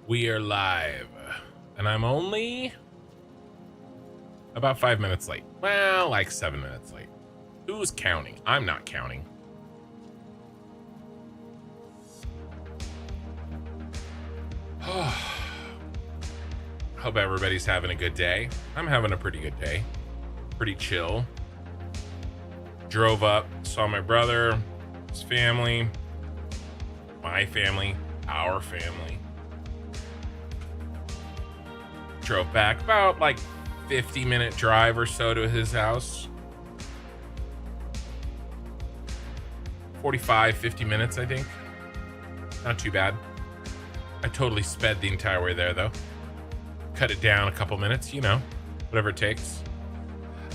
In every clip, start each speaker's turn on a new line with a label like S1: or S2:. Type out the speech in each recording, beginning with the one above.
S1: We are live, and I'm only about 5 minutes late. Well, like 7 minutes late. Who's counting? I'm not counting. Hope everybody's having a good day. I'm having a pretty good day. Pretty chill. Drove up, saw my brother, his family, my family, our family. Drove back about like 50-minute drive or so to his house. 45, 50 minutes, I think. Not too bad. I totally sped the entire way there, though. Cut it down a couple minutes, you know, whatever it takes.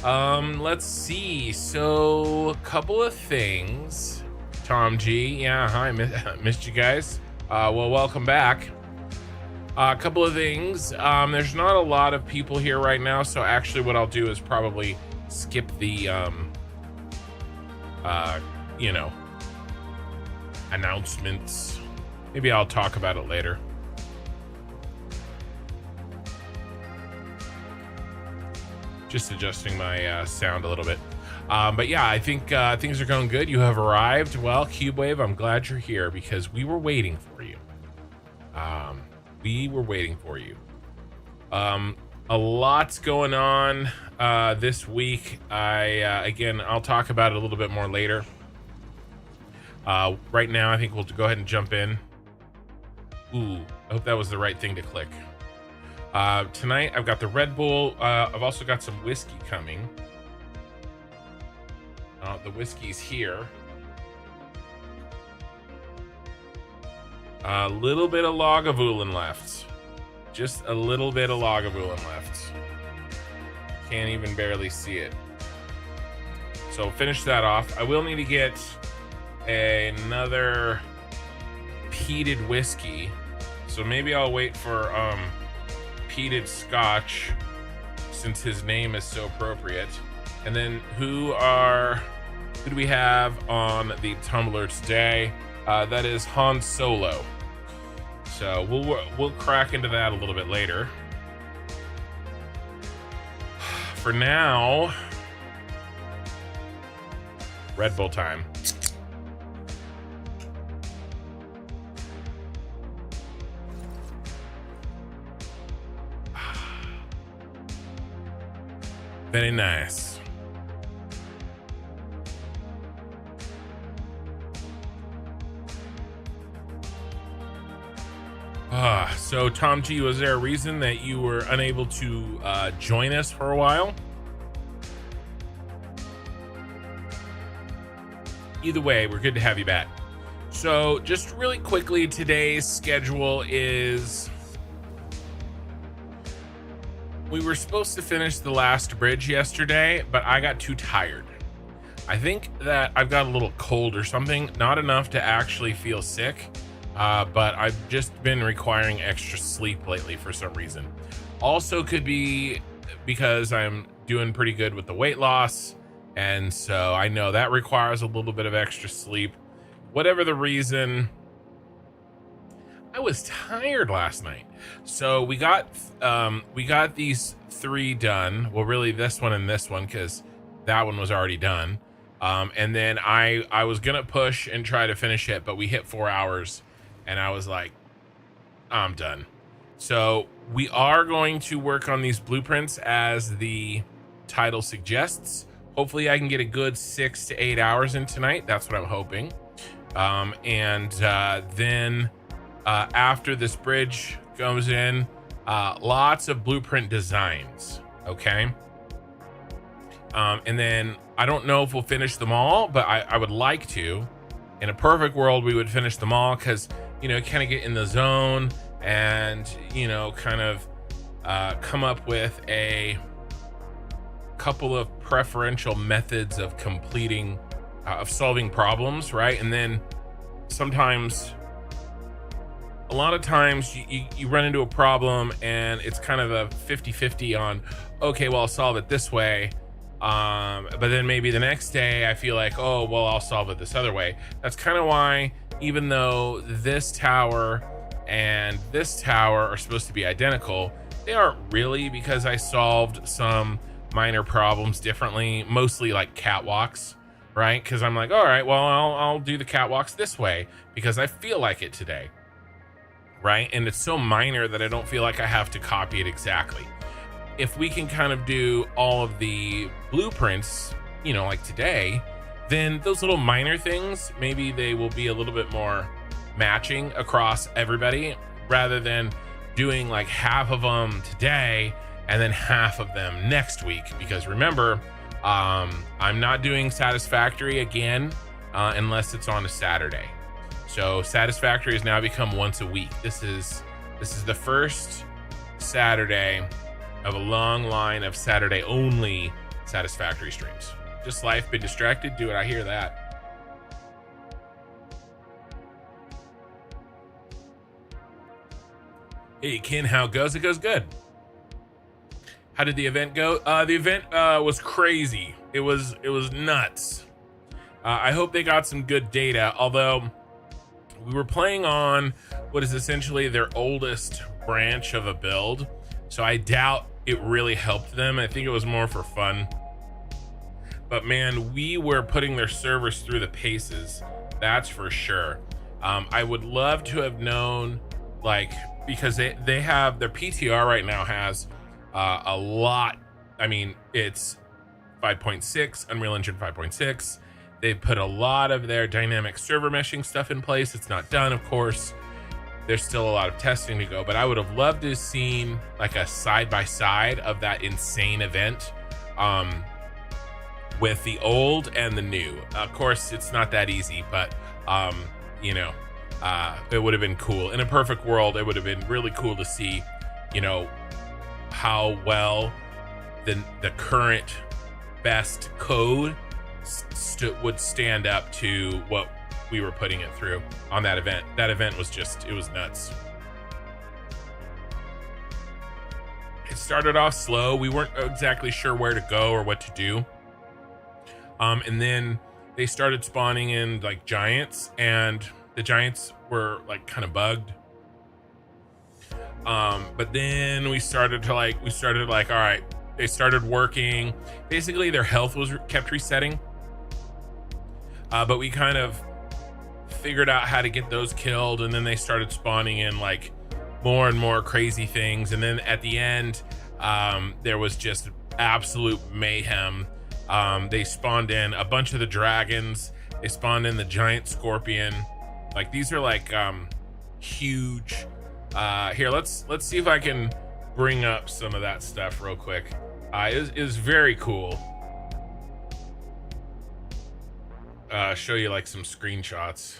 S1: Let's see. So, a couple of things. Tom G, yeah, hi, missed you guys. Well, welcome back. A couple of things. There's not a lot of people here right now, so actually what I'll do is probably skip the, you know, announcements. Maybe I'll talk about it later. Just adjusting my sound a little bit. But yeah, I think things are going good. You have arrived. Well, CubeWave, I'm glad you're here because we were waiting for you. We were waiting for you. A lot's going on this week. Again, I'll talk about it a little bit more later. Right now, I think we'll go ahead and jump in. Ooh, I hope that was the right thing to click. Tonight, I've got the Red Bull. I've also got some whiskey coming. The whiskey's here. A little bit of Lagavulin left. Just a little bit of Lagavulin left. Can't even barely see it. So finish that off. I will need to get another peated whiskey. So maybe I'll wait for peated scotch since his name is so appropriate. And then who do we have on the tumbler today? That is Han Solo. So we'll crack into that a little bit later. For now, Red Bull time. Very nice. So Tom G, was there a reason that you were unable to join us for a while? Either way, we're good to have you back. So just really quickly, today's schedule is we were supposed to finish the last bridge yesterday, but I got too tired. I think that I've got a little cold or something, not enough to actually feel sick. But I've just been requiring extra sleep lately for some reason. Also could be because I'm doing pretty good with the weight loss. And so I know that requires a little bit of extra sleep. Whatever the reason, I was tired last night. So we got these 3 done. Well, really this one and this one, because that one was already done. And then I was gonna push and try to finish it, but we hit 4 hours. And I was like, I'm done. So we are going to work on these blueprints as the title suggests. Hopefully I can get a good 6 to 8 hours in tonight. That's what I'm hoping. Then after this bridge goes in, lots of blueprint designs, okay? And then I don't know if we'll finish them all, but I would like to. In a perfect world, we would finish them all because, you know, kind of get in the zone and, you know, kind of come up with a couple of preferential methods of completing, of solving problems, right? And then sometimes, a lot of times you run into a problem and it's kind of a 50-50 on, okay, well, I'll solve it this way. But then maybe the next day I feel like, oh, well, I'll solve it this other way. That's kind of why, even though this tower and this tower are supposed to be identical. They aren't really, because I solved some minor problems differently, mostly like catwalks, right? Because I'm like, all right, well, I'll do the catwalks this way because I feel like it today, right? And it's so minor that I don't feel like I have to copy it exactly. If we can kind of do all of the blueprints, you know, like today, then those little minor things, maybe they will be a little bit more matching across everybody, rather than doing like half of them today and then half of them next week. Because remember, I'm not doing Satisfactory again unless it's on a Saturday. So Satisfactory has now become once a week. This is the first Saturday of a long line of Saturday only Satisfactory streams. Just life, been distracted, dude. I hear that. Hey Ken, how it goes? It goes good. How did the event go? The event was crazy. It was nuts. I hope they got some good data, although we were playing on what is essentially their oldest branch of a build, so I doubt it really helped them. I think it was more for fun. But man, we were putting their servers through the paces, that's for sure. I would love to have known, like, because they have their PTR right now has a lot. I mean, it's 5.6, Unreal Engine 5.6. They've put a lot of their dynamic server meshing stuff in place. It's not done, of course. There's still a lot of testing to go, but I would have loved to have seen like a side-by-side of that insane event with the old and the new. Of course, it's not that easy, but you know, it would have been cool. In a perfect world, it would have been really cool to see, you know, how well the current best code would stand up to what we were putting it through on that event. That event was just, it was nuts. It started off slow. We weren't exactly sure where to go or what to do. And then they started spawning in like giants, and the giants were like kind of bugged. But then we started like, all right, they started working. Basically their health was kept resetting. But we kind of figured out how to get those killed, and then they started spawning in like more and more crazy things. And then at the end, there was just absolute mayhem. They spawned in a bunch of the dragons. They spawned in the giant scorpion. Like, these are like huge. Here, let's see if I can bring up some of that stuff real quick. It was very cool. Show you like some screenshots.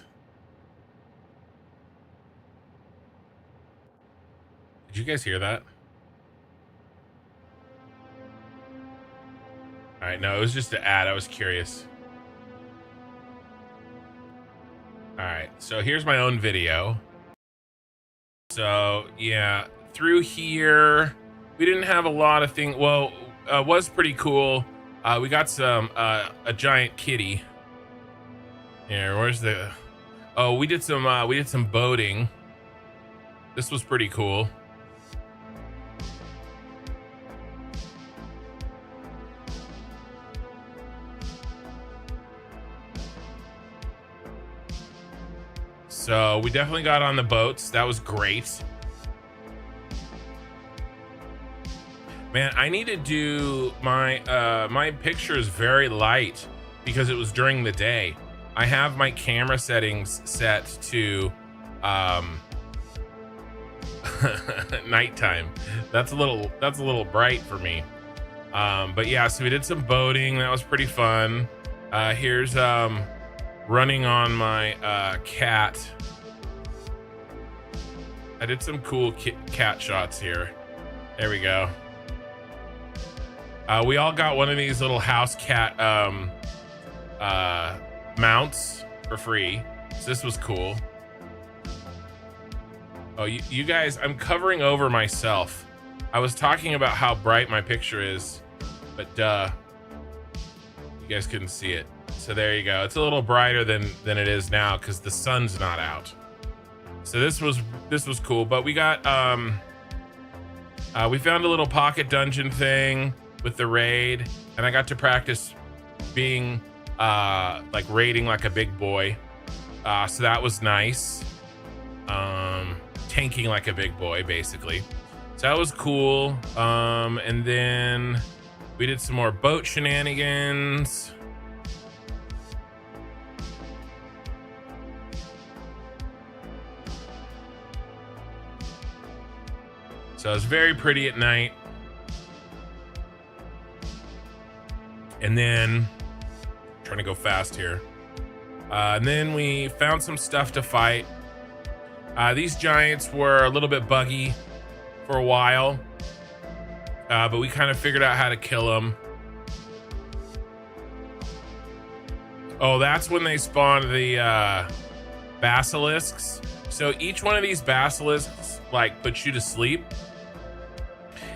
S1: Did you guys hear that? All right, no, it was just an ad. I was curious. All right, so here's my own video. So yeah, through here, we didn't have a lot of things. Well, was pretty cool. We got some a giant kitty. Here, where's the? Oh, we did some boating. This was pretty cool. So we definitely got on the boats. That was great. Man, I need to do my my picture is very light because it was during the day. I have my camera settings set to nighttime. That's a little bright for me. But yeah, so we did some boating. That was pretty fun. Here's running on my cat. I did some cool cat shots here. There we go. We all got one of these little house cat mounts for free, so this was cool. Oh, you guys, I'm covering over myself. I was talking about how bright my picture is, but you guys couldn't see it. So there you go. It's a little brighter than it is now because the sun's not out. So this was cool, but we got we found a little pocket dungeon thing with the raid, and I got to practice being like raiding like a big boy. So that was nice. Tanking like a big boy, basically. So that was cool. And then we did some more boat shenanigans. So it was very pretty at night. And then, trying to go fast here. And then we found some stuff to fight. These giants were a little bit buggy for a while, but we kind of figured out how to kill them. Oh, that's when they spawned the basilisks. So each one of these basilisks like puts you to sleep,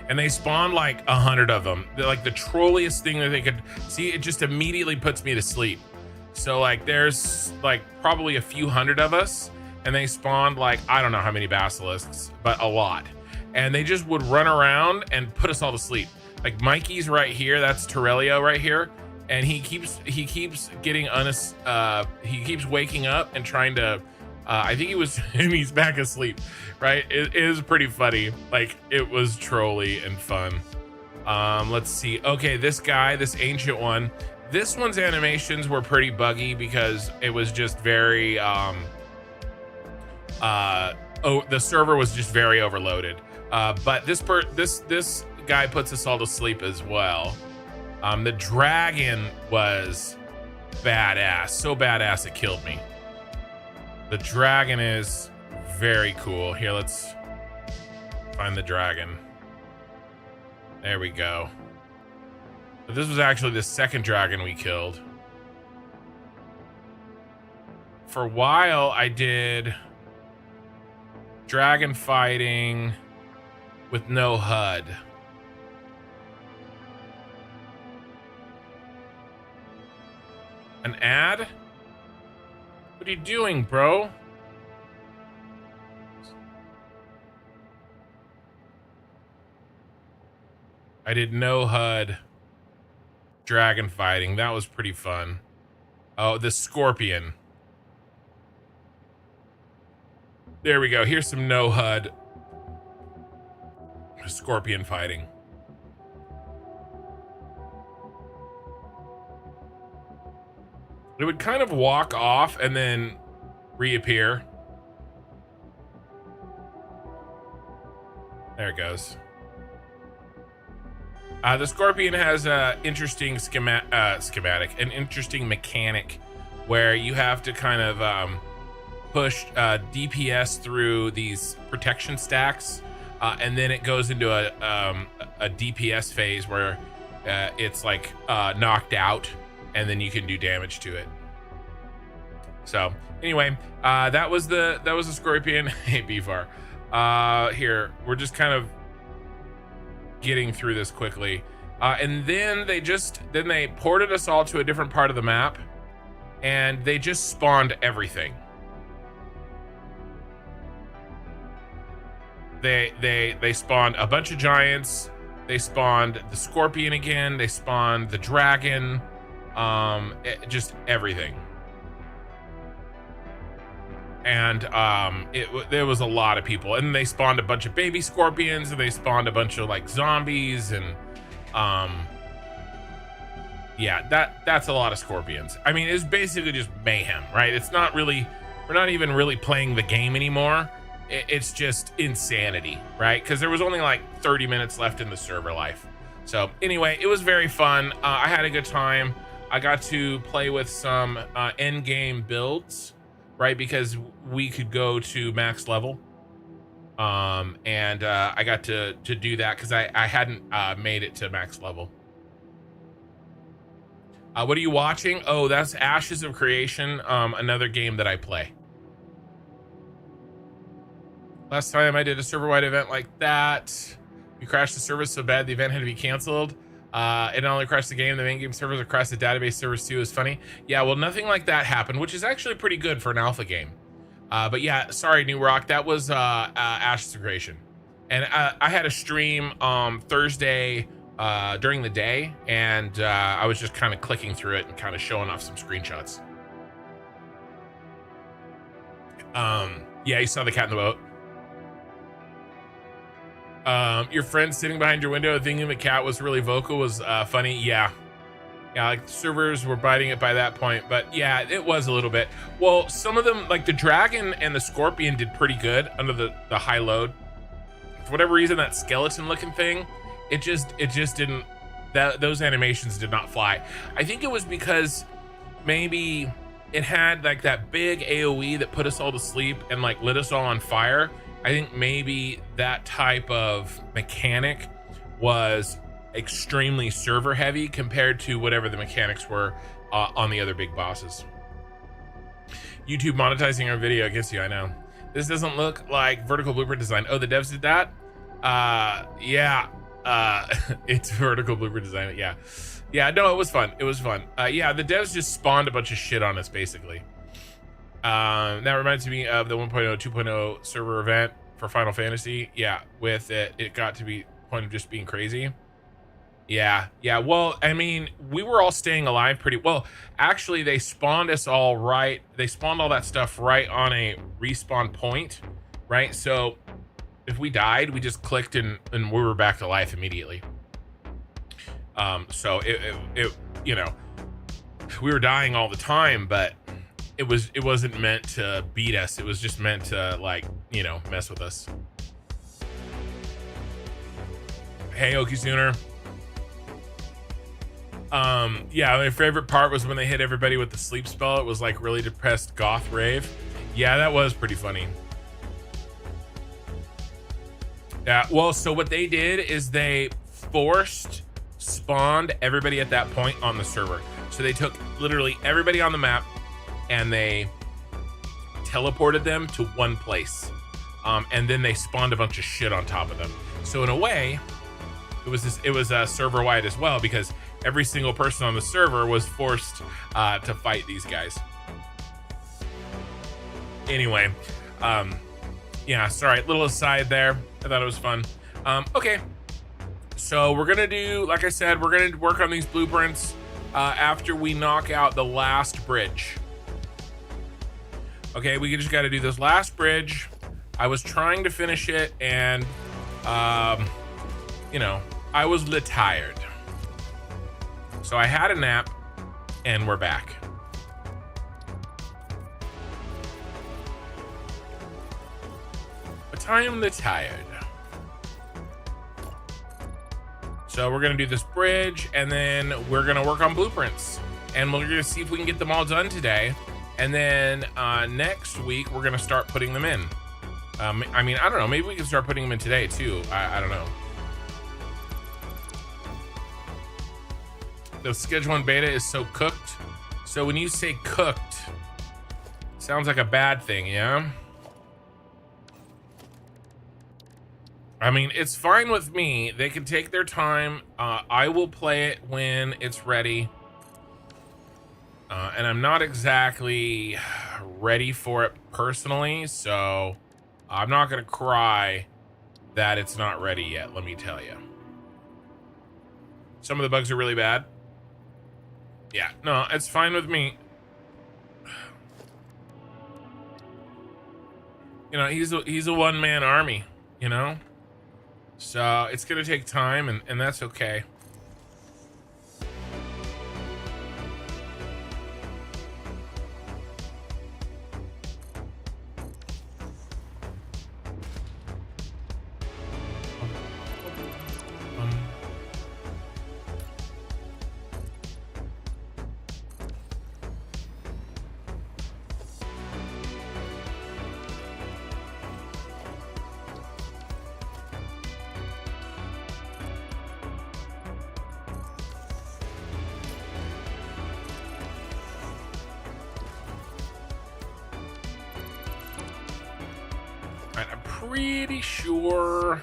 S1: and they spawned like 100 of them. They're like the trolliest thing that they could see. It just immediately puts me to sleep. So like there's like probably a few hundred of us, and they spawned like, I don't know how many basilisks, but a lot. And they just would run around and put us all to sleep. Like Mikey's right here, that's Tyrell right here, and he keeps getting he keeps waking up and trying to I think he's back asleep, right? It is pretty funny. Like, it was trolly and fun. Let's see. Okay, this guy, this ancient one, this one's animations were pretty buggy because it was just very the server was just very overloaded. But this guy puts us all to sleep as well. The dragon was badass, so badass it killed me. The dragon is very cool. Here, let's find the dragon. There we go. But this was actually the second dragon we killed. For a while, I did dragon fighting with no HUD. An ad? What are you doing, bro? I did no HUD dragon fighting. That was pretty fun. Oh, the scorpion. There we go. Here's some no HUD scorpion fighting. It would kind of walk off and then reappear. There it goes. The scorpion has an interesting an interesting mechanic where you have to kind of push DPS through these protection stacks, and then it goes into a DPS phase where it's like knocked out, and then you can do damage to it. So anyway, that was the scorpion. Hey, Beefar. Here, we're just kind of getting through this quickly, and then they ported us all to a different part of the map, and they just spawned everything. They spawned a bunch of giants. They spawned the scorpion again. They spawned the dragon. Just everything. And there was a lot of people, and they spawned a bunch of baby scorpions, and they spawned a bunch of like zombies, and yeah, that's a lot of scorpions. I mean, it's basically just mayhem, right? It's not really, we're not even really playing the game anymore. It's just insanity, right? Because there was only like 30 minutes left in the server life. So anyway, it was very fun. I had a good time. I got to play with some end game builds, right? Because we could go to max level. And I got to do that because I hadn't made it to max level. What are you watching? Oh, that's Ashes of Creation, another game that I play. Last time I did a server-wide event like that, we crashed the service so bad the event had to be canceled. It not only crashed the game, the main game servers, it crashed the database servers too. Is funny. Yeah, well, nothing like that happened, which is actually pretty good for an alpha game. But yeah, sorry, New Rock. That was Ashes of Creation. And I had a stream Thursday during the day, and I was just kind of clicking through it and kind of showing off some screenshots. Yeah, you saw the cat in the boat. Your friend sitting behind your window thinking the cat was really vocal was funny. Yeah, like the servers were biting it by that point, but yeah, it was a little bit. Well, some of them, like the dragon and the scorpion, did pretty good under the high load. For whatever reason, that skeleton looking thing, it just didn't, those animations did not fly. I think it was because maybe it had like that big AoE that put us all to sleep and like lit us all on fire. I think maybe that type of mechanic was extremely server heavy compared to whatever the mechanics were on the other big bosses. YouTube monetizing our video against you, I know. This doesn't look like vertical blueprint design. Oh, the devs did that? Yeah. It's vertical blueprint design. Yeah. Yeah, no, it was fun. It was fun. Yeah, the devs just spawned a bunch of shit on us, basically. That reminds me of the 1.0, 2.0 server event for Final Fantasy. Yeah, with it got to be point of just being crazy. Yeah. Well, I mean, we were all staying alive pretty well. Actually, they spawned us all right. They spawned all that stuff right on a respawn point, right? So if we died, we just clicked and we were back to life immediately. So it you know, we were dying all the time, but it wasn't meant to beat us. It was just meant to, like, you know, mess with us. Hey, Okie Sooner. Yeah, my favorite part was when they hit everybody with the sleep spell. It was like really depressed goth rave. Yeah, that was pretty funny. Yeah, well, so what they did is they forced spawned everybody at that point on the server. So they took literally everybody on the map and they teleported them to one place. And then they spawned a bunch of shit on top of them. So in a way, it was server wide as well, because every single person on the server was forced to fight these guys. Anyway, yeah, sorry, little aside there. I thought it was fun. Okay, so we're gonna do, like I said, we're gonna work on these blueprints after we knock out the last bridge. Okay, we just got to do this last bridge. I was trying to finish it, and you know, I was tired. So I had a nap, and we're back. But I am tired. So we're gonna do this bridge, and then we're gonna work on blueprints, and we're gonna see if we can get them all done today. And then next week we're gonna start putting them in. I mean, I don't know. Maybe we can start putting them in today too. I don't know. The schedule 1 beta is so cooked. So when you say cooked, sounds like a bad thing, yeah? I mean, it's fine with me. They can take their time. I will play it when it's ready. And I'm not exactly ready for it personally, so I'm not gonna cry that it's not ready yet, let me tell you. Some of the bugs are really bad. Yeah, no, it's fine with me. You know, he's a one-man army, you know? So it's gonna take time, and that's okay. I'm pretty sure.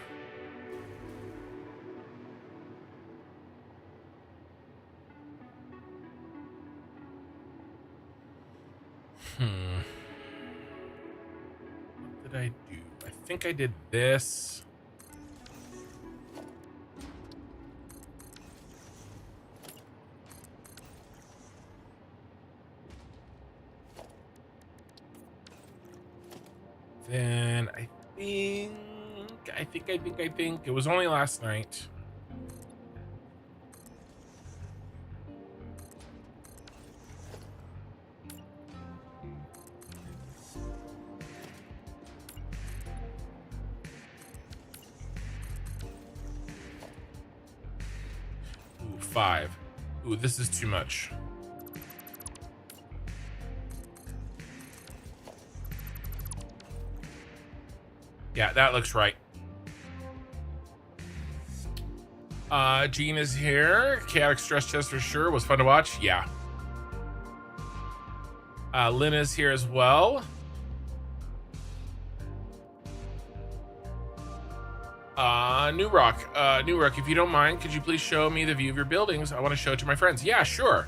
S1: did I do? I think I did this. Then I think it was only last night. Ooh, 5. Ooh, this is too much. Yeah, that looks right. Gene is here. Chaotic stress test for sure. Was fun to watch. Yeah. Lynn is here as well. New Rock, if you don't mind, could you please show me the view of your buildings? I want to show it to my friends. Yeah, sure.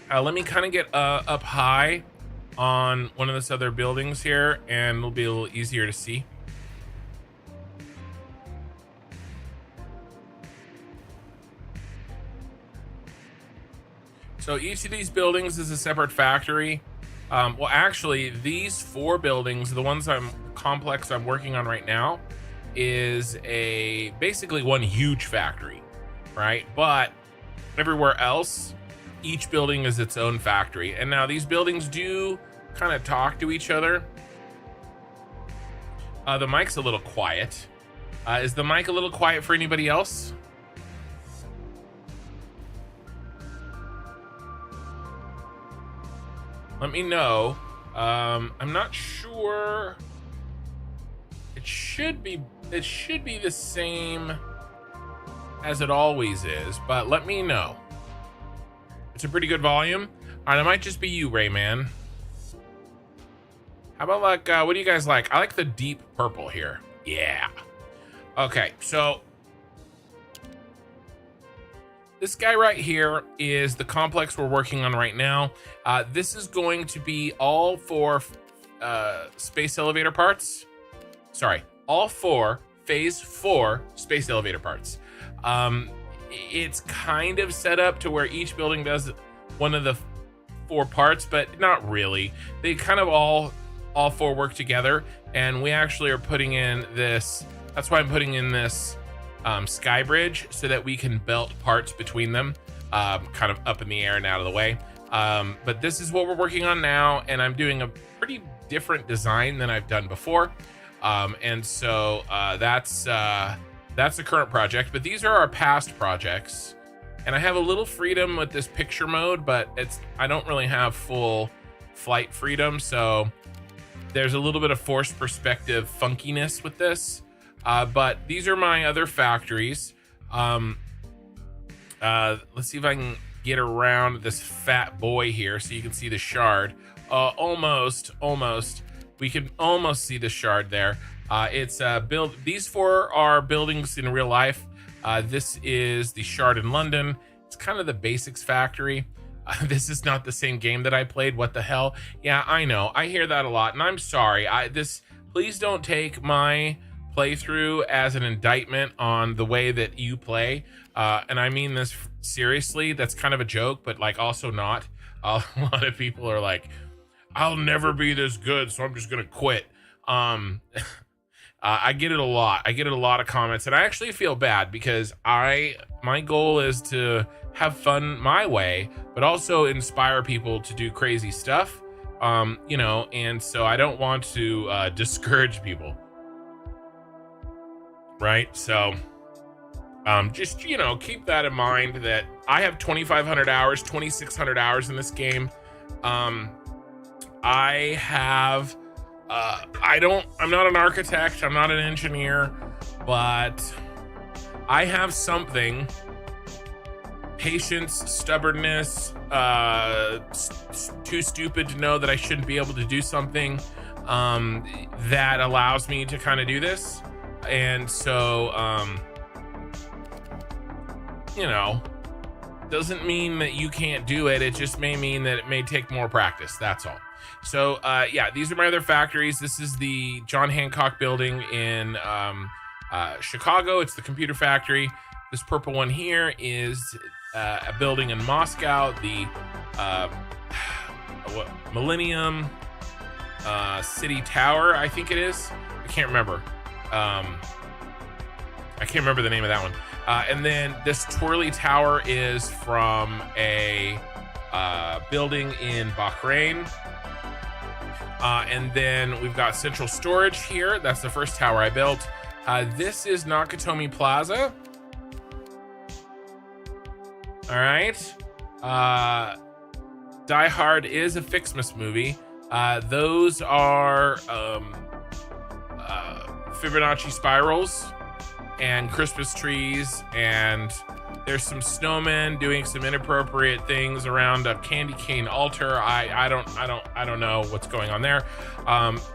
S1: Let me kind of get up high on one of this other buildings here, and it'll be a little easier to see. So each of these buildings is a separate factory. Well, actually, these 4 buildings, the ones complex I'm working on right now, is basically one huge factory, right? But everywhere else, each building is its own factory. And now these buildings do kind of talk to each other. The mic's a little quiet. Is the mic a little quiet for anybody else? Let me know. I'm not sure. It should be the same as it always is, but let me know. It's a pretty good volume. All right, it might just be you, Rayman. How about like, what do you guys like? I like the deep purple here. Yeah. Okay, so this guy right here is the complex we're working on right now. This is going to be all 4 space elevator parts. Sorry, all 4 phase 4 space elevator parts. It's kind of set up to where each building does one of the 4 parts, but not really. They kind of all 4 work together, and we actually are putting in this. That's why I'm putting in this sky bridge, so that we can belt parts between them, kind of up in the air and out of the way. But this is what we're working on now, and I'm doing a pretty different design than I've done before. And so that's the current project, but these are our past projects. And I have a little freedom with this picture mode, but I don't really have full flight freedom, so there's a little bit of forced perspective funkiness with this. But these are my other factories. Let's see if I can get around this fat boy here so you can see the shard. Almost. We can almost see the shard there. These 4 are buildings in real life. This is the shard in London. It's kind of the basics factory. This is not the same game that I played. What the hell? Yeah, I know. I hear that a lot, and I'm sorry. Please don't take my playthrough as an indictment on the way that you play, and I mean this seriously. That's kind of a joke, but like also not. A lot of people are like, I'll never be this good, so I'm just gonna quit. I get it a lot. I get it a lot of comments, and I actually feel bad because my goal is to have fun my way, but also inspire people to do crazy stuff. And so I don't want to discourage people. Right, so just keep that in mind, that I have 2,500 hours, 2,600 hours in this game. I'm not an architect, I'm not an engineer, but I have something. Patience, stubbornness, too stupid to know that I shouldn't be able to do something, that allows me to kind of do this. And so, doesn't mean that you can't do it. It just may mean that it may take more practice. That's all. So yeah, these are my other factories. This is the John Hancock building in Chicago. It's the computer factory. This purple one here is a building in Moscow, the Millennium City Tower, I think it is. I can't remember. I can't remember the name of that one. And then this twirly tower is from a building in Bahrain. And then we've got central storage here. That's the first tower I built. This is Nakatomi Plaza. All right. Die Hard is a Fixmas movie. Those are Fibonacci spirals and Christmas trees, and there's some snowmen doing some inappropriate things around a candy cane altar. I don't know what's going on there.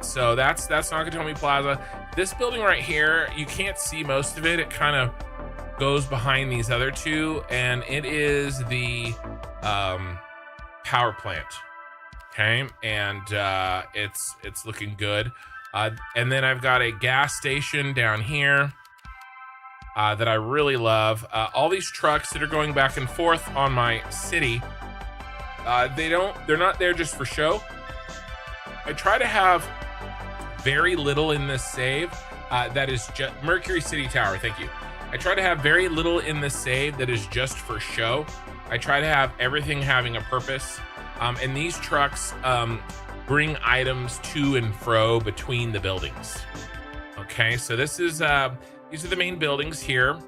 S1: So that's Nakatomi Plaza. This building right here, you can't see most of it. It kind of goes behind these other two, and it is the power plant. Okay, and it's looking good. And then I've got a gas station down here that I really love. All these trucks that are going back and forth on my city, they're not there just for show. I try to have very little in this save that is just Mercury City Tower. Thank you. I try to have very little in this save that is just for show. I try to have everything having a purpose. And these trucks bring items to and fro between the buildings. Okay, so this is these are the main buildings here.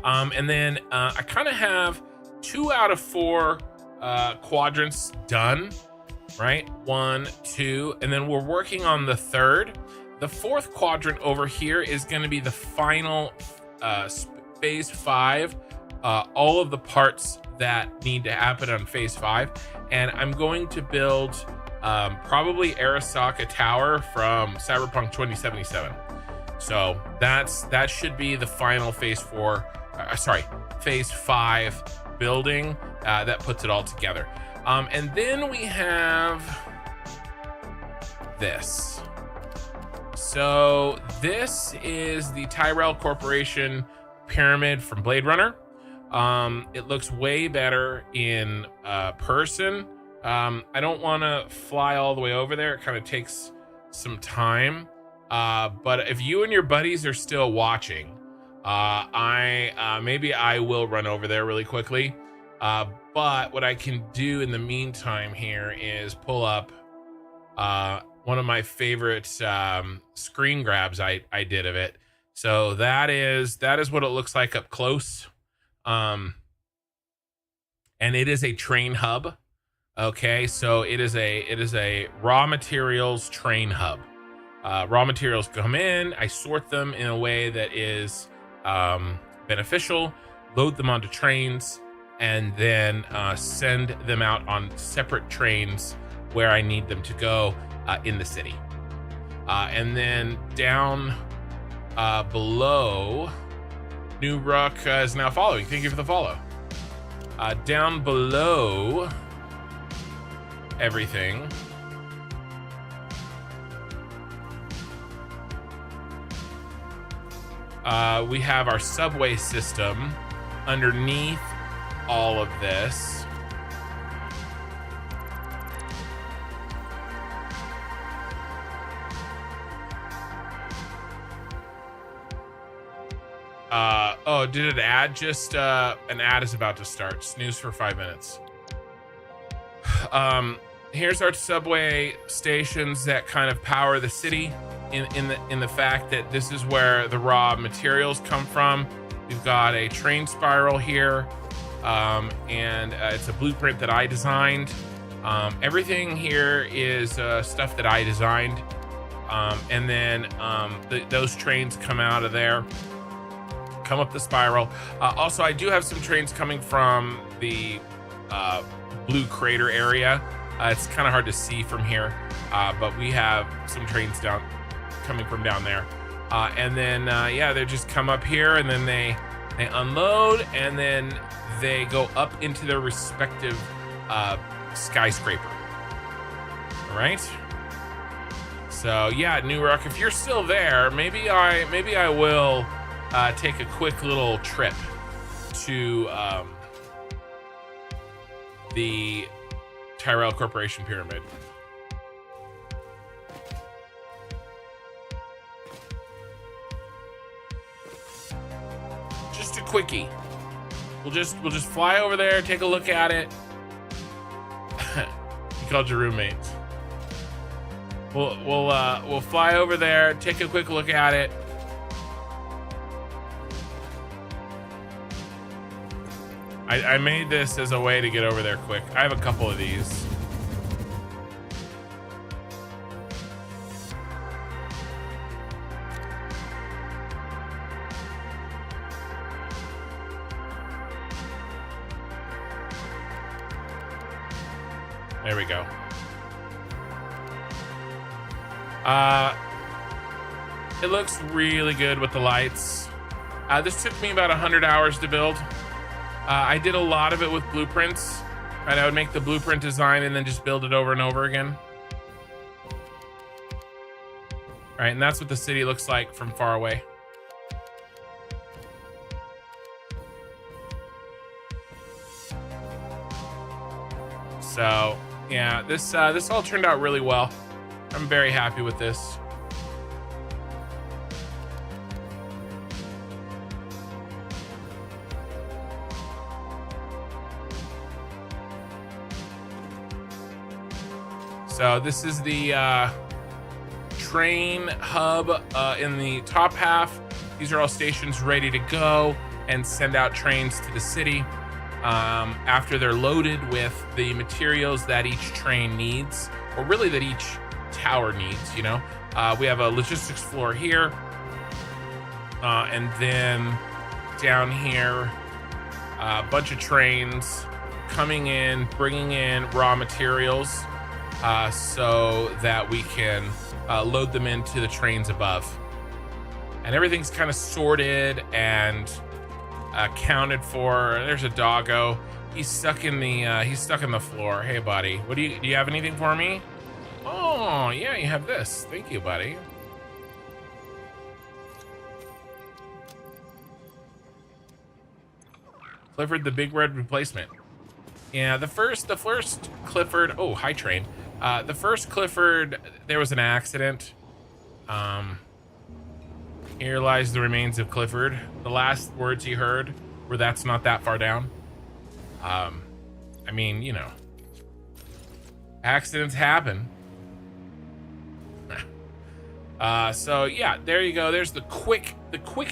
S1: And then I kind of have 2 out of 4 quadrants done, right? 1, 2, and then we're working on the 3rd. The 4th quadrant over here is going to be the final phase 5. All of the parts that need to happen on phase 5, and I'm going to build probably Arasaka Tower from Cyberpunk 2077. So that should be the final phase 5 building that puts it all together. And then we have this. So this is the Tyrell Corporation pyramid from Blade Runner. It looks way better in person. I don't want to fly all the way over there. It kind of takes some time. But if you and your buddies are still watching, maybe I will run over there really quickly. But what I can do in the meantime here is pull up one of my favorite screen grabs I did of it. So that is what it looks like up close. And it is a train hub. Okay, so it is a raw materials train hub. Raw materials come in, I sort them in a way that is beneficial, load them onto trains, and then send them out on separate trains where I need them to go in the city. And then down below, New Rock is now following. Thank you for the follow. Down below everything, we have our subway system underneath all of this. Oh, did it add? Just an ad is about to start. Snooze for 5 minutes. Here's our subway stations that kind of power the city in the fact that this is where the raw materials come from. We've got a train spiral here, and it's a blueprint that I designed. Everything here is stuff that I designed, and then those trains come out of there, come up the spiral. Also, I do have some trains coming from the blue crater area. It's kind of hard to see from here, but we have some trains coming from down there. And then yeah, they just come up here, and then they unload, and then they go up into their respective skyscraper. All right. So yeah, New Rock, if you're still there, maybe I will take a quick little trip to the Tyrell Corporation pyramid. Just a quickie. We'll just fly over there, take a look at it. You called your roommates. We'll fly over there, take a quick look at it. I made this as a way to get over there quick. I have a couple of these. There we go. It looks really good with the lights. This took me about 100 hours to build. I did a lot of it with blueprints. Right, I would make the blueprint design and then just build it over and over again. Right, and that's what the city looks like from far away. So yeah, this all turned out really well. I'm very happy with this. So this is the train hub in the top half. These are all stations ready to go and send out trains to the city after they're loaded with the materials that each train needs, or really that each tower needs, you know. We have a logistics floor here, and then down here, a bunch of trains coming in, bringing in raw materials so that we can load them into the trains above. And everything's kind of sorted and accounted for. There's a doggo. He's stuck in the floor. Hey, buddy, do you have anything for me? Oh, yeah, you have this. Thank you, buddy. Clifford the Big Red Replacement. Yeah, the first Clifford. Oh, hi, train. The first Clifford, there was an accident. Here lies the remains of Clifford. The last words he heard were, "That's not that far down." I mean, you know, accidents happen. So yeah, there you go. There's the quick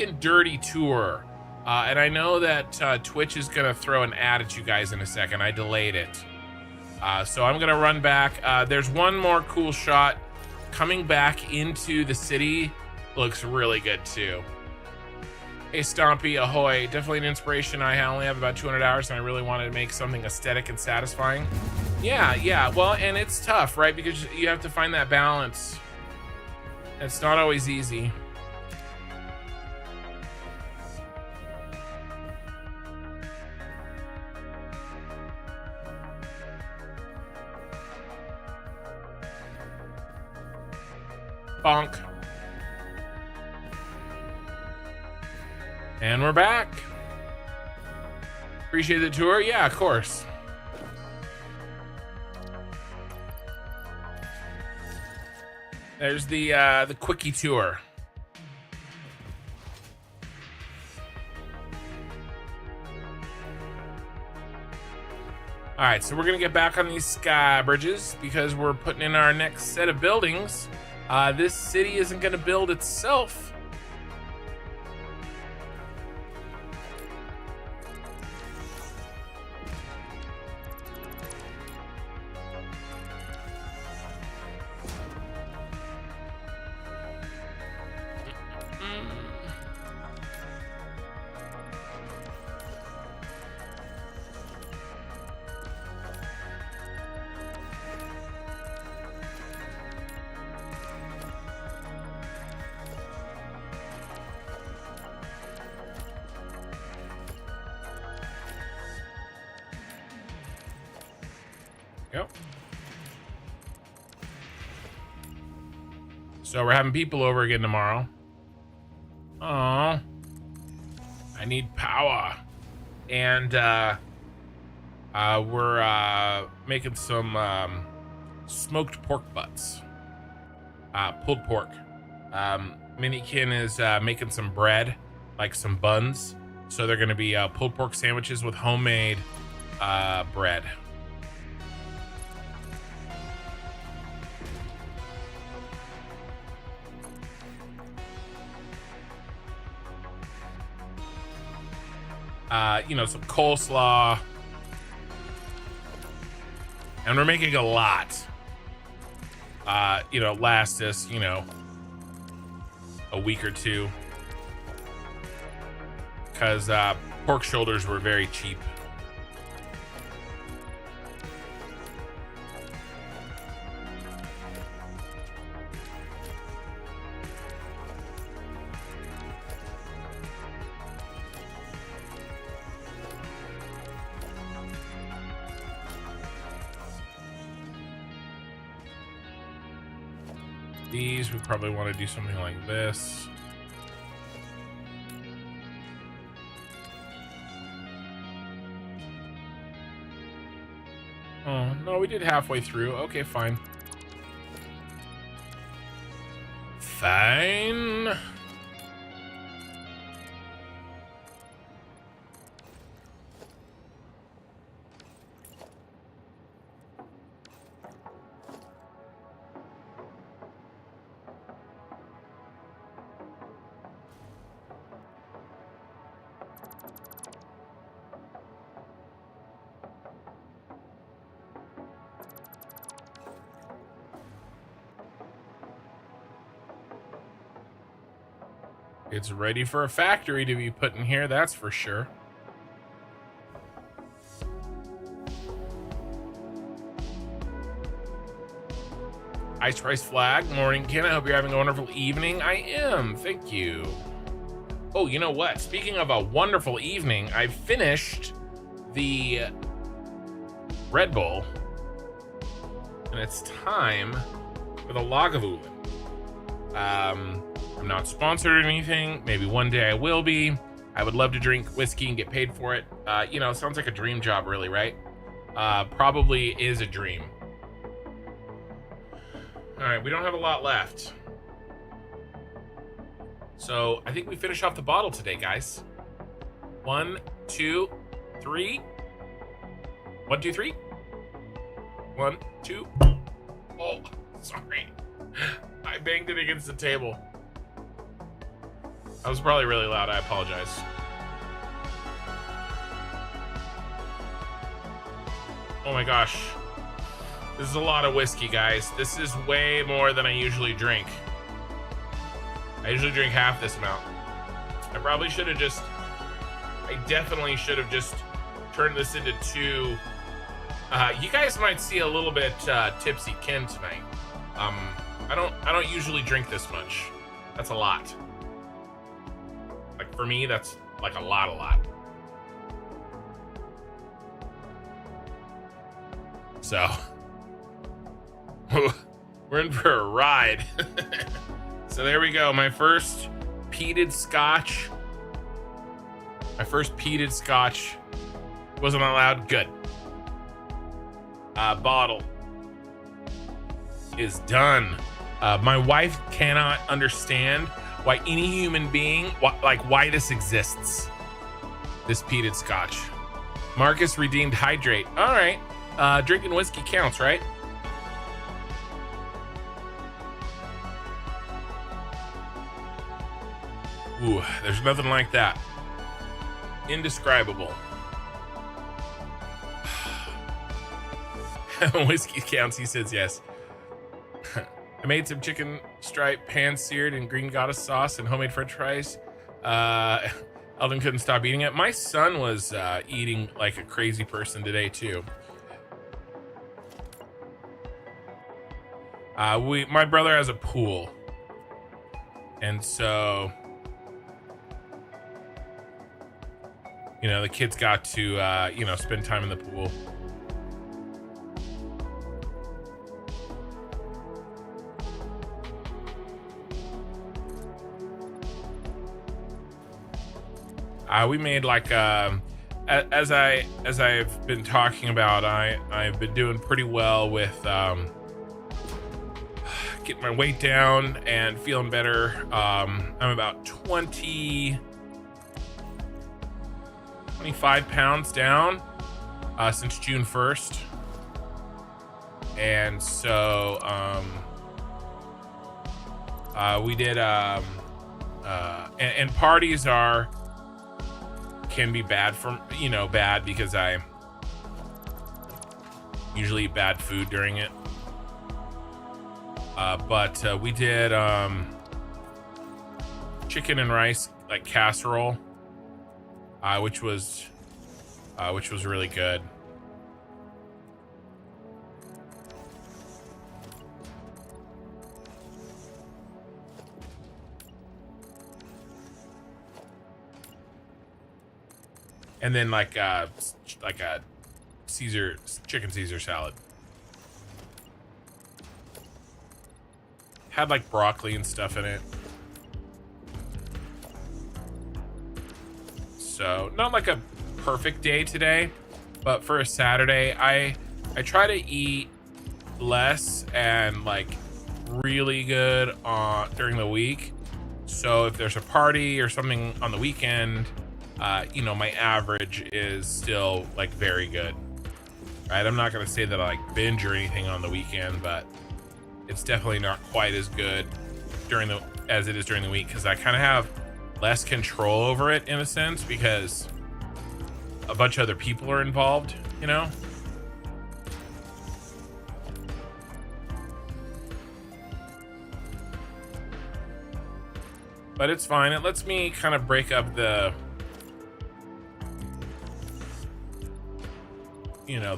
S1: and dirty tour. And I know that Twitch is gonna throw an ad at you guys in a second. I delayed it. So I'm gonna run back. There's one more cool shot coming back into the city. Looks really good too. Hey Stompy, ahoy. Definitely an inspiration. I only have about 200 hours and I really wanted to make something aesthetic and satisfying. Yeah. Well, and it's tough, right? Because you have to find that balance. It's not always easy. Bonk. And we're back. Appreciate the tour. Yeah, of course. There's the quickie tour. All right, so we're gonna get back on these sky bridges because we're putting in our next set of buildings. This city isn't gonna build itself. Yep. So we're having people over again tomorrow. Oh, I need power. And we're making some smoked pork butts. Pulled pork. Minikin is making some bread, like some buns. So they're going to be pulled pork sandwiches with homemade bread. You know, some coleslaw. And we're making a lot. You know, last us, you know, a week or two. Because pork shoulders were very cheap. These, we probably want to do something like this. Oh, no, we did halfway through. Okay, fine. Fine. It's ready for a factory to be put in here, that's for sure. Ice Rice Flag, morning, Ken. I hope you're having a wonderful evening. I am, thank you. Oh, you know what? Speaking of a wonderful evening, I finished the Red Bull, and it's time for the Lagavulin. I'm not sponsored or anything. Maybe one day I will be. I would love to drink whiskey and get paid for it. You know, sounds like a dream job, really, right? Probably is a dream. All right, we don't have a lot left. So I think we finish off the bottle today, guys. 1, 2, 3. 1, 2, 3. 1, 2. Oh, sorry. I banged it against the table. I was probably really loud. I apologize. Oh my gosh. This is a lot of whiskey, guys. This is way more than I usually drink. I usually drink half this amount. I probably should have just... I definitely should have just turned this into 2. You guys might see a little bit tipsy Ken tonight. I don't usually drink this much. That's a lot. Like for me, that's like a lot. So we're in for a ride. So there we go. My first peated scotch. Wasn't allowed. Good. Bottle is done. My wife cannot understand why any human being, why this exists. This peated scotch. Marcus redeemed hydrate. All right. Drinking whiskey counts, right? Ooh, there's nothing like that. Indescribable. Whiskey counts, he says yes. I made some chicken stripe pan-seared in green goddess sauce and homemade french fries. Eldon couldn't stop eating it. My son was eating like a crazy person today too. My brother has a pool. And so, you know, the kids got to, you know, spend time in the pool. We made like as I've been talking about, I've been doing pretty well with getting my weight down and feeling better. I'm about 25 pounds down since June 1st. And so we did and parties can be bad for, bad because I usually eat bad food during it. But we did chicken and rice, like casserole, which was really good. And then like a chicken Caesar salad. Had like broccoli and stuff in it. So not like a perfect day today, but for a Saturday, I try to eat less and like really good during the week. So if there's a party or something on the weekend, my average is still like very good. Right? I'm not gonna say that I like binge or anything on the weekend, but it's definitely not quite as good as it is during the week, because I kind of have less control over it in a sense because a bunch of other people are involved, But it's fine. It lets me kind of break up the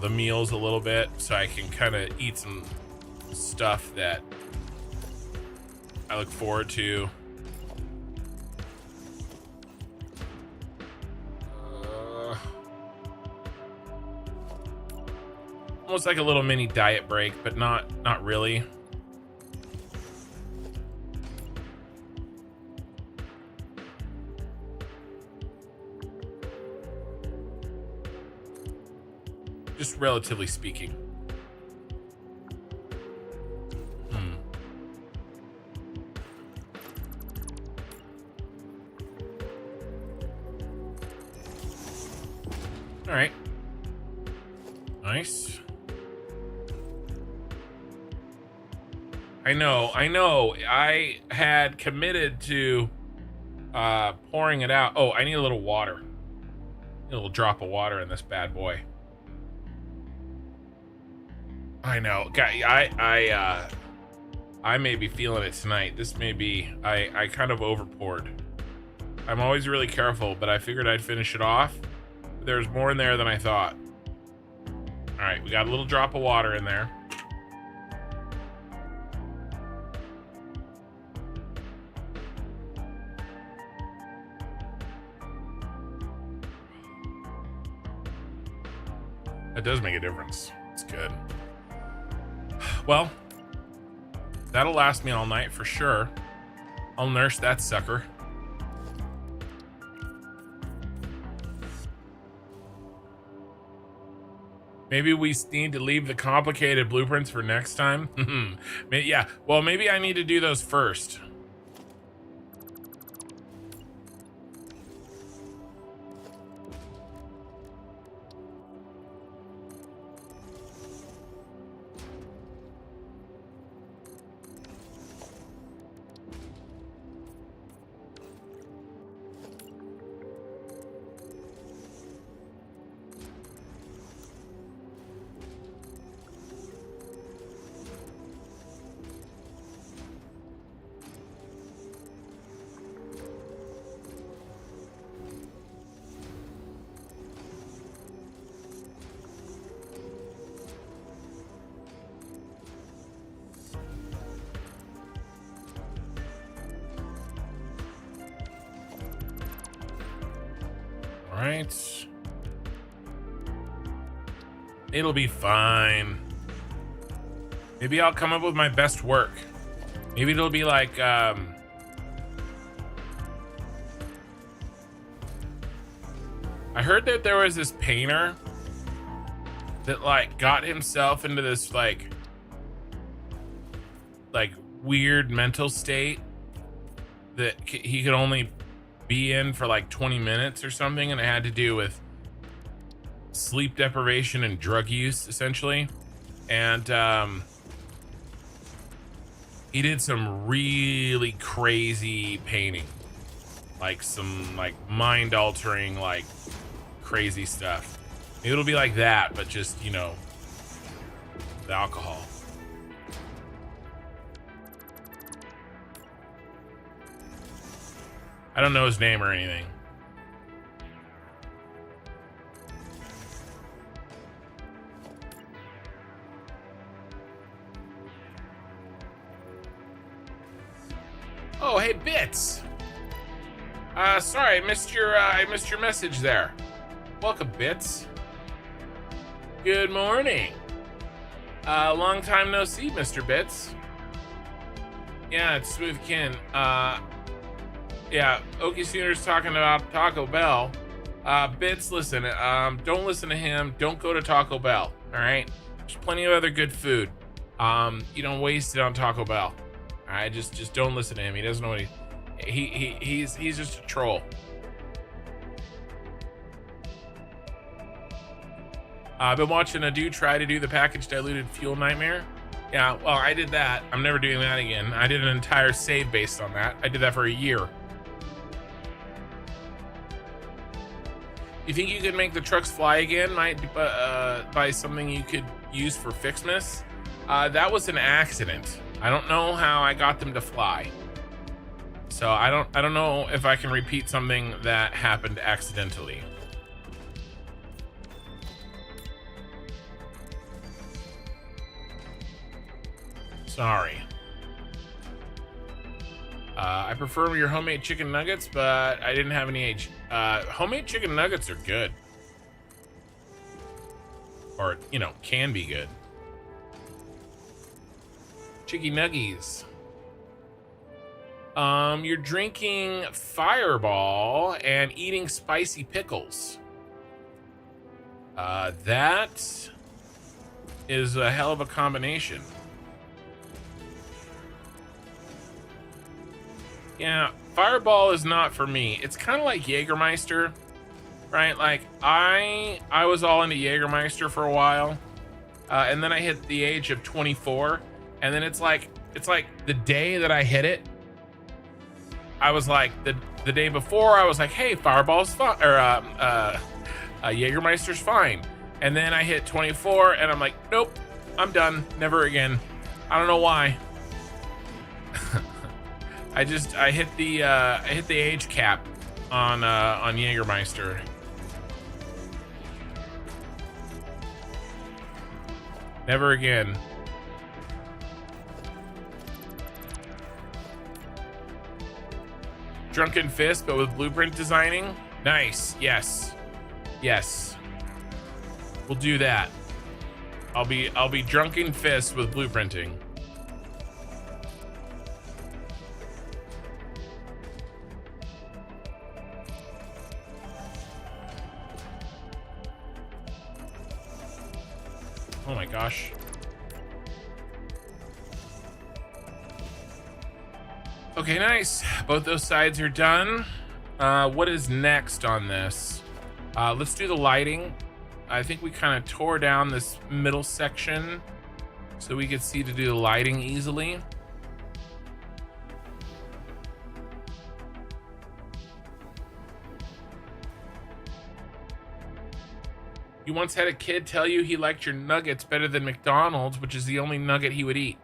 S1: meals a little bit, so I can kind of eat some stuff that I look forward to. Almost like a little mini diet break, but not really. Just relatively speaking. All right. Nice. I know. I had committed to pouring it out. Oh, I need a little water. A little drop of water in this bad boy. I know. I may be feeling it tonight. This may be, I kind of overpoured. I'm always really careful, but I figured I'd finish it off. There's more in there than I thought. All right, we got a little drop of water in there. That does make a difference. It's good. Well, that'll last me all night for sure. I'll nurse that sucker. Maybe we need to leave the complicated blueprints for next time. Yeah, well, maybe I need to do those first. Right. It'll be fine. Maybe I'll come up with my best work. Maybe it'll be like I heard that there was this painter that like got himself into this like weird mental state that he could only be in for like 20 minutes or something, and it had to do with sleep deprivation and drug use essentially. And he did some really crazy painting, like some like mind altering, like crazy stuff. Maybe it'll be like that, but just, you know, the alcohol. I don't know his name or anything. Oh, hey, Bits. Sorry, I missed your message there. Welcome, Bits. Good morning. Long time no see, Mr. Bits. Yeah, it's Smooth Kin. Yeah, Okie Sooner's talking about Taco Bell. Bits, listen, don't listen to him. Don't go to Taco Bell, all right? There's plenty of other good food. You don't waste it on Taco Bell. All right, just don't listen to him. He doesn't know what he's just a troll. I've been watching a dude try to do the package diluted fuel nightmare. Yeah, well, I did that. I'm never doing that again. I did an entire save based on that. I did that for a year. You think you could make the trucks fly again by something you could use for Fixmas? That was an accident. I don't know how I got them to fly. So I don't know if I can repeat something that happened accidentally. Sorry. I prefer your homemade chicken nuggets, but I didn't have any age. Homemade chicken nuggets are good. Or, you know, can be good. Chicky nuggies. You're drinking Fireball and eating spicy pickles. That is a hell of a combination. Yeah, Fireball is not for me. It's kind of like Jägermeister, right? Like I was all into Jägermeister for a while, and then I hit the age of 24, and then it's like the day that I hit it, I was like the day before I was like, hey, Fireball's fine, or Jägermeister's fine, and then I hit 24, and I'm like, nope, I'm done, never again. I don't know why. I hit the age cap on Jägermeister. Never again. Drunken Fist, but with blueprint designing. Nice. Yes. Yes. We'll do that. I'll be Drunken Fist with blueprinting. Oh my gosh. Okay, nice. Both those sides are done. What is next on this? Let's do the lighting. I think we kind of tore down this middle section so we could see to do the lighting easily. You once had a kid tell you he liked your nuggets better than McDonald's, which is the only nugget he would eat.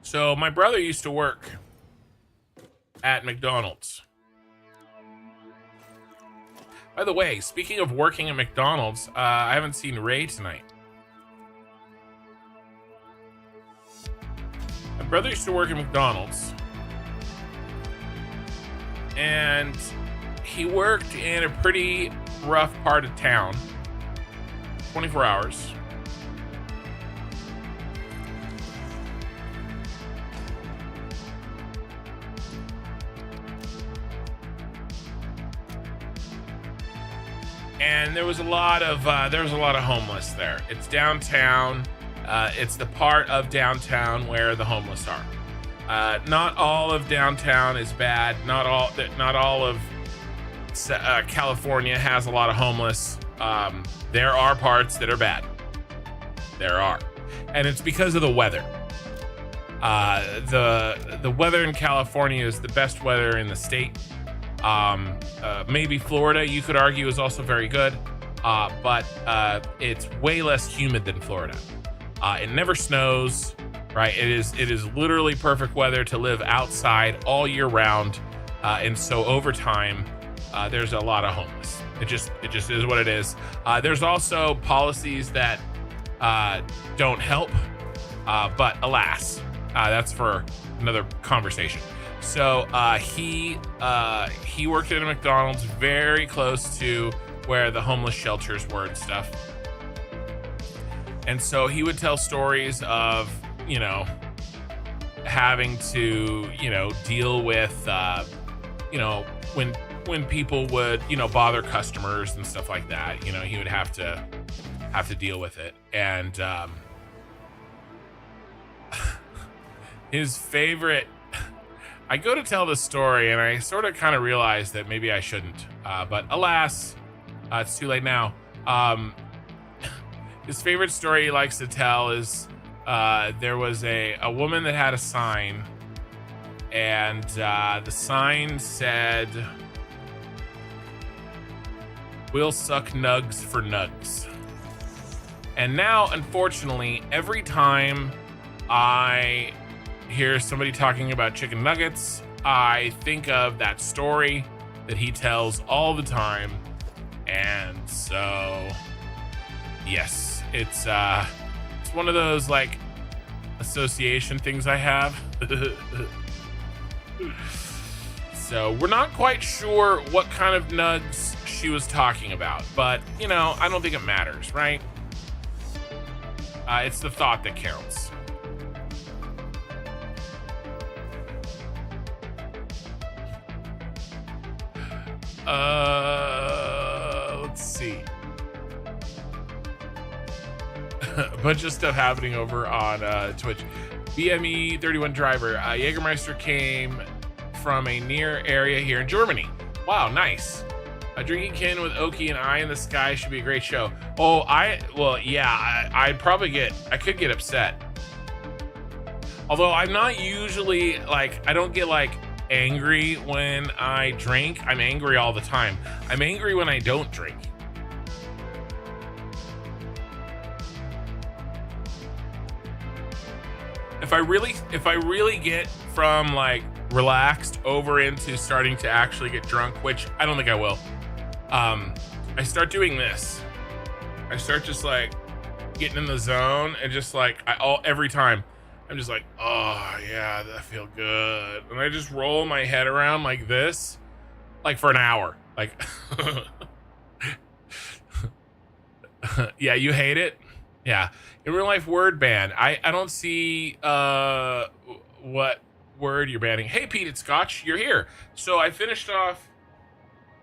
S1: So my brother used to work at McDonald's. By the way, speaking of working at McDonald's, I haven't seen Ray tonight. My brother used to work at McDonald's. And he worked in a pretty rough part of town. 24 hours. and there was a lot of homeless there. It's downtown. It's the part of downtown where the homeless are. Not all of downtown is bad. Not all of California has a lot of homeless. There are parts that are bad. There are, and it's because of the weather. The weather in California is the best weather in the state. Maybe Florida, you could argue, is also very good, but it's way less humid than Florida. It never snows, right? It is literally perfect weather to live outside all year round, and so over time, there's a lot of homeless. It just is what it is. There's also policies that don't help, but alas, that's for another conversation. So he worked at a McDonald's very close to where the homeless shelters were and stuff. And so he would tell stories of, having to, deal with, when people would, bother customers and stuff like that. He would have to deal with it. And his favorite, I go to tell the story and I sort of kind of realize that maybe I shouldn't, but alas, it's too late now. His favorite story he likes to tell is there was a woman that had a sign, and the sign said, "We'll suck nugs for nugs." And now, unfortunately, every time I hear somebody talking about chicken nuggets, I think of that story that he tells all the time. And so, yes, it's one of those like association things I have. So we're not quite sure what kind of nugs she was talking about, but I don't think it matters, right? It's the thought that counts. Let's see. A bunch of stuff happening over on Twitch. BME 31 driver. Jägermeister came from a near area here in Germany. Wow, nice. A drinking kin with Oki and Eye in the Sky should be a great show. Oh, I could get upset. Although I'm not usually I don't get angry when I drink. I'm angry all the time. I'm angry when I don't drink. If I really get from relaxed over into starting to actually get drunk, which I don't think I will, I start doing this. I start just getting in the zone and just every time I'm just oh yeah, that feel good. And I just roll my head around like this, for an hour. Yeah, you hate it? Yeah. In real life word ban. I don't see what word you're banning. Hey Pete, it's Scotch. You're here. So I finished off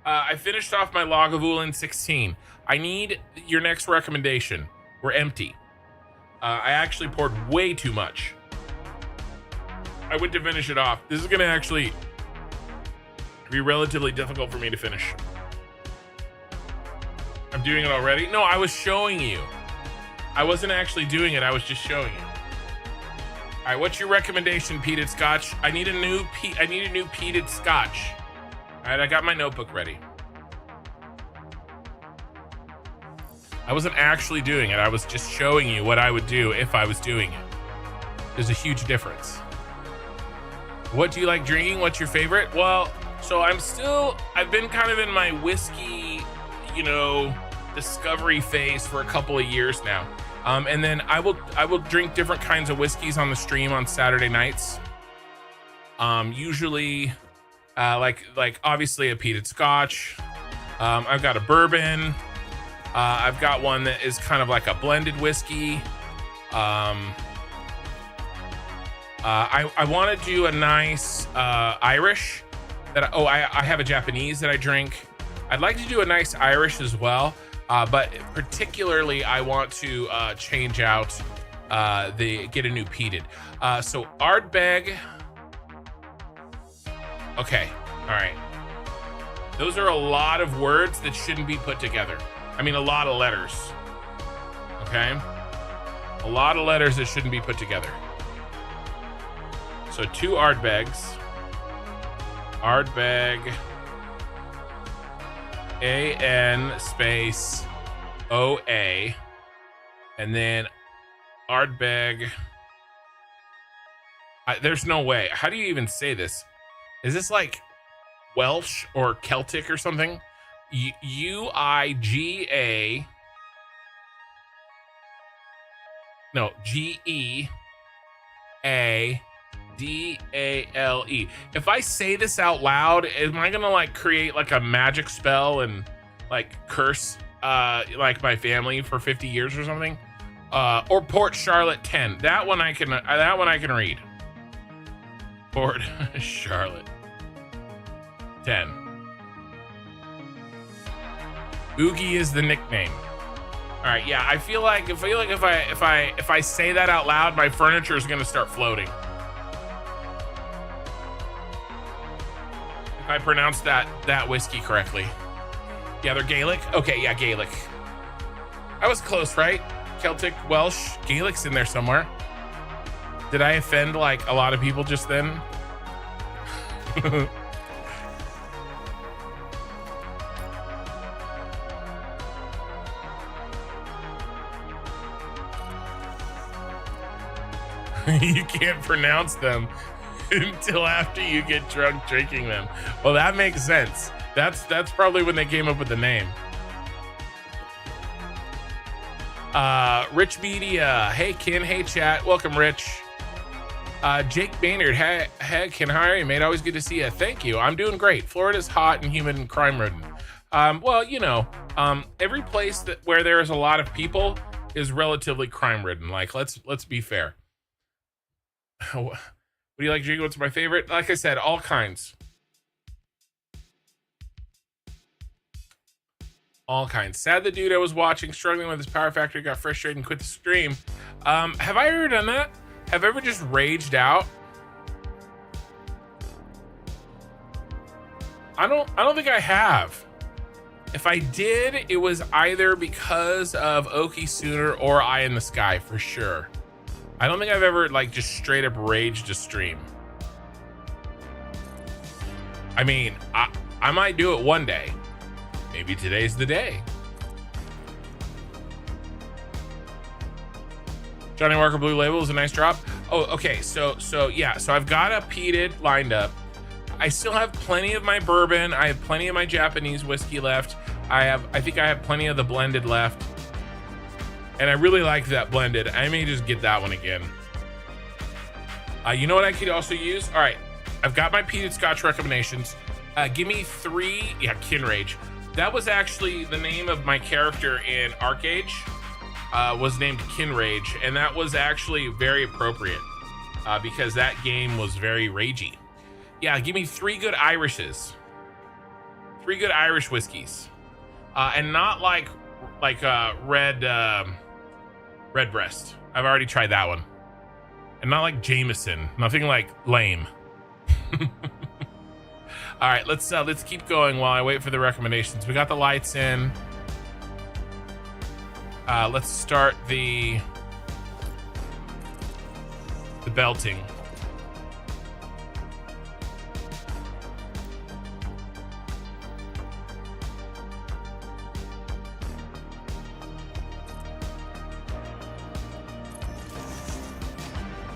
S1: my Lagavulin 16. I need your next recommendation. We're empty. I actually poured way too much. I went to finish it off. This is gonna actually be relatively difficult for me to finish. I'm doing it already? No, I was showing you. I wasn't actually doing it, I was just showing you. All right, what's your recommendation, peated scotch? I need a new peated scotch. All right, I got my notebook ready. I wasn't actually doing it. I was just showing you what I would do if I was doing it. There's a huge difference. What do you like drinking? What's your favorite? Well, so I've been kind of in my whiskey, discovery phase for a couple of years now. And then I will drink different kinds of whiskeys on the stream on Saturday nights. Usually, obviously a peated scotch. I've got a bourbon. I've got one that is kind of like a blended whiskey. I want to do a nice Irish. I have a Japanese that I drink. I'd like to do a nice Irish as well, but particularly I want to change out get a new peated. So Ardbeg. Okay, all right. Those are a lot of words that shouldn't be put together. I mean, a lot of letters. Okay, a lot of letters that shouldn't be put together. So 2 Ardbegs. Ardbeg. A-N space O-A. And then Ardbeg. There's no way. How do you even say this? Is this like Welsh or Celtic or something? U-I-G-A. No, G-E-A-D-A-L-E. If I say this out loud, am I gonna like create like a magic spell and like curse like my family for 50 years or something? Or Port Charlotte 10. That one I can read. Port Charlotte 10. Oogie is the nickname. All right, yeah, I feel like if I say that out loud, my furniture is gonna start floating. If I pronounce that whiskey correctly. Yeah, they're Gaelic. Okay, yeah, Gaelic. I was close, right? Celtic, Welsh, Gaelic's in there somewhere. Did I offend like a lot of people just then? You can't pronounce them until after you get drunk drinking them. Well, that makes sense. That's probably when they came up with the name. Rich Media. Hey, Ken. Hey, chat. Welcome, Rich. Jake Maynard. Hey, Ken. How are you, mate? Always good to see you. Thank you. I'm doing great. Florida's hot and humid and crime-ridden. Well, you know, every place where there is a lot of people is relatively crime-ridden. Like, let's be fair. What do you like drinking? What's my favorite? Like I said, all kinds. All kinds. Sad the dude I was watching struggling with his Power Factory got frustrated and quit the stream. Have I ever done that? Have I ever just raged out? I don't think I have. If I did, it was either because of Oki Sooner or Eye in the Sky for sure. I don't think I've ever like just straight up raged a stream. I mean, I might do it one day. Maybe today's the day. Johnny Walker Blue Label is a nice drop. Oh, okay. So yeah. So I've got a peated lined up. I still have plenty of my bourbon. I have plenty of my Japanese whiskey left. I think I have plenty of the blended left. And I really like that blended. I may just get that one again. You know what I could also use? All right, I've got my peated Scotch recommendations. Give me 3. Yeah, Kinrage. That was actually the name of my character in Arcage. Was named Kinrage, and that was actually very appropriate because that game was very ragey. Yeah, give me 3 good Irishes. 3 good Irish whiskeys, and not like Redbreast. I've already tried that one. And not like Jameson. Nothing like lame. All right, let's keep going while I wait for the recommendations. We got the lights in. Let's start the belting.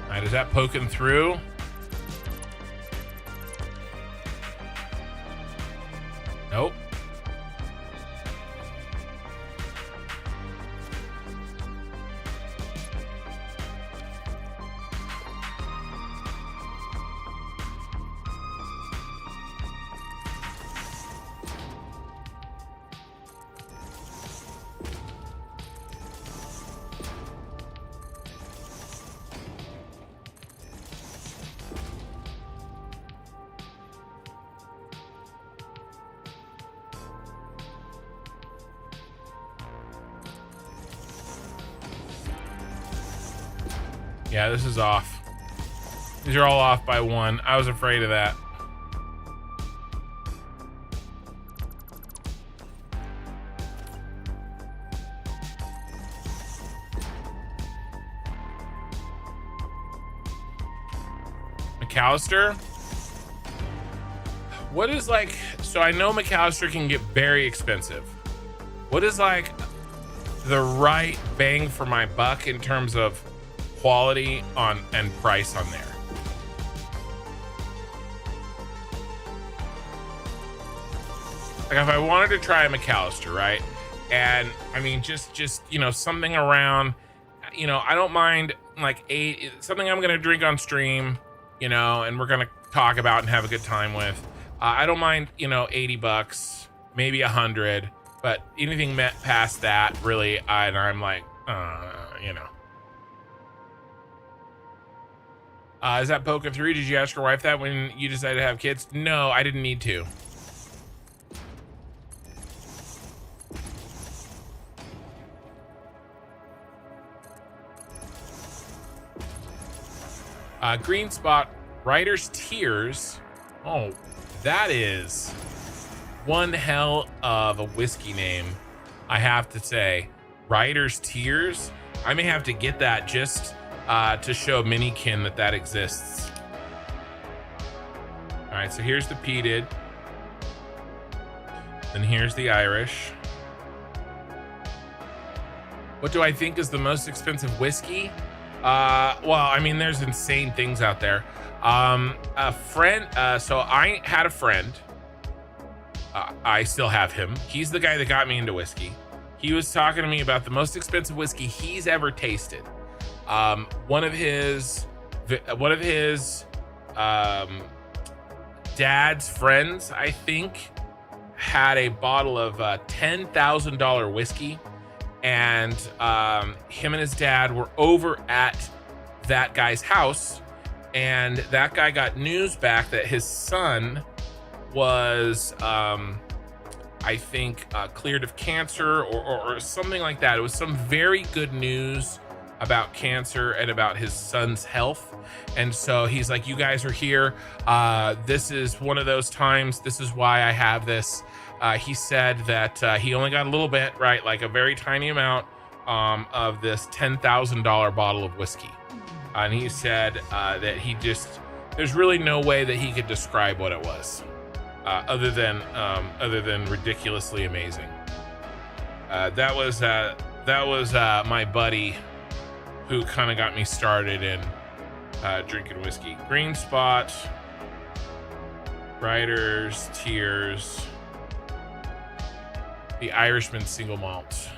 S1: All right, is that poking through? Nope. Yeah, this is off. These are all off by 1. I was afraid of that. McAllister? What is like, so I know McAllister can get very expensive. What is like the right bang for my buck in terms of quality on and price on there? Like if I wanted to try a McAllister, right? And I mean, just, you know, something around, you know, I don't mind like something I'm going to drink on stream, you know, and we're going to talk about and have a good time with. I don't mind, you know, $80, maybe 100, but anything past that, really, I'm like, you know. Is that Poker 3? Did you ask your wife that when you decided to have kids? No, I didn't need to. Green Spot, Writer's Tears. Oh, that is one hell of a whiskey name, I have to say. Writer's Tears. I may have to get that just to show Minikin that exists. All right, so here's the peated. Then here's the Irish. What do I think is the most expensive whiskey? Well, I mean, there's insane things out there. A friend, so I had a friend. I still have him. He's the guy that got me into whiskey. He was talking to me about the most expensive whiskey he's ever tasted. One of his dad's friends, I think, had a bottle of $10,000 whiskey. And him and his dad were over at that guy's house, and that guy got news back that his son was I think cleared of cancer or something like that. It was some very good news about cancer and about his son's health. And so he's like, you guys are here, this is one of those times, this is why I have this. He said that he only got a little bit, right? Like a very tiny amount of this $10,000 bottle of whiskey. And he said that there's really no way that he could describe what it was, other than ridiculously amazing. That was my buddy who kind of got me started in drinking whiskey. Green Spot, Writer's Tears, the Irishman single malt.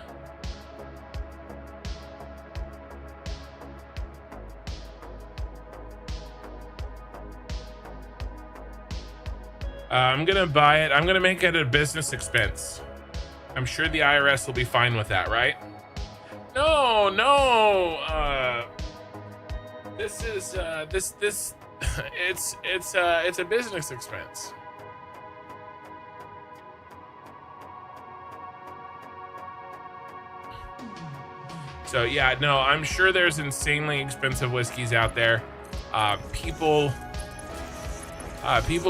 S1: I'm gonna buy it. I'm gonna make it a business expense. I'm sure the IRS will be fine with that, right? No. This is it's a business expense. So yeah, no, I'm sure there's insanely expensive whiskeys out there. People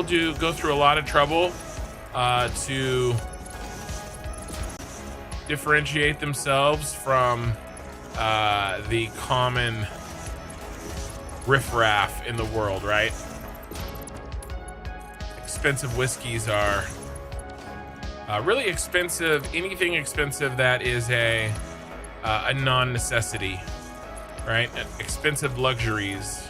S1: do go through a lot of trouble to differentiate themselves from the common riffraff in the world, right? Expensive whiskeys are really expensive. Anything expensive that is a non-necessity, right? Expensive luxuries.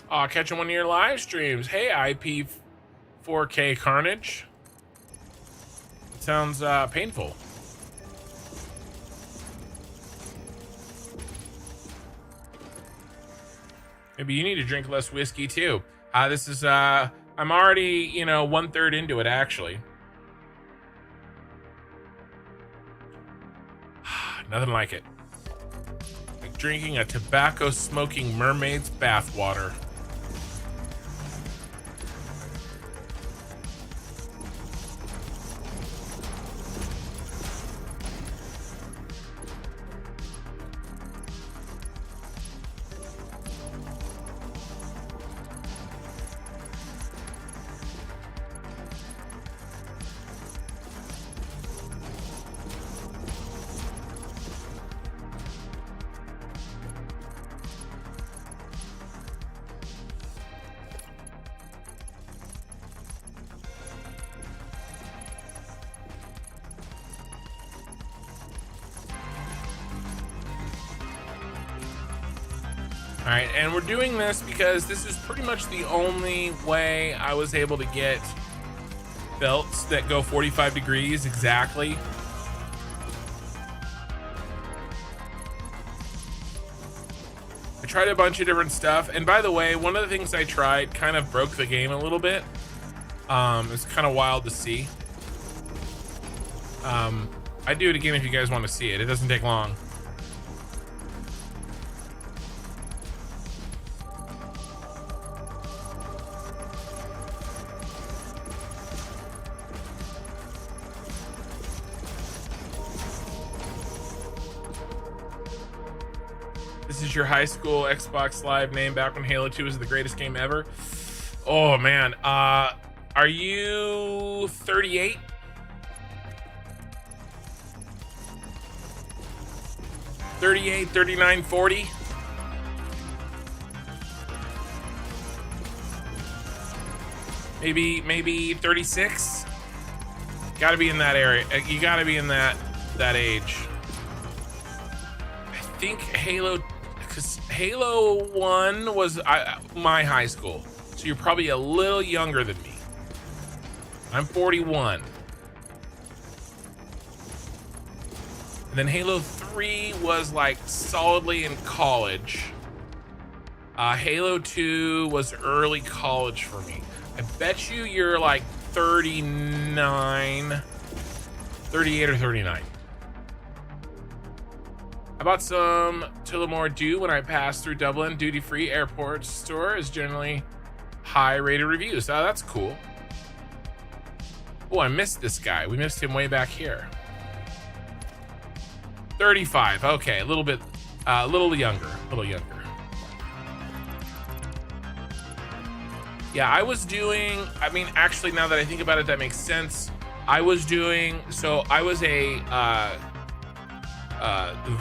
S1: I'll catch one of your live streams. Hey, IP 4K Carnage. Sounds painful. Maybe you need to drink less whiskey too. This is I'm already, 1/3 into it actually. Nothing like it. Like drinking a tobacco smoking mermaid's bathwater. All right, and we're doing this because this is pretty much the only way I was able to get belts that go 45 degrees exactly. I tried a bunch of different stuff, and by the way, one of the things I tried kind of broke the game a little bit. It's kind of wild to see. I'd do it again if you guys want to see it. It doesn't take long. This is your high school Xbox Live name back when Halo 2 was the greatest game ever. Oh man, are you 38? $38, $39, $40? Maybe 36? Gotta be in that area. You gotta be in that age. I think Halo, because Halo 1 was my high school. So you're probably a little younger than me. I'm 41. And then Halo 3 was like solidly in college. Halo 2 was early college for me. I bet you're like 39, 38 or 39. I bought some Tullamore Dew when I passed through Dublin. Duty-free airport store is generally high-rated reviews. Oh, that's cool. Oh, I missed this guy. We missed him way back here. 35. Okay, a little bit, a little younger. Yeah, I was doing, I mean, actually, now that I think about it, that makes sense. I was doing, so I was the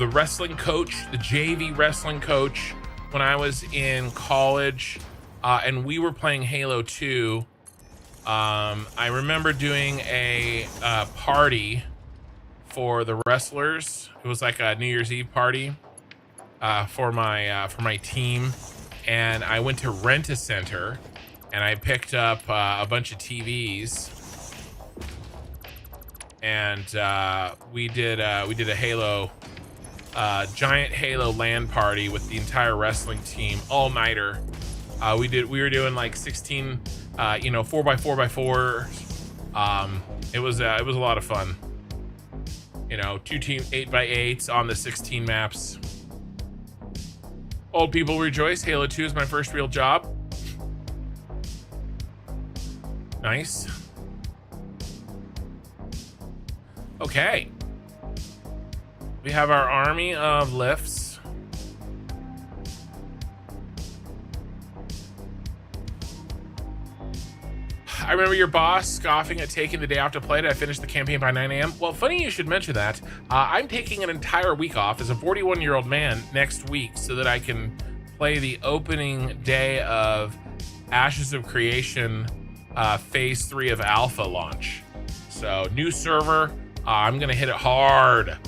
S1: wrestling coach, the JV wrestling coach when I was in college, and we were playing Halo 2. I remember doing a party for the wrestlers. It was like a New Year's Eve party for my team, and I went to Rent-A-Center and I picked up a bunch of TVs, and we did a Halo giant Halo LAN party with the entire wrestling team, all nighter. We were doing like 16 4x4x4. It was a lot of fun. 2 team 8x8s on the 16 maps. Old people rejoice. Halo 2 is my first real job. Nice. Okay. We have our army of lifts. I remember your boss scoffing at taking the day off to play it. I finished the campaign by 9 a.m. Well, funny you should mention that. I'm taking an entire week off as a 41-year-old man next week so that I can play the opening day of Ashes of Creation Phase 3 of Alpha launch. So, new server. I'm going to hit it hard.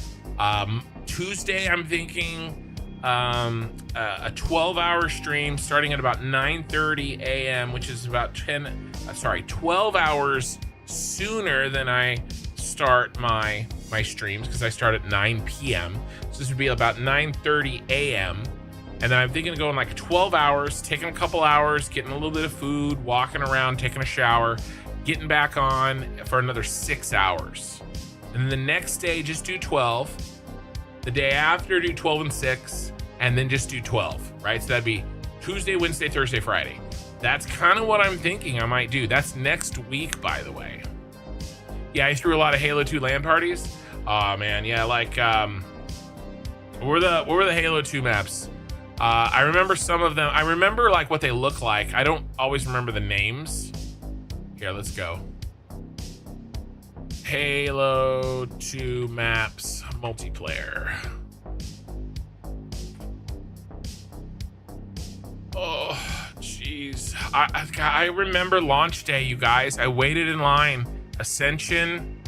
S1: Tuesday, I'm thinking a 12-hour stream starting at about 9:30 a.m., which is about 12 hours sooner than I start my streams, because I start at 9 p.m. So this would be about 9:30 a.m. And then I'm thinking of going like 12 hours, taking a couple hours, getting a little bit of food, walking around, taking a shower, getting back on for another 6 hours. And then the next day, just do 12. The day after, do 12 and 6, and then just do 12, right? So that'd be Tuesday, Wednesday, Thursday, Friday. That's kind of what I'm thinking I might do. That's next week, by the way. Yeah, I threw a lot of Halo 2 LAN parties. Oh man, yeah, like what were the Halo 2 maps? I remember some of them. I remember like what they look like. I don't always remember the names. Here, let's go. Halo 2 maps multiplayer. Oh, jeez. I remember launch day, you guys. I waited in line. Ascension.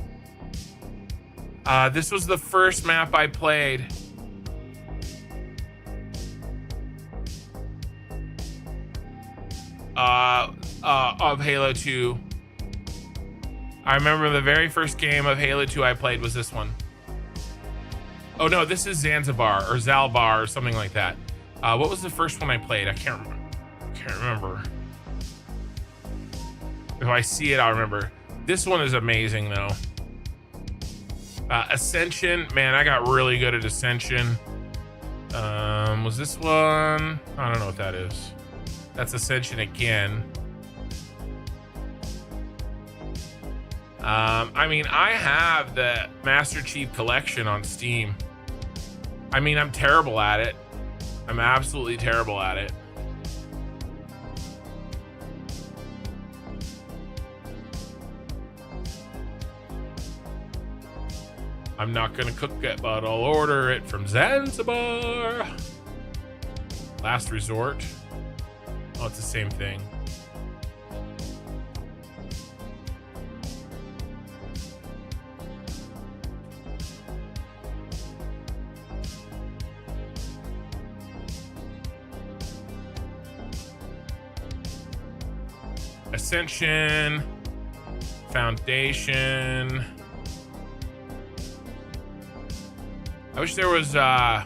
S1: This was the first map I played. Of Halo 2. I remember the very first game of Halo 2 I played was this one. Oh no, this is Zanzibar or Zalbar or something like that. What was the first one I played? I can't remember. If I see it, I'll remember. This one is amazing though. Ascension, man, I got really good at Ascension. Was this one? I don't know what that is. That's Ascension again. I mean, I have the Master Chief Collection on Steam. I mean, I'm terrible at it. I'm absolutely terrible at it. I'm not gonna cook it, but I'll order it from Zanzibar. Last Resort. Oh, it's the same thing. Ascension, Foundation. I wish there was, I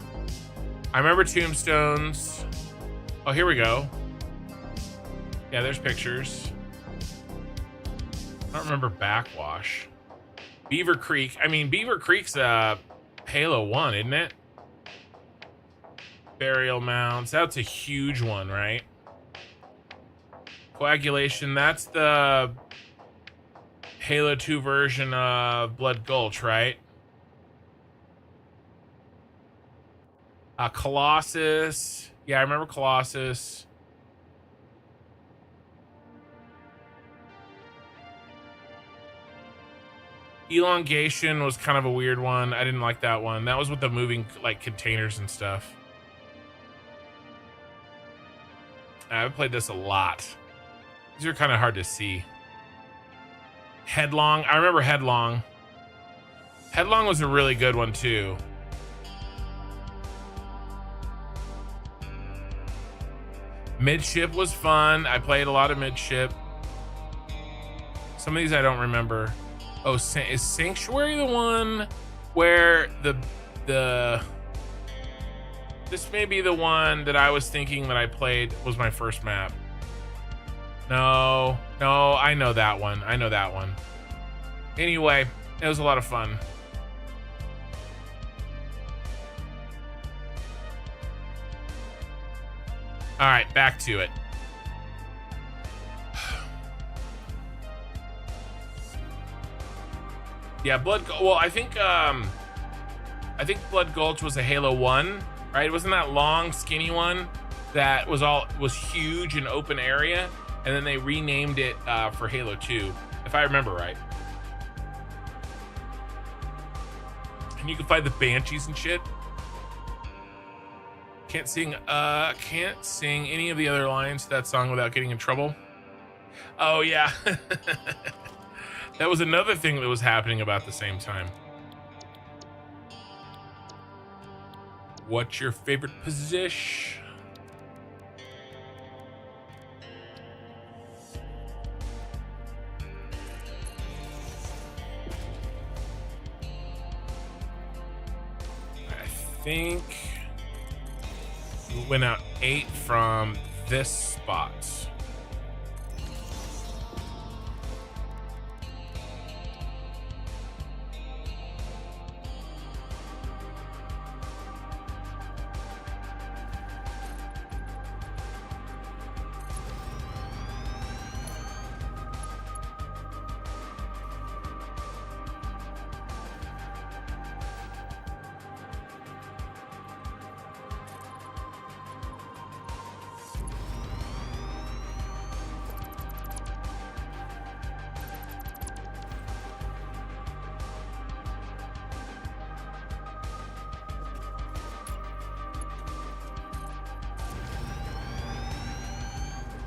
S1: remember Tombstones. Oh, here we go. Yeah, there's pictures. I don't remember Backwash. Beaver Creek. I mean, Beaver Creek's Halo 1, isn't it? Burial Mounds. That's a huge one, right? Coagulation. That's the Halo 2 version of Blood Gulch, right? Colossus. Yeah, I remember Colossus. Elongation was kind of a weird one. I didn't like that one. That was with the moving like containers and stuff. I've played this a lot. These are kind of hard to see. Headlong. I remember Headlong. Headlong was a really good one too. Midship was fun. I played a lot of Midship. Some of these I don't remember. Oh, is Sanctuary the one where this may be the one that I was thinking that I played was my first map. No, I know that one. Anyway, it was a lot of fun. All right, back to it. Yeah, well, I think Blood Gulch was a Halo 1, right? It wasn't that long, skinny one that was huge and open area, and then they renamed it for Halo 2, if I remember right. And you can find the Banshees and shit. Can't sing any of the other lines to that song without getting in trouble. Oh yeah. That was another thing that was happening about the same time. What's your favorite position? I think we went out 8 from this spot.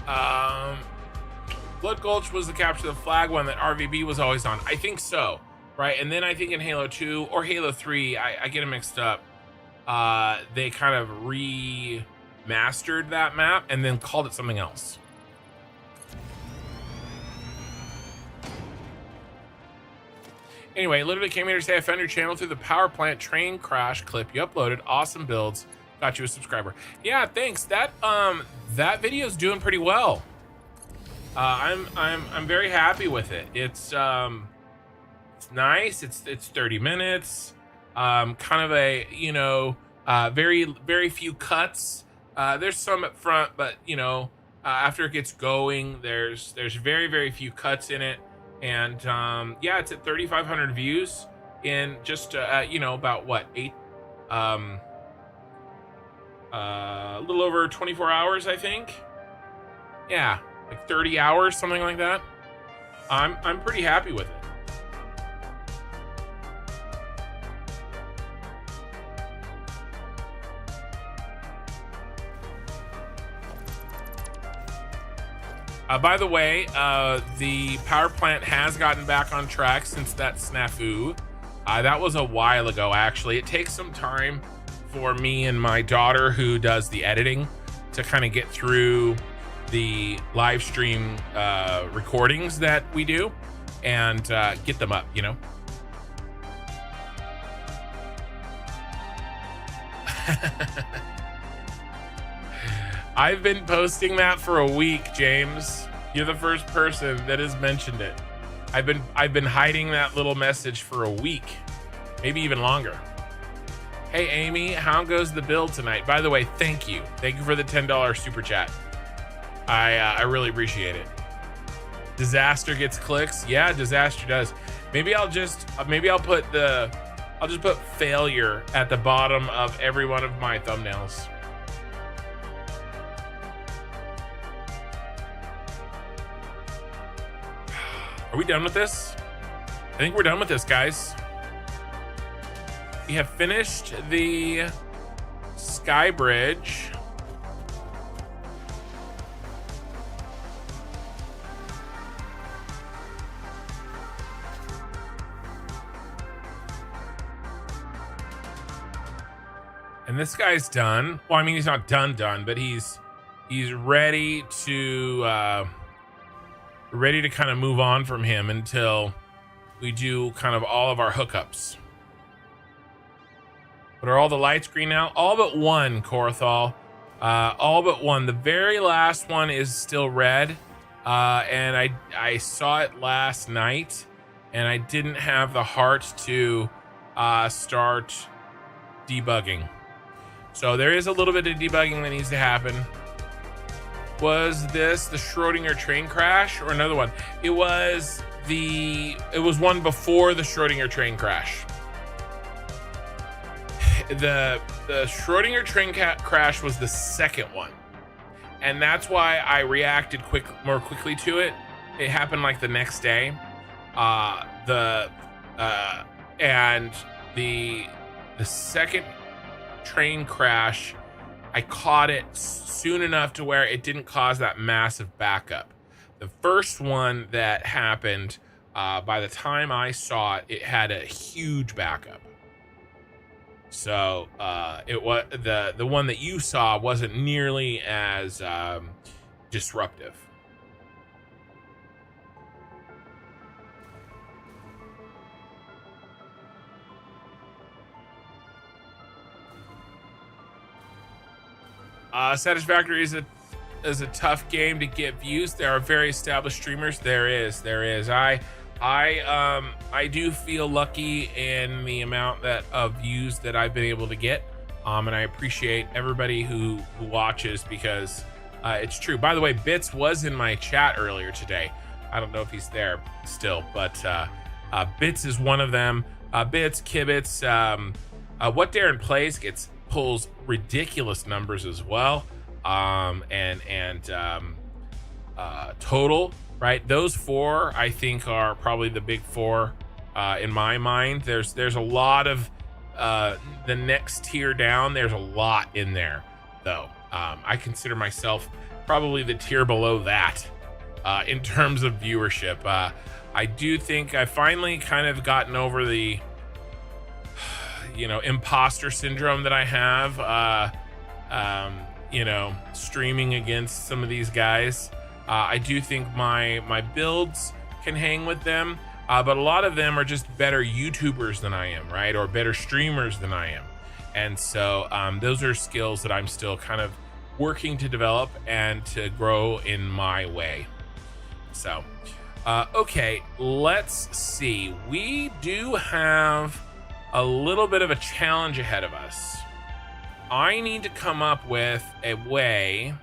S1: Blood Gulch was the capture the flag one that RVB was always on. I think so, right? And then I think in Halo 2 or Halo 3, I get them mixed up. They kind of remastered that map and then called it something else. Anyway, literally came here to say I found your channel through the power plant train crash clip you uploaded. Awesome builds. Got you a subscriber. Yeah, thanks. That video is doing pretty well. I'm very happy with it. It's nice. It's 30 minutes. Kind of a, you know, very few cuts. There's some up front, but you know, after it gets going, there's very few cuts in it. And yeah, it's at 3,500 views in just you know, about what, a little over 24 hours, I think. Yeah, like 30 hours, something like that. I'm pretty happy with it. By the way, the power plant has gotten back on track since that snafu. That was a while ago, actually. It takes some time for me and my daughter, who does the editing, to kind of get through the live stream recordings that we do and get them up, you know. I've been posting that for a week, James. You're the first person that has mentioned it. I've been hiding that little message for a week, maybe even longer. Hey Amy, how goes the build tonight? By the way, thank you for the $10 super chat. I really appreciate it. Disaster gets clicks. Yeah, disaster does. Maybe I'll put failure at the bottom of every one of my thumbnails. Are we done with this? I think we're done with this, guys. We have finished the Sky Bridge. And this guy's done. Well, I mean, he's not done, but he's ready to kind of move on from him until we do kind of all of our hookups. But are all the lights green now? All but one, Korthal. All but one. The very last one is still red. And I saw it last night, and I didn't have the heart to start debugging. So there is a little bit of debugging that needs to happen. Was this the Schrodinger train crash or another one? It was one before the Schrodinger train crash. The Schrodinger train crash was the second one, and that's why I reacted more quickly to it. It happened like the next day. And the second train crash, I caught it soon enough to where it didn't cause that massive backup. The first one that happened, by the time I saw it, it had a huge backup. So it was the one that you saw wasn't nearly as disruptive. Satisfactory is a tough game to get views. There are very established streamers. There is. I do feel lucky in the amount of views that I've been able to get, and I appreciate everybody who watches, because it's true. By the way, Bits was in my chat earlier today. I don't know if he's there still, but Bits is one of them. Bits, Kibitz, What Darren Plays pulls ridiculous numbers as well, and Total, right? Those four I think are probably the big four in my mind. There's a lot of the next tier down. There's a lot in there though. I consider myself probably the tier below that in terms of viewership. I do think I finally kind of gotten over the, imposter syndrome that I have, streaming against some of these guys. I do think my builds can hang with them, but a lot of them are just better YouTubers than I am, right? Or better streamers than I am. And so those are skills that I'm still kind of working to develop and to grow in my way. So, okay, let's see. We do have a little bit of a challenge ahead of us. I need to come up with a way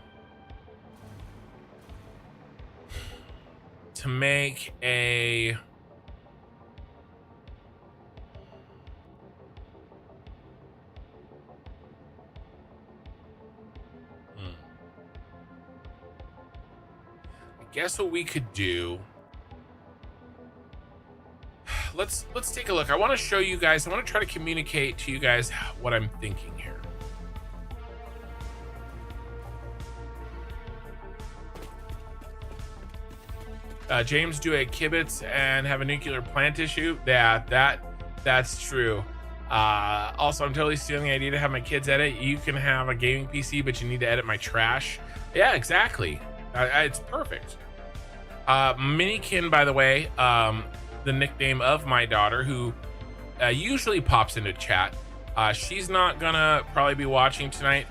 S1: to make a I guess what we could do, let's take a look. I want to show you guys, I want to try to communicate to you guys what I'm thinking here. James, do a kibitz and have a nuclear plant issue? Yeah, that's true. Also, I'm totally stealing the idea to have my kids edit. You can have a gaming PC, but you need to edit my trash. Yeah, exactly. It's perfect. Minikin, by the way, the nickname of my daughter, who usually pops into chat. She's not gonna probably be watching tonight.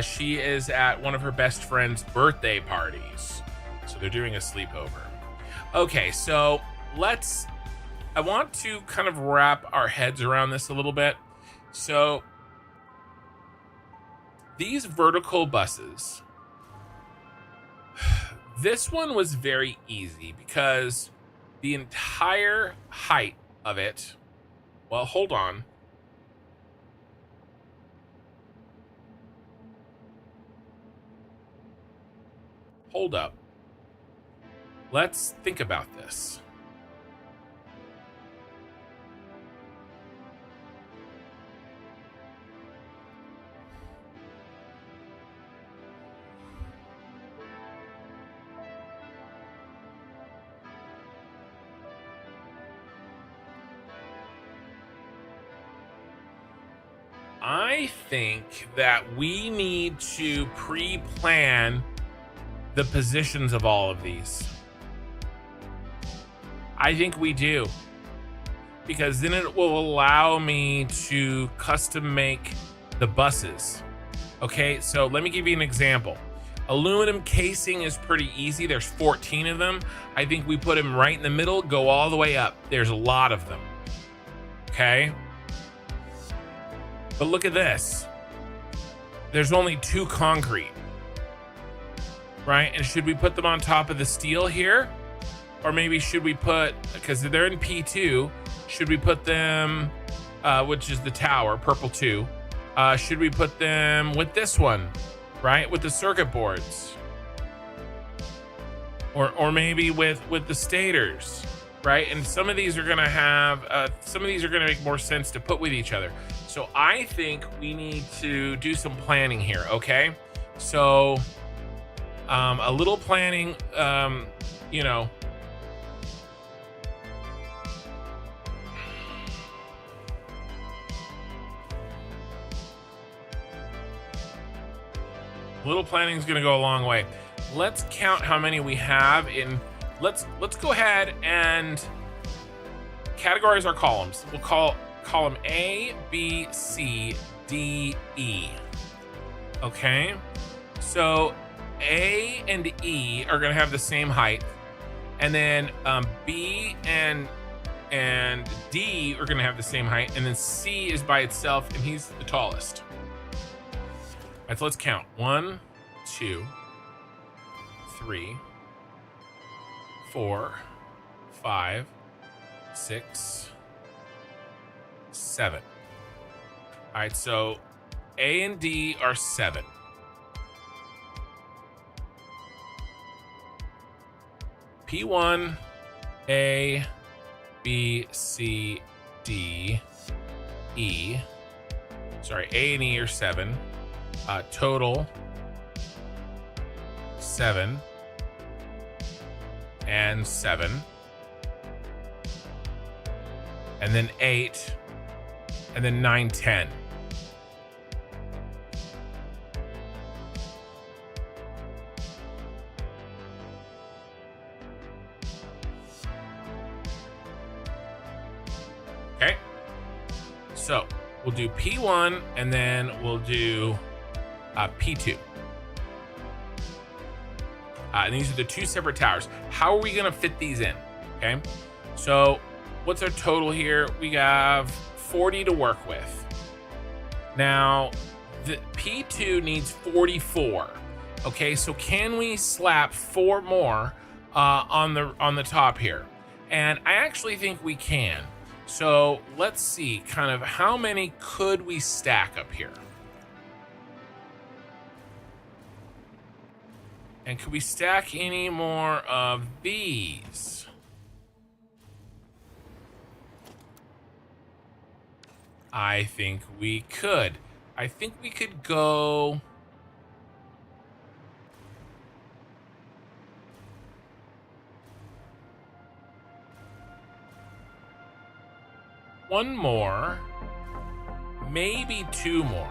S1: She is at one of her best friend's birthday parties, so they're doing a sleepover. Okay, so I want to kind of wrap our heads around this a little bit. So these vertical buses, this one was very easy because the entire height of it, well, hold on. Hold up. Let's think about this. I think that we need to pre-plan the positions of all of these. I think we do, because then it will allow me to custom make the buses. Okay, so let me give you an example. Aluminum casing is pretty easy. There's 14 of them. I think we put them right in the middle, go all the way up. There's a lot of them. Okay. But look at this. There's only 2 concrete, right? And should we put them on top of the steel here? Or maybe should we put, because they're in P2, should we put them, which is the tower, purple 2, should we put them with this one, right? With the circuit boards. Or maybe with the stators, right? And some of these are gonna have, some of these are gonna make more sense to put with each other. So I think we need to do some planning here, okay? So a little planning, you know, little planning is going to go a long way. Let's count how many we have in. Let's go ahead and categorize our columns. We'll call column A, B, C, D, E. Okay, so A and E are going to have the same height, and then B and D are going to have the same height, and then C is by itself, and he's the tallest. All right, so let's count. 1, 2, 3, 4, 5, 6, 7. All right, so A and D are 7. P1, A, B, C, D, E. Sorry, A and E are 7. Total 7 and 7, and then 8, and then 9, 10. Okay, so we'll do P1 and then we'll do P2. And these are the two separate towers. How are we gonna fit these in? Okay, so what's our total here? We have 40 to work with. Now, the P2 needs 44. Okay, so can we slap 4 more on the top here? And I actually think we can. So let's see kind of how many could we stack up here? And could we stack any more of these? I think we could. I think we could go... one more, maybe 2 more.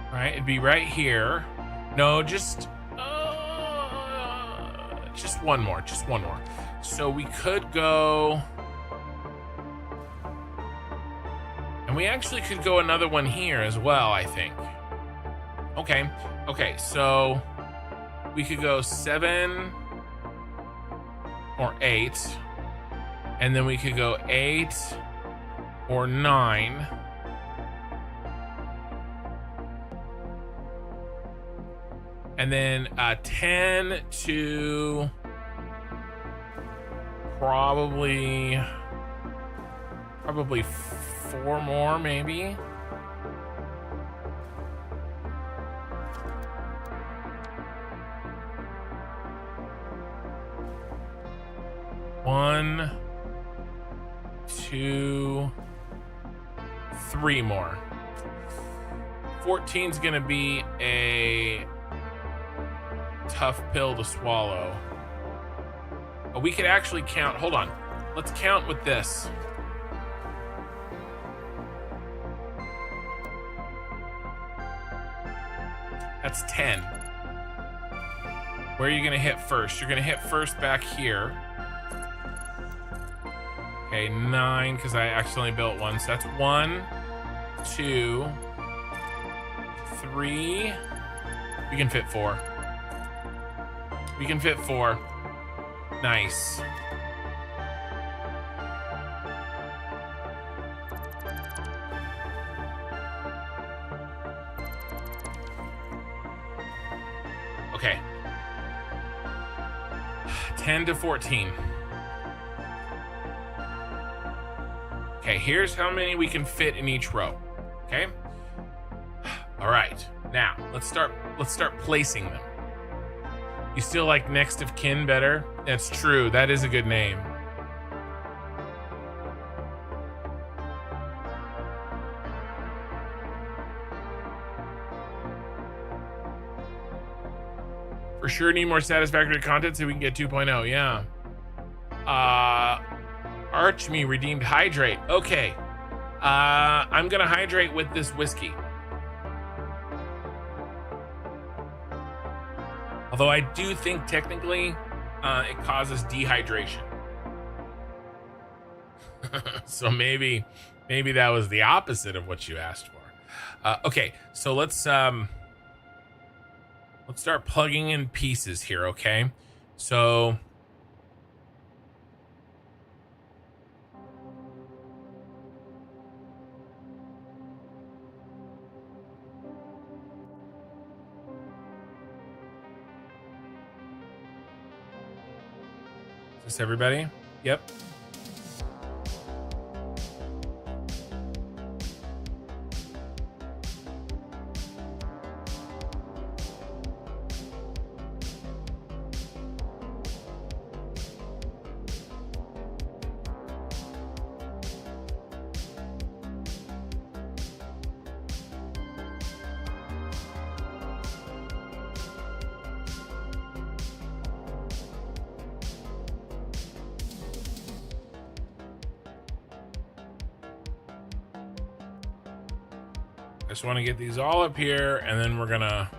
S1: All right, it'd be right here. No, just one more, just one more. So we could go, and we actually could go another one here as well, I think. Okay, so we could go 7 or 8, and then we could go 8 or 9. And then 10 to probably 4 more, maybe. One, 2, 3 more. 14's gonna be a tough pill to swallow. But we could actually count. Hold on. Let's count with this. That's 10. Where are you gonna hit first? You're gonna hit first back here. Okay, 9, because I accidentally built one. So that's 1, 2, 3. We can fit 4. We can fit 4. Nice. Okay. 10 to 14. Okay, here's how many we can fit in each row. Okay. All right. Now let's start placing them. You still like next of kin better? That's true. That is a good name. For sure need more satisfactory content so we can get 2.0. Yeah. Archme redeemed hydrate. Okay. I'm gonna hydrate with this whiskey. Although I do think technically it causes dehydration. So maybe that was the opposite of what you asked for. Okay, so let's start plugging in pieces here, okay? So is this everybody? Yep. just want to get these all up here, and then we're gonna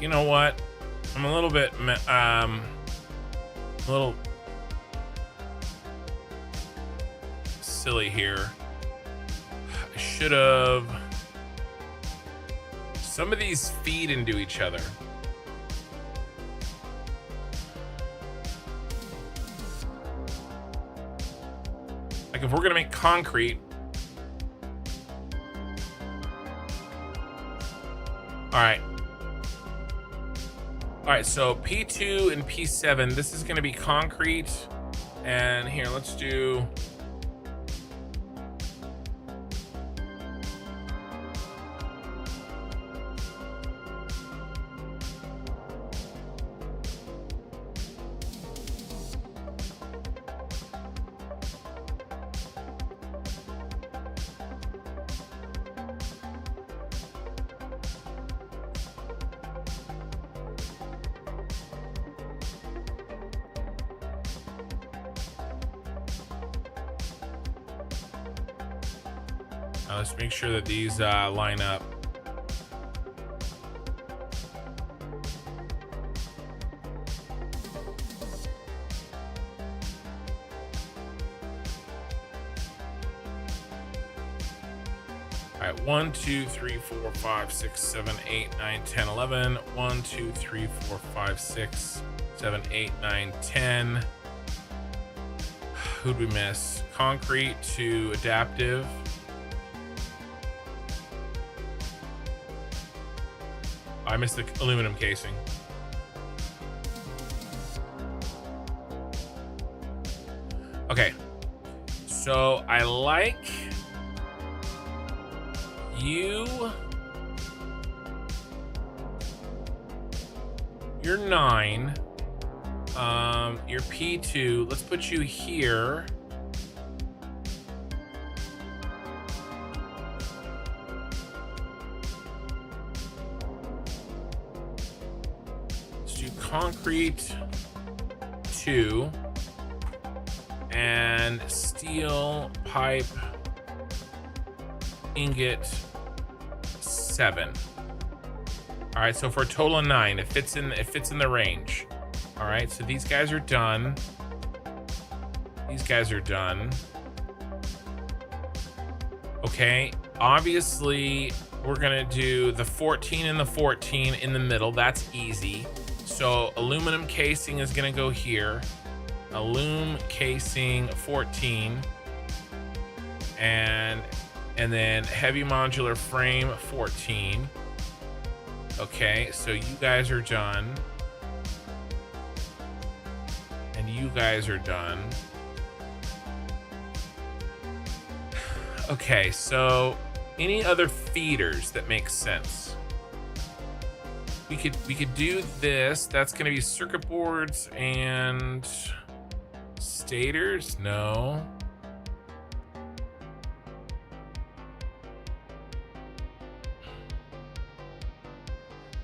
S1: you know what? I'm a little bit a little silly here. I should have. Some of these feed into each other. Like if we're gonna make concrete. All right. All right, so P2 and P7, this is gonna be concrete. And here, let's do. Let's make sure that these line up. All right, 1, 2, 3, 4, 5, 6, 7, 8, 9, 10, 11. 1, 2, 3, 4, 5, 6, 7, 8, 9, 10. Who'd we miss? Concrete to adaptive. I missed the aluminum casing. Okay, so I like you. You're 9. You're P2. Let's put you here. Concrete 2 and steel pipe ingot 7. All right, so for a total of 9, it fits in the range. All right, so these guys are done. These guys are done. Okay, obviously we're gonna do the 14 and the 14 in the middle. That's easy. So aluminum casing is gonna go here. Alum casing 14, and then heavy modular frame 14. Okay, so you guys are done, and you guys are done. Okay, so any other feeders that make sense? We could do this. That's gonna be circuit boards and stators. No.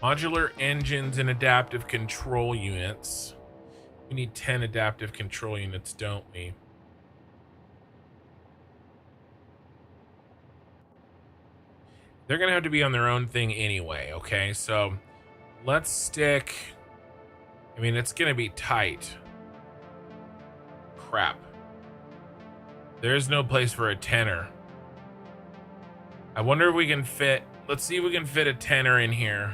S1: Modular engines and adaptive control units. We need 10 adaptive control units, don't we? They're gonna have to be on their own thing anyway, okay? So let's stick, I mean, it's gonna be tight. Crap. There's no place for a tenor. I wonder if we can fit, let's see if we can fit a tenor in here.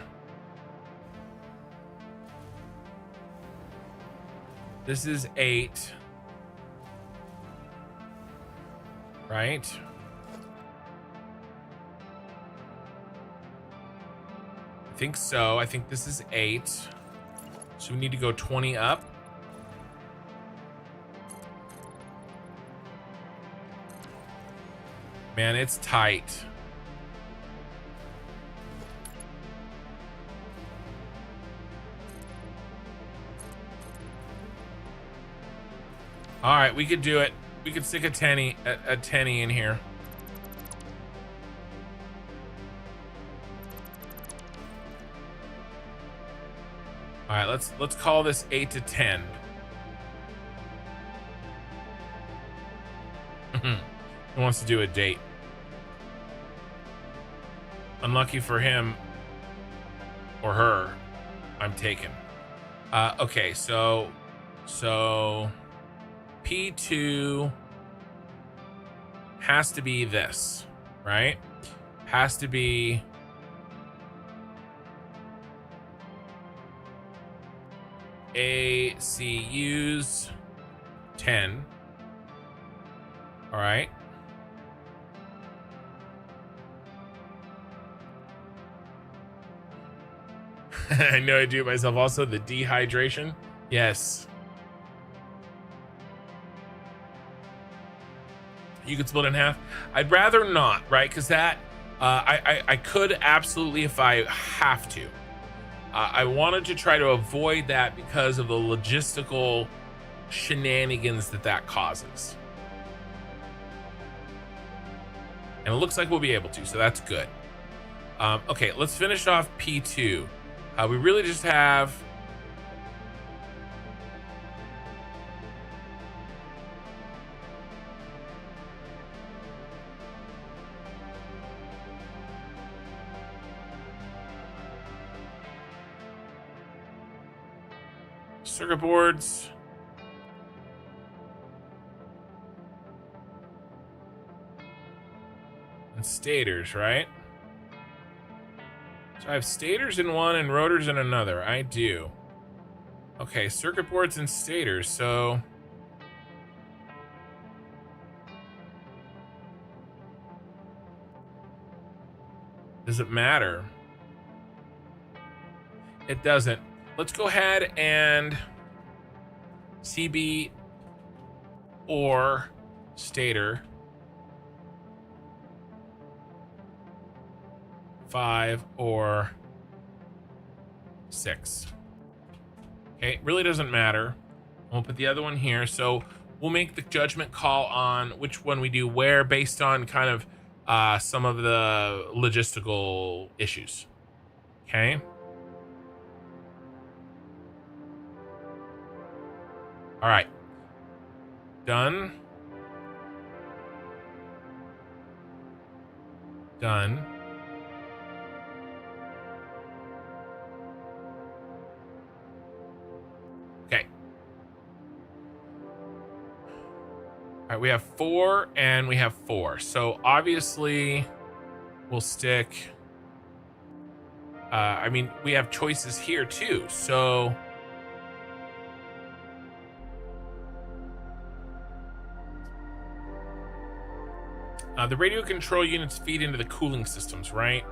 S1: This is 8. Right? I think so. I think this is 8. So we need to go 20 up. Man, it's tight. All right, we could do it. We could stick a tenny in here. All right, let's call this 8 to 10. He wants to do a date. Unlucky for him or her, I'm taken. Okay, so P2 has to be this, right? Has to be ACUs 10. All right. I know I do it myself. Also, the dehydration. Yes. You could split it in half. I'd rather not, right? Because that, I could absolutely if I have to. I wanted to try to avoid that because of the logistical shenanigans that causes. And it looks like we'll be able to, so that's good. Okay, let's finish off P2. We really just have circuit boards. And stators, right? So I have stators in one and rotors in another. I do. Okay, circuit boards and stators. So does it matter? It doesn't. Let's go ahead and CB or stator 5 or 6. Okay, really doesn't matter. We'll put the other one here. So we'll make the judgment call on which one we do where based on kind of some of the logistical issues. Okay. All right. Done. Done. Okay. All right, we have 4 and we have 4. So obviously we'll stick, I mean, we have choices here too. So the radio control units feed into the cooling systems, right?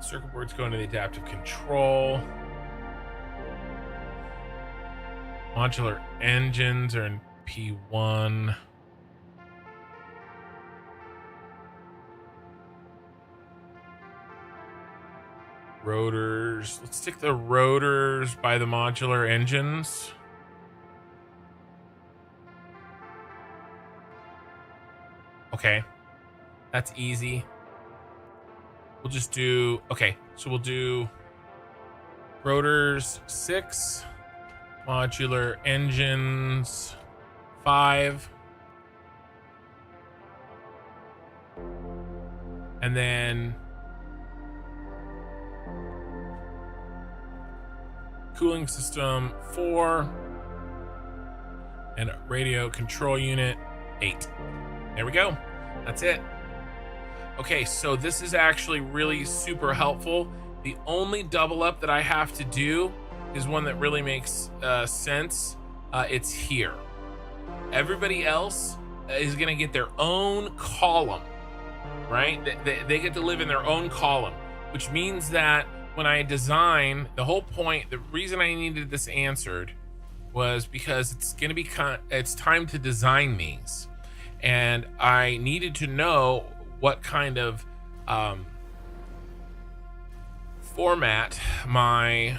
S1: Circuit boards go into the adaptive control. Modular engines are in P1. Rotors. Let's stick the rotors by the modular engines. Okay. That's easy. We'll just do, okay, so we'll do rotors 6, modular engines 5, and then cooling system 4, and radio control unit 8. There we go. That's it. Okay, so this is actually really super helpful. The only double up that I have to do is one that really makes sense. It's here. Everybody else is gonna get their own column, right? They get to live in their own column, which means that when I design, the whole point, the reason I needed this answered was because it's gonna be, it's time to design these. And I needed to know what kind of format my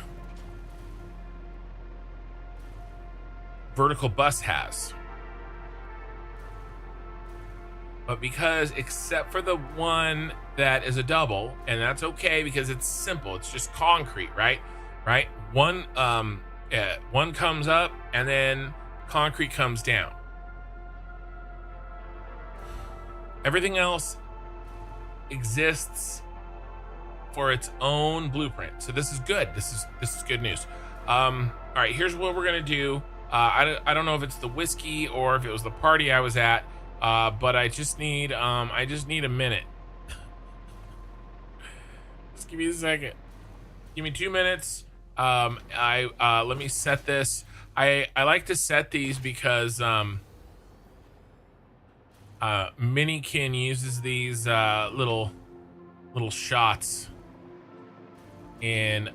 S1: vertical bus has. But because, except for the one that is a double, and that's okay because it's simple, it's just concrete, right? One comes up and then concrete comes down. Everything else exists for its own blueprint. So this is good. This is good news. All right, here's what we're gonna do. I don't know if it's the whiskey or if it was the party I was at, but I just need a minute. Just give me a second. Give me 2 minutes. Let me set this. I like to set these because Minikin uses these little shots in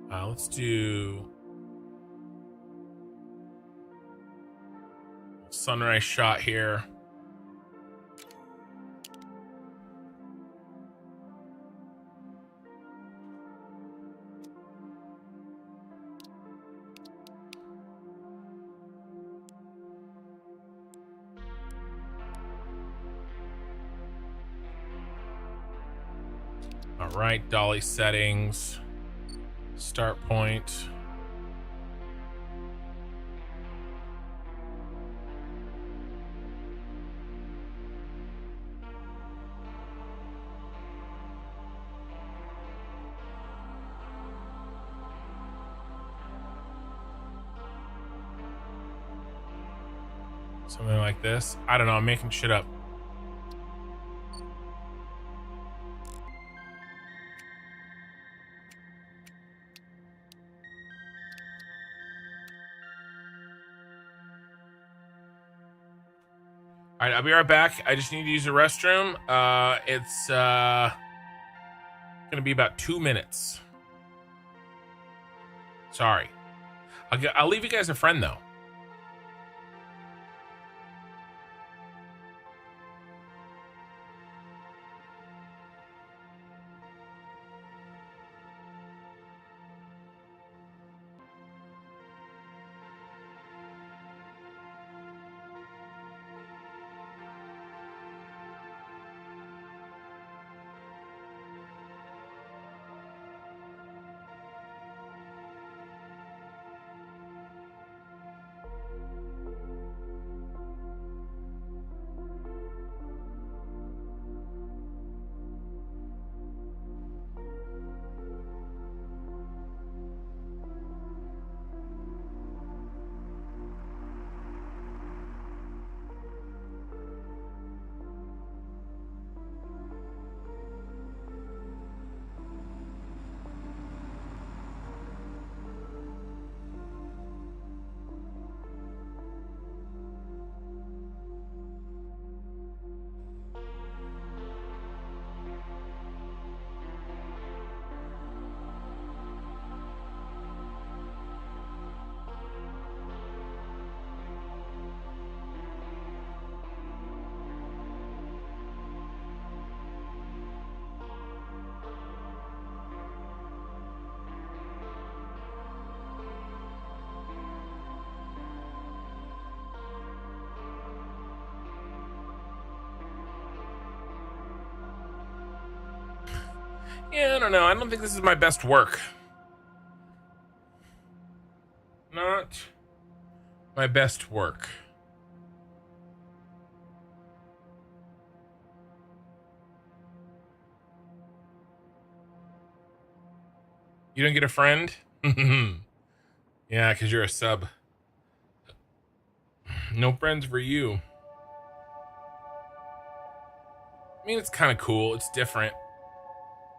S1: let's do sunrise shot here. All right, dolly settings, start point. Something like this. I don't know, I'm making shit up. All right, I'll be right back. I just need to use the restroom. It's gonna be about 2 minutes. Sorry. I'll leave you guys a friend though. Yeah, I don't know. I don't think this is my best work. Not my best work. You don't get a friend? Yeah, because you're a sub. No friends for you. I mean, it's kind of cool. It's different.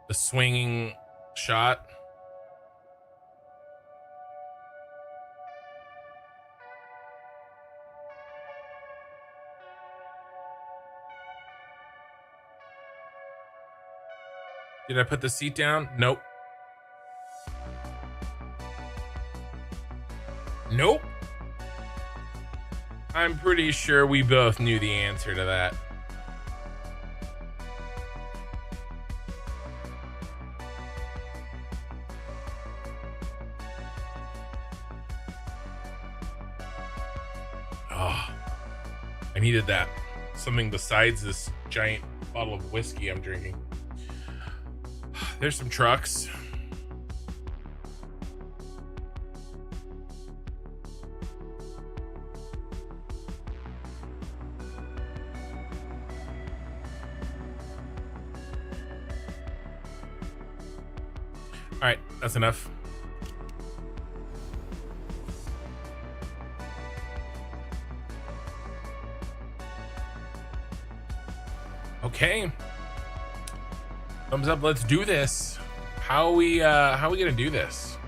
S1: The swinging shot. Did I put the seat down? Nope. Nope. I'm pretty sure we both knew the answer to that. Oh, I needed that. Something besides this giant bottle of whiskey I'm drinking. There's some trucks. All right, that's enough. Okay. Thumbs up, let's do this. How are we gonna do this?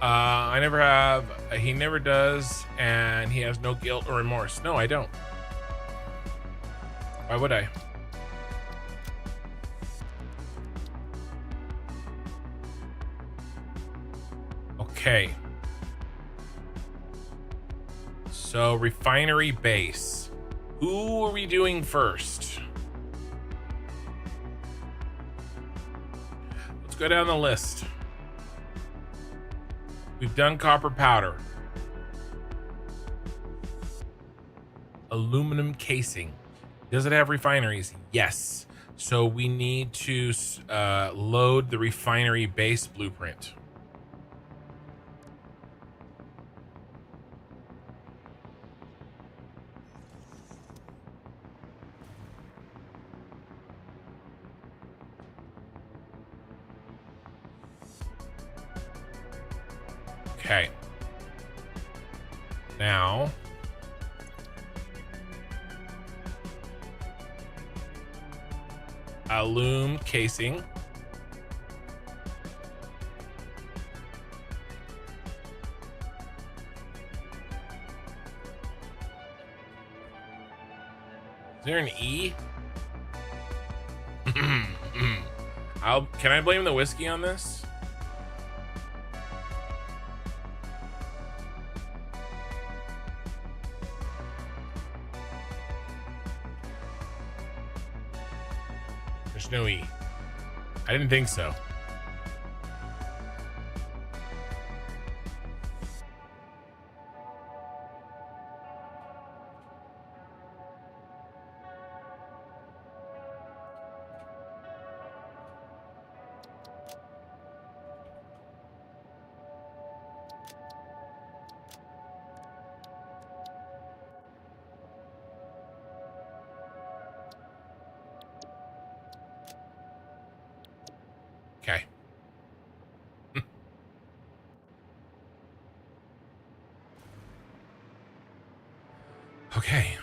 S1: I never have, he never does, and he has no guilt or remorse. No, I don't. Why would I? Okay. So refinery base. Who are we doing first? Let's go down the list. We've done copper powder. Aluminum casing. Does it have refineries? Yes. So we need to load the refinery base blueprint. Okay. Now, aluminum casing. Is there an E? Can I blame the whiskey on this? There's no E. I didn't think so. Okay. Okay.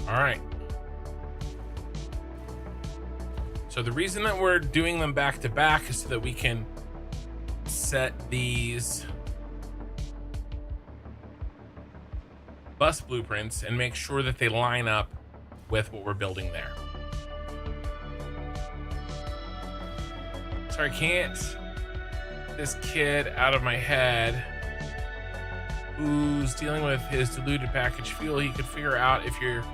S1: All right. So the reason that we're doing them back to back is so that we can set these bus blueprints and make sure that they line up with what we're building there. Sorry, I can't get this kid out of my head who's dealing with his diluted package fuel. He could figure out if your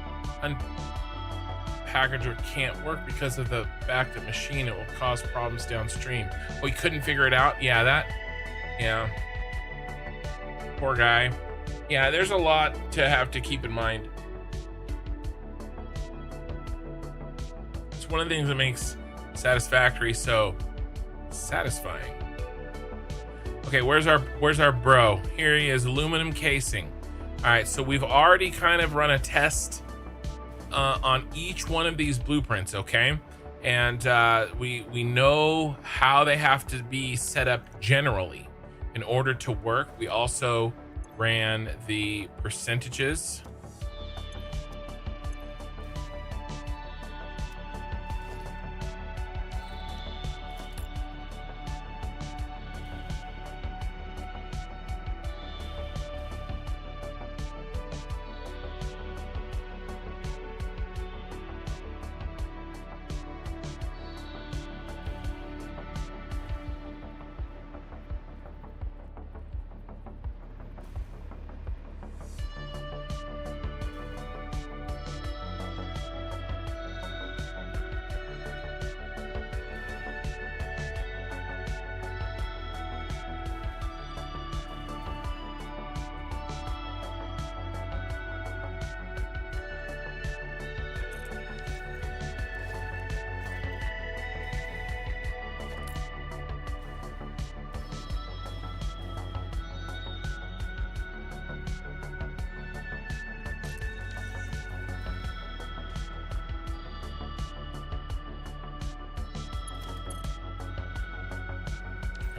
S1: packager can't work because of the backed up machine. It will cause problems downstream. Oh, he couldn't figure it out? Yeah, yeah. Poor guy. Yeah, there's a lot to have to keep in mind. It's one of the things that makes Satisfactory so satisfying. Okay, where's our bro? Here he is, aluminum casing. All right, so we've already kind of run a test on each one of these blueprints, okay? and we know how they have to be set up generally in order to work. We also ran the percentages.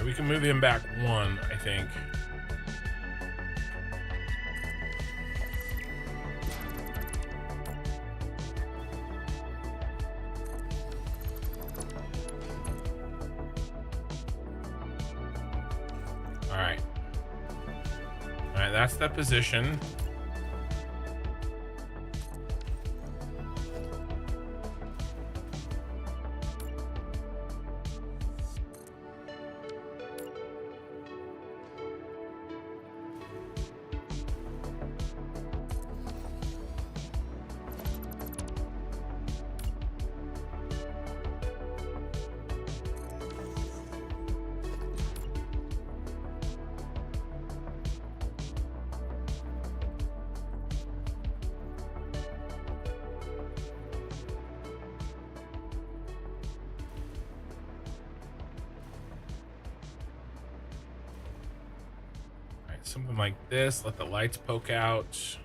S1: We can move him back one, I think. All right. All right, that's the position. Something like this. Let the lights poke out.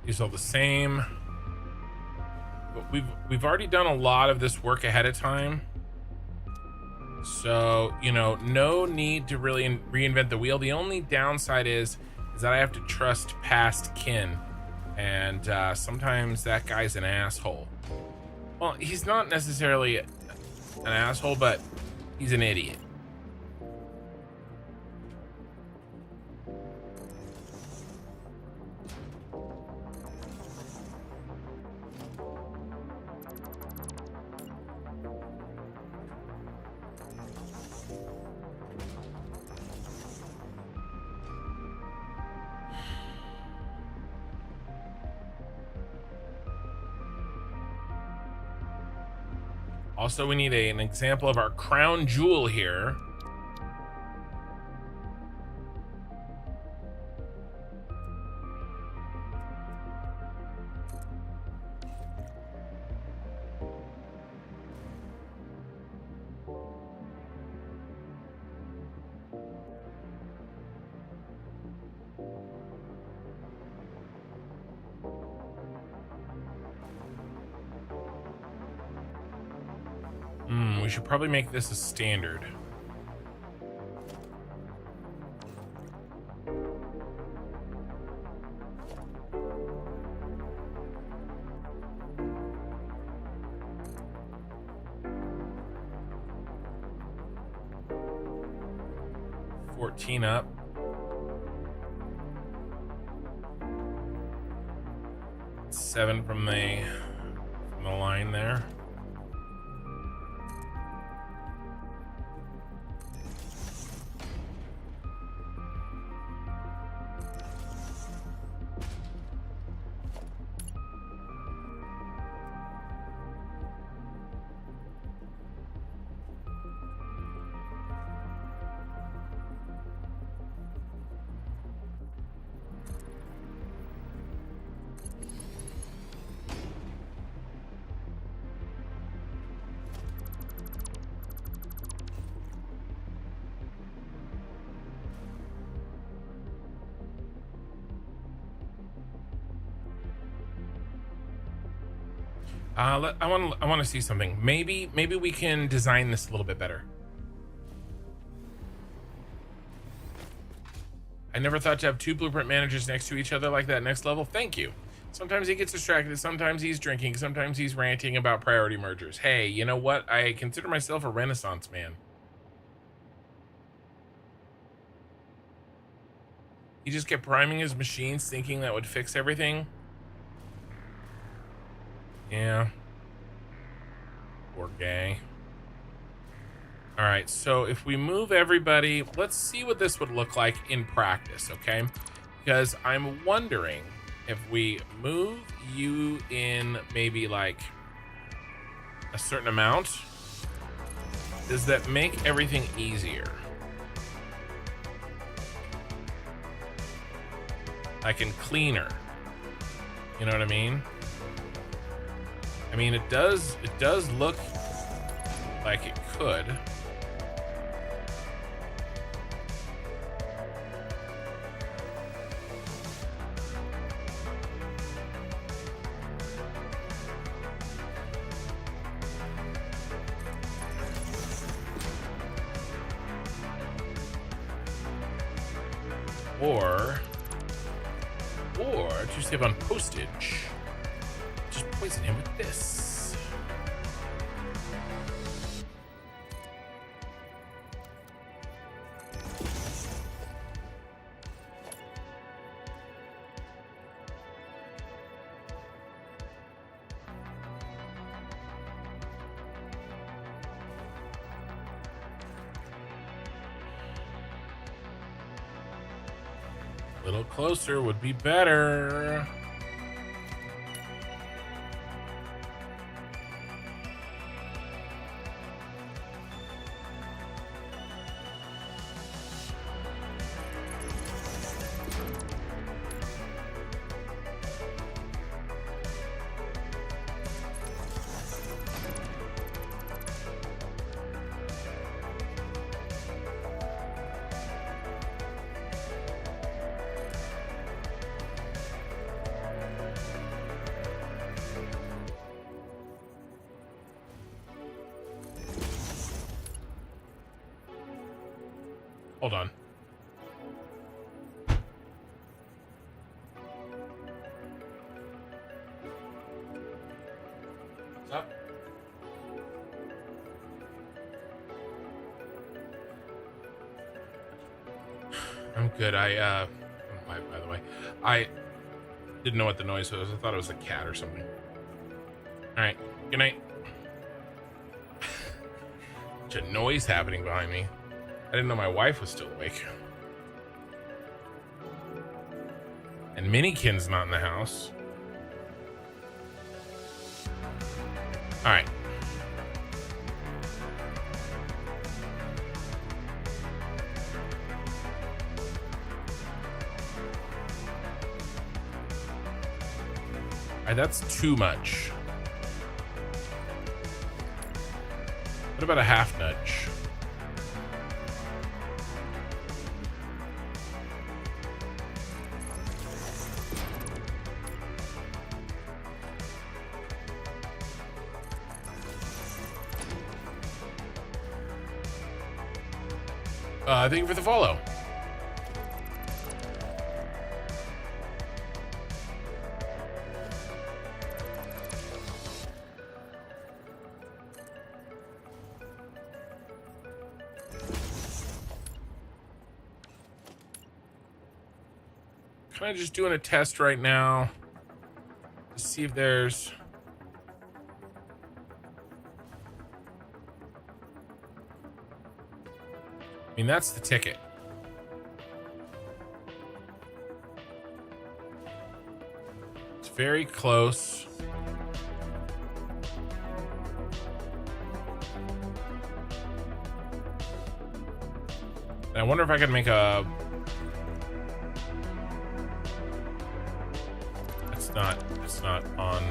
S1: These are the same, but we've already done a lot of this work ahead of time, so you know, no need to really reinvent the wheel. The only downside is that I have to trust past kin, and sometimes that guy's an asshole. Well, he's not necessarily an asshole, but he's an idiot. Also, we need an example of our crown jewel here. We should probably make this a standard. Up. Seven from the line there. I want to see something. Maybe we can design this a little bit better. I never thought to have two blueprint managers next to each other like that. Next level. Thank you. Sometimes he gets distracted. Sometimes he's drinking. Sometimes he's ranting about priority mergers. Hey, you know what? I consider myself a Renaissance man. He just kept priming his machines thinking that would fix everything. Yeah. Poor guy. All right, so if we move everybody, let's see what this would look like in practice, okay? Because I'm wondering if we move you in maybe like a certain amount, does that make everything easier? Like and cleaner. You know what I mean? I mean, it does look like it could. Or to save on postage, just poison him with this. A little closer would be better. Hold on. What's up? I'm good. I'm live, by the way. I didn't know what the noise was. I thought it was a cat or something. All right. Good night. Bunch of noise happening behind me. I didn't know my wife was still awake. And Minikin's not in the house. All right. All right, that's too much. What about a half nudge? Thank you for the follow. Kind of just doing a test right now to see if there's... I mean, that's the ticket. It's very close. And I wonder if I could make a... It's not on...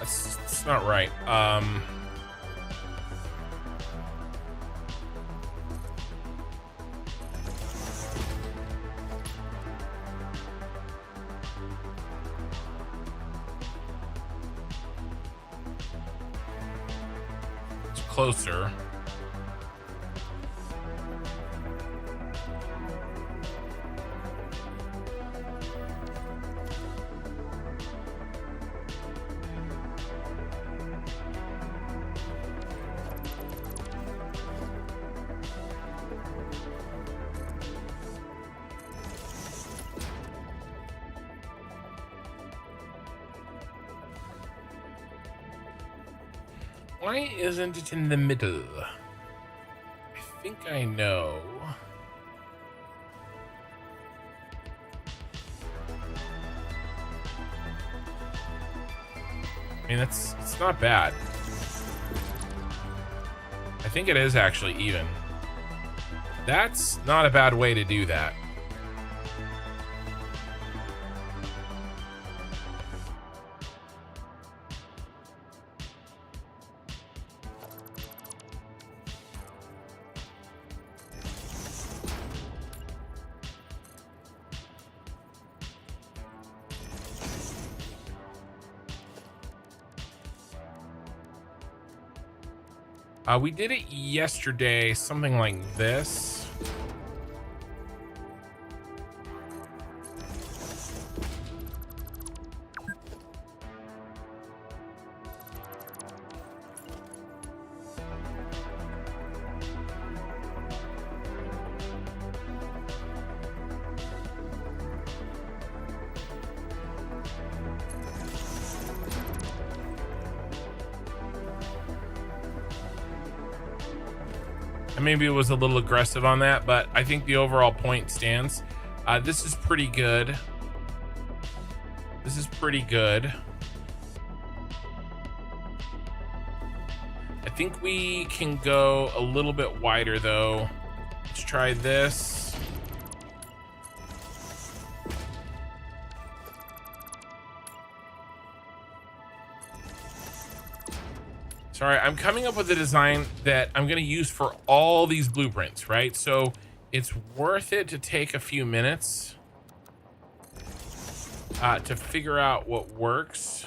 S1: That's not right. It's closer. Why isn't it in the middle? I think I know. I mean, it's not bad. I think it is actually even. That's not a bad way to do that. We did it yesterday, something like this. Maybe it was a little aggressive on that, but I think the overall point stands. This is pretty good. This is pretty good. I think we can go a little bit wider though. Let's try this. Sorry, I'm coming up with a design that I'm going to use for all these blueprints, right? So it's worth it to take a few minutes to figure out what works.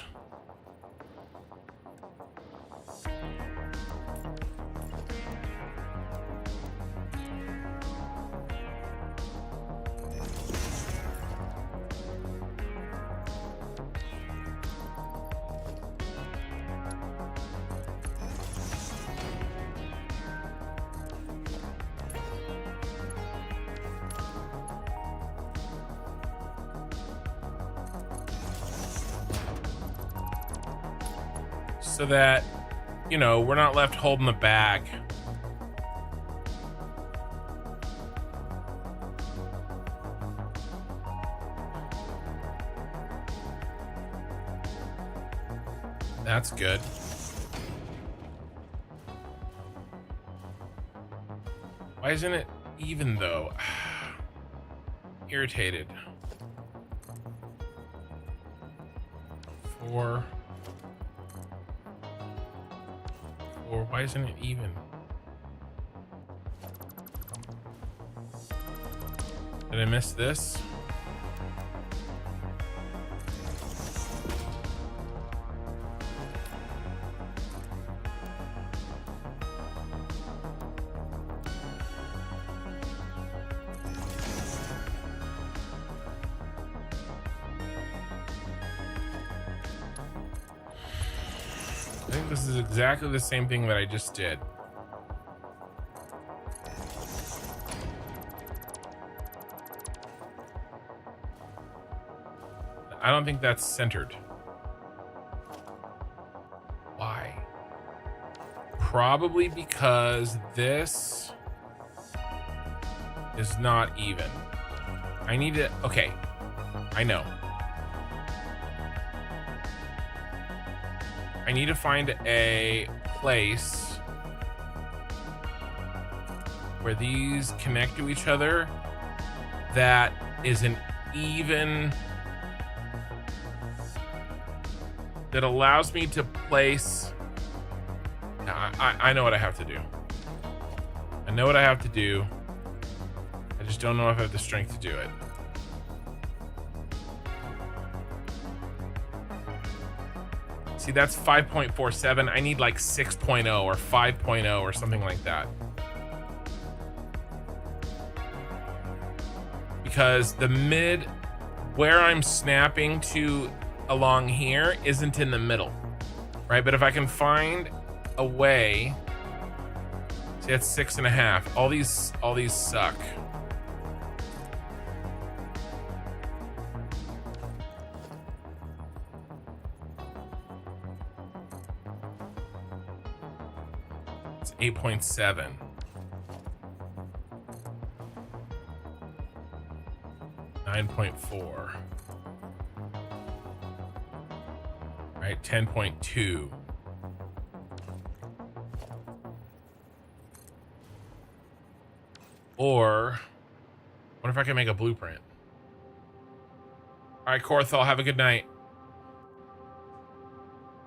S1: So that, you know, we're not left holding the bag. That's good. Why isn't it even though? Irritated. 4. Or why isn't it even? Did I miss this? I think this is exactly the same thing that I just did. I don't think that's centered. Why? Probably because this is not even. I need to, okay, I know. I need to find a place where these connect to each other that is an even, that allows me to place. I know what I have to do. I know what I have to do. I just don't know if I have the strength to do it. See, that's 5.47. I need like 6.0 or 5.0 or something like that. Because the mid, where I'm snapping to along here isn't in the middle, right? But if I can find a way, see, that's 6.5. All these suck. It's 8.7. 9.4. Right, 10.2. Or what if I can make a blueprint? All right, Korthal, have a good night.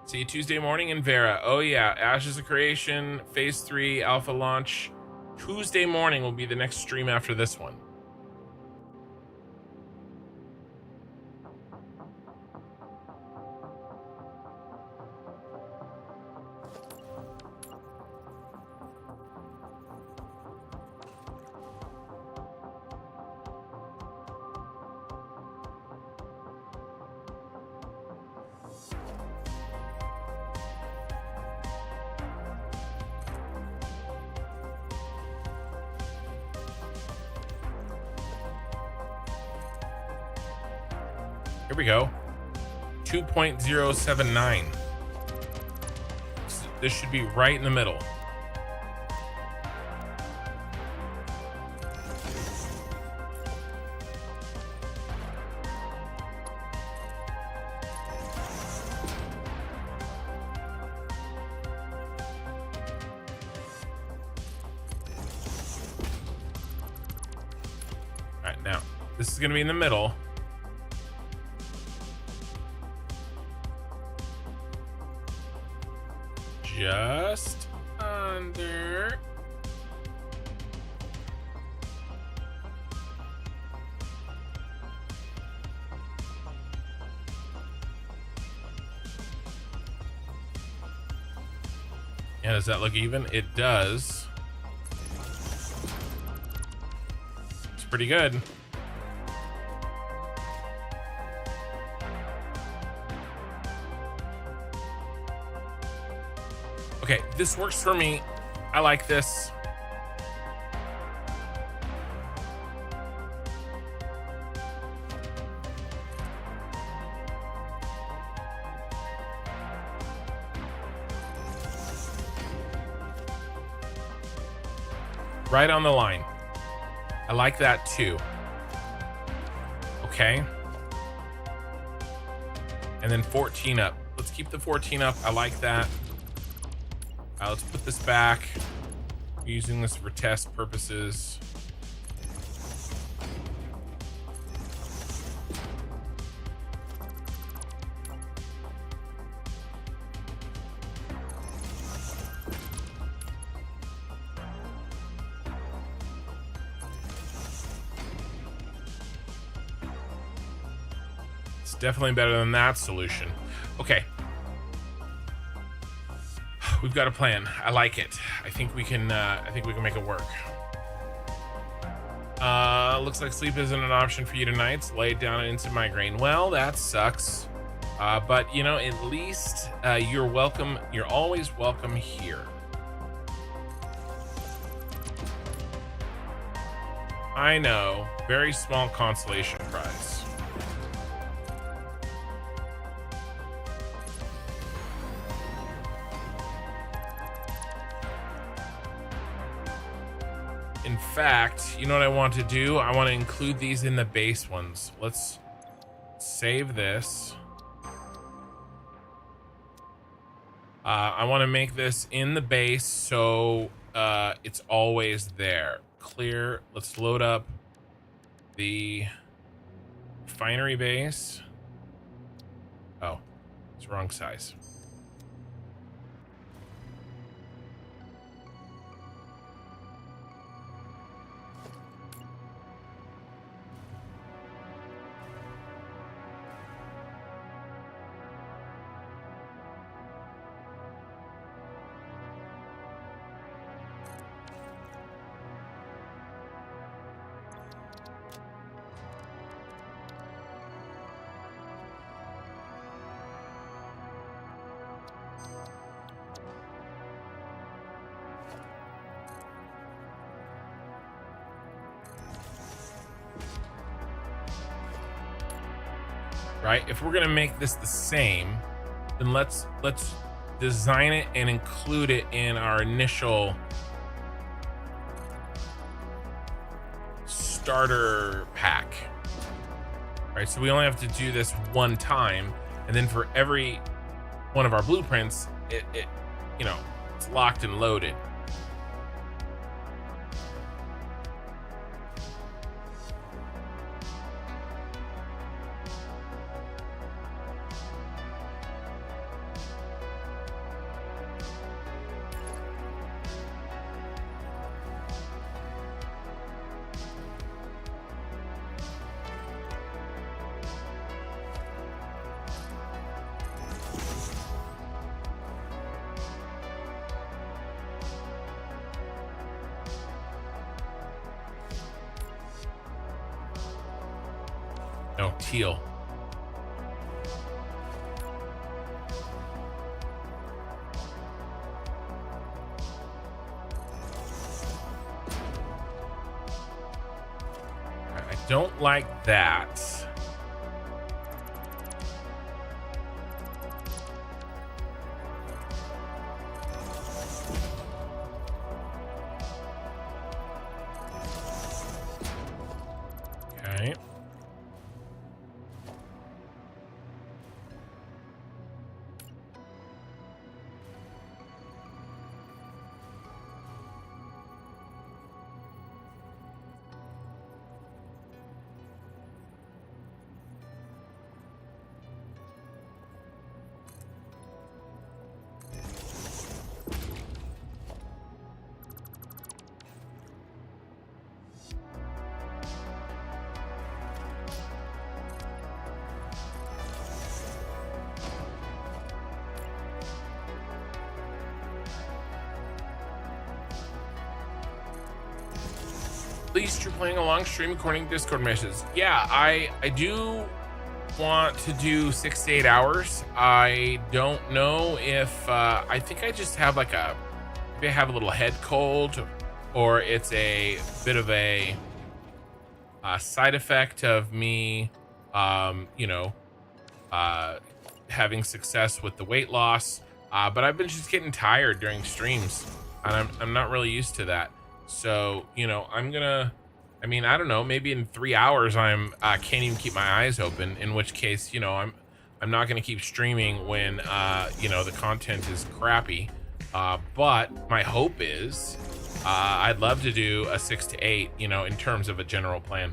S1: See you Tuesday morning in Vera. Oh yeah, Ashes of Creation, Phase 3, Alpha launch. Tuesday morning will be the next stream after this one. Here we go. 2.079. This should be right in the middle. All right, now this is going to be in the middle. Just under. Yeah, does that look even? It does. It's pretty good. Okay, this works for me. I like this. Right on the line. I like that too. Okay. And then 14 up. Let's keep the 14 up. I like that. Let's put this back. I'm using this for test purposes. It's definitely better than that solution. Okay. We've got a plan. I like it. I think we can make it work. Looks like sleep isn't an option for you tonight. It's laid down an instant migraine. Well, that sucks. But you know, at least you're welcome. You're always welcome here. I know. Very small consolation prize. In fact, you know what I want to do? I want to include these in the base ones. Let's save this. I want to make this in the base so it's always there. Clear. Let's load up the refinery base. Oh, it's the wrong size. Right? If we're gonna make this the same, then let's design it and include it in our initial starter pack. Right? So we only have to do this one time, and then for every one of our blueprints, it you know, it's locked and loaded. No, teal. I don't like that. Okay. At least you're playing a long stream according to Discord messages. Yeah, I do want to do 6 to 8 hours. I don't know if I think I just have like maybe I have a little head cold, or it's a bit of a side effect of me you know, having success with the weight loss, but I've been just getting tired during streams, and I'm not really used to that. So, you know, I mean, I don't know, maybe in 3 hours I can't even keep my eyes open, in which case, you know, I'm not going to keep streaming when you know, the content is crappy. But my hope is I'd love to do a 6 to 8, you know, in terms of a general plan.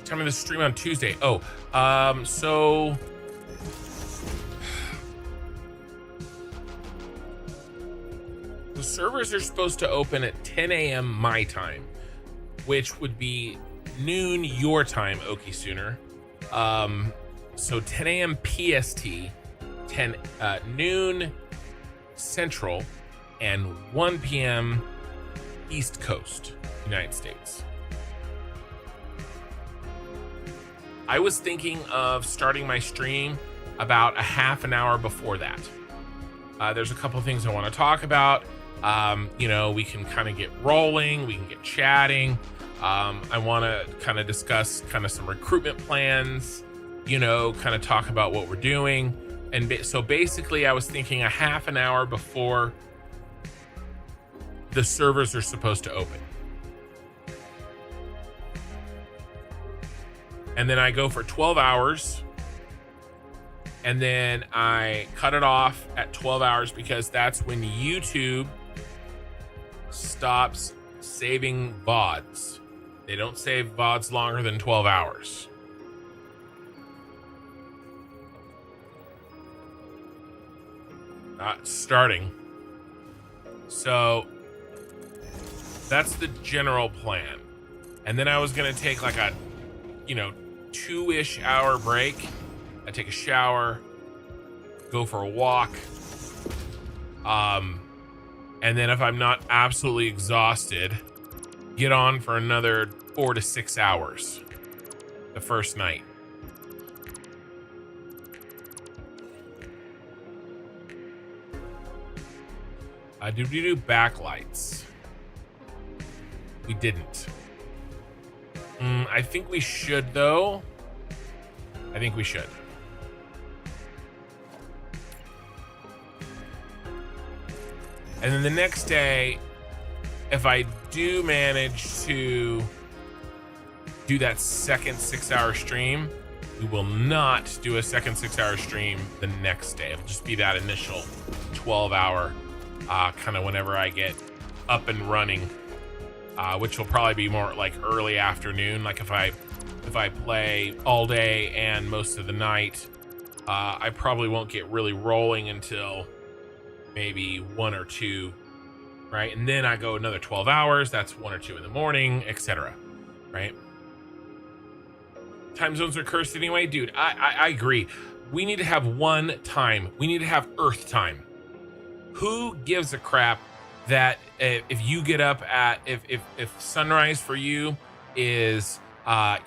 S1: Coming to stream on Tuesday. Oh, so the servers are supposed to open at 10 a.m. my time, which would be noon your time, Okie Sooner. So 10 a.m. PST, noon Central, and 1 p.m. East Coast, United States. I was thinking of starting my stream about a half an hour before that. There's a couple of things I want to talk about. You know, we can kind of get rolling, we can get chatting. I want to kind of discuss kind of some recruitment plans, you know, kind of talk about what we're doing. And so basically I was thinking a half an hour before the servers are supposed to open. and then I go for 12 hours, and then I cut it off at 12 hours because that's when YouTube stops saving VODs. They don't save VODs longer than 12 hours. Starting. So that's the general plan. And then I was going to take like a, 2-ish hour break. I take a shower, go for a walk. And then if I'm not absolutely exhausted, get on for another 4 to 6 hours the first night. Did we do backlights? We didn't. I think we should, though. I think we should. And then the next day, if I do manage to do that second 6-hour stream, we will not do a second 6-hour stream the next day. It'll just be that initial 12-hour, kind of whenever I get up and running, which will probably be more like early afternoon. Like if I play all day and most of the night, I probably won't get really rolling until maybe 1 or 2, right? And then I go another 12 hours. That's 1 or 2 in the morning, etc. Right? Time zones are cursed anyway, dude. I agree. We need to have one time. We need to have Earth time. Who gives a crap that if you get up at if sunrise for you is 8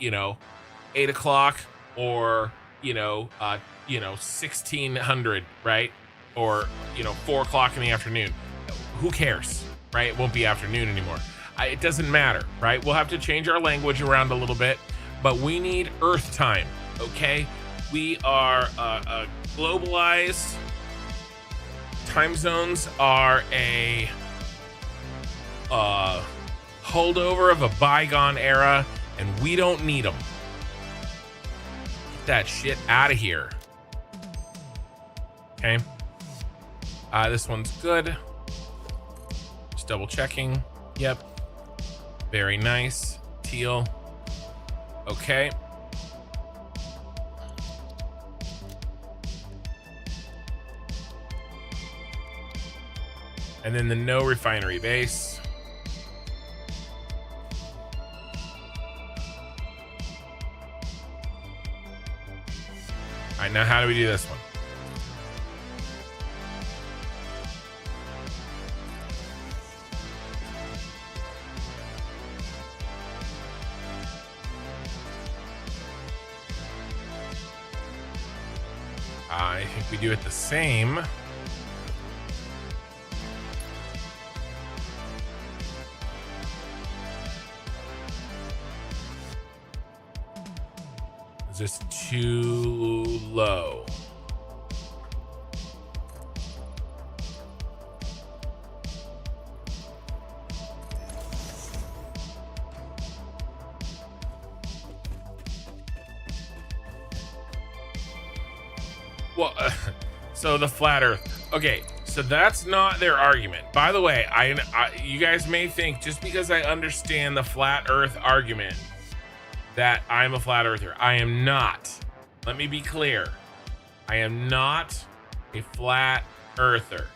S1: o'clock or 1600, right? Or 4 o'clock in the afternoon? Who cares, right? It won't be afternoon anymore. It doesn't matter, right? We'll have to change our language around a little bit, but we need Earth time, okay? We are globalized. Time zones are a holdover of a bygone era, and we don't need them. Get that shit out of here. Okay. This one's good. Just double checking. Yep. Very nice. Teal. Okay. And then the no refinery base. All right, now how do we do this one? I think we do it the same. Is this too low? Well, so the flat Earth. Okay, so that's not their argument. By the way, you guys may think just because I understand the flat Earth argument that I'm a flat earther. I am not. Let me be clear. I am not a flat earther.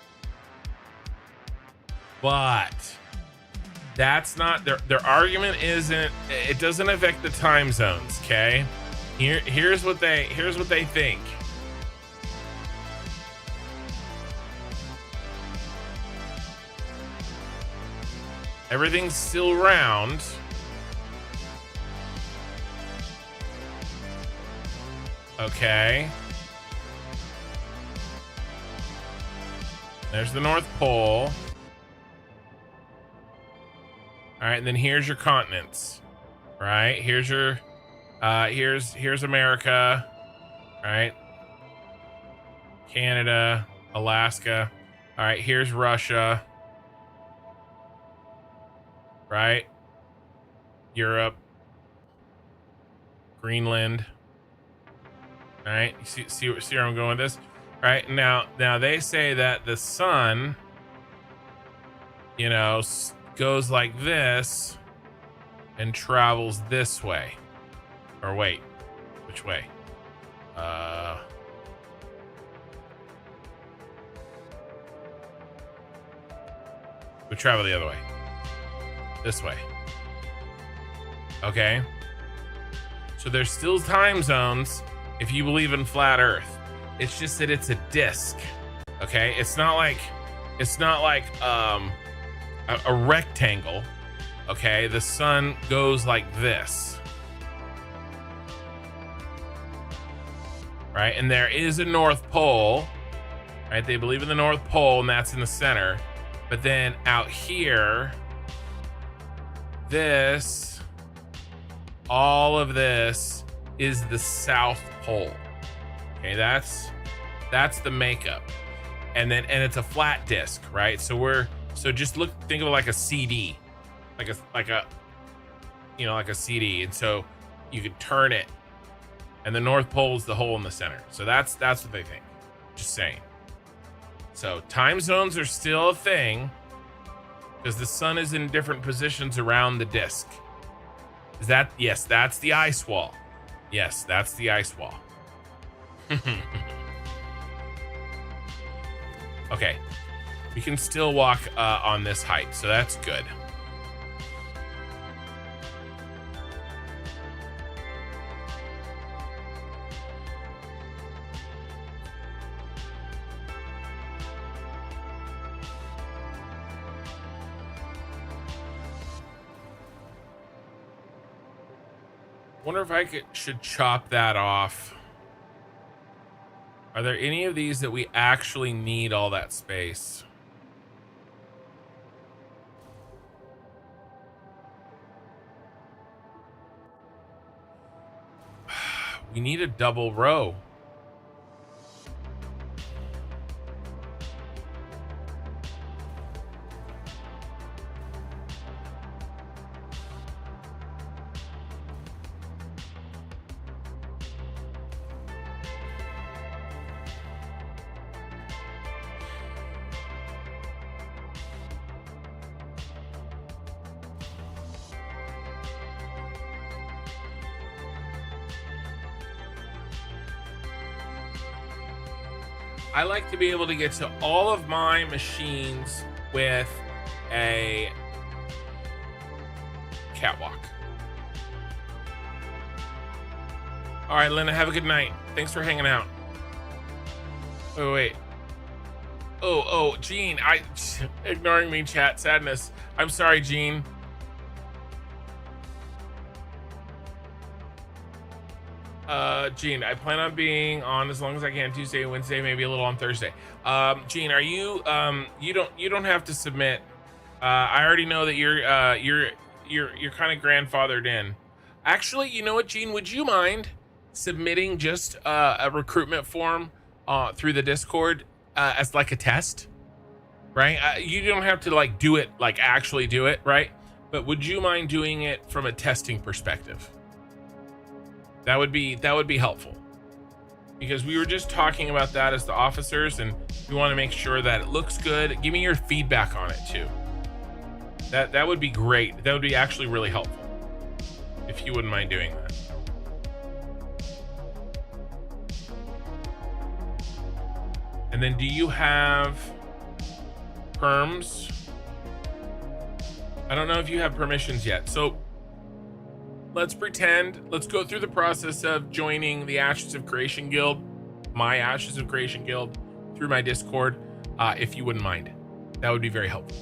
S1: But that's not their argument. Isn't it? Doesn't affect the time zones. Okay. Here's what they think. Everything's still round. Okay. There's the North Pole. All right, and then here's your continents. Right? Here's your here's America. Right? Canada, Alaska. All right, here's Russia. Right? Europe. Greenland. All right, you see where I'm going with this? All right, now they say that the sun, you know, goes like this and travels this way. Or wait, which way? We travel the other way. This way. Okay. So there's still time zones if you believe in flat Earth. It's just that it's a disc. Okay? It's not like a rectangle. Okay? The sun goes like this. Right? And there is a North Pole. Right? They believe in the North Pole, and that's in the center. But then out here, all of this is the South Pole. Okay, that's the makeup. And it's a flat disc, right? So just think of it like a CD. Like a CD. And so you could turn it. And the North Pole is the hole in the center. So that's what they think. Just saying. So time zones are still a thing because the sun is in different positions around the disk. Yes, that's the ice wall. Yes, that's the ice wall. Okay, we can still walk on this height, so that's good. Wonder if I should chop that off. Are there any of these that we actually need all that space? We need a double row. I like to be able to get to all of my machines with a catwalk. All right, Linda, have a good night. Thanks for hanging out. Oh, wait. Oh, Gene, ignoring me, chat, sadness. I'm sorry, Gene. Gene, I plan on being on as long as I can Tuesday, Wednesday, maybe a little on Thursday. Gene, are you you don't have to submit. I already know that you're kind of grandfathered in. Actually, you know what, Gene, would you mind submitting just a recruitment form through the Discord as like a test, right? You don't have to like do it, like actually do it, right? But would you mind doing it from a testing perspective? That would be helpful, because we were just talking about that as the officers, and we want to make sure that it looks good. Give me your feedback on it too. That would be great. That would be actually really helpful if you wouldn't mind doing that. And then, do you have perms? I don't know if you have permissions yet. So let's go through the process of joining the Ashes of Creation Guild, my Ashes of Creation Guild, through my Discord, if you wouldn't mind. That would be very helpful.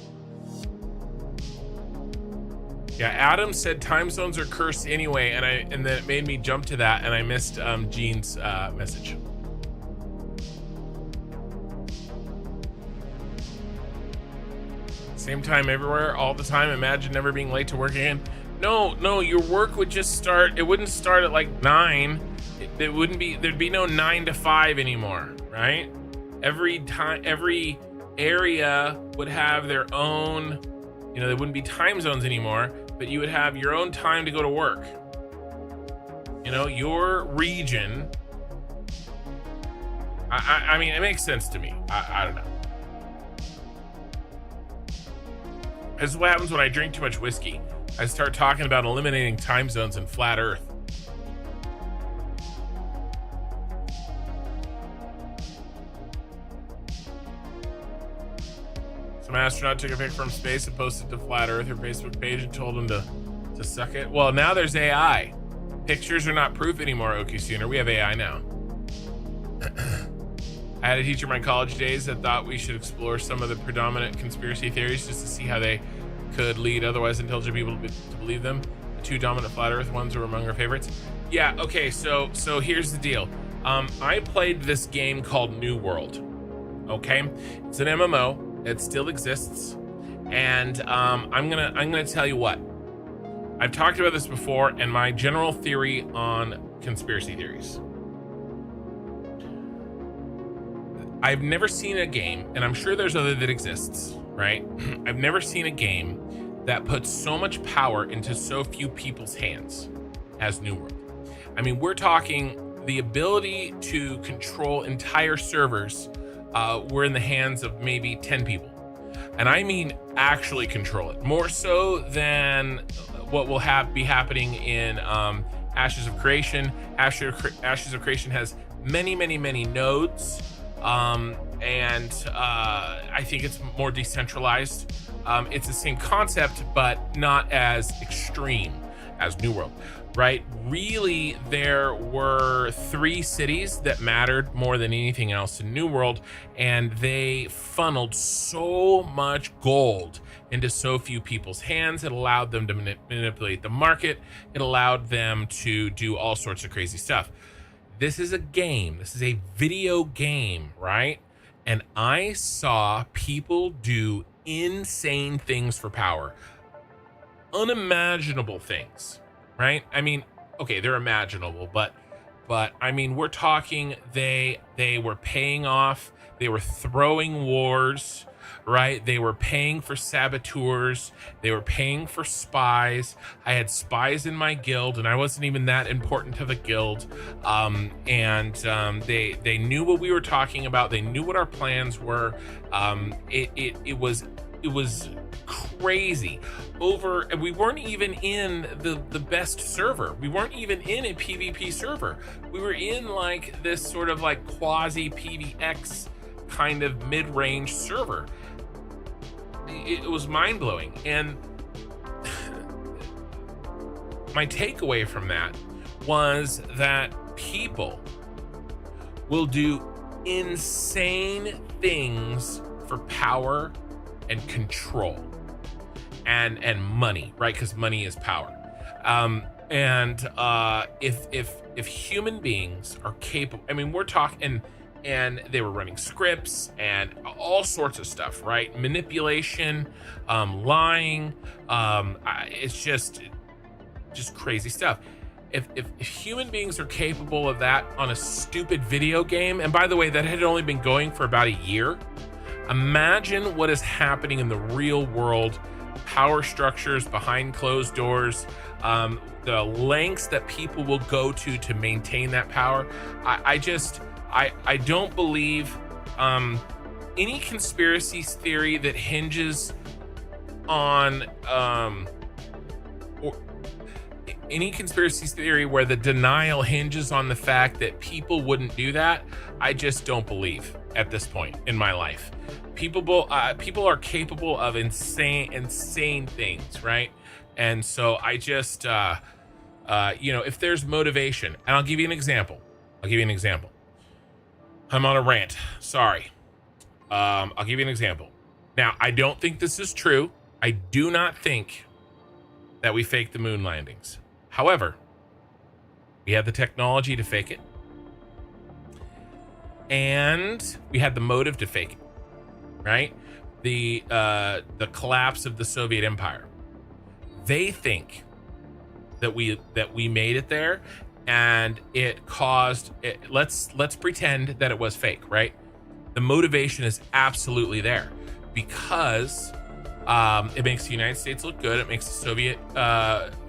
S1: Yeah, Adam said time zones are cursed anyway, and then it made me jump to that, and I missed Gene's message. Same time everywhere, all the time. Imagine never being late to work again. No, your work would just start. It wouldn't start at like 9. It wouldn't be. There'd be no 9 to 5 anymore, right? Every area would have their own. You know, there wouldn't be time zones anymore, but you would have your own time to go to work. You You know, your region. I mean, it makes sense to me. I don't know. This is what happens when I drink too much whiskey. I start talking about eliminating time zones and flat Earth. Some astronaut took a pic from space and posted to Flat Earth, her Facebook page, and told him to suck it. Well, now there's AI. Pictures are not proof anymore, Okusooner. We have AI now. I had a teacher in my college days that thought we should explore some of the predominant conspiracy theories just to see how they could lead otherwise intelligent people to believe them. The two dominant flat Earth ones were among our favorites. Yeah, okay, so here's the deal. I played this game called New World. Okay, it's an MMO. It still exists, and I'm gonna tell you what. I've talked about this before, and my general theory on conspiracy theories. I've never seen a game, and I'm sure there's other that exists, right? I've never seen a game that puts so much power into so few people's hands as New World. I mean, we're talking the ability to control entire servers were in the hands of maybe 10 people. And I mean actually control it, more so than what will be happening in Ashes of Creation. Ashes of Creation has many nodes, and I think it's more decentralized. It's the same concept, but not as extreme as New World, right? Really, there were 3 cities that mattered more than anything else in New World, and they funneled so much gold into so few people's hands. It allowed them to manipulate the market. It allowed them to do all sorts of crazy stuff. This is a game. This is a video game, right? And I saw people do insane things for power. Unimaginable things, right? I mean, okay, they're imaginable, but I mean, we're talking they were paying off, they were throwing wars, right? They were paying for saboteurs, they were paying for spies. I had spies in my guild, and I wasn't even that important to the guild. They knew what we were talking about. They knew what our plans were. It was crazy. We weren't even in the best server. We weren't even in a PvP server. We were in like this sort of like quasi PvX kind of mid-range server. It was mind-blowing. And my takeaway from that was that people will do insane things for power and control and money, right? Because money is power. If human beings are capable, I mean, we're talking, and they were running scripts and all sorts of stuff, right? Manipulation, lying, it's just crazy stuff. If human beings are capable of that on a stupid video game, and by the way, that had only been going for about a year, imagine what is happening in the real world. Power structures behind closed doors, the lengths that people will go to maintain that power. I don't believe any conspiracy theory that hinges on or any conspiracy theory where the denial hinges on the fact that people wouldn't do that. I just don't believe at this point in my life. People are capable of insane things, right? And so I just if there's motivation, and I'll give you an example. I'm on a rant. Sorry. I'll give you an example. Now, I don't think this is true. I do not think that we faked the moon landings. However, we had the technology to fake it, and we had the motive to fake it. Right? The collapse of the Soviet Empire. They think that we made it there, and it caused it. Let's pretend that it was fake, right? The motivation is absolutely there because it makes the United States look good. It makes the Soviet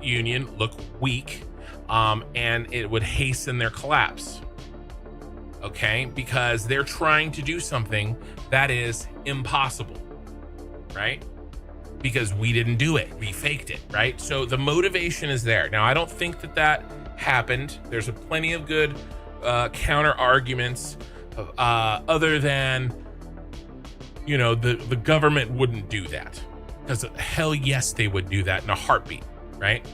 S1: Union look weak. and it would hasten their collapse. Okay, because they're trying to do something that is impossible, right? Because we didn't do it, we faked it, right? So the motivation is there. Now, I don't think that happened. There's plenty of good counter arguments, other than, you know, the government wouldn't do that, because hell yes, they would do that in a heartbeat, right?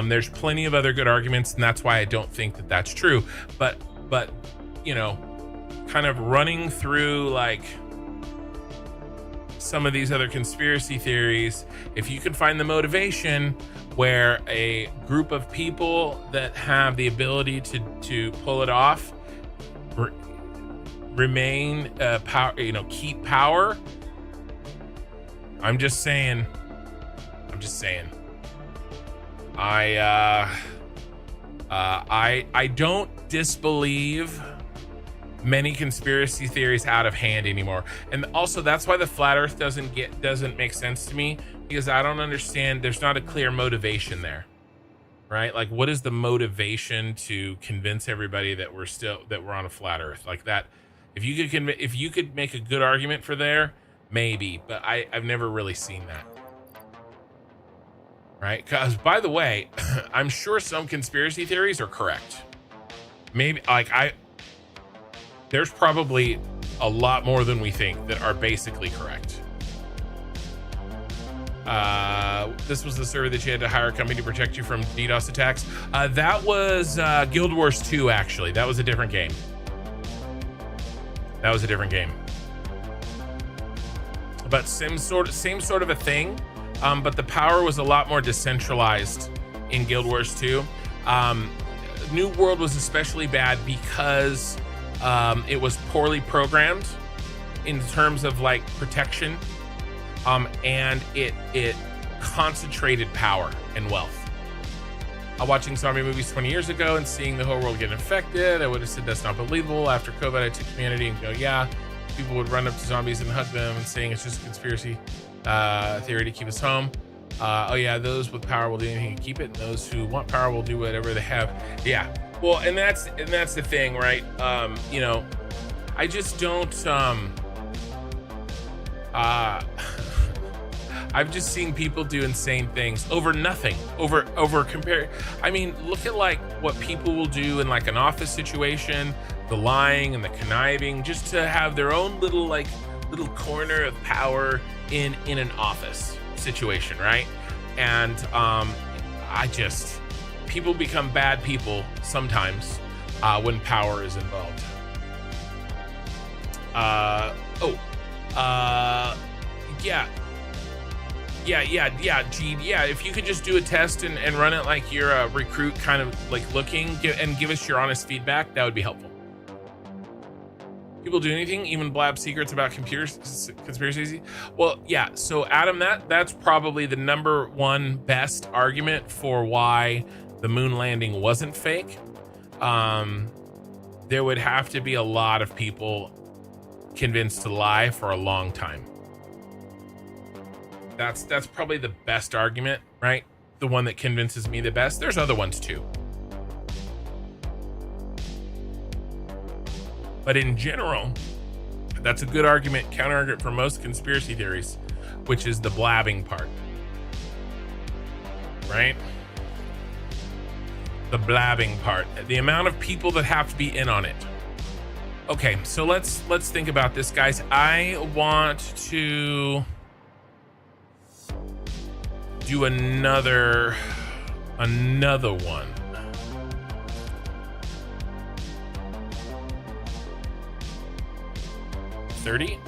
S1: There's plenty of other good arguments, and that's why I don't think that that's true. But you know, kind of running through like some of these other conspiracy theories, if you can find the motivation where a group of people that have the ability to pull it off remain power, you know, keep power. I'm just saying. I don't disbelieve many conspiracy theories out of hand anymore, and also that's why the flat earth doesn't make sense to me, because I don't understand. There's not a clear motivation there, right? Like, what is the motivation to convince everybody that we're on a flat earth like that? If you could make a good argument for there, maybe, but I've never really seen that, right? Because, by the way, I'm sure some conspiracy theories are correct. Maybe, like, there's probably a lot more than we think that are basically correct. This was the server that you had to hire a company to protect you from DDoS attacks. That was Guild Wars 2, actually. That was a different game. But same sort of a thing. But the power was a lot more decentralized in Guild Wars 2. New World was especially bad because it was poorly programmed in terms of like protection, and it concentrated power and wealth. Watching zombie movies 20 years ago and seeing the whole world get infected, I would have said that's not believable. After COVID, I took Community and go, yeah, people would run up to zombies and hug them and saying it's just a conspiracy theory to keep us home. Oh yeah, those with power will do anything to keep it, and those who want power will do whatever they have. Yeah, well, and that's the thing, right? You know, I just don't I've just seen people do insane things over nothing, over compare. I mean, look at like what people will do in like an office situation, the lying and the conniving, just to have their own little corner of power in an office situation, right? And people become bad people sometimes when power is involved. Gene, yeah, if you could just do a test and run it like you're a recruit, kind of like looking, and give us your honest feedback, that would be helpful. People do anything, even blab secrets about conspiracies. Well, yeah, so Adam, that's probably the number one best argument for why the moon landing wasn't fake. There would have to be a lot of people convinced to lie for a long time. That's probably the best argument, right? The one that convinces me the best. There's other ones too. But in general, that's a good argument, counter argument for most conspiracy theories, which is the blabbing part, right? The blabbing part, the amount of people that have to be in on it. Okay, so let's think about this, guys. I want to do another one. $30.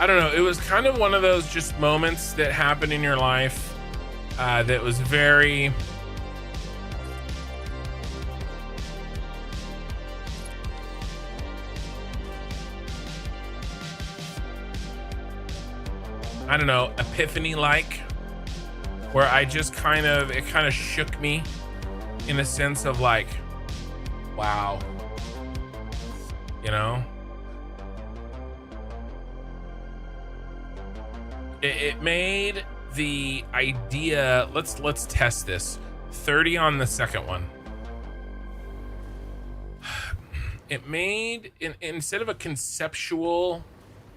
S1: I don't know. It was kind of one of those just moments that happened in your life that was very... I don't know, epiphany-like, where I just it kind of shook me in a sense of like, wow, you know? it made the idea, let's test this. 30 on the second one. It made, instead of a conceptual,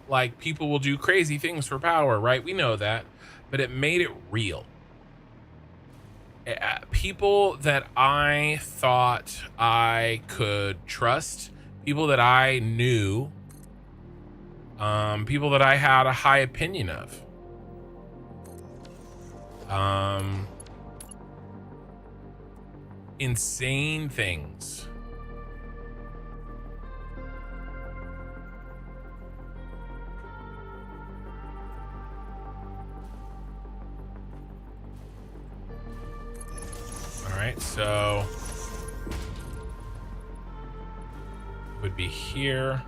S1: like people will do crazy things for power, right? We know that, but it made it real. People that I thought I could trust, people that I knew, people that I had a high opinion of. Insane things. All right, so would be here.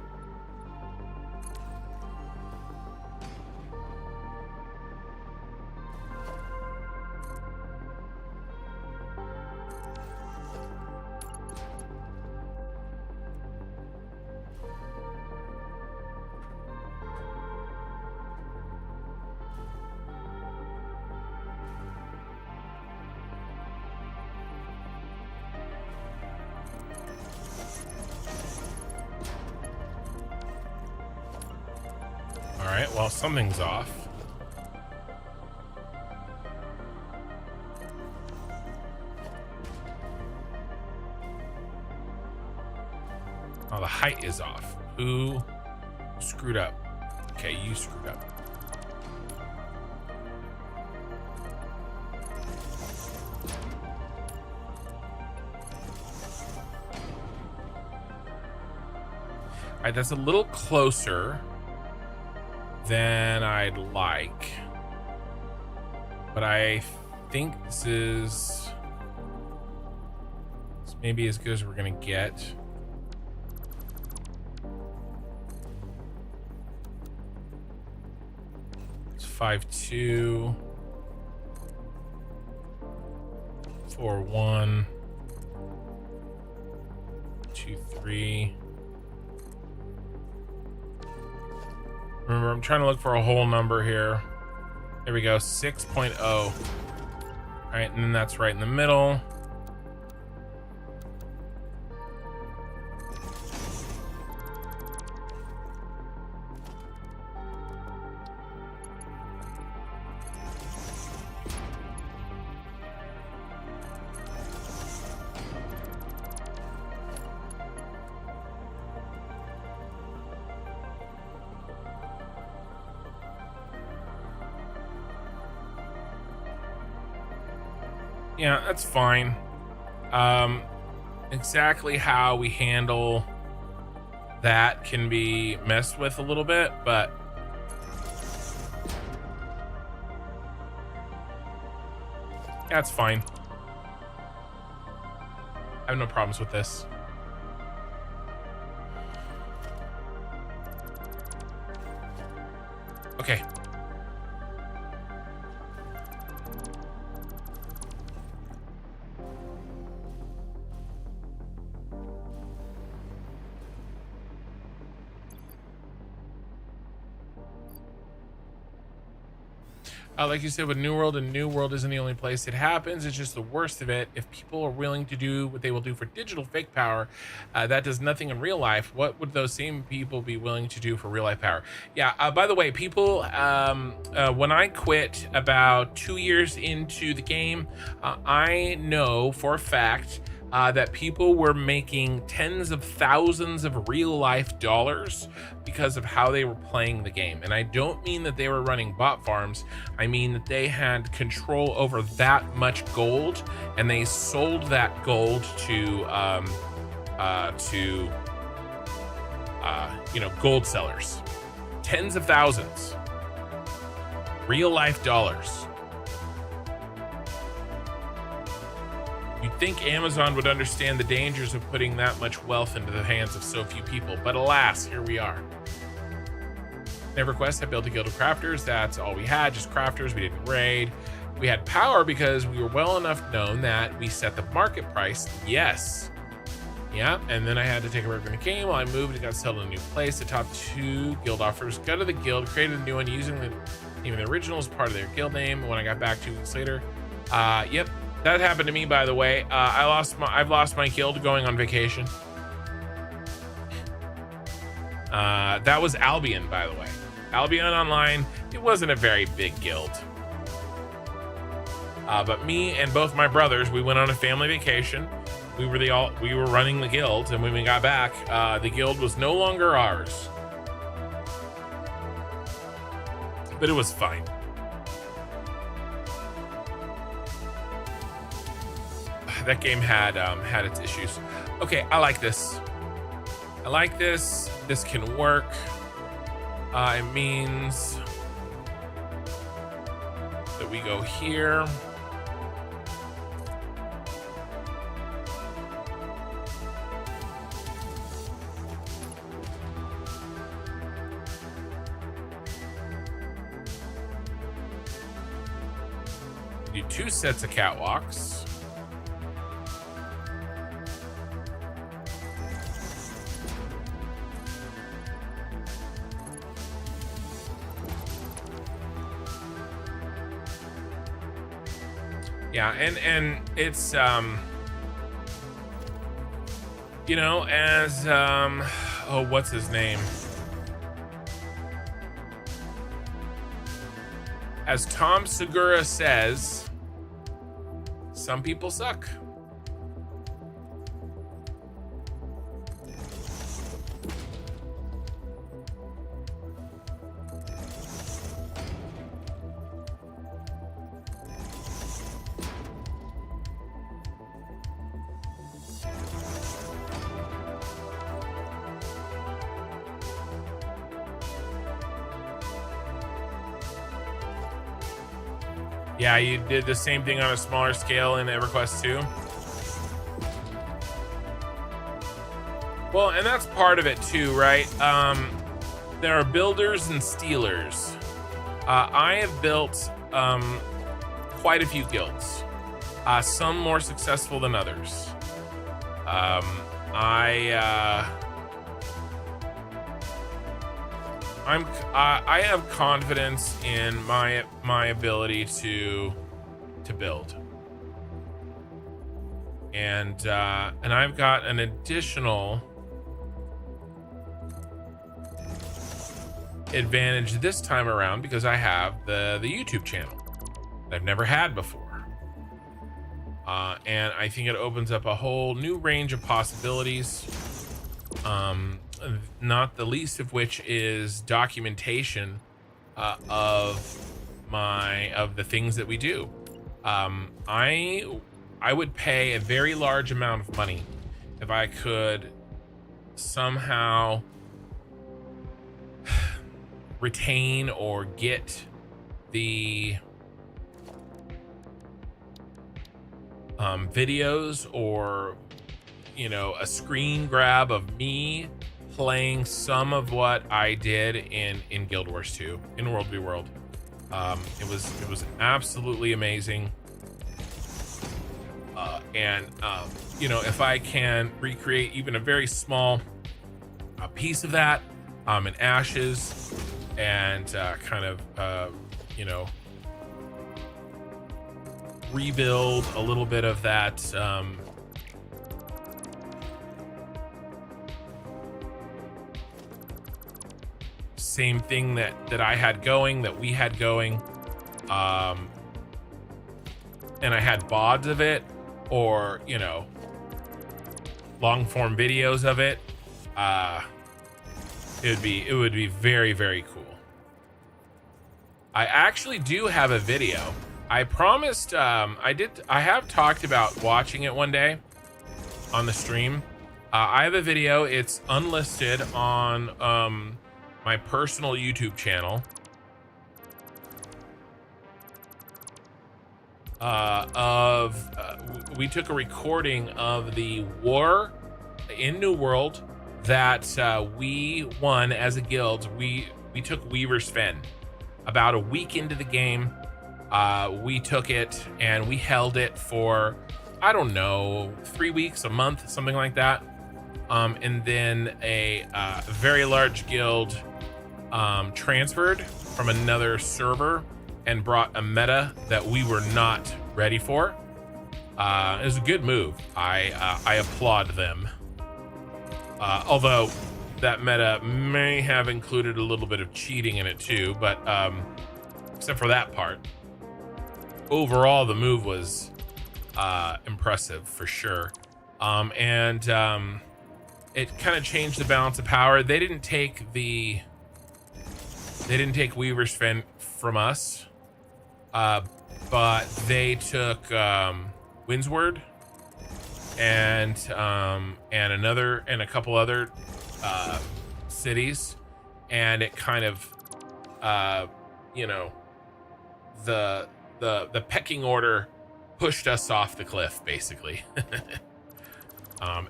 S1: All right, well, something's off. Oh, the height is off. Who screwed up? Okay, you screwed up. All right, that's a little closer than I'd like, but I think this maybe as good as we're gonna get. It's 5.2 4.1 2.3. Remember, I'm trying to look for a whole number here. There we go, 6.0. All right, and then that's right in the middle. Yeah, that's fine. Exactly how we handle that can be messed with a little bit, but that's fine. I have no problems with this. Okay. Like you said, with New World, and New World isn't the only place it happens. It's just the worst of it. If people are willing to do what they will do for digital fake power, that does nothing in real life. What would those same people be willing to do for real life power? Yeah, by the way, people, when I quit about 2 years into the game, I know for a fact that people were making tens of thousands of real life dollars because of how they were playing the game. And I don't mean that they were running bot farms. I mean that they had control over that much gold, and they sold that gold to gold sellers. Tens of thousands. Real life dollars. You'd think Amazon would understand the dangers of putting that much wealth into the hands of so few people, but alas, here we are. EverQuest had built a guild of crafters. That's all we had, just crafters. We didn't raid. We had power because we were well enough known that we set the market price. Yes. Yeah, and then I had to take a break from the game. While I moved, it got settled in a new place. The top 2 guild offers gutted the guild, created a new one using Even the original is part of their guild name. When I got back 2 weeks later, yep, that happened to me. By the way, I've lost my guild going on vacation. That was Albion, by the way. Albion Online. It wasn't a very big guild. But me and both my brothers, we went on a family vacation. We were running the guild, and when we got back, the guild was no longer ours. But it was fine. That game had its issues. Okay, I like this. I like this. This can work. It means that we go here. Do 2 sets of catwalks. Yeah, and it's you know, as oh, what's his name? As Tom Segura says, some people suck. Yeah, you did the same thing on a smaller scale in EverQuest 2. Well, and that's part of it too, right? There are builders and stealers. I have built quite a few guilds, some more successful than others. I have confidence in my ability to build, and I've got an additional advantage this time around because I have the YouTube channel that I've never had before, and I think it opens up a whole new range of possibilities. Not the least of which is documentation of the things that we do. I would pay a very large amount of money if I could somehow retain or get the videos, or a screen grab of me playing some of what I did in Guild Wars 2, in World v World. It was absolutely amazing. If I can recreate even a very small piece of that in Ashes, and rebuild a little bit of that same thing that I had going, that we had going, and I had VODs of it, or long form videos of it, it would be very, very cool. I actually do have a video. I promised, I have talked about watching it one day on the stream. I have a video. It's unlisted on my personal YouTube channel, we took a recording of the war in New World that we won as a guild. We took Weaver's Fen. About a week into the game, we took it and we held it for, I don't know, 3 weeks, a month, something like that. And then a very large guild transferred from another server and brought a meta that we were not ready for. It was a good move. I applaud them. Although that meta may have included a little bit of cheating in it too, but except for that part, overall the move was impressive for sure. It kind of changed the balance of power. They didn't take Weaver's Fen from us, but they took Windsward and a couple other cities, and it kind of the pecking order pushed us off the cliff basically.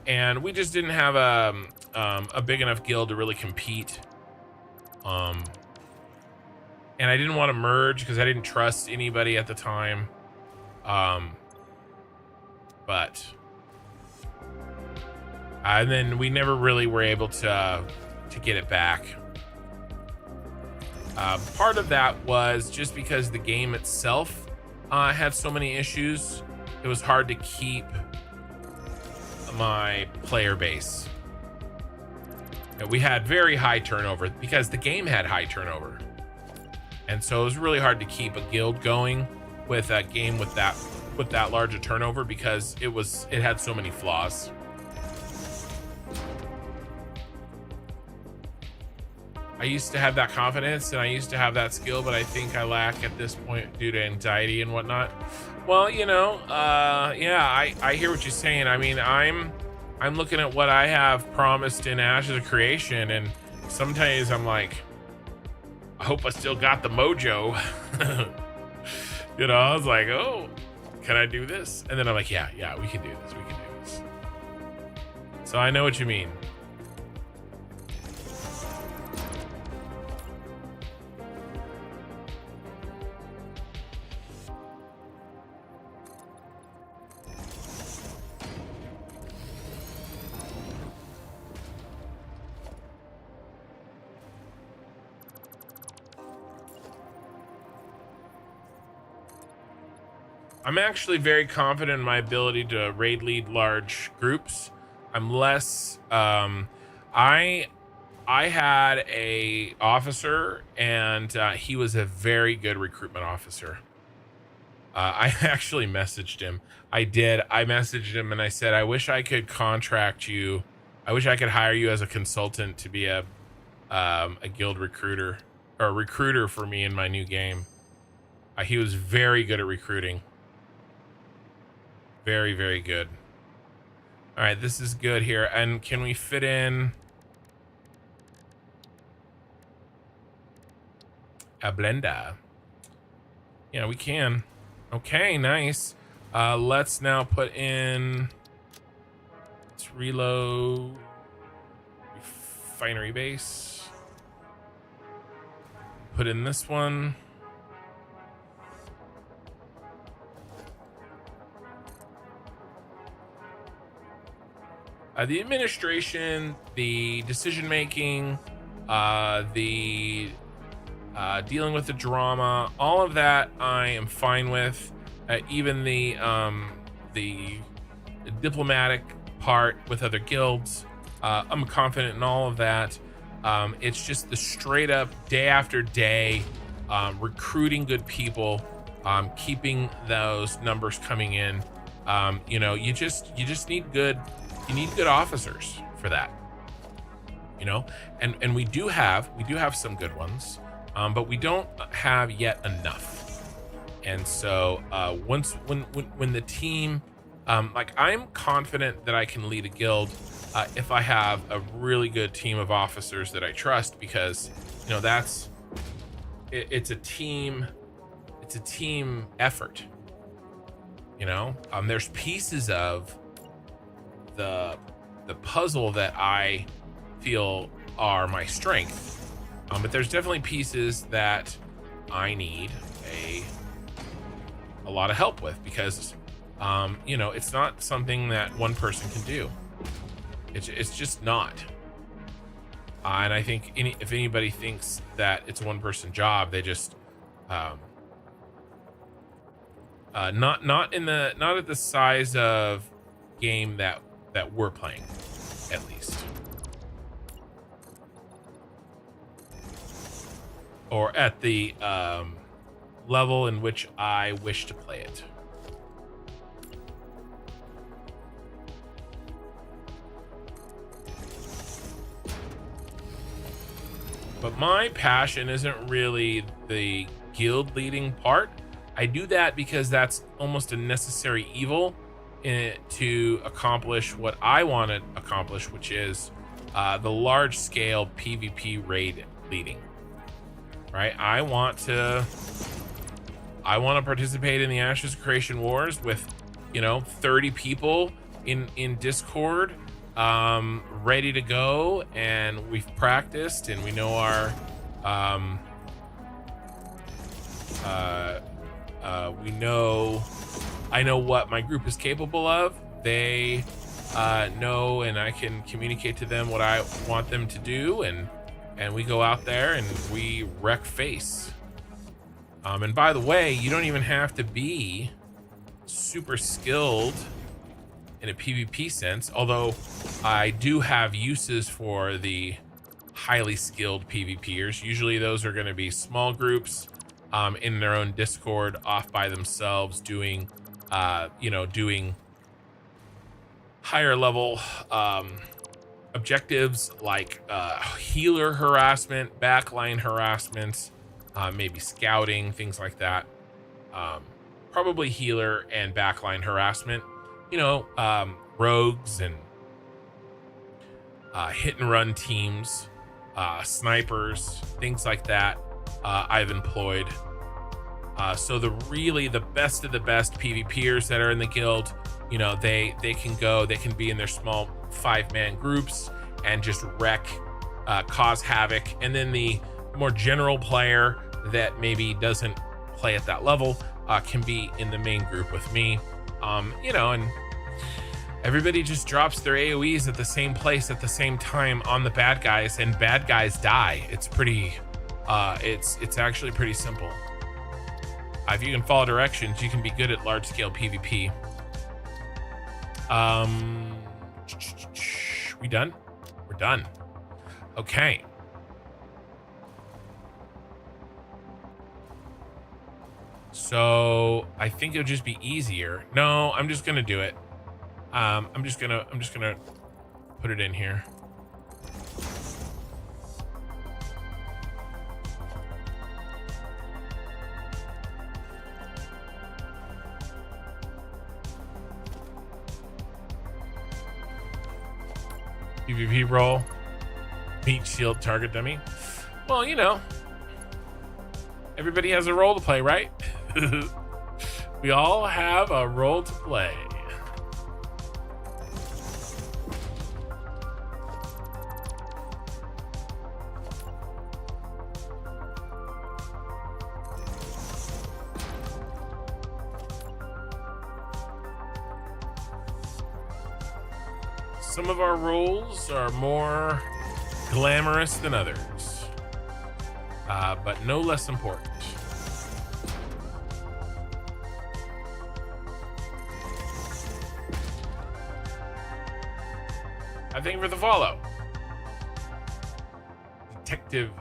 S1: And we just didn't have a big enough guild to really compete. And I didn't want to merge because I didn't trust anybody at the time. And then we never really were able to get it back. Part of that was just because the game itself had so many issues. It was hard to keep my player base. We had very high turnover because the game had high turnover, and so it was really hard to keep a guild going with a game with that large a turnover because it had so many flaws. I used to have that confidence and I used to have that skill, but I think I lack at this point due to anxiety and whatnot. Well, yeah, I hear what you're saying. I mean, I'm looking at what I have promised in Ashes of Creation, and sometimes I'm like, I hope I still got the mojo. I was like, oh, can I do this? And then I'm like, yeah, we can do this. We can do this. So I know what you mean. I'm actually very confident in my ability to raid lead large groups. I'm less, I had a officer, and he was a very good recruitment officer. I actually messaged him. I messaged him and I said, I wish I could contract you. I wish I could hire you as a consultant to be a guild recruiter, or a recruiter for me in my new game. He was very good at recruiting. Very, very good. All right, this is good here. And can we fit in a blender? Yeah, we can. Okay, nice. Let's now put in, let's reload refinery base. Put in this one. The administration, the decision making, the dealing with the drama, all of that I am fine with. Even the diplomatic part with other guilds, I'm confident in all of that. It's just the straight up day after day recruiting good people, keeping those numbers coming in. You just need good. You need good officers for that, and we do have some good ones, but we don't have yet enough. And so when the team, I'm confident that I can lead a guild if I have a really good team of officers that I trust, because it's a team effort. There's pieces of the puzzle that I feel are my strength, but there's definitely pieces that I need a lot of help with, because it's not something that one person can do. It's just not. And I think if anybody thinks that it's a one-person job, they just not at the size of game that we're playing, at least, or at the level in which I wish to play it. But my passion isn't really the guild leading part. I do that because that's almost a necessary evil to accomplish what I want to accomplish, which is the large scale PvP raid leading. Right? I want to participate in the Ashes of Creation Wars with, 30 people in Discord, ready to go, and we've practiced and we know our I know what my group is capable of. They know, and I can communicate to them what I want them to do, and we go out there and we wreck face. And by the way, you don't even have to be super skilled in a PvP sense, although I do have uses for the highly skilled PvPers. Usually those are going to be small groups in their own Discord, off by themselves, doing doing higher level objectives like healer harassment, backline harassment, maybe scouting, things like that. Probably healer and backline harassment, rogues and hit and run teams, snipers, things like that. I've employed. So the best of the best PvPers that are in the guild, they can be in their small 5-man groups and just wreck, cause havoc. And then the more general player that maybe doesn't play at that level can be in the main group with me. And everybody just drops their AoEs at the same place at the same time on the bad guys, and bad guys die. It's pretty it's actually pretty simple. If you can follow directions, you can be good at large scale PvP. We done? We're done. Okay. So I think it'll just be easier. No, I'm just gonna do it. I'm just gonna put it in here. PvP roll, meat shield target dummy. Well, everybody has a role to play, right? We all have a role to play. Some of our roles are more glamorous than others, but no less important. I think for the follow. Detective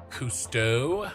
S1: Cousteau.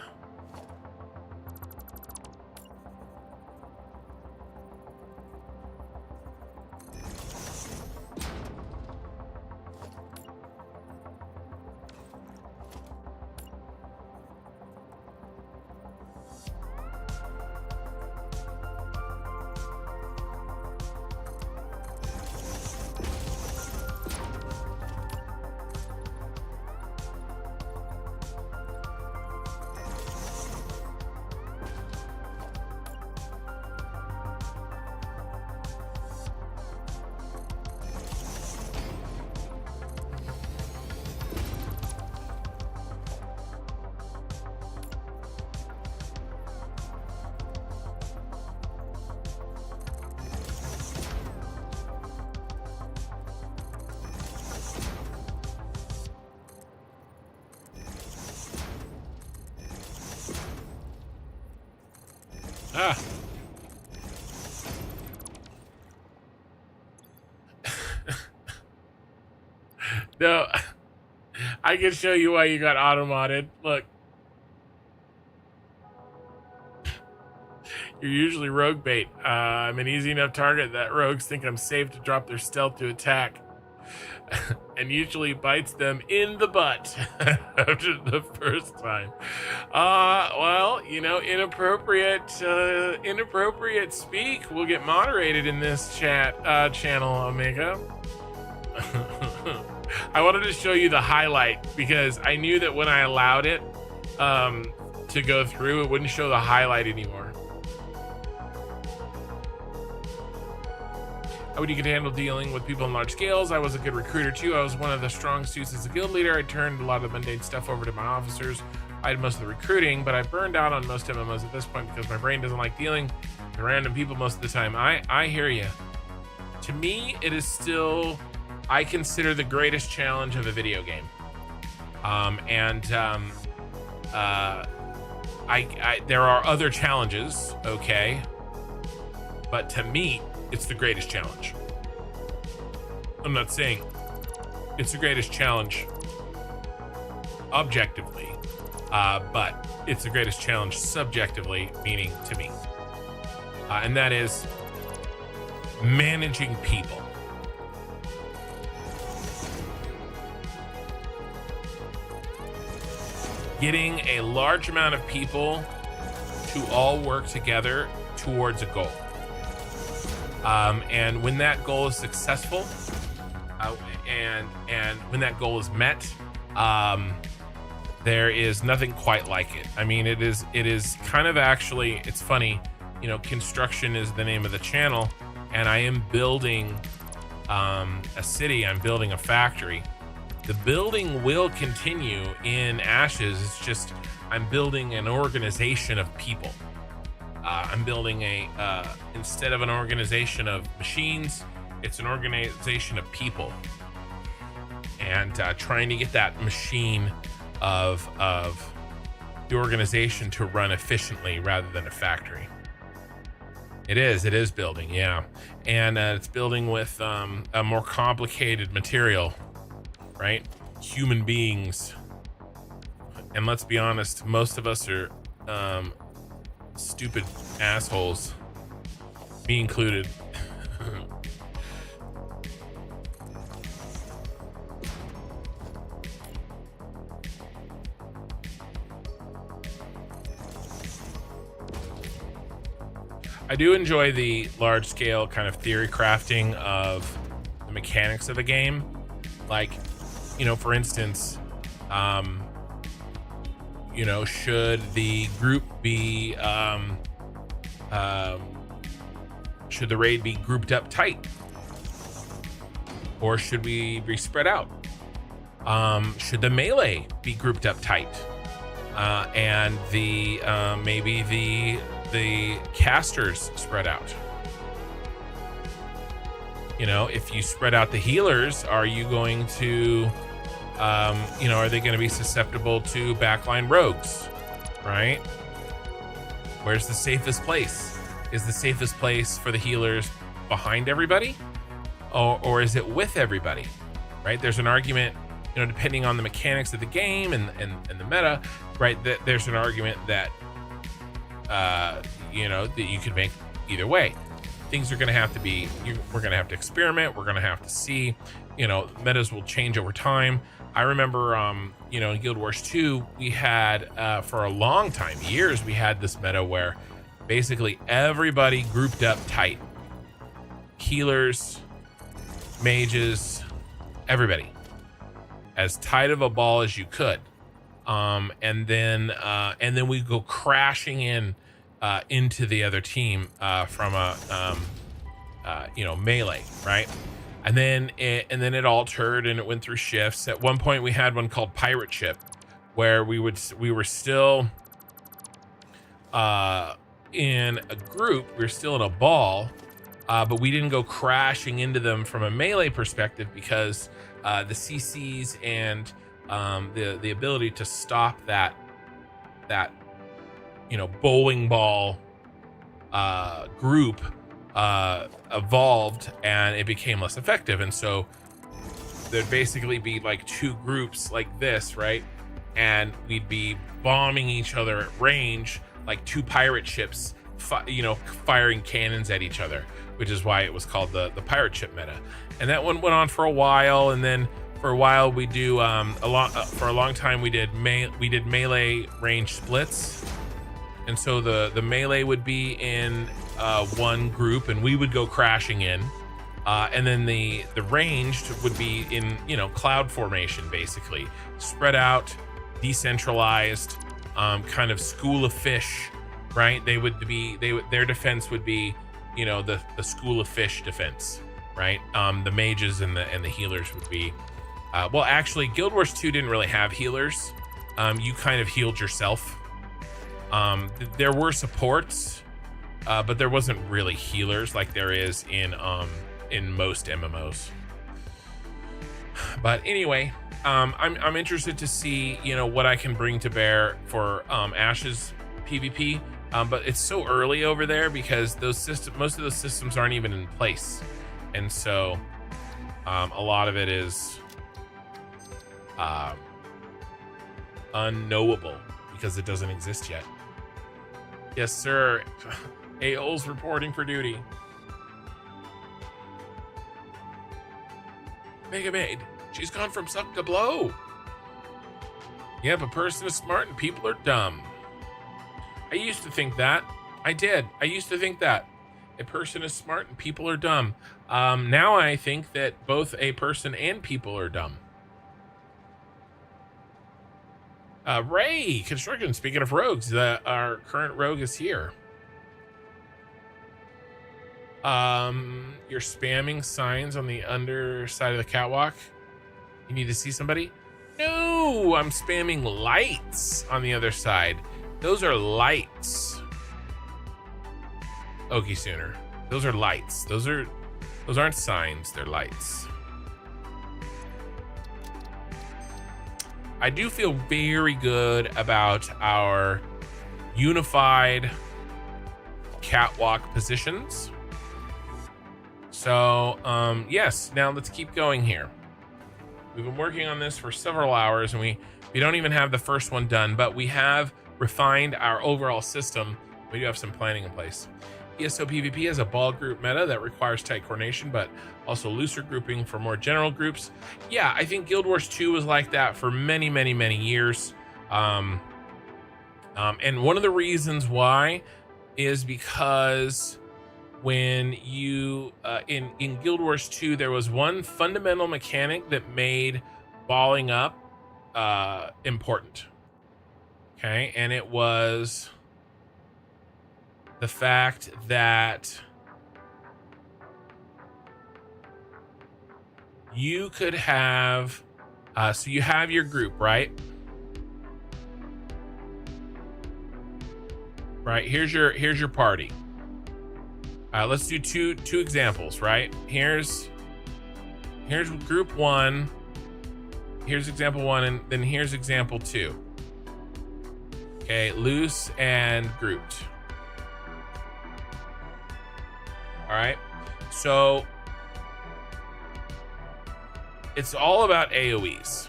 S1: Ah. No, I can show you why you got auto-modded. Look. You're usually rogue bait. I'm an easy enough target that rogues think I'm safe to drop their stealth to attack. And usually bites them in the butt after the first time. Well, you know, inappropriate speak will get moderated in this chat channel, Omega. I wanted to show you the highlight because I knew that when I allowed it to go through, it wouldn't show the highlight anymore. How would you handle dealing with people on large scales? I was a good recruiter too. I was one of the strong suits as a guild leader. I turned a lot of the mundane stuff over to my officers. I did most of the recruiting, but I burned out on most MMOs at this point because my brain doesn't like dealing with random people most of the time. I hear you. To me, it is still, I consider the greatest challenge of a video game. There are other challenges, okay? But to me, it's the greatest challenge. I'm not saying it's the greatest challenge objectively, but it's the greatest challenge subjectively, meaning to me. And that is managing people. Getting a large amount of people to all work together towards a goal. And when that goal is successful, and when that goal is met, there is nothing quite like it. I mean, it is kind of actually, it's funny, you know, construction is the name of the channel, and I am building a city, I'm building a factory. The building will continue in ashes. It's just, I'm building an organization of people. I'm building instead of an organization of machines, it's an organization of people, and trying to get that machine of the organization to run efficiently rather than a factory. It is building, yeah, and it's building with a more complicated material, right? Human beings, and let's be honest, most of us are stupid assholes, me included. I do enjoy the large scale kind of theory crafting of the mechanics of a game. Like, you know, for instance, you know, should the group be, should the raid be grouped up tight? Or should we be spread out? Should the melee be grouped up tight? And the, maybe the casters spread out? You know, if you spread out the healers, are you going to, you know, are they going to be susceptible to backline rogues, right? Where's the safest place? Is the safest place for the healers behind everybody? Or is it with everybody, right? There's an argument, you know, depending on the mechanics of the game and the meta, right? That there's an argument that, you know, that you could make either way. Things are going to have to be, we're going to have to experiment. We're going to have to see, you know, metas will change over time. I remember, you know, in Guild Wars 2, we had, for a long time, years, we had this meta where basically everybody grouped up tight. Healers, mages, everybody. As tight of a ball as you could. And then we go crashing in into the other team from a, you know, melee, right? And then it altered and it went through shifts. At one point we had one called Pirate Ship, where we were still in a group, we were still in a ball, but we didn't go crashing into them from a melee perspective because the CCs and the ability to stop that, you know, bowling ball group evolved and it became less effective. And so there'd basically be like two groups like this, right? And we'd be bombing each other at range, like two pirate ships, firing cannons at each other, which is why it was called the pirate ship meta. And that one went on for a while, and then for a while we do for a long time we did melee range splits. And so the melee would be in one group and we would go crashing in, and then the ranged would be in cloud formation, basically spread out, decentralized, kind of school of fish, right? Their defense would be the school of fish defense, right? The mages and the healers would be well, actually Guild Wars 2 didn't really have healers. You kind of healed yourself. There were supports, but there wasn't really healers like there is in most MMOs. But anyway, I'm interested to see what I can bring to bear for Ash's PvP, but it's so early over there because most of those systems aren't even in place, and so a lot of it is unknowable because it doesn't exist yet. Yes, sir. A-hole's reporting for duty. Mega Maid, she's gone from suck to blow. Yep, a person is smart and people are dumb. I used to think that. I did. I used to think that. A person is smart and people are dumb. Now I think that both a person and people are dumb. Ray Construction, speaking of rogues, our current rogue is here. You're spamming signs on the underside of the catwalk. You need to see somebody? No, I'm spamming lights on the other side. Those are lights. Okie Sooner. Those are lights. Those aren't signs, they're lights. I do feel very good about our unified catwalk positions. So, yes, now let's keep going here. We've been working on this for several hours and we don't even have the first one done, but we have refined our overall system. We do have some planning in place. ESO PvP has a ball group meta that requires tight coordination, but also looser grouping for more general groups. Yeah, I think Guild Wars 2 was like that for many, many, many years. And one of the reasons why is because when you, in Guild Wars 2, there was one fundamental mechanic that made balling up important. Okay, and it was the fact that you could have, so you have your group, right? Right, here's your party. Let's do two examples, right? Here's group one, here's example one, and then here's example two. Okay, loose and grouped. All right, so it's all about AoEs.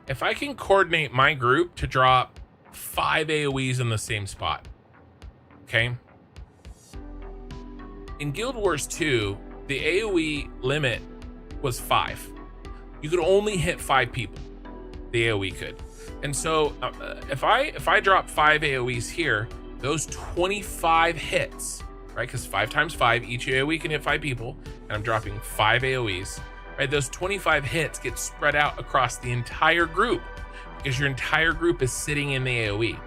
S1: If I can coordinate my group to drop 5 AoEs in the same spot, okay? In Guild Wars 2, the AoE limit was 5. You could only hit 5 people, the AoE could. And so if I drop 5 AoEs here, those 25 hits, right? Because 5 times 5, each AoE can hit 5 people, and I'm dropping 5 AoEs, right? Those 25 hits get spread out across the entire group because your entire group is sitting in the AoE.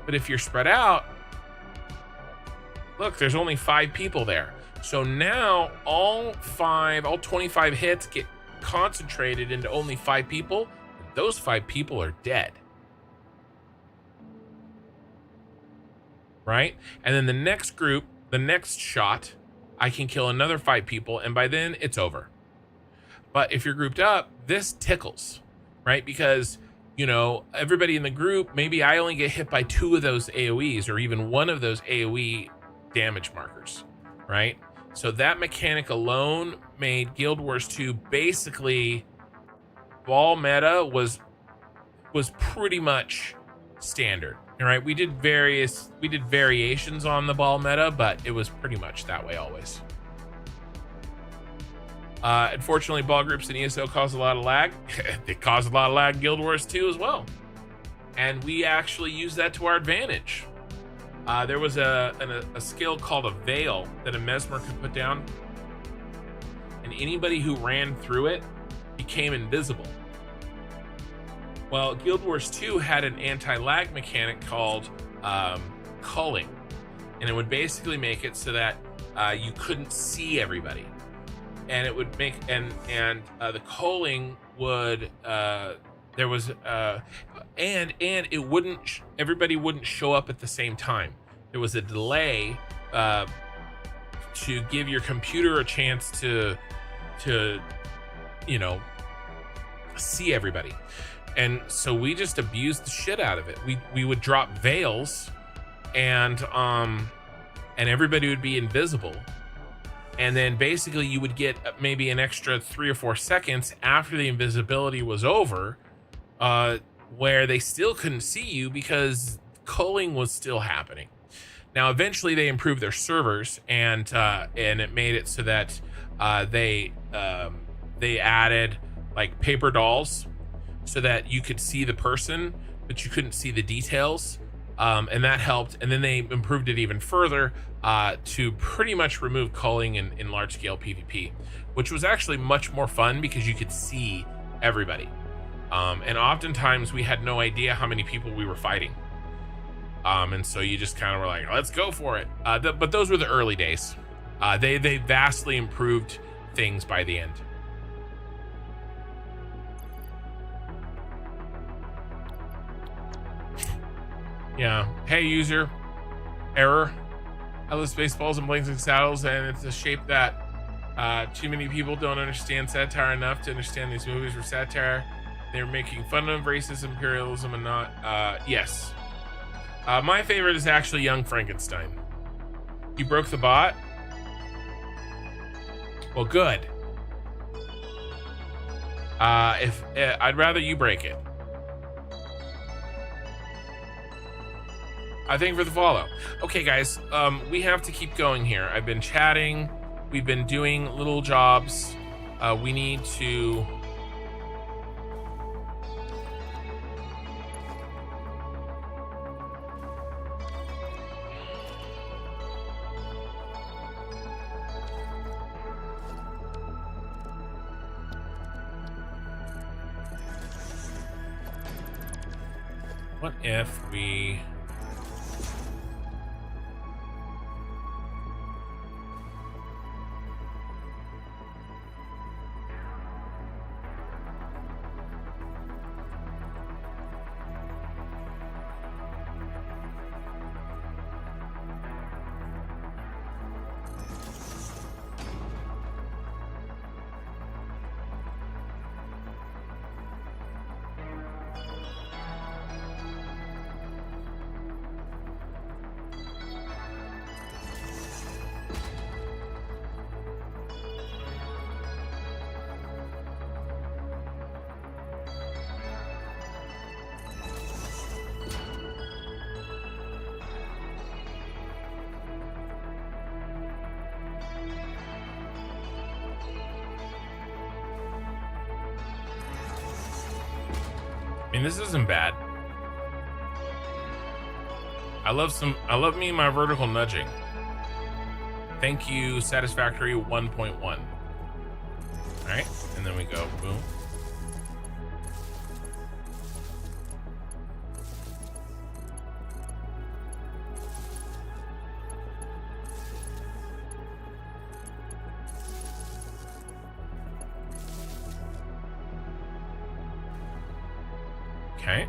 S1: But if you're spread out, look, there's only 5 people there. So now all 25 hits get concentrated into only 5 people. Those 5 people are dead. Right? And then the next group, the next shot, I can kill another 5 people, and by then it's over. But if you're grouped up, this tickles, right? Because, you know, everybody in the group, maybe I only get hit by 2 of those AoEs or even 1 of those AoE damage markers, right? So that mechanic alone made Guild Wars 2 basically ball meta was pretty much standard. All right, we did variations on the ball meta, but it was pretty much that way always. Unfortunately, ball groups in ESO cause a lot of lag. They cause a lot of lag in Guild Wars 2 as well. And we actually use that to our advantage. There was a skill called a veil that a mesmer could put down, and anybody who ran through it became invisible. Well, Guild Wars 2 had an anti-lag mechanic called culling, and it would basically make it so that you couldn't see everybody, and it would make and the culling would there was and it wouldn't everybody wouldn't show up at the same time. There was a delay to give your computer a chance to you know, see everybody. And so we just abused the shit out of it. We would drop veils, and everybody would be invisible. And then basically you would get maybe an extra 3 or 4 seconds after the invisibility was over, where they still couldn't see you because culling was still happening. Now, eventually they improved their servers, and it made it so that they added like paper dolls, so that you could see the person, but you couldn't see the details. And that helped. And then they improved it even further to pretty much remove culling in large scale PvP, which was actually much more fun because you could see everybody. And oftentimes we had no idea how many people we were fighting. And so you just kind of were like, let's go for it. But those were the early days. They vastly improved things by the end. Yeah. Hey, user. Error. I list baseballs and blazing saddles, and it's a shape that too many people don't understand satire enough to understand these movies were satire. They're making fun of racist imperialism and not. Yes. My favorite is actually Young Frankenstein. You broke the bot? Well, good. If I'd rather you break it. Thank you for the follow. Okay, guys, we have to keep going here. I've been chatting. We've been doing little jobs. We need to... What if we... I mean, this isn't bad. I love me my vertical nudging. Thank you, Satisfactory 1.1. All right, and then we go boom. Okay.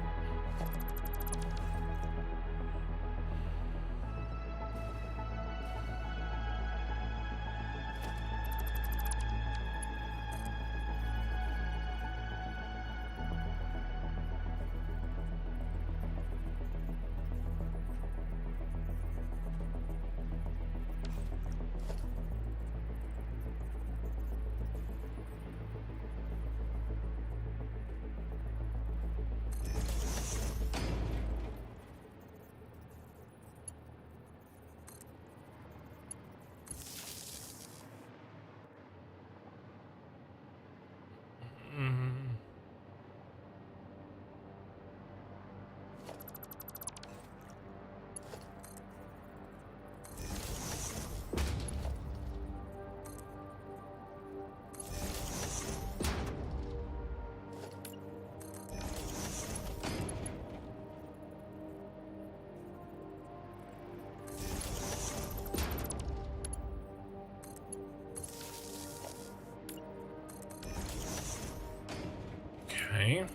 S1: Okay.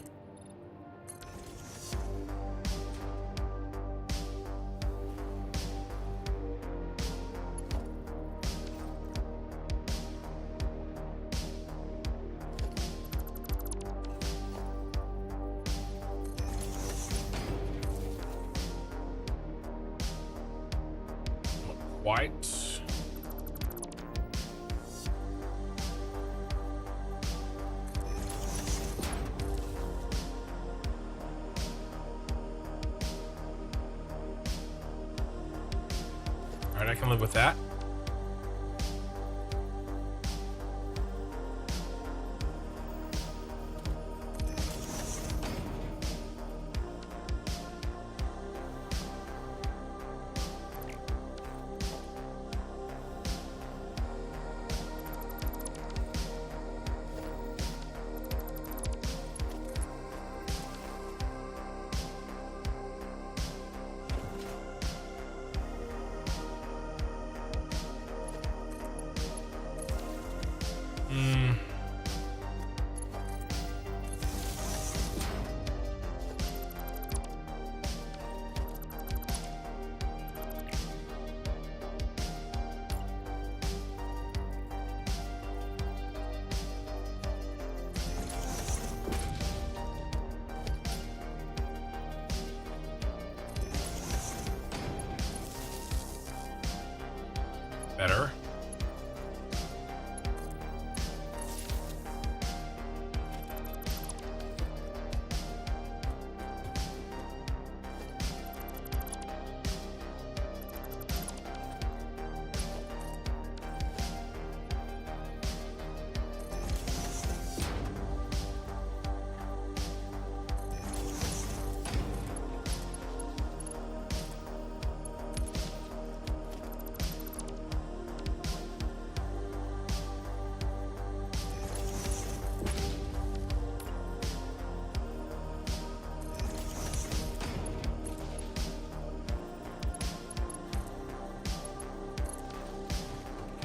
S1: White. All right, I can live with that. Better.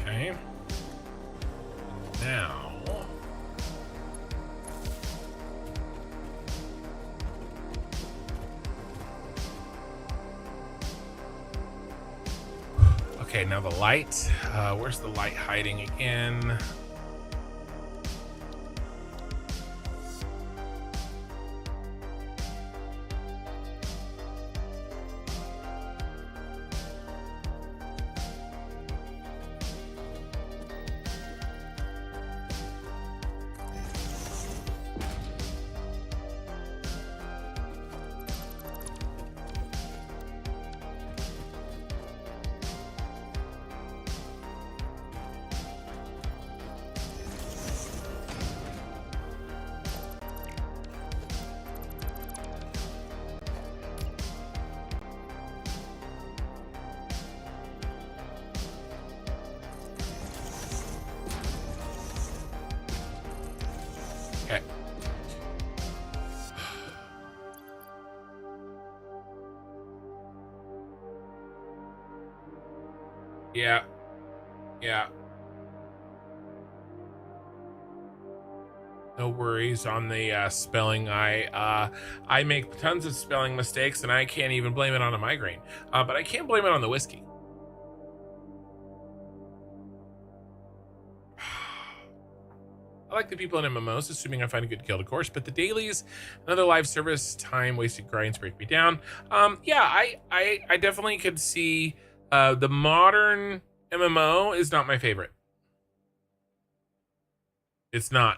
S1: Okay. Now, okay, now the light. Where's the light hiding again? Okay. Yeah. Yeah. No worries on the spelling. I make tons of spelling mistakes, and I can't even blame it on a migraine. But I can't blame it on the whiskey. I like the people in MMOs, assuming I find a good guild, of course. But the dailies, another live service, time wasted grinds break me down. Yeah, I definitely could see the modern MMO is not my favorite. It's not.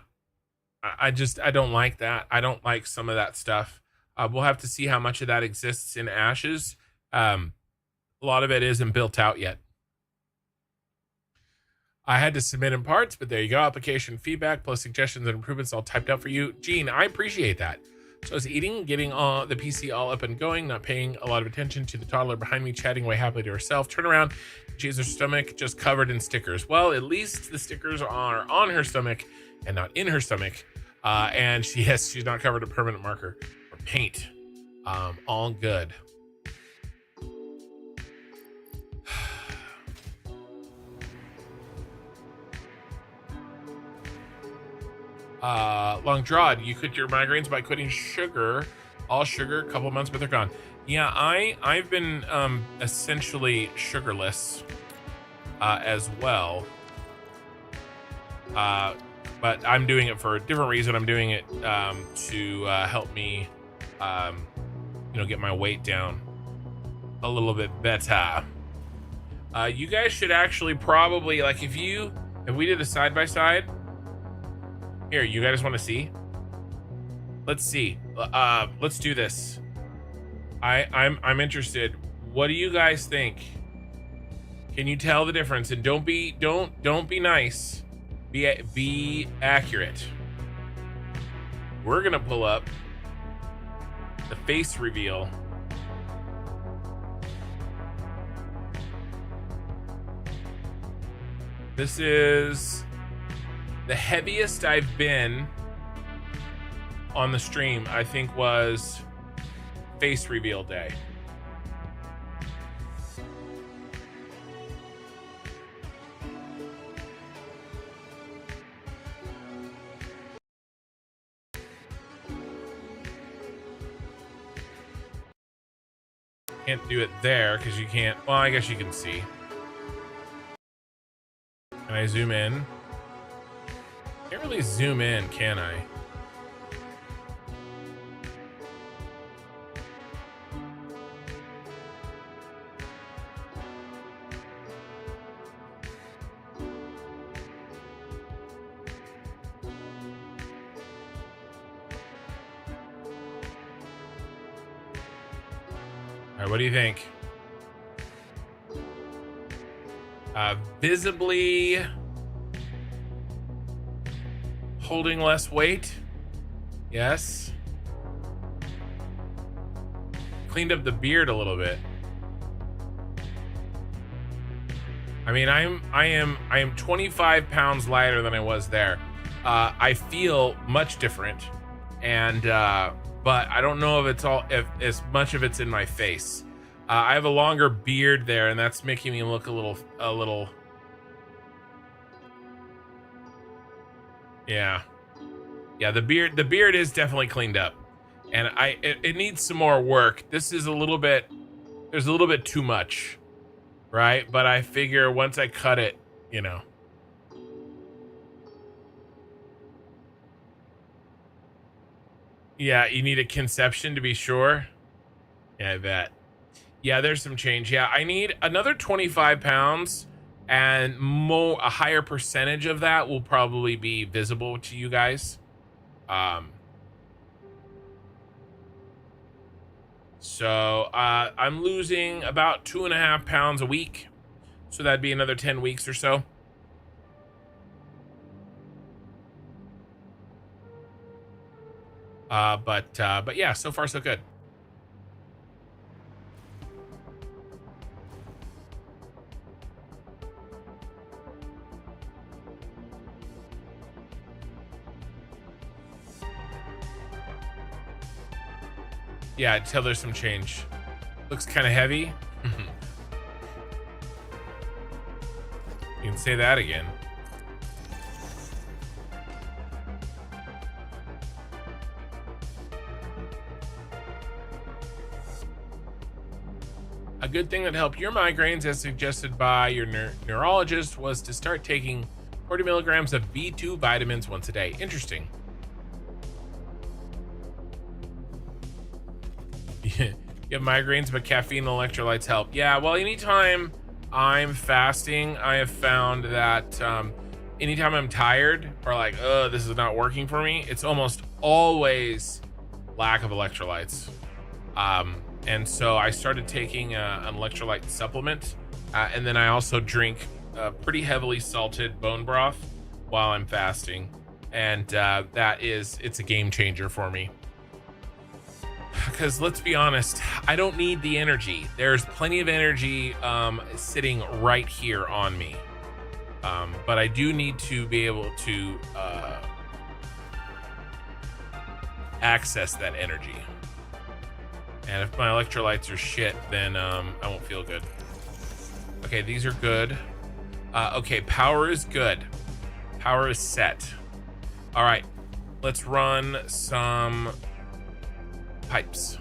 S1: I don't like that. I don't like some of that stuff. We'll have to see how much of that exists in Ashes. A lot of it isn't built out yet. I had to submit in parts, but there you go. Application feedback plus suggestions and improvements all typed out for you. Gene, I appreciate that. So I was eating, getting the PC all up and going, not paying a lot of attention to the toddler behind me chatting away happily to herself. Turn around, she has her stomach just covered in stickers. Well, at least the stickers are on her stomach and not in her stomach. And she's not covered in permanent marker or paint. All good. Long Drawed, you quit your migraines by quitting sugar, all sugar, a couple months, but they're gone. Yeah, I've been essentially sugarless as well. But I'm doing it for a different reason. I'm doing it to help me, get my weight down a little bit better. You guys should actually probably, like, if we did a side by side. Here, you guys want to see? Let's see. Let's do this. I'm interested. What do you guys think? Can you tell the difference? And don't be nice. Be accurate. We're gonna pull up the face reveal. This is the heaviest I've been on the stream, I think, was face reveal day. Can't do it there because you can't. Well, I guess you can see. Can I zoom in? Can't really zoom in, can I? All right, what do you think? Visibly holding less weight. Yes. Cleaned up the beard a little bit. I mean, I am 25 pounds lighter than I was there. I feel much different, and but I don't know if as much of it's in my face. I have a longer beard there, and that's making me look a little. Yeah. The beard is definitely cleaned up, and it needs some more work. This is there's a little bit too much, right? But I figure once I cut it, Yeah, you need a conception to be sure. Yeah, I bet. Yeah, there's some change. Yeah, I need another 25 pounds, and a higher percentage of that will probably be visible to you guys. So I'm losing about 2.5 pounds a week. So that'd be another 10 weeks or so. But yeah, so far so good. Yeah, I'd tell there's some change. Looks kind of heavy. You can say that again. A good thing that helped your migraines, as suggested by your neurologist, was to start taking 40 milligrams of B2 vitamins once a day. Interesting. You have migraines, but caffeine and electrolytes help. Yeah, well, anytime I'm fasting, I have found that anytime I'm tired or like, this is not working for me, it's almost always lack of electrolytes. And so I started taking an electrolyte supplement, and then I also drink pretty heavily salted bone broth while I'm fasting, and it's a game changer for me. Because let's be honest, I don't need the energy. There's plenty of energy sitting right here on me, but I do need to be able to access that energy. And if my electrolytes are shit, then I won't feel good. Okay, these are good. Okay, power is good. Power is set. All right, let's run some pipes.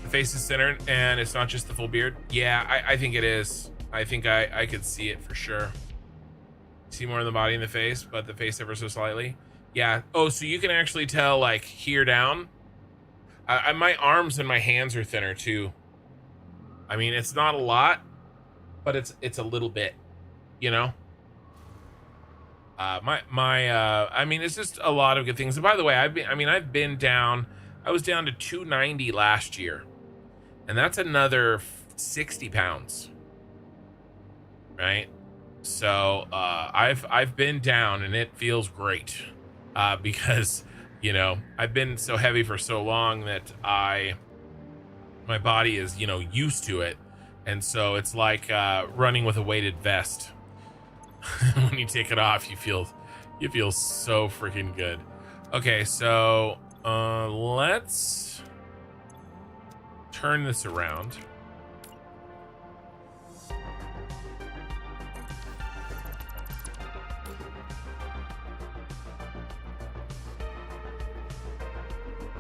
S1: The face is centered and it's not just the full beard. Yeah, I think it is. I think I could see it for sure. See more of the body in the face, but the face ever so slightly. Yeah. Oh, so you can actually tell like here down. My arms and my hands are thinner too. I mean, it's not a lot, but it's a little bit, you know. I mean, it's just a lot of good things. And by the way, I've been down. I was down to 290 last year, and that's another 60 pounds, right? So I've been down, and it feels great because you know I've been so heavy for so long that my body is used to it, and so it's like running with a weighted vest. When you take it off, you feel so freaking good. Okay, so let's turn this around.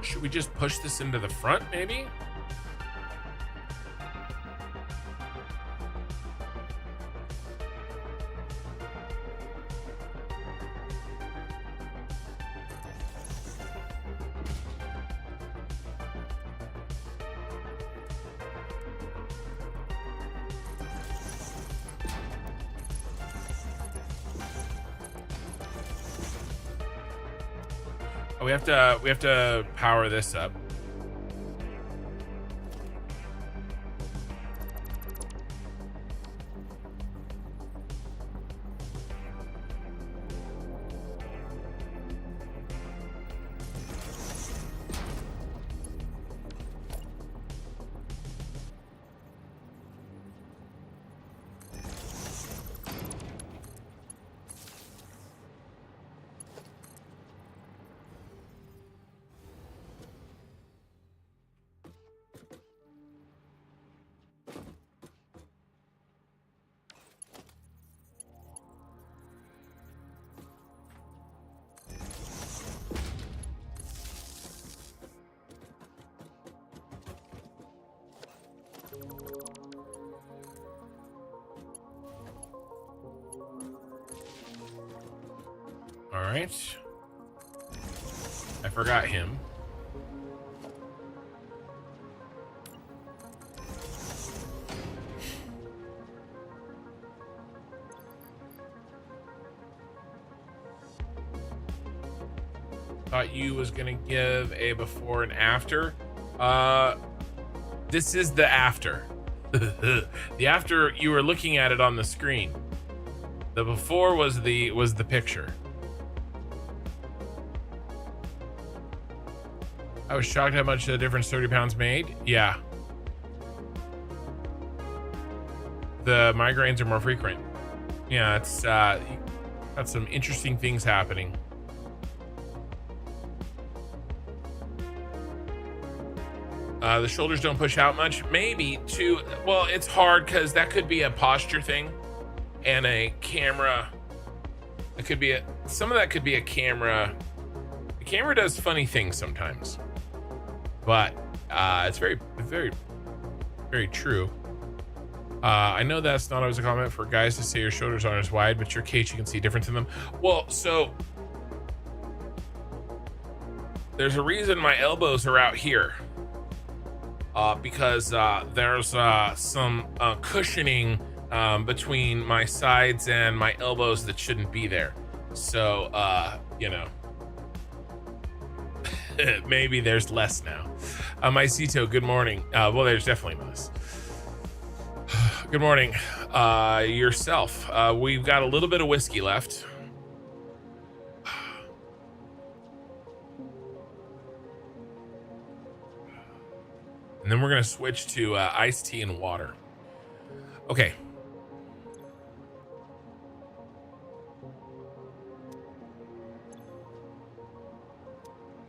S1: Should we just push this into the front, maybe? Oh, we have to power this up. All right. I forgot him. Thought you was gonna give a before and after. This is the after. The after, you were looking at it on the screen. The before was the picture. I was shocked how much the difference 30 pounds made. Yeah. The migraines are more frequent. Yeah, it's got some interesting things happening. The shoulders don't push out much. Maybe too. Well, it's hard because that could be a posture thing and a camera. It could be some of that could be a camera. The camera does funny things sometimes, but it's very, very, very true. I know that's not always a comment for guys to say your shoulders aren't as wide, but your case, you can see a difference in them. Well, so there's a reason my elbows are out here. Because there's some cushioning between my sides and my elbows that shouldn't be there. So, maybe there's less now. Mycito, good morning. Well, there's definitely less. Good morning. Yourself. We've got a little bit of whiskey left. And then we're going to switch to iced tea and water. Okay.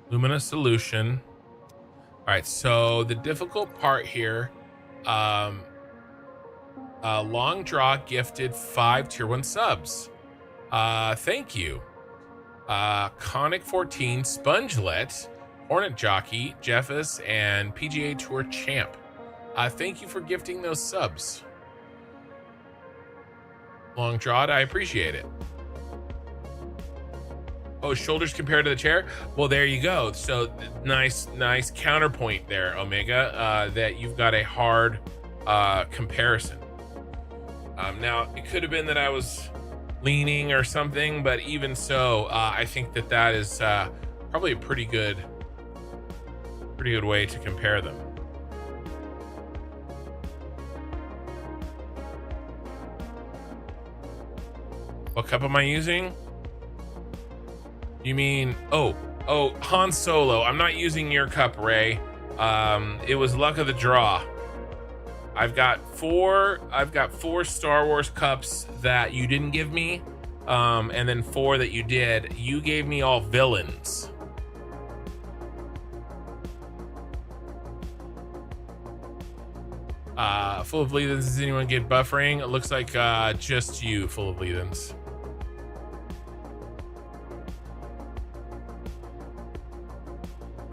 S1: Lumina solution. All right. So the difficult part here, long draw gifted 5 tier 1 subs. Thank you. Conic 14, Spongelet, Hornet Jockey, Jeffus, and PGA Tour Champ. Thank you for gifting those subs. Long Jawed, I appreciate it. Oh, shoulders compared to the chair? Well, there you go. So nice counterpoint there, Omega, that you've got a hard comparison. Now, it could have been that I was leaning or something, but even so, I think that is probably a pretty good way to compare them. What cup am I using? You mean, oh, Han Solo. I'm not using your cup, Ray. It was luck of the draw. I've got four Star Wars cups that you didn't give me, and then 4 that you did. You gave me all villains. Full of Leathens. Does anyone get buffering? It looks like just you, Full of Leathens.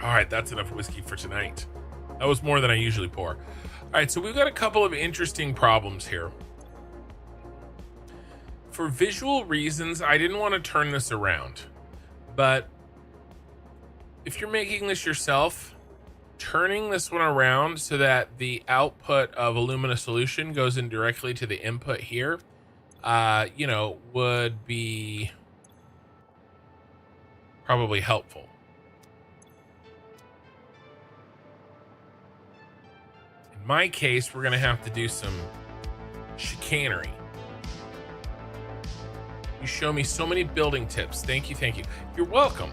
S1: All right, that's enough whiskey for tonight. That was more than I usually pour. All right, so we've got a couple of interesting problems here. For visual reasons, I didn't want to turn this around, but if you're making this yourself, turning this one around so that the output of Illumina solution goes in directly to the input here, would be probably helpful. In my case, we're gonna have to do some chicanery. You show me so many building tips. Thank you. You're welcome.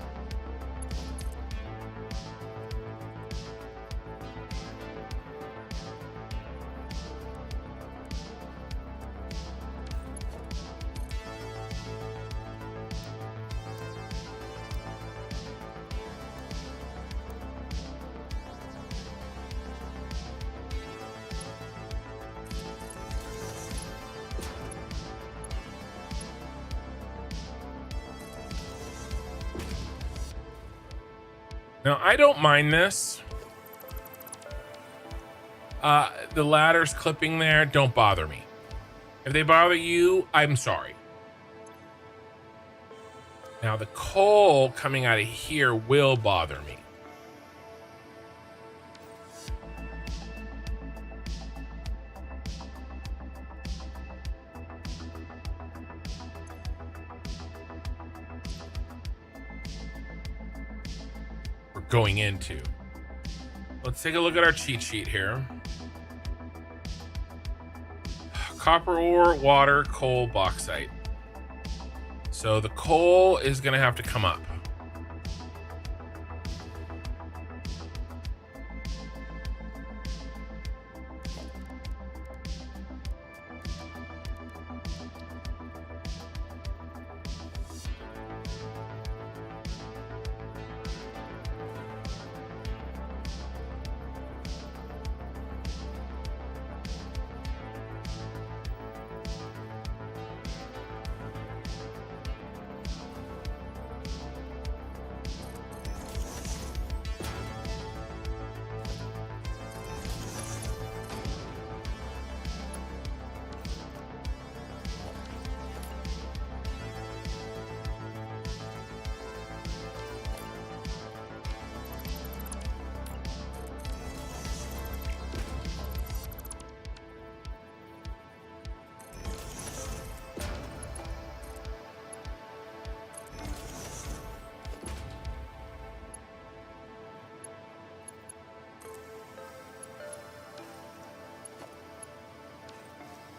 S1: Now, I don't mind this. The ladders clipping there don't bother me. If they bother you, I'm sorry. Now, the coal coming out of here will bother me. Going into. Let's take a look at our cheat sheet here. Copper ore, water, coal, bauxite. So the coal is going to have to come up.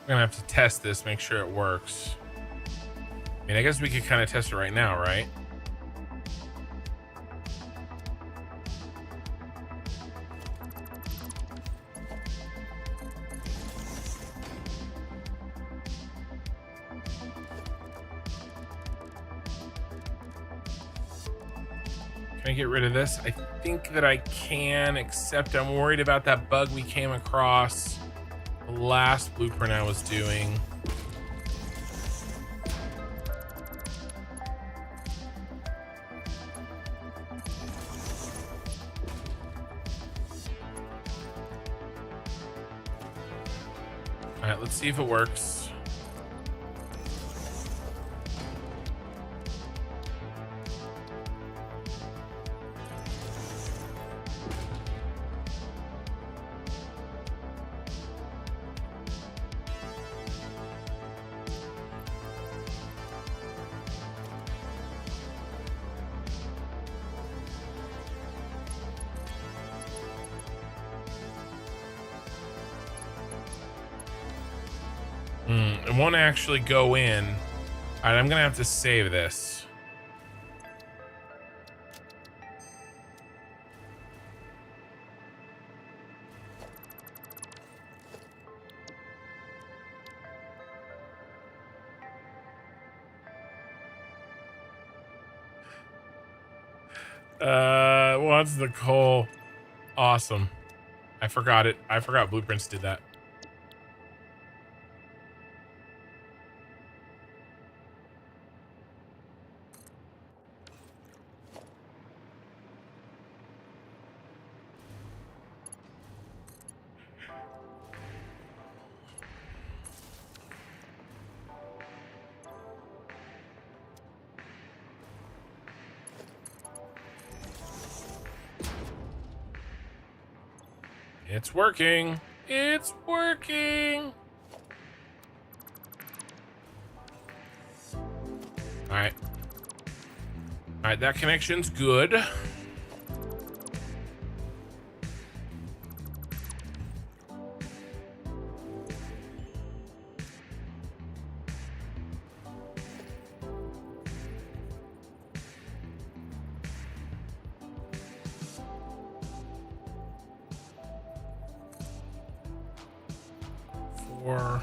S1: I'm gonna have to test this, make sure it works. I mean, I guess we could kind of test it right now, right? Can I get rid of this? I think that I can, except I'm worried about that bug we came across the last blueprint I was doing. see if it works. It won't actually go in. All right, I'm gonna have to save this. What's the coal? Awesome. I forgot it. I forgot Blueprints did that. It's working. It's working. All right. All right, that connection's good. Four.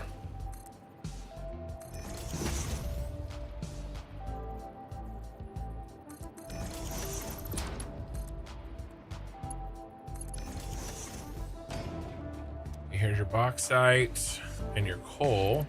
S1: Here's your bauxite and your coal.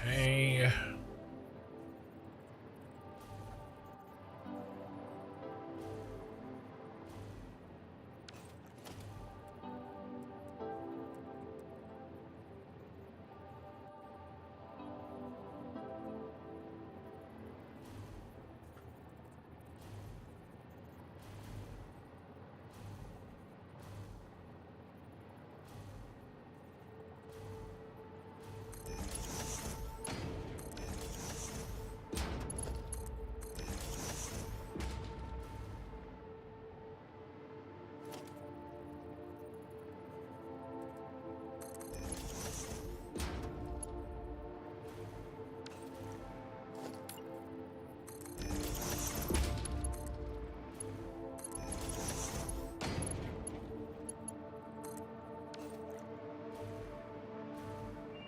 S1: Okay.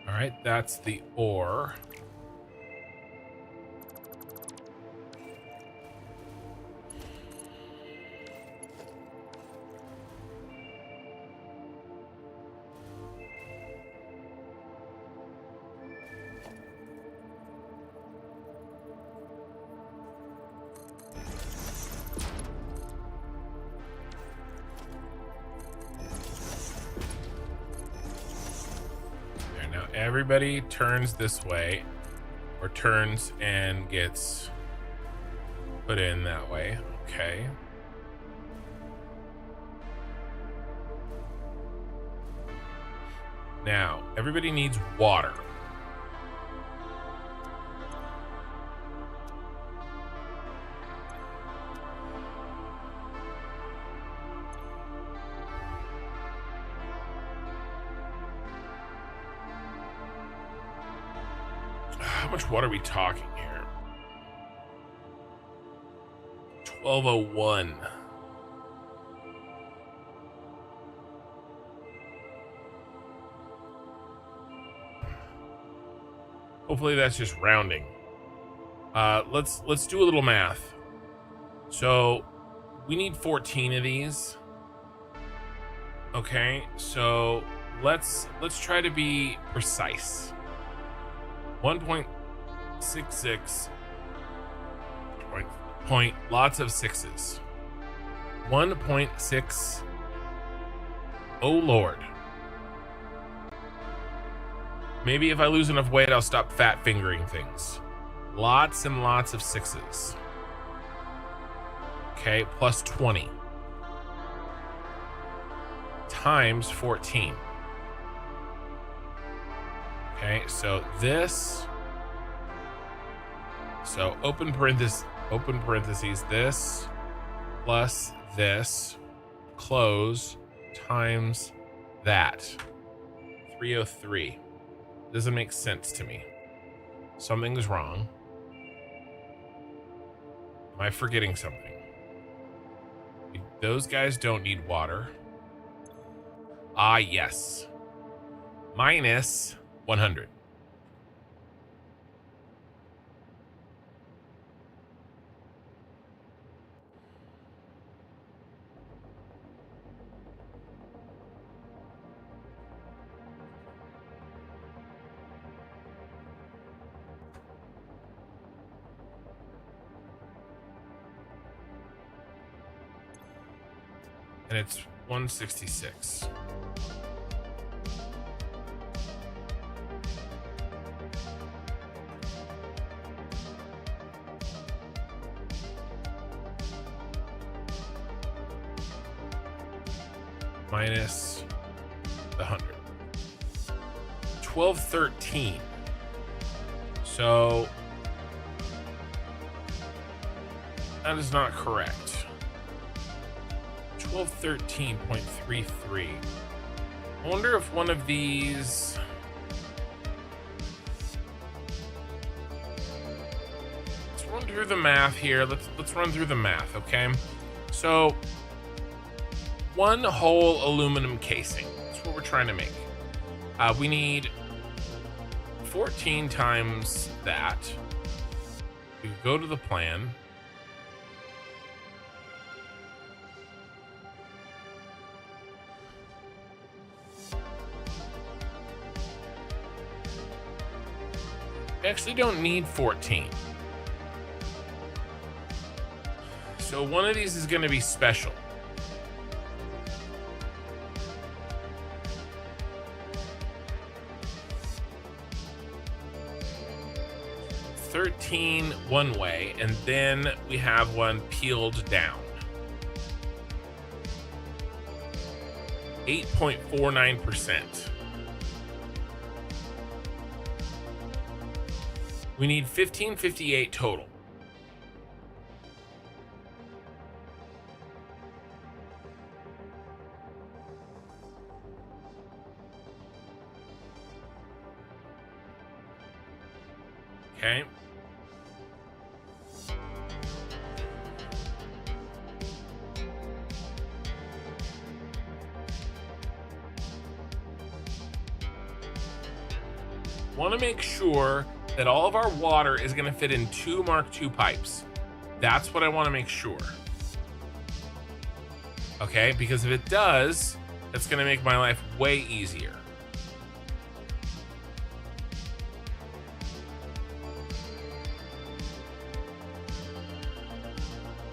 S1: All right, that's the ore. Everybody turns this way, or turns and gets put in that way. Okay. Now, everybody needs water. How much water are we talking here? 1201. Hopefully that's just rounding. Let's do a little math. So we need 14 of these. Okay, so let's try to be precise. 1.66 point, lots of sixes. 1.6. Oh Lord. Maybe if I lose enough weight, I'll stop fat fingering things. Lots and lots of sixes. Okay, plus 20 times 14. Okay, so this, so open parentheses, this plus this, close, times that. 303. Doesn't make sense to me. Something's wrong. Am I forgetting something? Those guys don't need water. Ah, yes. Minus 100. And it's 166. Minus the 100. 1213. So that is not correct. 1213.33. I wonder if one of these, let's run through the math here. Let's run through the math, okay? So one whole aluminum casing, that's what we're trying to make. We need 14 times that. We go to the plan. We actually don't need 14. So one of these is going to be special. $13 one way, and then we have one peeled down. 8.49%. We need 1558 total. Okay. Want to make sure that all of our water is going to fit in 2 Mark II pipes. That's what I want to make sure. Okay, because if it does, that's going to make my life way easier.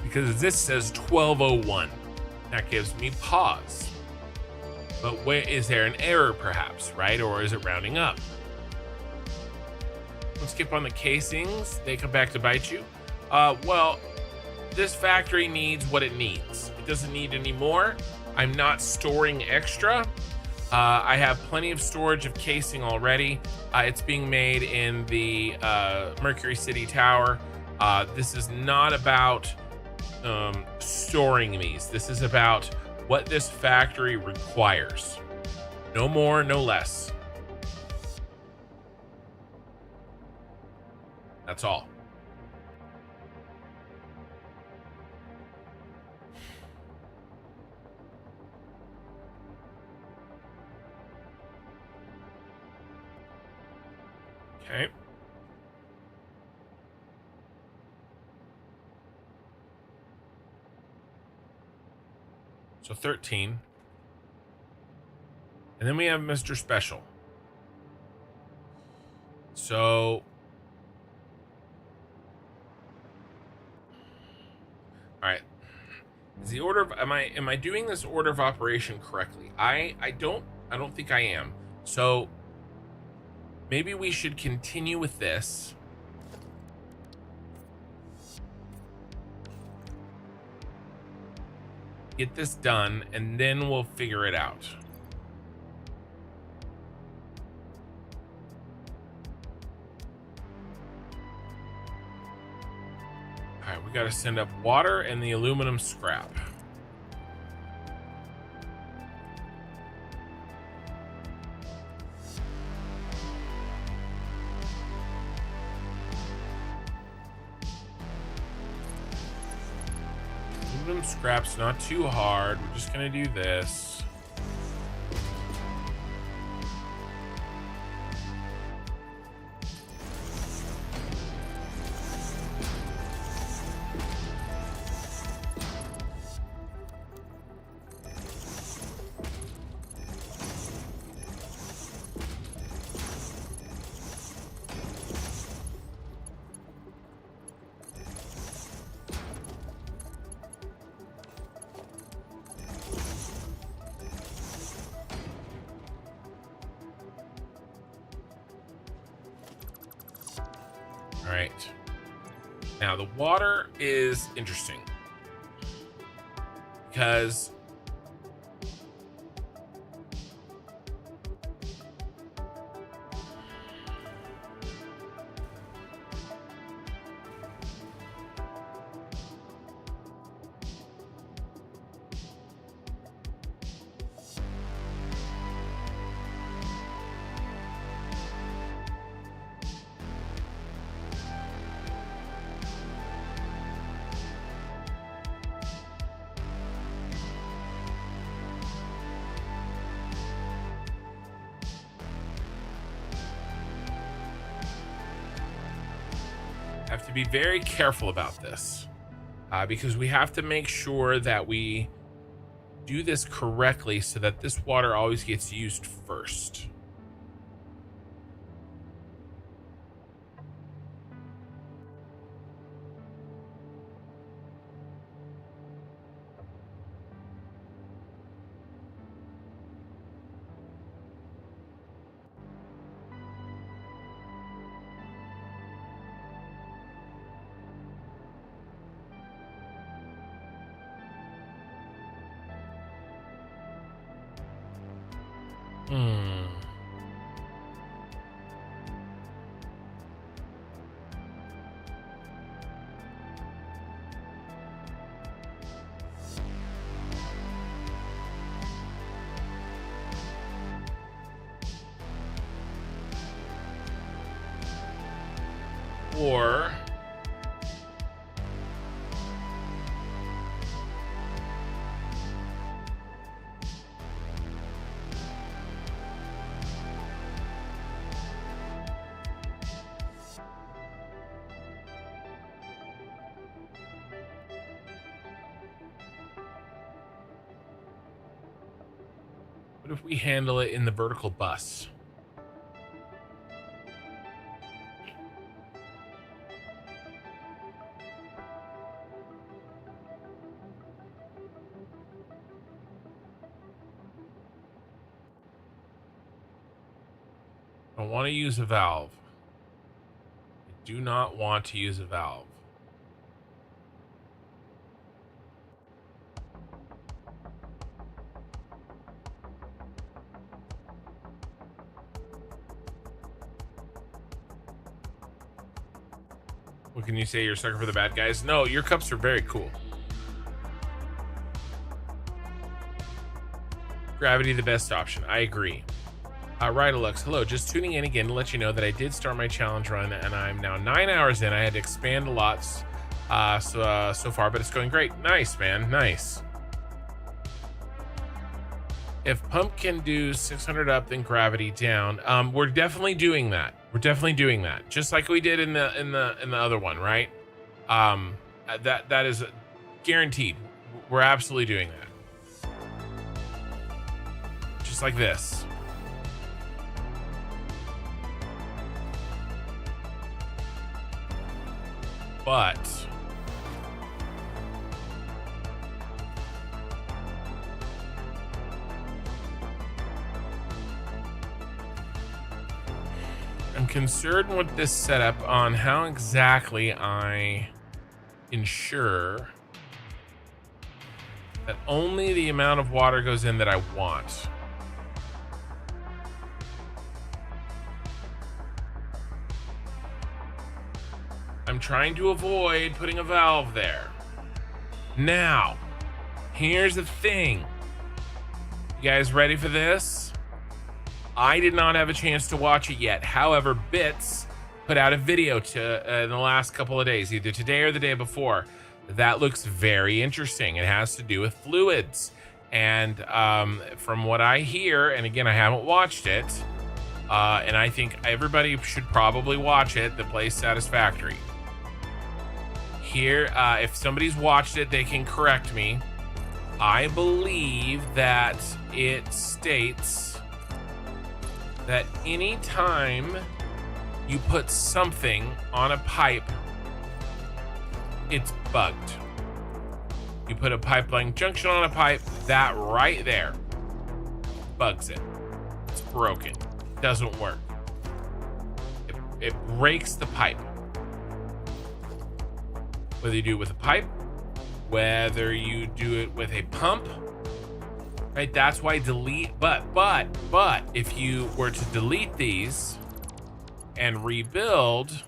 S1: Because this says 1201. That gives me pause. But wait, is there an error perhaps, right? Or is it rounding up? Don't skip on the casings. They come back to bite you. Well, this factory needs what it needs. It doesn't need any more. I'm not storing extra. I have plenty of storage of casing already. It's being made in the Mercury City Tower. This is not about storing these. This is about what this factory requires. No more, no less. That's all. Okay. So 13. And then we have Mr. Special. So all right. Is the order of am I doing this order of operation correctly? I don't think I am. So maybe we should continue with this. Get this done, and then we'll figure it out. All right, we got to send up water and the aluminum scrap. Aluminum scrap's not too hard. We're just gonna do this. All right. Now the water is interesting because have to be very careful about this because we have to make sure that we do this correctly so that this water always gets used first. Or what if we handle it in the vertical bus? I want to use a valve. Do not want to use a valve. What can you say? You're a sucker for the bad guys? No, your cups are very cool. Gravity, the best option. I agree. Rydalux, hello. Just tuning in again to let you know that I did start my challenge run and I'm now 9 hours in. I had to expand a lot so far, but it's going great. Nice, man. Nice. If pump can do 600 up, then gravity down. We're definitely doing that. We're definitely doing that, just like we did in the other one, right? That is guaranteed. We're absolutely doing that, just like this. But I'm concerned with this setup on how exactly I ensure that only the amount of water goes in that I want. I'm trying to avoid putting a valve there. Now, here's the thing. You guys ready for this? I did not have a chance to watch it yet. However, Bits put out a video in the last couple of days, either today or the day before. That looks very interesting. It has to do with fluids. And from what I hear, and again, I haven't watched it, and I think everybody should probably watch it that plays Satisfactory. Here, if somebody's watched it, they can correct me. I believe that it states that anytime you put something on a pipe, it's bugged. You put a pipeline junction on a pipe, that right there bugs it. It's broken. Doesn't work. It breaks the pipe. Whether you do it with a pipe, whether you do it with a pump, right? That's why delete, but if you were to delete these and rebuild,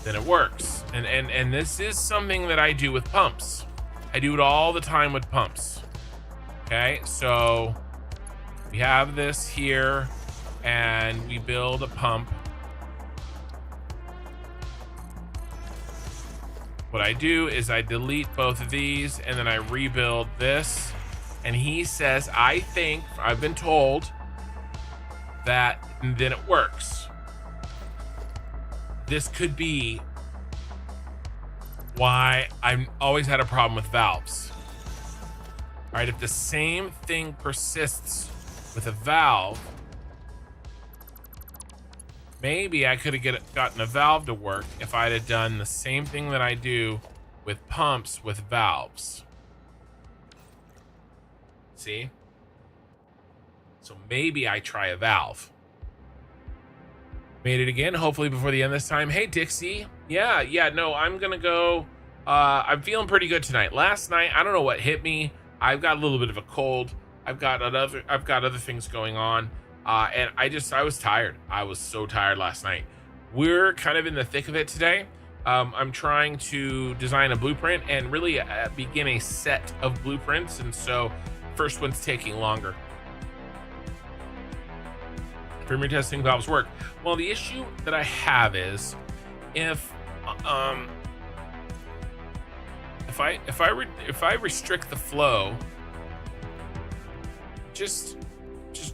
S1: then it works. And this is something that I do with pumps. I do it all the time with pumps. Okay, so we have this here and we build a pump. What I do is I delete both of these and then I rebuild this. And he says, I think, I've been told that then it works. This could be why I've always had a problem with valves. All right, if the same thing persists with a valve, maybe I could have gotten a valve to work if I'd have done the same thing that I do with pumps with valves. See? So maybe I try a valve. Made it again, hopefully before the end this time. Hey, Dixie. Yeah, no, I'm gonna go. I'm feeling pretty good tonight. Last night, I don't know what hit me. I've got a little bit of a cold. I've got other things going on. And I was tired. I was so tired last night. We're kind of in the thick of it today. I'm trying to design a blueprint and really begin a set of blueprints. And so first one's taking longer. Firmware testing valves work. Well, the issue that I have is if I restrict the flow, just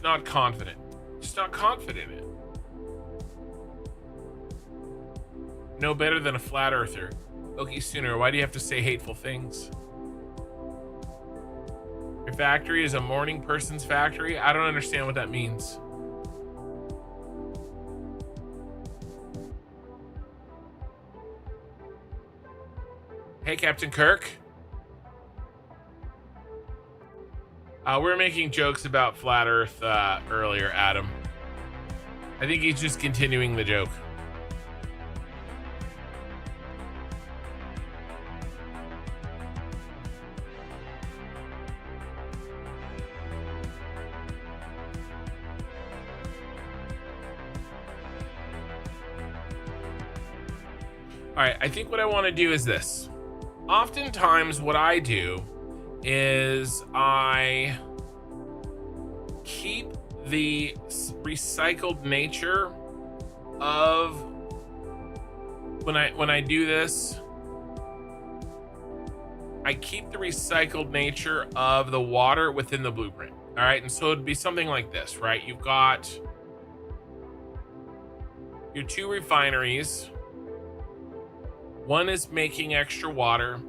S1: not confident. Just not confident in it. No better than a flat earther. Okay, Sooner, why do you have to say hateful things? Your factory is a morning person's factory? I don't understand what that means. Hey, Captain Kirk. We were making jokes about flat Earth earlier, Adam. I think he's just continuing the joke. All right, I think what I want to do is this. Oftentimes what I do is I keep the recycled nature of when I do this, I keep the recycled nature of the water within the blueprint. All right, and so it'd be something like this, right? You've got your two refineries. One is making extra water,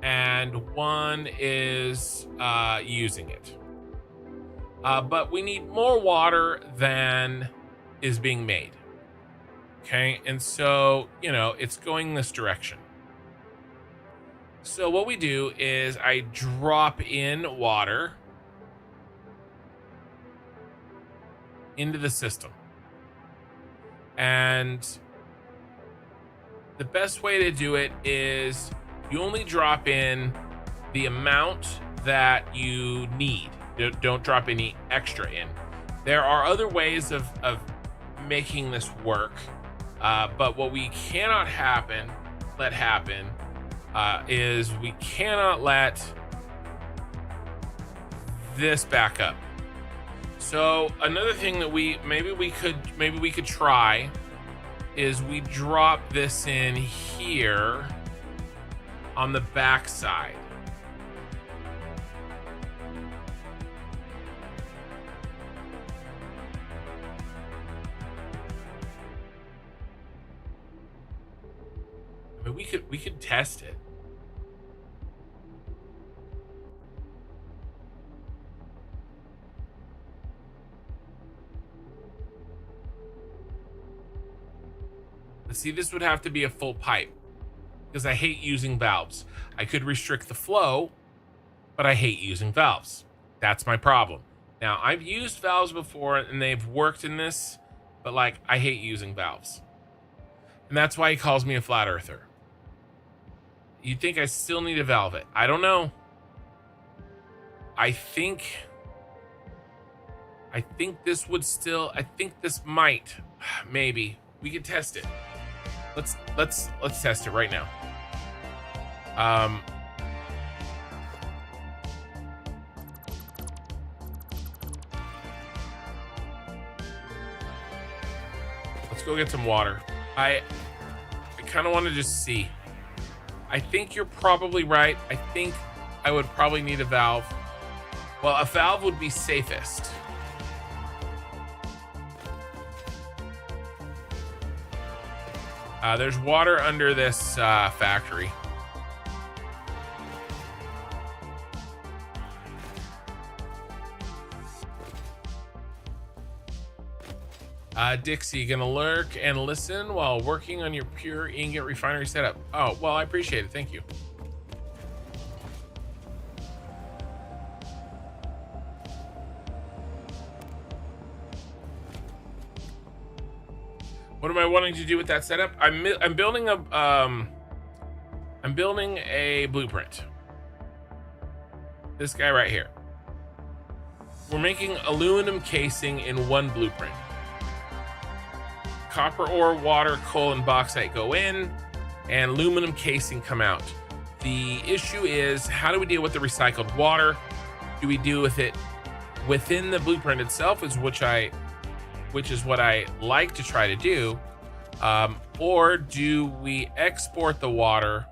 S1: and one is using it. But we need more water than is being made. Okay, and so, you know, it's going this direction. So what we do is I drop in water into the system. And the best way to do it is you only drop in the amount that you need. Don't drop any extra in. There are other ways of making this work, but what we cannot let happen is we cannot let this back up. So another thing that maybe we could try is we drop this in here on the back side. I mean, we could test it. See, this would have to be a full pipe because I hate using valves. I could restrict the flow, but I hate using valves. That's my problem. Now, I've used valves before and they've worked in this, but like, I hate using valves. And that's why he calls me a flat earther. You'd think I still need to valve it. I don't know. I think this would still, I think this might, maybe. We could test it. Let's test it right now. Let's go get some water. I kind of want to just see. I think you're probably right. I think I would probably need a valve. Well, a valve would be safest. There's water under this factory. Dixie, gonna lurk and listen while working on your pure ingot refinery setup. Oh, well, I appreciate it. Thank you. What am I wanting to do with that setup? I'm building a blueprint. This guy right here. We're making aluminum casing in one blueprint. Copper ore, water, coal, and bauxite go in, and aluminum casing come out. The issue is, how do we deal with the recycled water? Do we deal with it within the blueprint itself, which is what I like to try to do, or do we export the water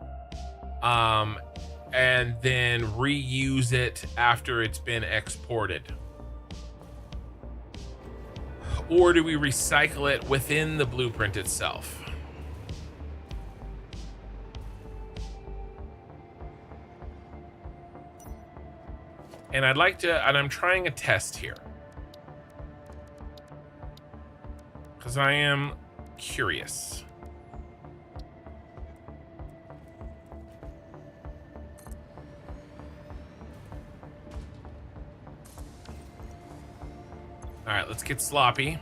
S1: and then reuse it after it's been exported? Or do we recycle it within the blueprint itself? And I'm trying a test here, because I am curious. All right, let's get sloppy.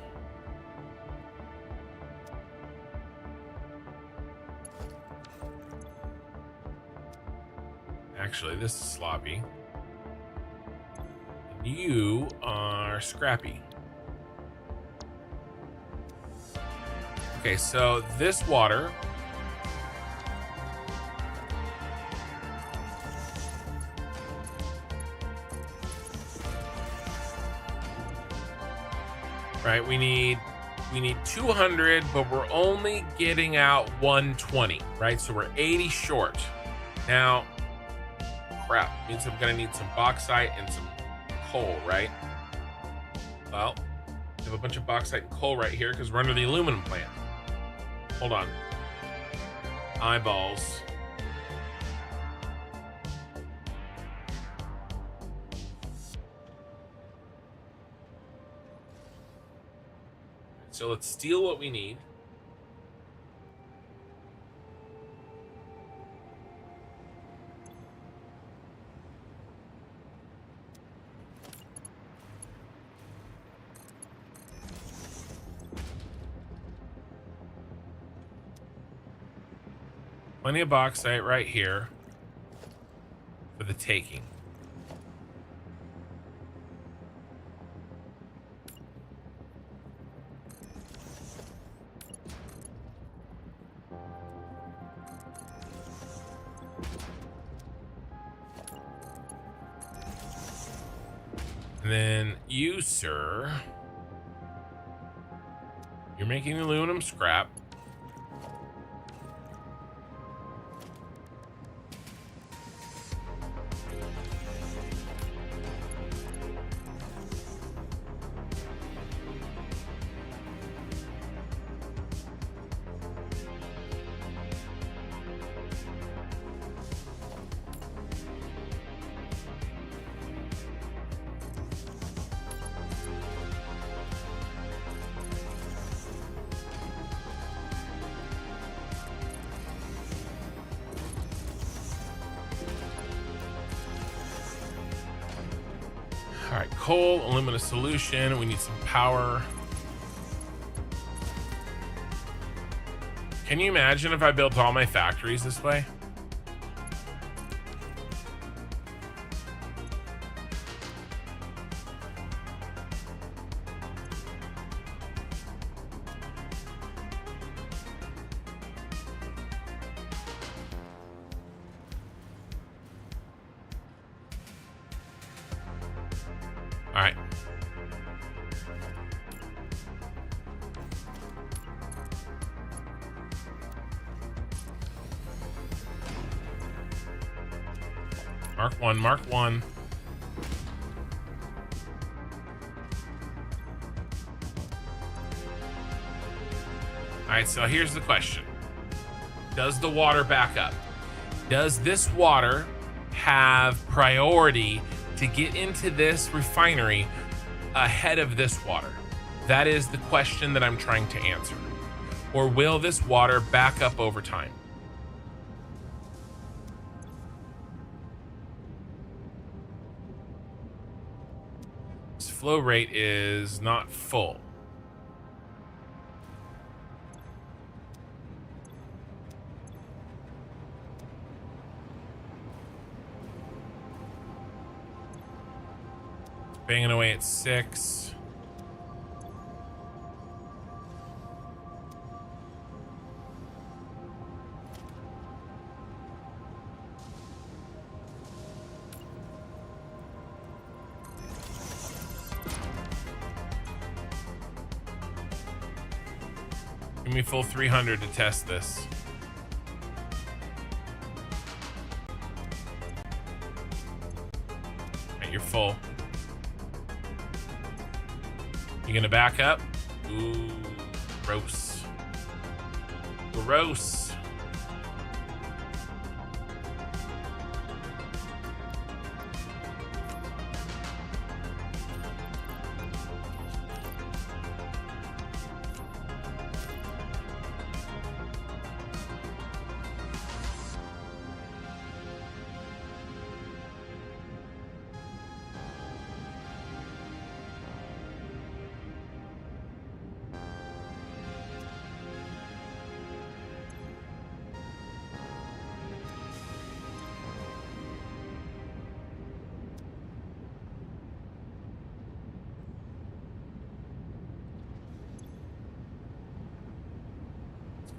S1: Actually, this is sloppy. And you are scrappy. Okay, so this water. Right, we need 200, but we're only getting out 120, right? So we're 80 short. Now, crap, means I'm gonna need some bauxite and some coal, right? Well, we have a bunch of bauxite and coal right here because we're under the aluminum plant. Hold on. Eyeballs. So let's steal what we need. Plenty of bauxite right here for the taking. And then you, sir, you're making aluminum scrap. All right, coal, alumina solution. We need some power. Can you imagine if I built all my factories this way? All right. Mark one, mark one. All right, so here's the question. Does the water back up? Does this water have priority to get into this refinery ahead of this water? That is the question that I'm trying to answer. Or will this water back up over time? This flow rate is not full. Banging away at 6. Give me full 300 to test this. Right, you're full. You gonna back up? Ooh, gross. Gross.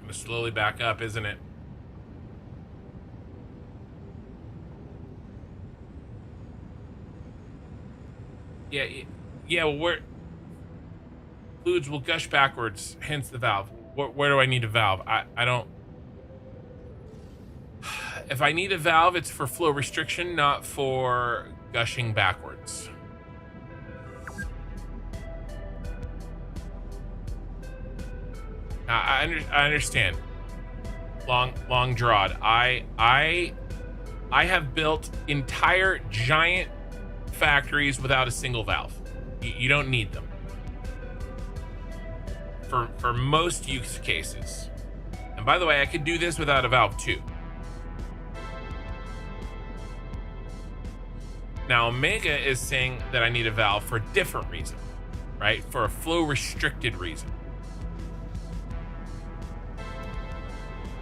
S1: Gonna slowly back up, isn't it? Yeah, well, fluids will gush backwards, hence the valve. Where do I need a valve? I don't... If I need a valve, it's for flow restriction, not for gushing backwards. I understand. Long drawed. I have built entire giant factories without a single valve. You don't need them for most use cases. And by the way, I could do this without a valve too. Now Omega is saying that I need a valve for a different reason, right? For a flow restricted reason.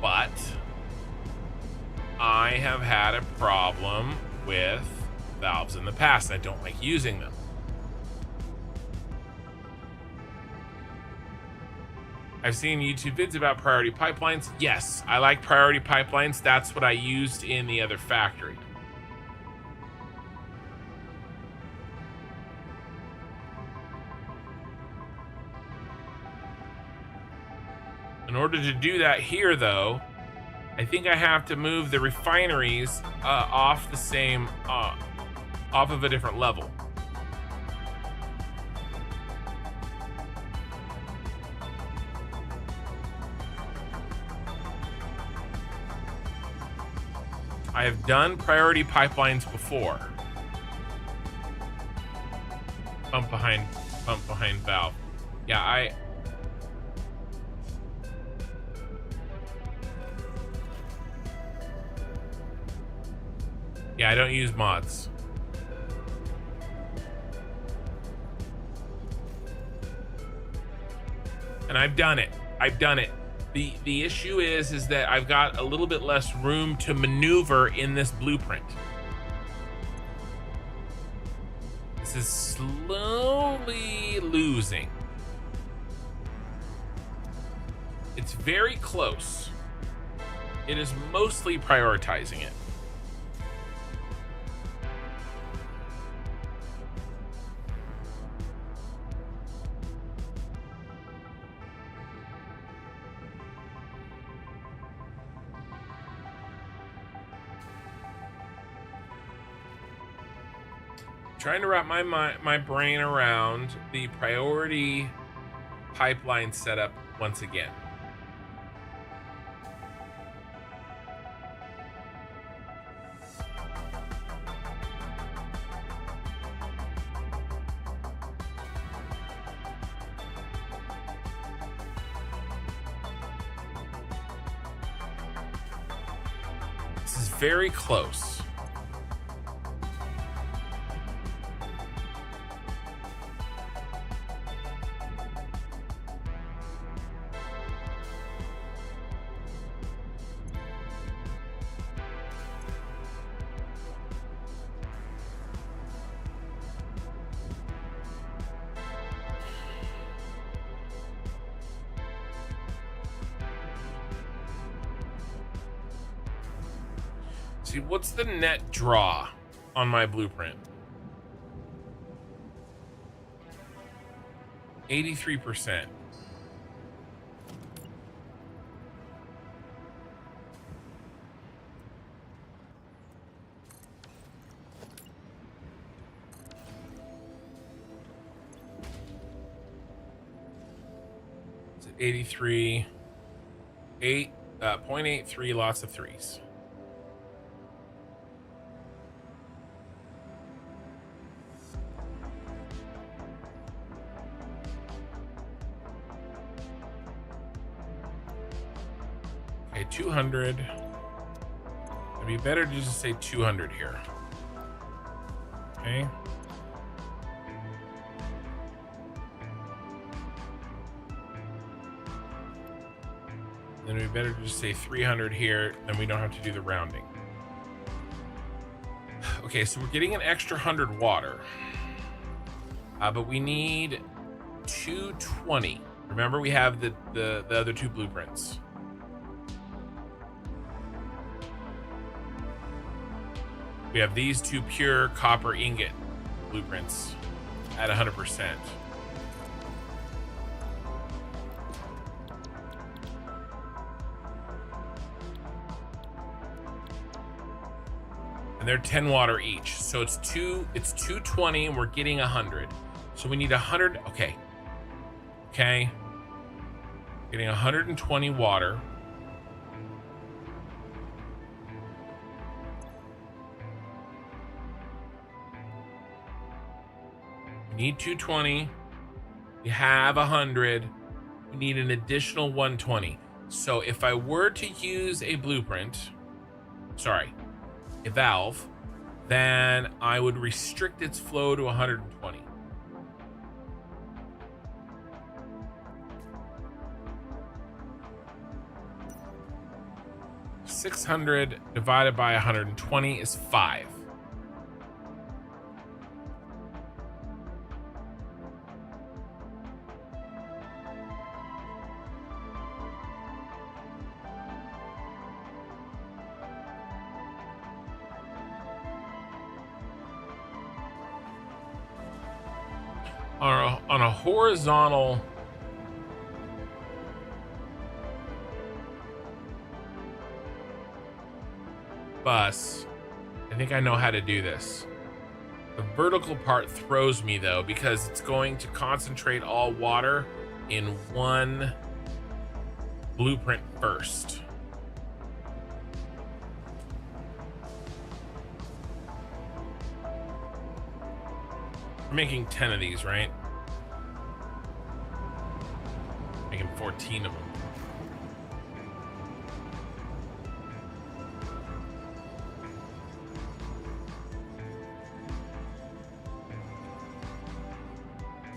S1: But I have had a problem with valves in the past. I don't like using them. I've seen YouTube vids about priority pipelines. Yes, I like priority pipelines. That's what I used in the other factory. In order to do that here, though, I think I have to move the refineries off the same, off of a different level. I have done priority pipelines before. Pump behind valve. Yeah, I don't use mods. And I've done it. The issue is that I've got a little bit less room to maneuver in this blueprint. This is slowly losing. It's very close. It is mostly prioritizing it. Trying to wrap my brain around the priority pipeline setup once again. This is very close. See, what's the net draw on my blueprint? 83%. It's 83, 0.83, lots of threes. Okay, 200. It'd be better to just say 200 here. Okay. Then it'd be better to just say 300 here, then we don't have to do the rounding. Okay, so we're getting an extra 100 water. But we need 220. Remember, we have the other two blueprints. We have these two pure copper ingot blueprints at 100%. And they're 10 water each. So it's 220 and we're getting 100. So we need 100. Okay. Okay. Getting 120 water. We need 220. We have 100. We need an additional 120. So if I were to use a blueprint, sorry, a valve, then I would restrict its flow to 120. $600 divided by 120 is 5. On a horizontal bus, I think I know how to do this. The vertical part throws me though, because it's going to concentrate all water in one blueprint first. We're making 10 of these, right? Making 14 of them.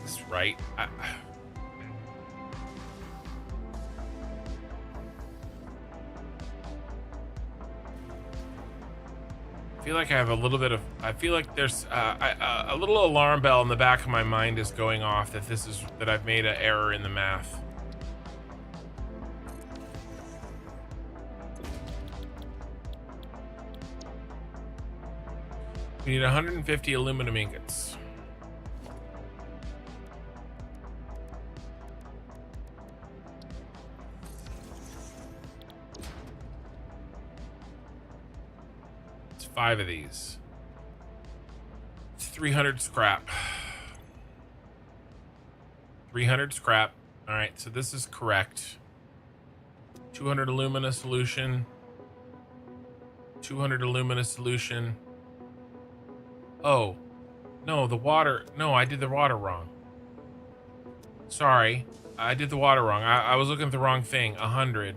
S1: Is this right? I feel like I have a little bit of, I feel like there's a little alarm bell in the back of my mind is going off that I've made an error in the math. We need 150 aluminum ingots. It's 5 of these. It's 300 scrap. 300 scrap. All right, so this is correct. 200 alumina solution. 200 alumina solution. Oh, no, the water. No, I did the water wrong. Sorry, I did the water wrong. I was looking at the wrong thing. 100.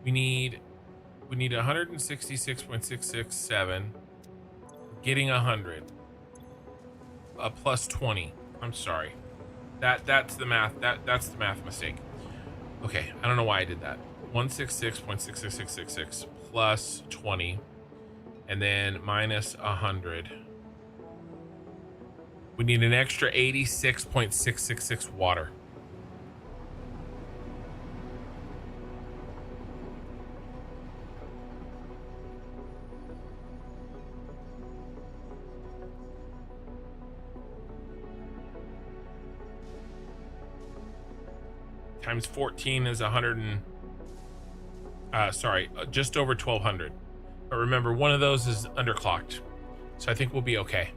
S1: We need 166.667. Getting 100. Plus 20. I'm sorry. That's the math. That's the math mistake. Okay, I don't know why I did that. 166.66666 plus 20. And then minus 100. We need an extra 86.666 water. Times 14 is 100 and just over 1200. But remember, one of those is underclocked, so I think we'll be okay.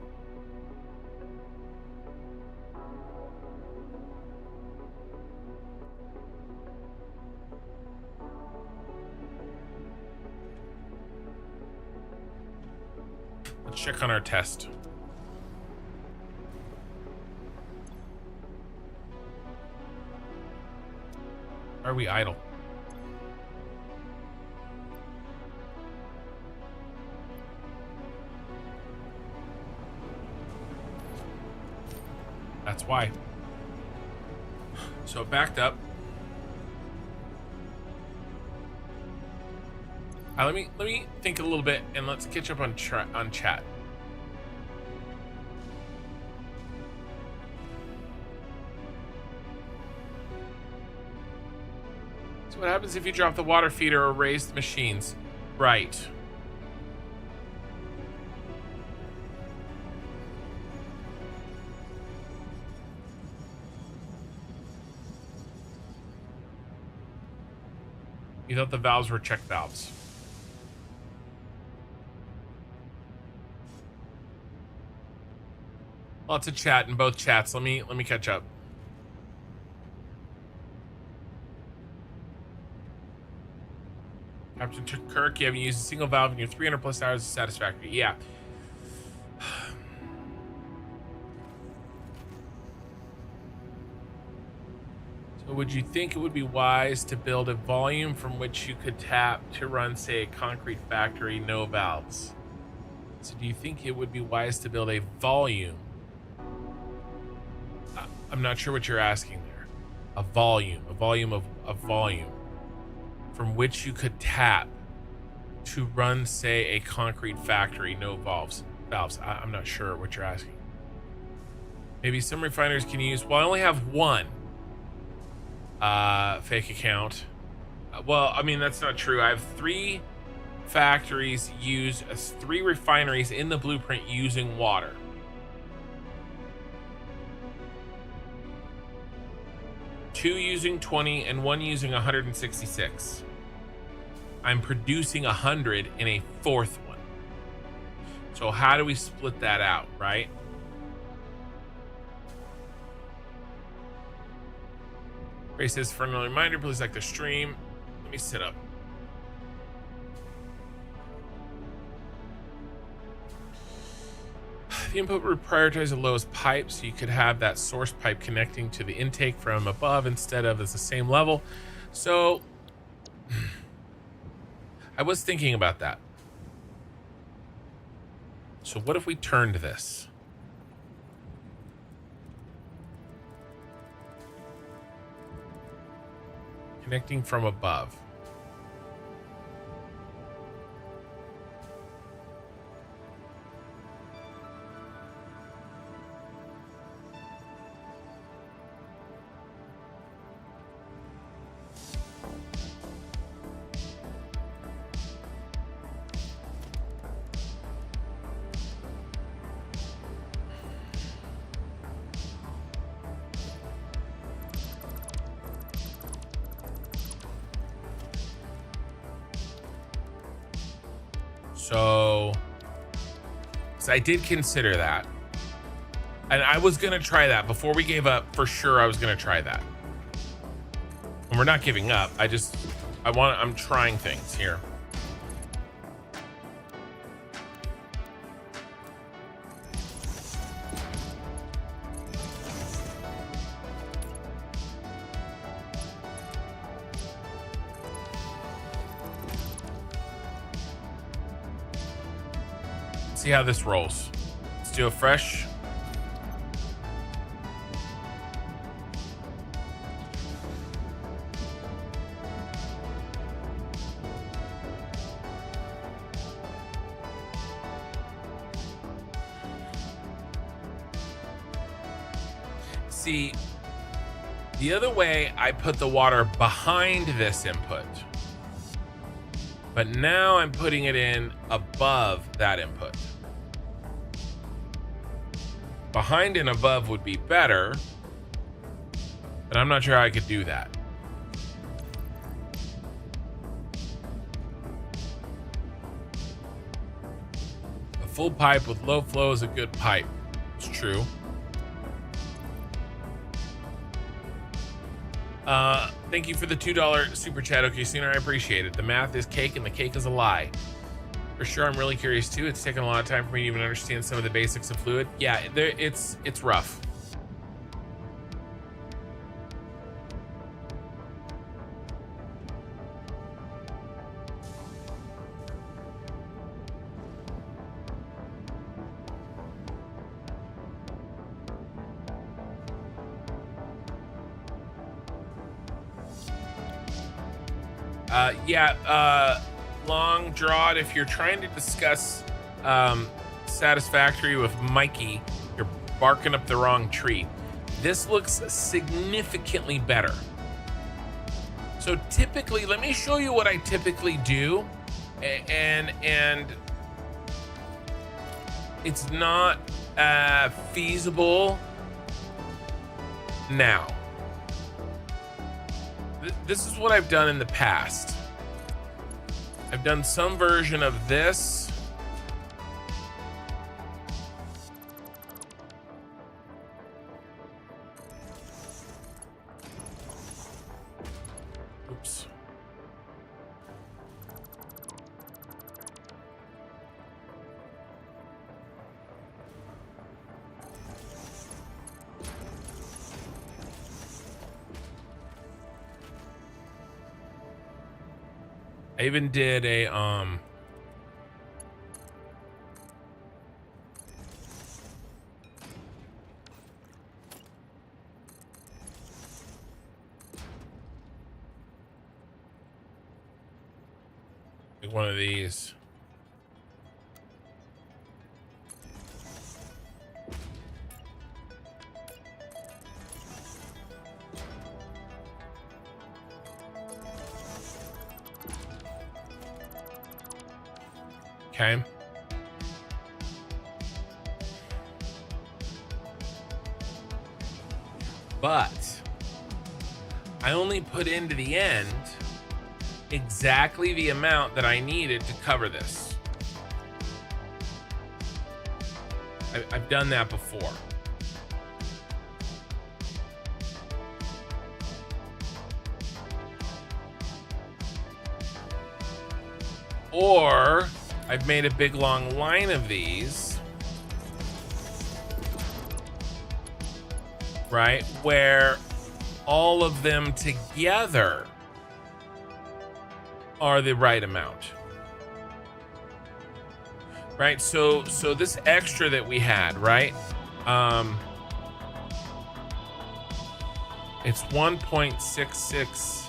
S1: Let's check on our test. Why are we idle? That's why. So it backed up. Let me think a little bit and let's catch up on chat. So what happens if you drop the water feeder or raise the machines? Right. You thought the valves were check valves. Lots of chat in both chats. Let me catch up. Captain Kirk, you haven't used a single valve in your 300 plus hours of Satisfactory. Yeah. So would you think it would be wise to build a volume from which you could tap to run, say, a concrete factory, no valves? So do you think it would be wise to build a volume? I'm not sure what you're asking there. A volume of volume from which you could tap to run, say, a concrete factory, no valves. I'm not sure what you're asking. Maybe some refiners can use, well, I only have one fake account. Well, I mean, that's not true. I have 3 factories use 3 refineries in the blueprint using water. Two using 20 and 1 using 166. I'm producing 100 in a 4th one. So how do we split that out, right? Ray says, for another reminder, please like the stream. Let me sit up. The input would prioritize the lowest pipe, so you could have that source pipe connecting to the intake from above instead of as the same level. So I was thinking about that. So what if we turned this? Connecting from above. So I did consider that, and I was gonna try that before we gave up. For sure, I was gonna try that, and we're not giving up. I'm trying things here. See how this rolls. Let's do a fresh. See, the other way I put the water behind this input, but now I'm putting it in above that input. Behind and above would be better, but I'm not sure how I could do that. A full pipe with low flow is a good pipe. It's true. Thank you for the $2 super chat. Okay, Sooner, I appreciate it. The math is cake and the cake is a lie. For sure, I'm really curious too. It's taken a lot of time for me to even understand some of the basics of fluid. Yeah, it's rough. Long drawed. If you're trying to discuss Satisfactory with Mikey, you're barking up the wrong tree. This looks significantly better. So typically, let me show you what I typically do, and it's not feasible now. This is what I've done in the past. I've done some version of this. Oops. I even did a like one of these. Okay. But I only put into the end exactly the amount that I needed to cover this. I've done that before. Or I've made a big long line of these, right, where all of them together are the right amount, right? So this extra that we had, right, it's 1.66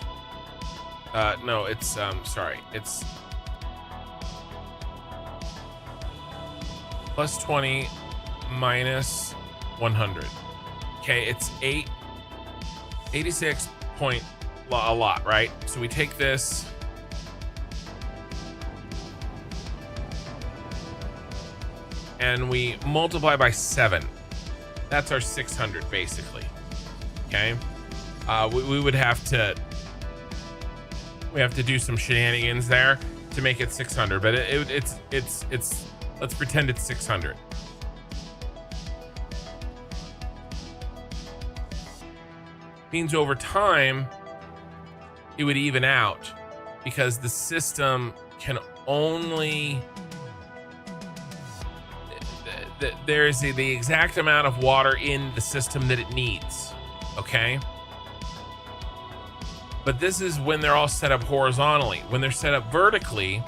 S1: no, it's sorry, it's plus 20 minus 100. Okay, it's 86 point a lot, right? So we take this and we multiply by 7. That's our 600 basically. Okay, we would have to do some shenanigans there to make it 600, but it's let's pretend it's 600. Means over time it would even out because the system can only there's the exact amount of water in the system that it needs. Okay, but this is when they're all set up horizontally. When they're set up vertically,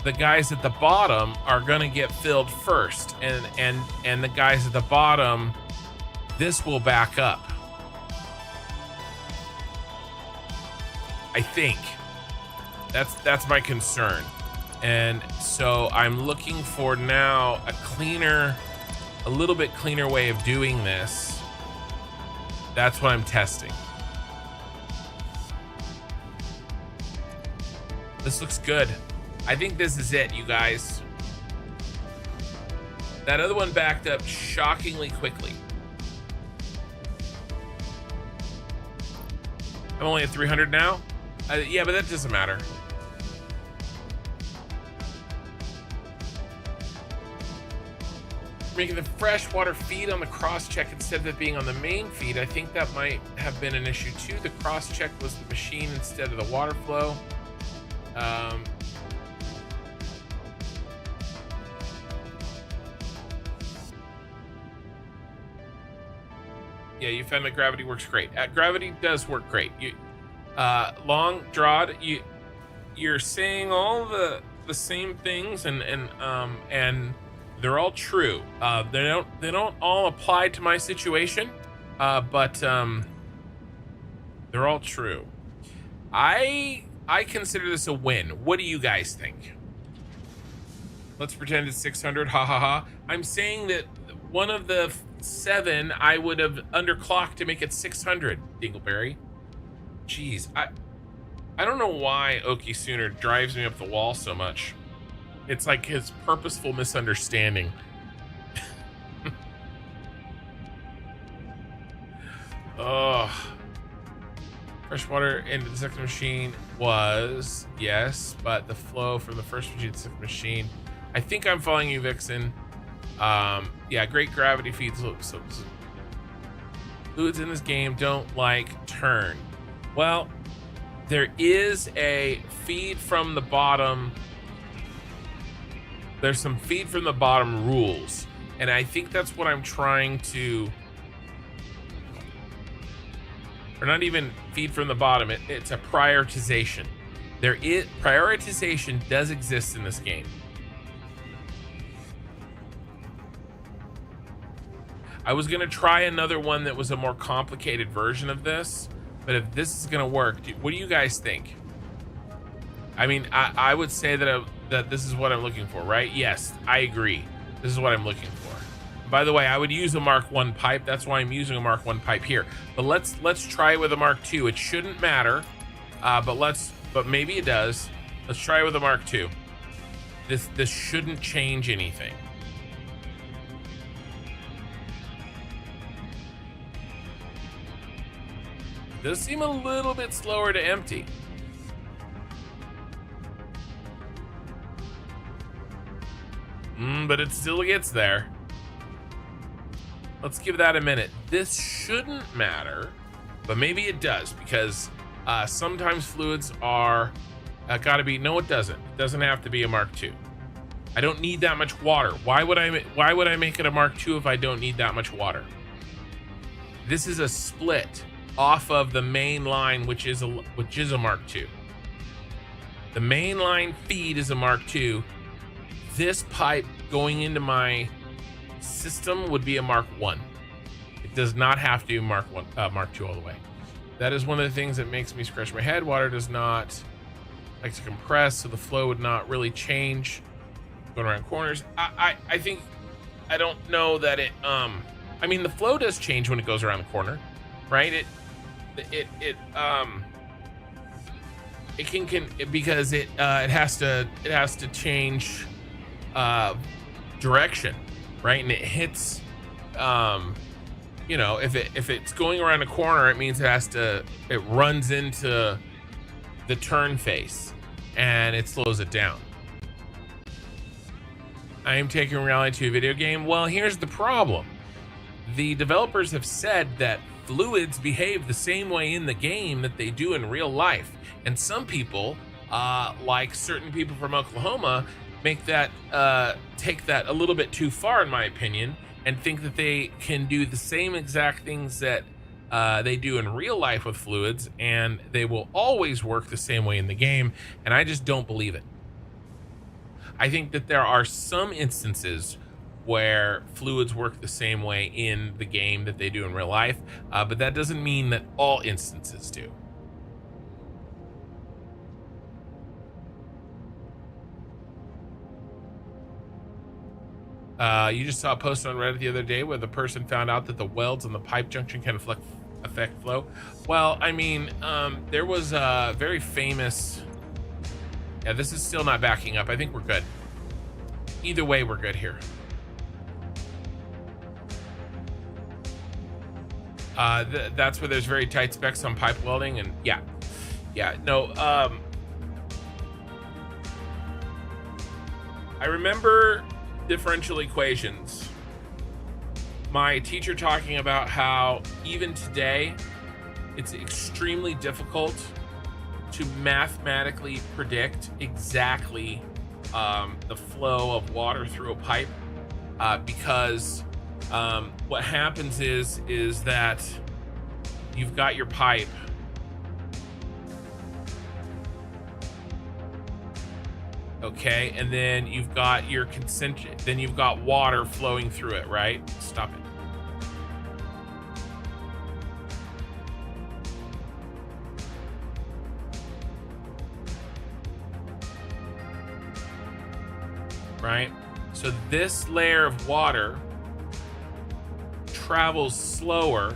S1: the guys at the bottom are gonna get filled first, and the guys at the bottom, this will back up. I think that's my concern, and so I'm looking for now a little bit cleaner way of doing this. That's what I'm testing. This looks good. I think this is it, you guys. That other one backed up shockingly quickly. I'm only at 300 now. Yeah, but that doesn't matter. Making the freshwater feed on the cross-check instead of it being on the main feed. I think that might have been an issue too. The cross-check was the machine instead of the water flow. Yeah, you found that gravity works great. Gravity does work great. Long drawed, you're saying all the same things, and they're all true. They don't all apply to my situation, but they're all true. I consider this a win. What do you guys think? Let's pretend it's 600. Ha ha ha. I'm saying that one of the 7 I would have underclocked to make it 600. Dingleberry. Jeez, I don't know why Okie Sooner drives me up the wall so much. It's like his purposeful misunderstanding. Oh. Fresh water into the second machine was, yes, but the flow from the first machine to the second machine. I think I'm following you, Vixen. Yeah, great gravity feeds. So fluids in this game don't like turn. Well, there is a feed from the bottom. There's some feed from the bottom rules, and I think that's what I'm trying to, or not even feed from the bottom. It's a prioritization. Prioritization does exist in this game. I was gonna try another one that was a more complicated version of this, but if this is gonna work, what do you guys think? I mean, I would say that this is what I'm looking for, right? Yes, I agree. This is what I'm looking for. By the way, I would use a Mark 1 pipe. That's why I'm using a Mark 1 pipe here. But let's try it with a Mark 2. It shouldn't matter, but maybe it does. Let's try it with a Mark 2. This shouldn't change anything. It does seem a little bit slower to empty. But it still gets there. Let's give that a minute. This shouldn't matter, but maybe it does, because sometimes fluids are gotta be. No, it doesn't. It doesn't have to be a Mark II. I don't need that much water. Why would I make it a Mark II if I don't need that much water? This is a split off of the main line, which is a Mark II. The main line feed is a Mark II. This pipe going into my system would be a Mark 1. It does not have to be Mark 2 all the way. That is one of the things that makes me scratch my head. Water does not like to compress, so the flow would not really change going around corners. I think, I don't know that it I mean, the flow does change when it goes around the corner, right? It can because it has to change direction, right? And it hits, you know, if it's going around a corner, it means it runs into the turn face and it slows it down. I am taking reality to a video game. Well, here's the problem. The developers have said that fluids behave the same way in the game that they do in real life. And some people, like certain people from Oklahoma, make that take that a little bit too far, in my opinion, and think that they can do the same exact things that they do in real life with fluids, and they will always work the same way in the game. And I just don't believe it. I think that there are some instances where fluids work the same way in the game that they do in real life, but that doesn't mean that all instances do. You just saw a post on Reddit the other day where the person found out that the welds on the pipe junction can affect flow. Well, I mean, there was a very famous... Yeah, this is still not backing up. I think we're good. Either way, we're good here. That's where there's very tight specs on pipe welding, and yeah, no. I remember differential equations. My teacher talking about how even today, it's extremely difficult to mathematically predict exactly the flow of water through a pipe, because what happens is that you've got your pipe, okay, and then you've got your concentric, then you've got water flowing through it, right? Stop it. Right? So this layer of water travels slower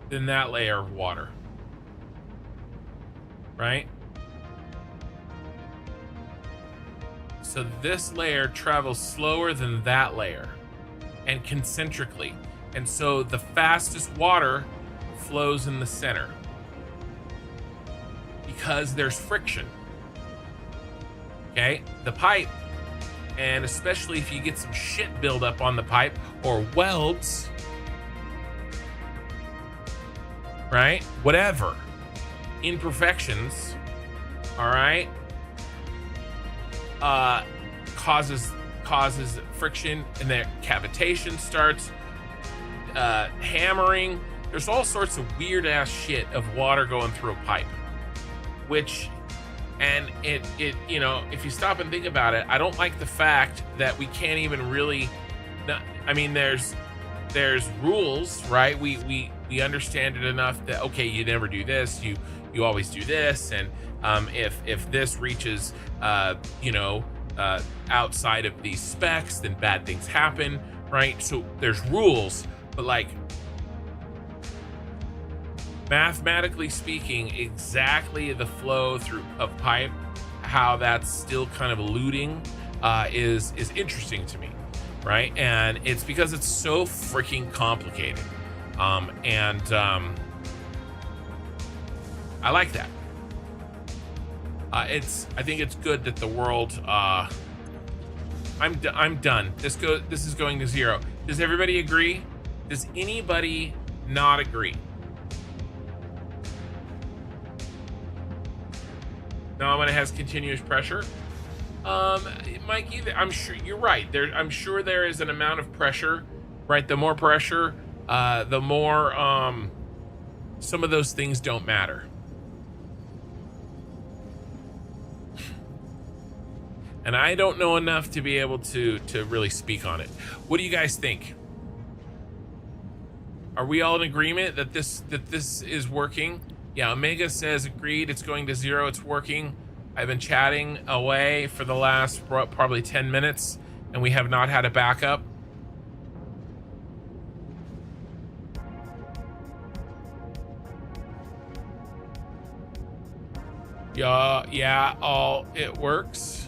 S1: than that layer of water. right? So this layer travels slower than that layer and concentrically. And so the fastest water flows in the center because there's friction. Okay, the pipe, and especially if you get some shit buildup on the pipe or welds, right? Whatever, imperfections, all right, causes friction, and then cavitation starts, hammering. There's all sorts of weird ass shit of water going through a pipe, which, and it you know, if you stop and think about it, I don't like the fact that we can't even really, I mean, there's rules, right? We understand it enough that, okay, you never do this, you always do this, and if this reaches you know, outside of these specs, then bad things happen, right? So there's rules, but like, mathematically speaking, exactly the flow through of pipe, how that's still kind of eluding, is interesting to me, right? And it's because it's so freaking complicated, and I like that. I think it's good that the world. I'm done. This is going to 0. Does everybody agree? Does anybody not agree? No one has continuous pressure. Mikey, I'm sure you're right. I'm sure there is an amount of pressure, right? The more pressure, the more some of those things don't matter. And I don't know enough to be able to really speak on it. What do you guys think? Are we all in agreement that this is working? Yeah, Omega says agreed, it's going to 0, it's working. I've been chatting away for the last probably 10 minutes, and we have not had a backup. Yeah, all it works.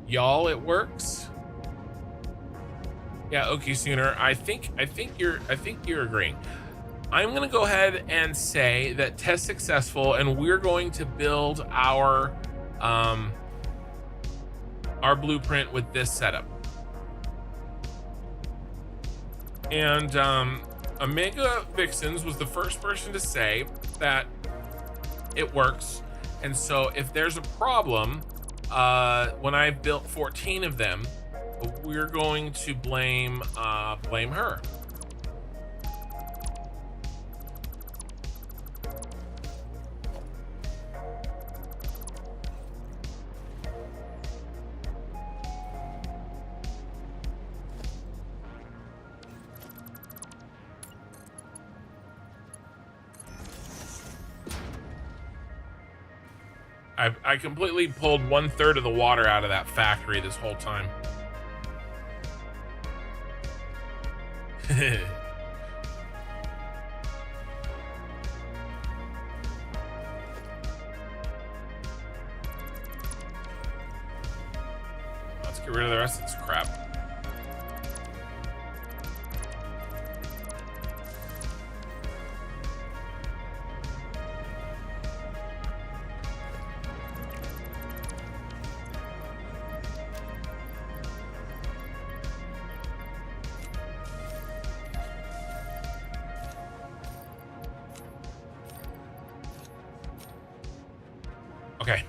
S1: Y'all, it works. Yeah, okay, Sooner. I think you're agreeing. I'm gonna go ahead and say that test successful, and we're going to build our blueprint with this setup. And Omega Vixens was the first person to say that it works. And so if there's a problem, when I've built 14 of them, we're going to blame her. I completely pulled 1/3 of the water out of that factory this whole time. Let's get rid of the rest of this crap. Okay.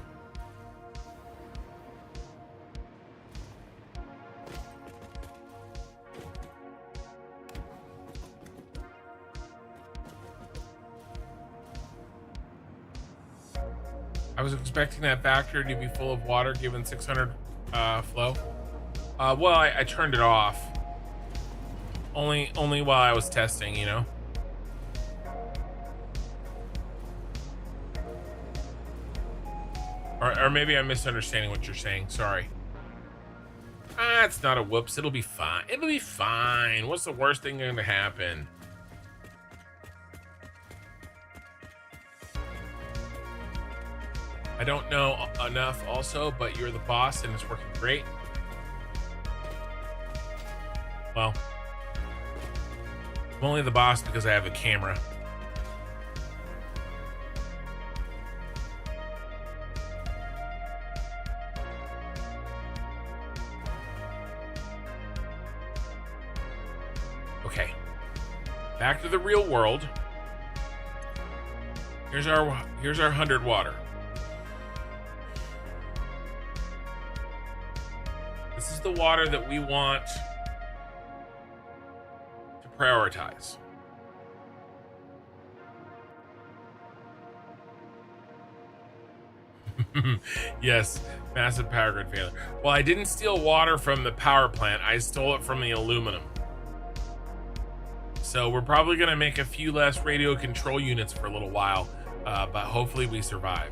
S1: I was expecting that factory to be full of water given 600 flow. Well, I turned it off. Only while I was testing, you know. Or maybe I'm misunderstanding what you're saying. Sorry. It's not a whoops. It'll be fine. It'll be fine. What's the worst thing going to happen? I don't know enough also, but you're the boss and it's working great. Well, I'm only the boss because I have a camera. Okay, back to the real world. Here's our 100 water. This is the water that we want to prioritize. Yes, massive power grid failure. Well, I didn't steal water from the power plant. I stole it from the aluminum. So we're probably going to make a few less radio control units for a little while, but hopefully we survive.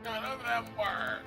S1: None of them work.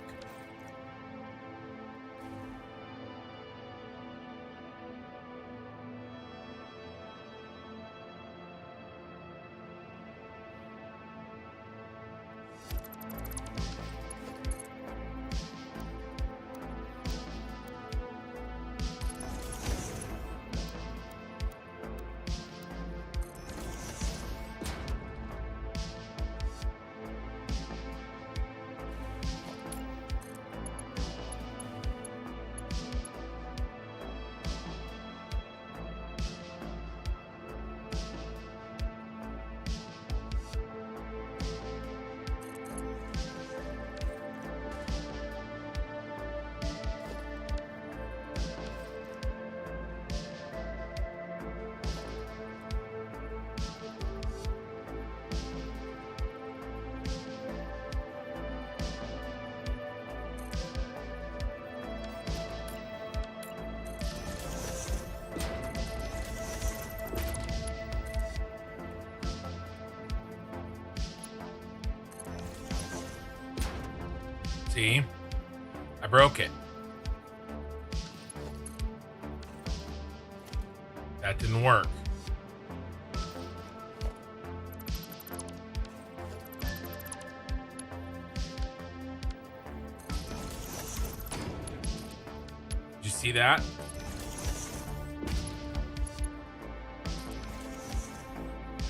S1: See? I broke it. That didn't work. Did you see that?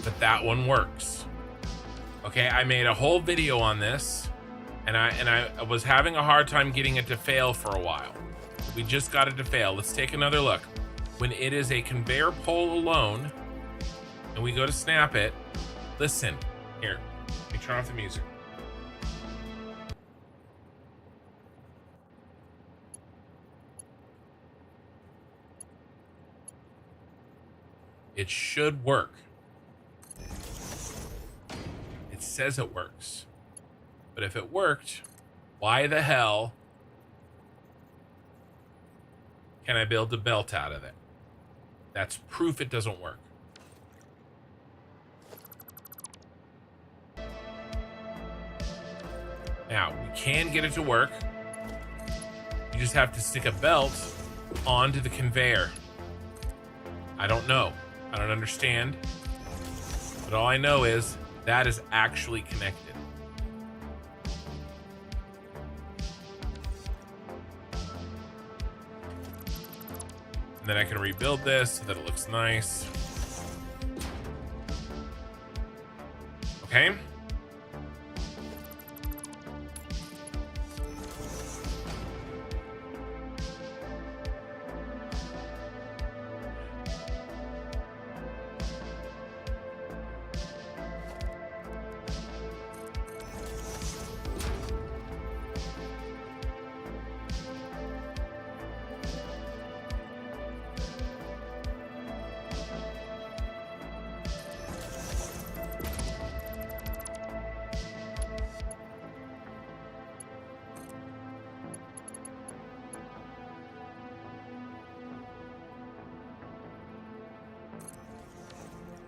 S1: But that one works. Okay, I made a whole video on this. And I was having a hard time getting it to fail for a while. We just got it to fail. Let's take another look. When it is a conveyor pole alone, and we go to snap it, listen. Here, let me turn off the music. It should work. It says it works. But if it worked, why the hell can I build a belt out of it? That's proof it doesn't work. Now, we can get it to work. You just have to stick a belt onto the conveyor. I don't know. I don't understand. But all I know is that is actually connected. And then I can rebuild this so that it looks nice. Okay.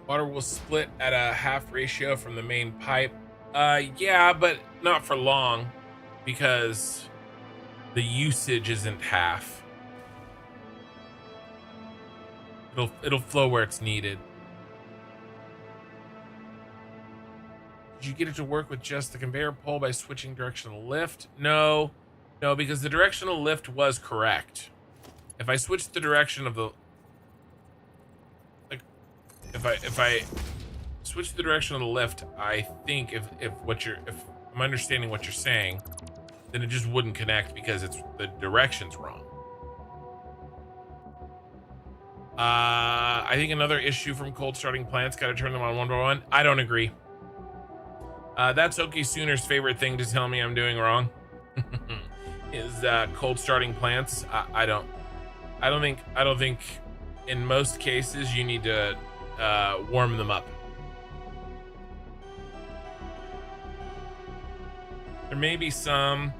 S1: Water will split at a half ratio from the main pipe. Yeah, but not for long because the usage isn't half. It'll flow where it's needed. Did you get it to work with just the conveyor pole by switching directional lift? No, because the directional lift was correct. If I switch the direction of the, like, if I switch the direction of the lift, I think if I'm understanding what you're saying, then it just wouldn't connect because the direction's wrong. I think another issue from cold starting plants, got to turn them on one by one. I don't agree. That's Okie Sooner's favorite thing to tell me I'm doing wrong. Is cold starting plants. I don't think in most cases you need to warm them up. There may be some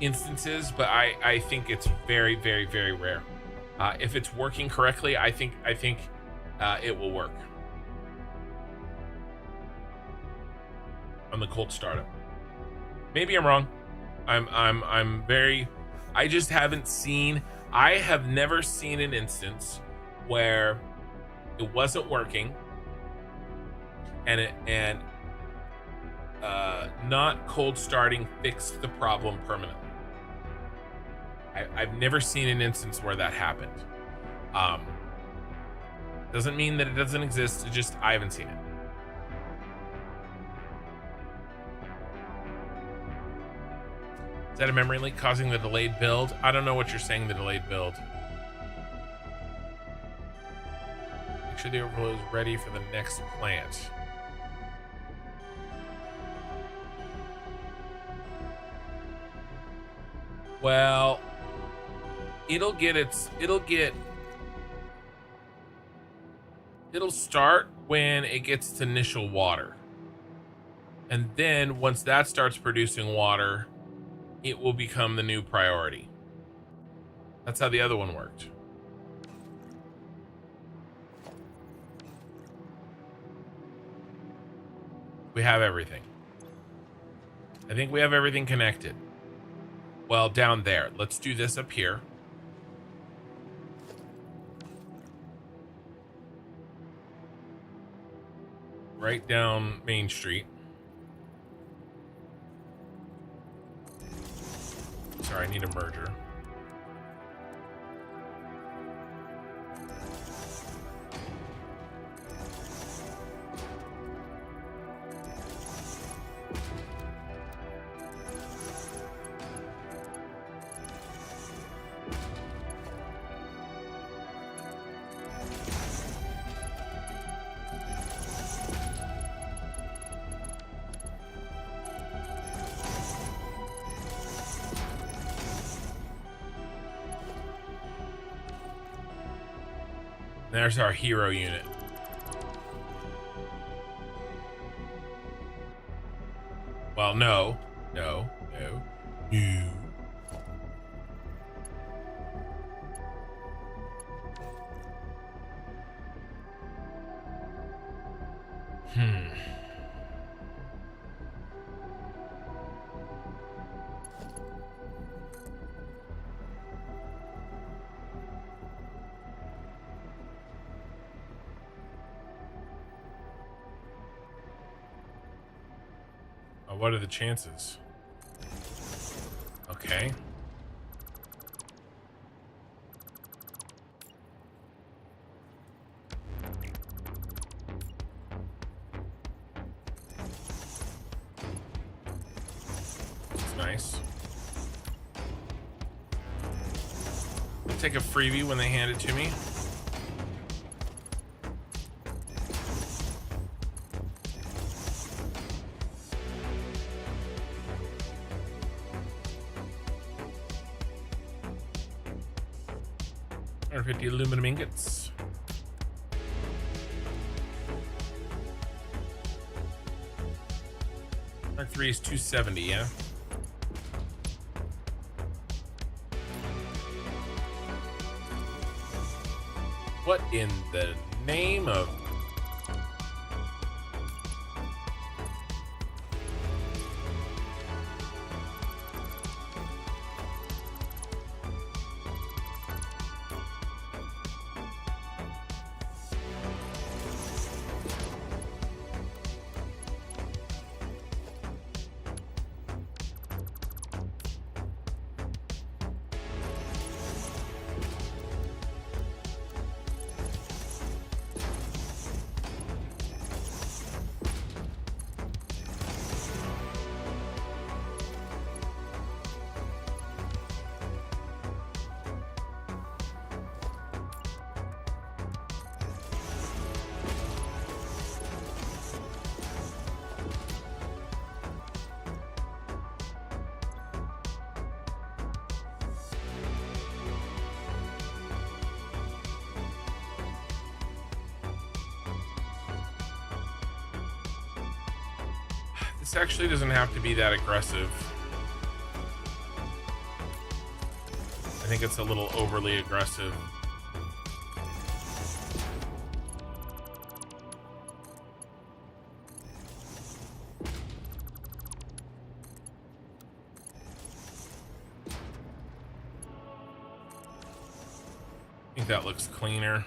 S1: instances, but I think it's very, very, very rare. If it's working correctly, I think it will work on the cold startup. Maybe I'm wrong. I just haven't seen. I have never seen an instance where it wasn't working and not cold starting fixed the problem permanently. I've never seen an instance where that happened. Doesn't mean that it doesn't exist. It just, I haven't seen it. Is that a memory leak causing the delayed build? I don't know what you're saying, the delayed build. Make sure the overflow is ready for the next plant. Well, it'll start when it gets its initial water. And then once that starts producing water, it will become the new priority. That's how the other one worked. We have everything. I think we have everything connected. Well, down there. Let's do this up here. Right down Main Street. Sorry, I need a merger. There's our hero unit. Well, no. What are the chances? Okay. That's nice. I'll take a freebie when they hand it to me. $50 aluminum ingots. Mark 3 is 270, yeah? What in the name of This actually doesn't have to be that aggressive. I think it's a little overly aggressive. I think that looks cleaner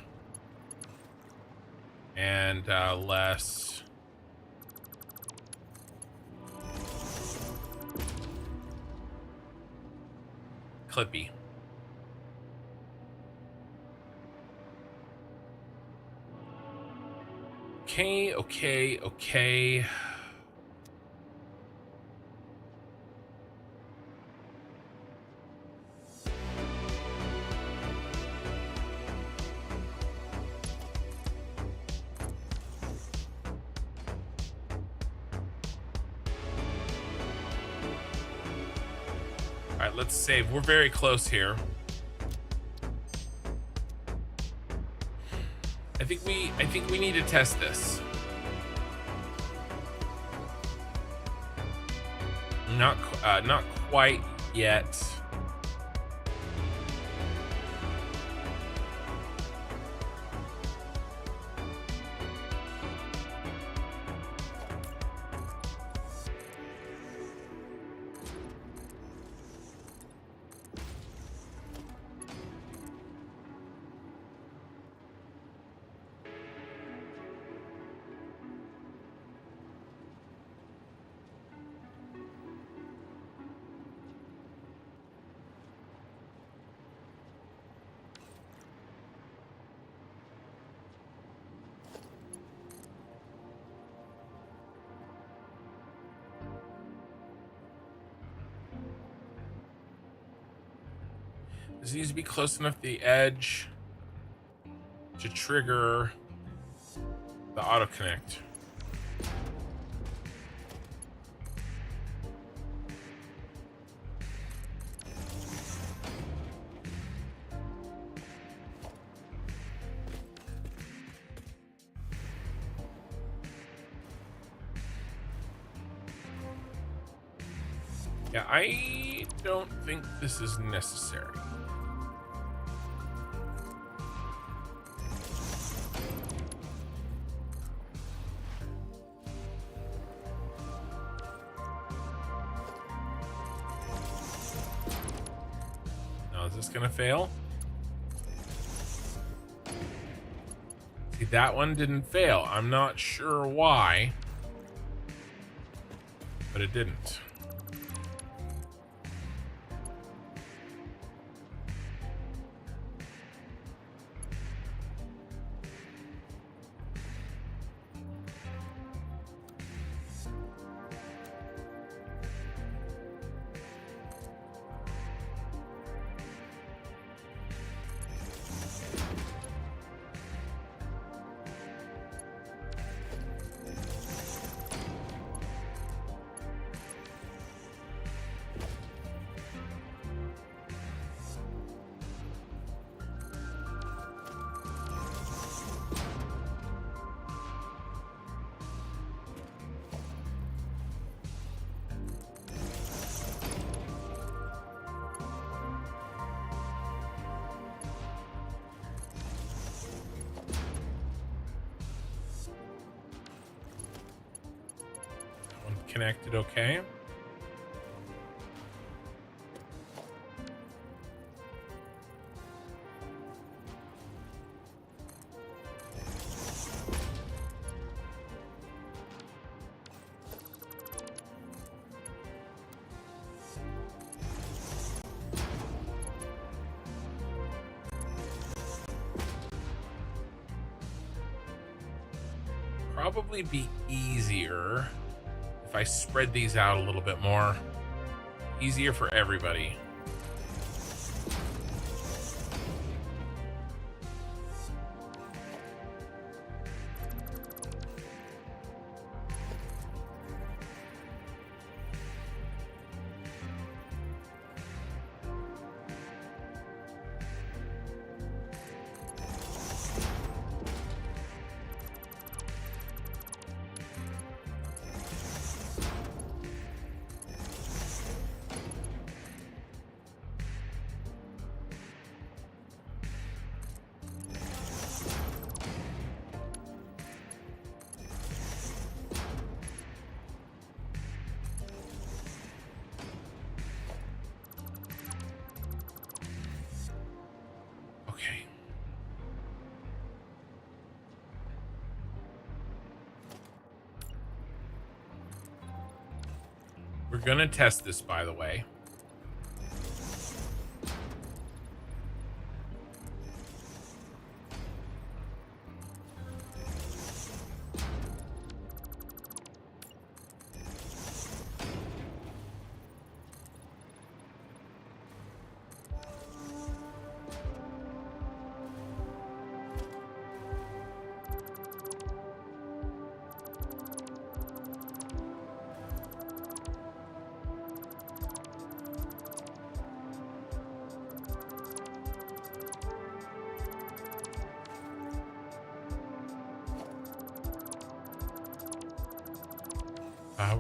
S1: and less clippy. Okay. All right, let's save. We're very close here. I think we need to test this. Not quite yet. This needs to be close enough to the edge to trigger the auto connect. Yeah, I don't think this is necessary. Now, is this gonna fail? See, that one didn't fail. I'm not sure why, but it didn't. Connected okay. Probably be easier if I spread these out a little bit more. Easier for everybody. We're gonna test this, by the way.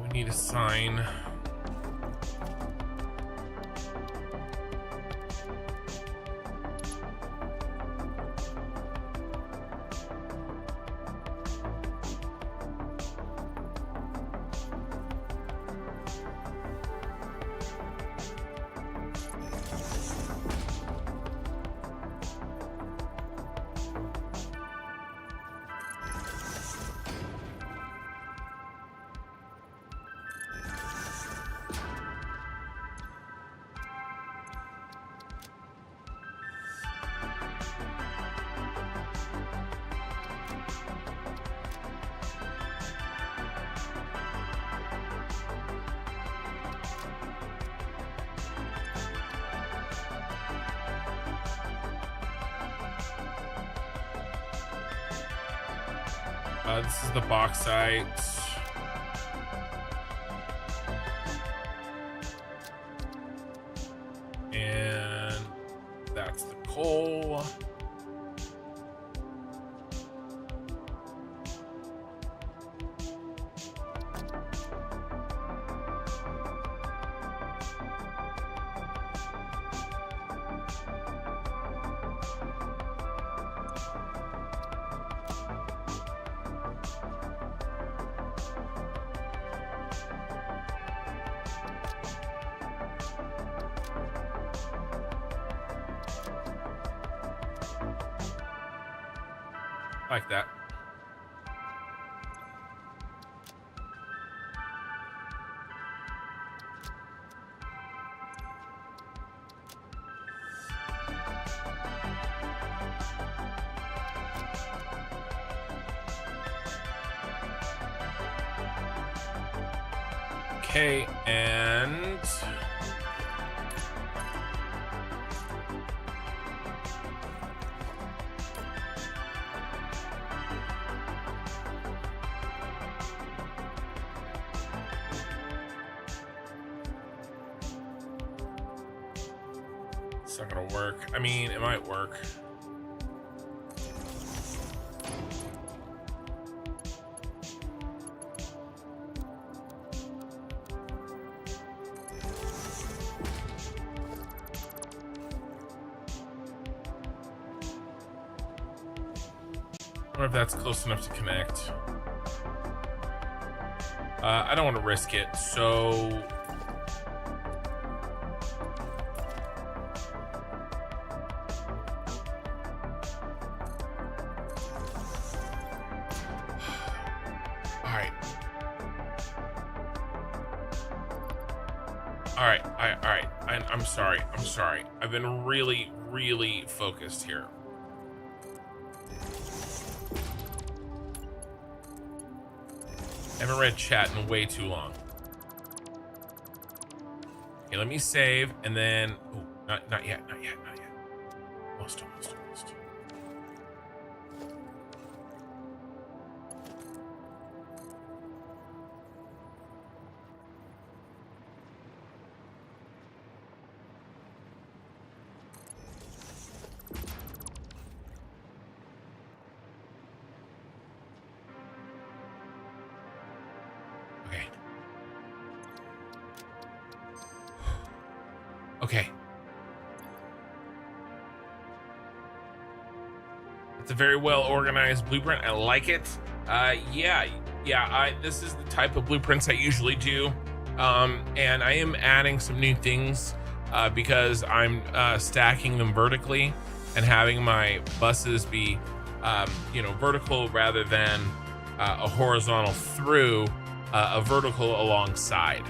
S1: We need a sign. This is the bauxite. And that's the coal. Like that. Okay, and it's not gonna work. I mean, it might work. I wonder if that's close enough to connect. I don't want to risk it, so all right. I'm sorry. I've been really focused here. I haven't read chat in way too long. Okay, let me save and then. Oh, not yet. Almost. Okay. It's a very well organized blueprint. I like it. This is the type of blueprints I usually do. And I am adding some new things because I'm stacking them vertically and having my buses be vertical rather than a horizontal through a vertical alongside.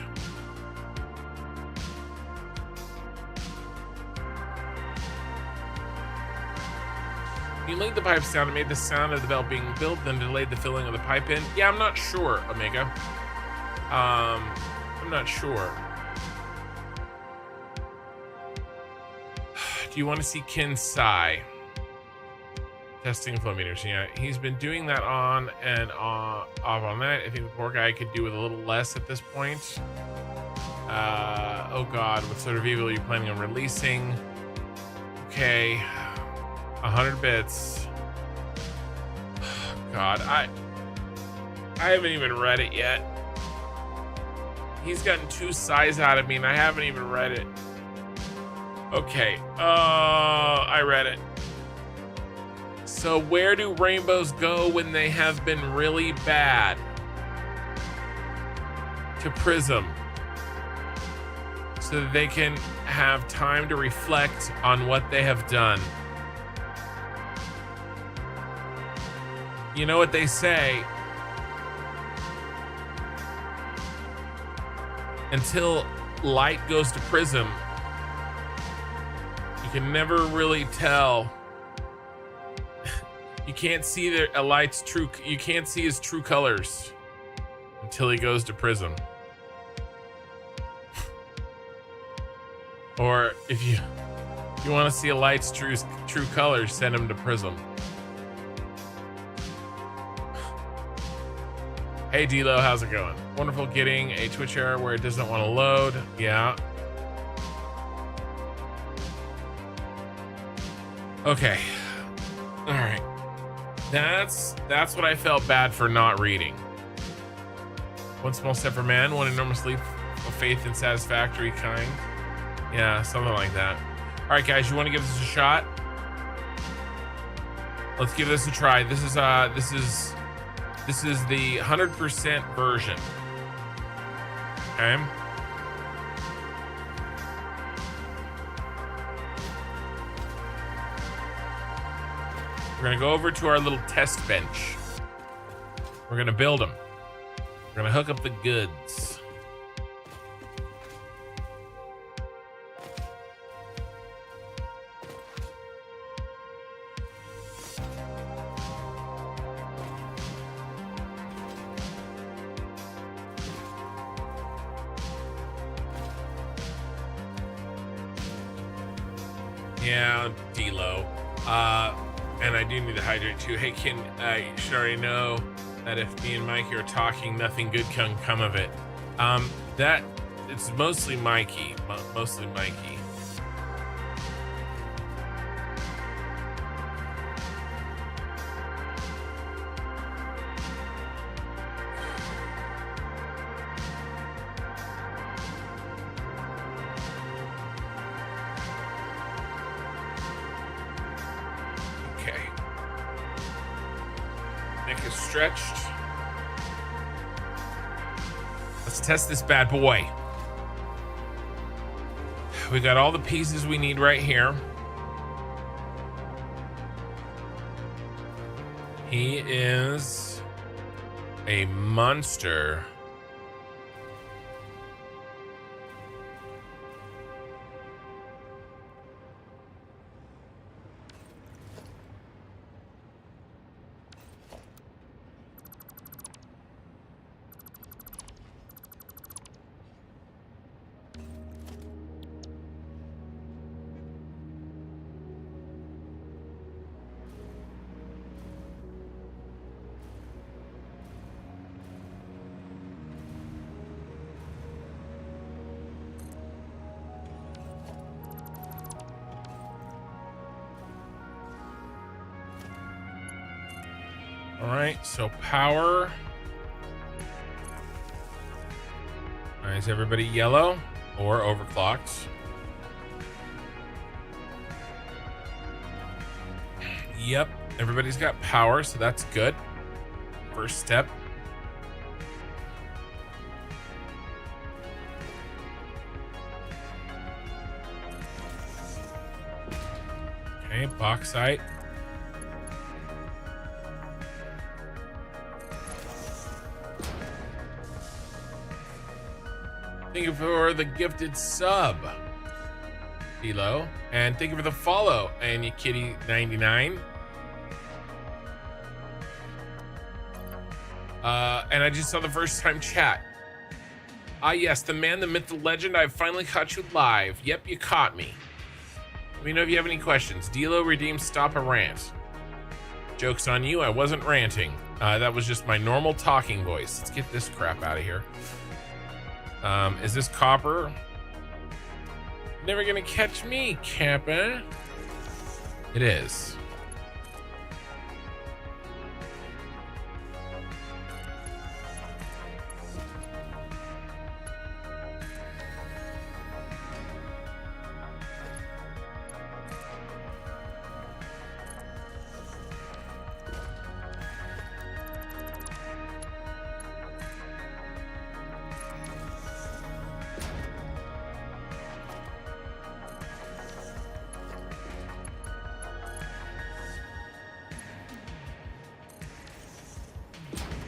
S1: You linked the pipe sound and made the sound of the bell being built, then delayed the filling of the pipe in. Yeah, I'm not sure, Omega. I'm not sure. Do you want to see Kinsai? Testing flow meters. Yeah, he's been doing that on and off all night. I think the poor guy could do with a little less at this point. Oh God, what sort of evil are you planning on releasing? Okay, 100 bits. God, I haven't even read it yet. He's gotten 2 sighs out of me and I haven't even read it. Okay, I read it. So where do rainbows go when they have been really bad? To Prism. So that they can have time to reflect on what they have done. You know what they say? Until light goes to Prism, you can never really tell. You can't see a light's true. You can't see his true colors until he goes to Prism. Or if you want to see a light's true colors, send him to Prism. Hey D-Lo, how's it going? Wonderful. Getting a Twitch error where it doesn't want to load. Yeah. Okay. All right. That's what I felt bad for not reading. One small step for man, one enormous leap of faith in satisfactory kind. Yeah, something like that. All right, guys, you want to give this a shot? Let's give this a try. This is the 100% version. Okay. We're gonna go over to our little test bench. We're gonna build them. We're gonna hook up the goods. Yeah, D-Lo. And I do need to hydrate too. Hey, Ken, you should already know that if me and Mikey are talking, nothing good can come of it. That it's mostly Mikey, mostly Mikey. Stretched. Let's test this bad boy. We got all the pieces we need right here. He is a monster. All right, so power. All right, is everybody yellow or overclocked? Yep, everybody's got power, so that's good. First step. Okay, bauxite. Thank you for the gifted sub, Elo, and thank you for the follow, and you kitty 99. And I just saw the first time chat. Ah, yes, the man, the myth, the legend. I've finally caught you live. Yep, you caught me. Let me know if you have any questions. Dilo redeemed stop a rant. Joke's on you, I wasn't ranting. That was just my normal talking voice. Let's get this crap out of here. Is this copper? Never gonna catch me, Kappa. It is.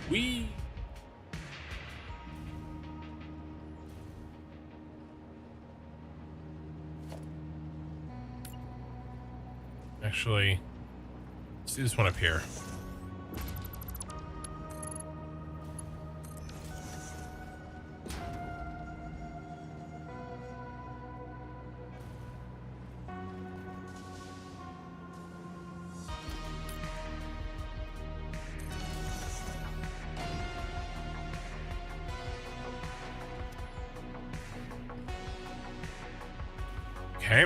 S1: Wee. Actually, let's do this one up here. Okay.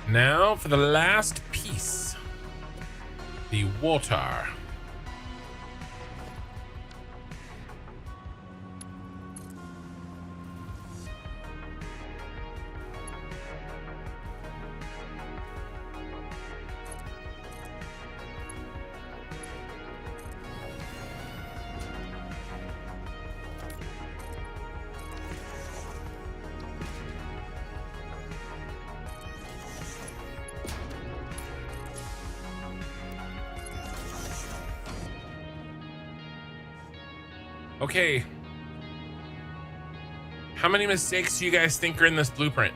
S1: Now for the last piece. The water. Okay. How many mistakes do you guys think are in this blueprint?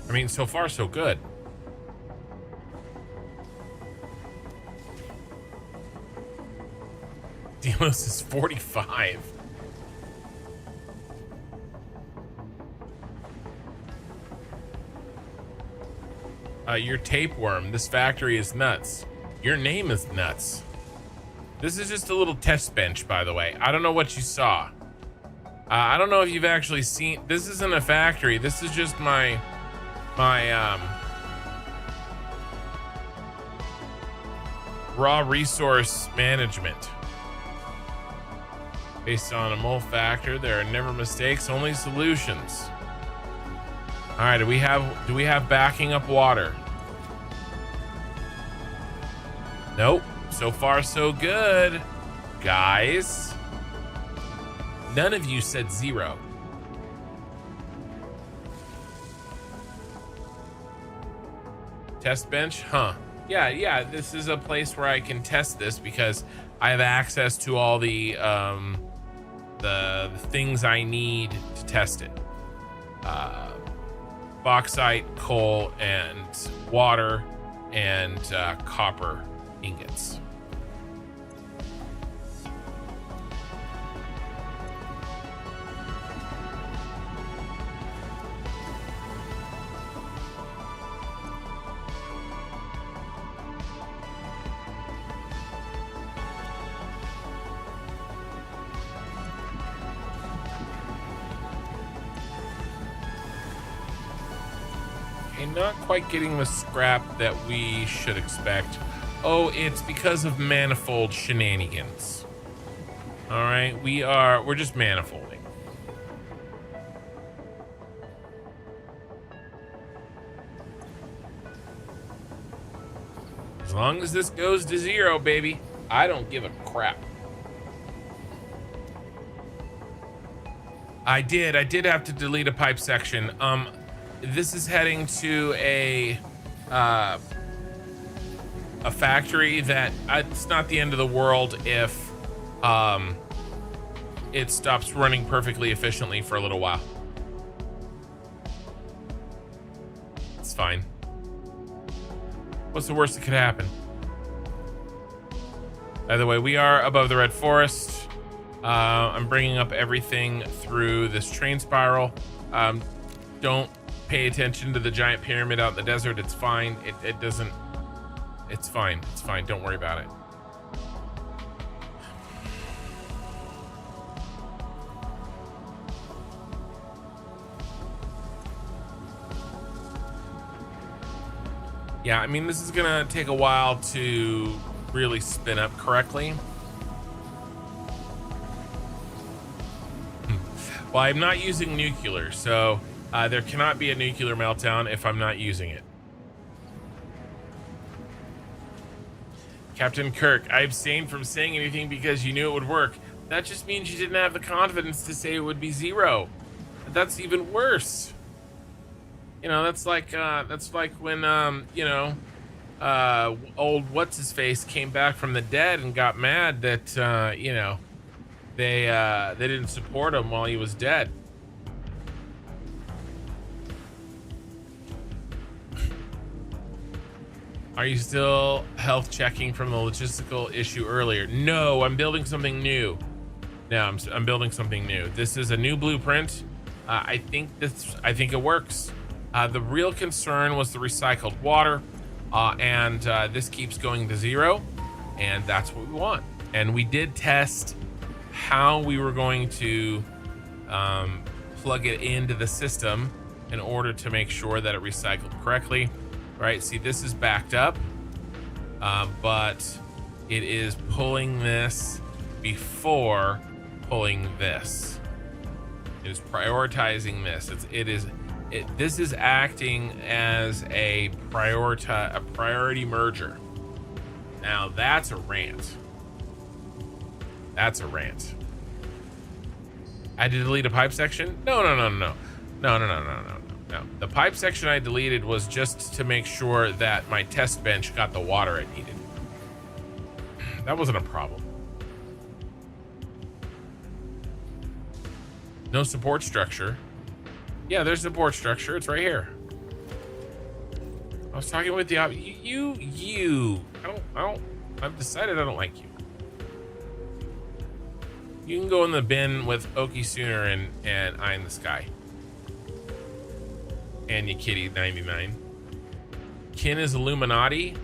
S1: I mean, so far, so good. Delos is 45. Your tapeworm. This factory is nuts. Your name is nuts. This is just a little test bench, by the way. I don't know what you saw. I don't know if you've actually seen. This isn't a factory. This is just my raw resource management. Based on a mole factor, there are never mistakes, only solutions. All right, do we have backing up water? Nope. So far, so good, guys. None of you said 0. Test bench, huh? Yeah. This is a place where I can test this because I have access to all the things I need to test it. Bauxite, coal, and water, and copper ingots. Okay, not quite getting the scrap that we should expect. Oh, it's because of manifold shenanigans. All right, we're just manifolding. As long as this goes to 0, baby, I don't give a crap. I did have to delete a pipe section. This is heading to a factory that it's not the end of the world if it stops running perfectly efficiently for a little while. It's fine. What's the worst that could happen? By the way, we are above the red forest. I'm bringing up everything through this train spiral. Don't pay attention to the giant pyramid out in the desert. It's fine. It doesn't. It's fine. It's fine. Don't worry about it. Yeah, I mean, this is gonna take a while to really spin up correctly. Well, I'm not using nuclear, so there cannot be a nuclear meltdown if I'm not using it. Captain Kirk, I abstained from saying anything because you knew it would work. That just means you didn't have the confidence to say it would be 0. That's even worse. You know, that's like when old what's his face came back from the dead and got mad that they didn't support him while he was dead. Are you still health checking from the logistical issue earlier? No, I'm building something new. No, I'm building something new. This is a new blueprint. I think it works. The real concern was the recycled water, and this keeps going to 0, and that's what we want. And we did test how we were going to plug it into the system in order to make sure that it recycled correctly. Right, see, this is backed up, but it is pulling this before pulling this. It is prioritizing this. This is acting as a priority merger. Now that's a rant. That's a rant. I had to delete a pipe section? No. The pipe section I deleted was just to make sure that my test bench got the water it needed. That wasn't a problem. No support structure. Yeah, there's support structure. It's right here. I was talking with the you. I've decided I don't like you. You can go in the bin with Okie Sooner and Eye in the Sky. And you kitty 99. Kin is Illuminati.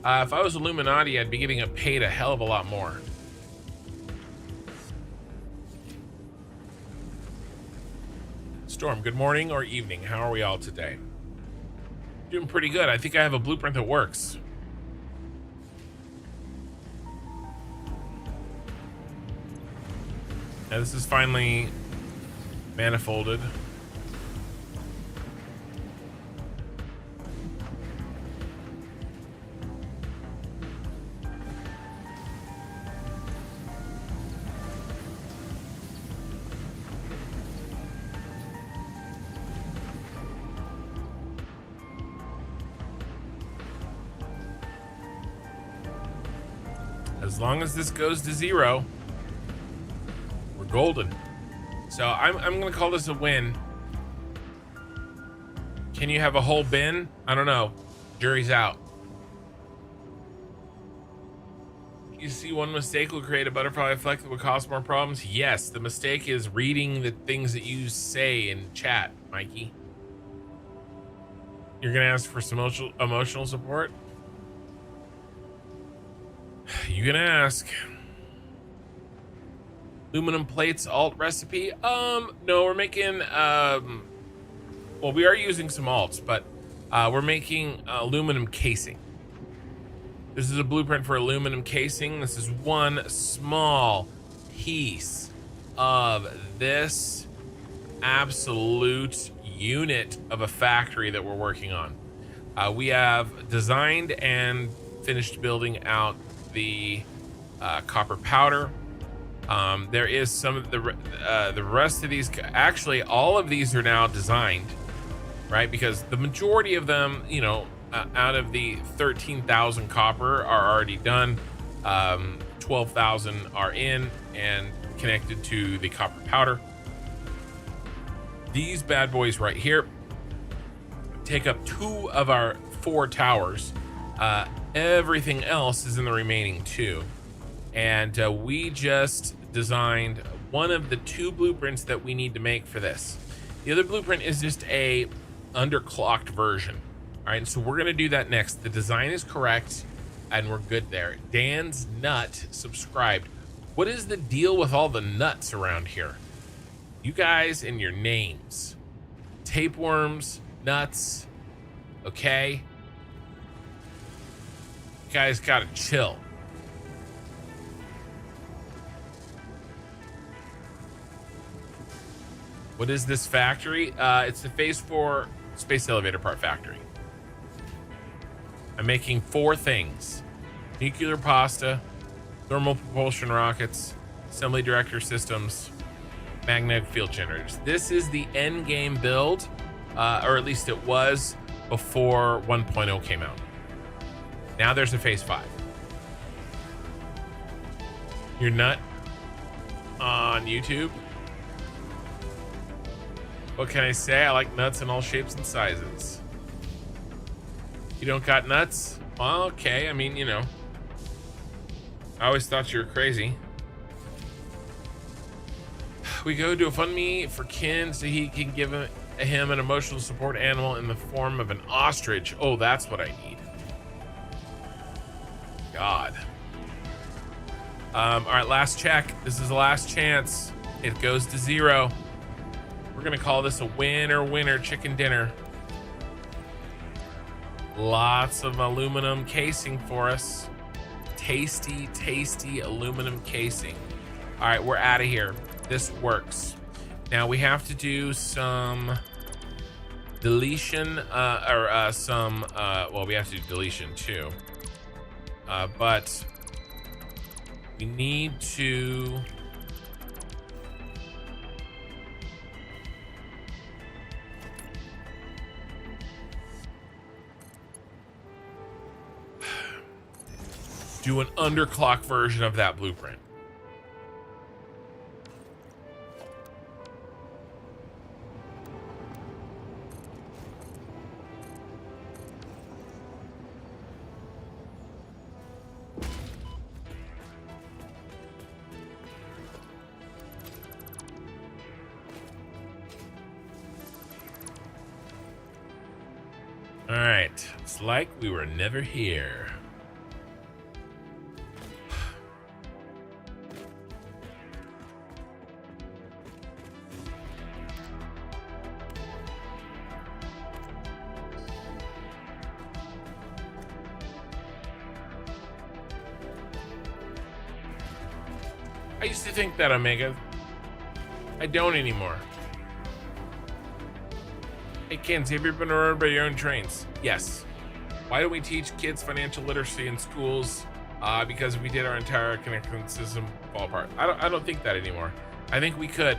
S1: If I was Illuminati, I'd be getting paid a hell of a lot more. Storm, good morning or evening. How are we all today? Doing pretty good. I think I have a blueprint that works. Now this is finally manifolded. As long as this goes to 0, we're golden. So I'm gonna call this a win. Can you have a whole bin? I don't know. Jury's out. You see, one mistake will create a butterfly effect that will cause more problems. Yes, the mistake is reading the things that you say in chat, Mikey. You're gonna ask for some emotional support? You can ask. Aluminum plates alt recipe? No, we're making well, we are using some alts, but We're making aluminum casing. This is a blueprint for aluminum casing. This is one small piece of this absolute unit of a factory that we're working on. We have designed and finished building out the copper powder. There is some of the rest of these. Actually, all of these are now designed, right? Because the majority of them, you know, out of the 13,000 copper are already done. 12,000 are in and connected to the copper powder. These bad boys right here take up 2 of our 4 towers. Everything else is in the remaining 2. And we just designed one of the 2 blueprints that we need to make for this. The other blueprint is just a underclocked version. All right, so we're gonna do that next. The design is correct and we're good there. Dan's Nut subscribed. What is the deal with all the nuts around here? You guys and your names. Tapeworms, nuts, okay? You guys gotta chill. What is this factory? It's the Phase 4 space elevator part factory. I'm making 4 things: nuclear pasta, thermal propulsion rockets, assembly director systems, magnetic field generators. This is the end game build, or at least it was before 1.0 came out. Now there's a Phase 5. Your nut on YouTube. What can I say? I like nuts in all shapes and sizes. You don't got nuts? Well, okay. I mean, you know, I always thought you were crazy. We go to a FundMe for Ken so he can give him an emotional support animal in the form of an ostrich. Oh, that's what I need. God. All right, last check. This is the last chance. It goes to 0. We're gonna call this a winner chicken dinner. Lots of aluminum casing for us. Tasty, tasty aluminum casing. All right, we're out of here. This works. Now we have to do some deletion, well, we have to do deletion too. But we need to do an underclock version of that blueprint. All right, it's like we were never here. I used to think that, Omega. I don't anymore. Hey, Kenzie, have you been around by your own trains? Yes. Why don't we teach kids financial literacy in schools? Because we did our entire connected system fall apart. I don't think that anymore. I think we could.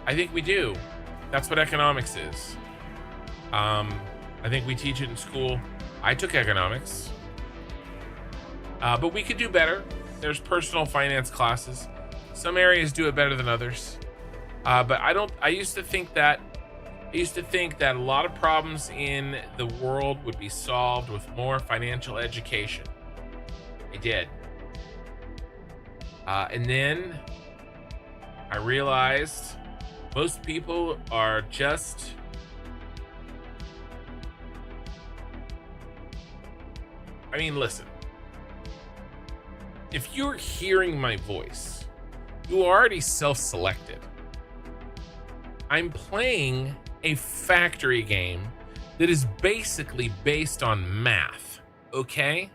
S1: I think we do. That's what economics is. I think we teach it in school. I took economics. But we could do better. There's personal finance classes. Some areas do it better than others. But I used to think that a lot of problems in the world would be solved with more financial education. I did. And then I realized most people are just listen. If you're hearing my voice, you are already self-selected. I'm playing a factory game that is basically based on math, okay?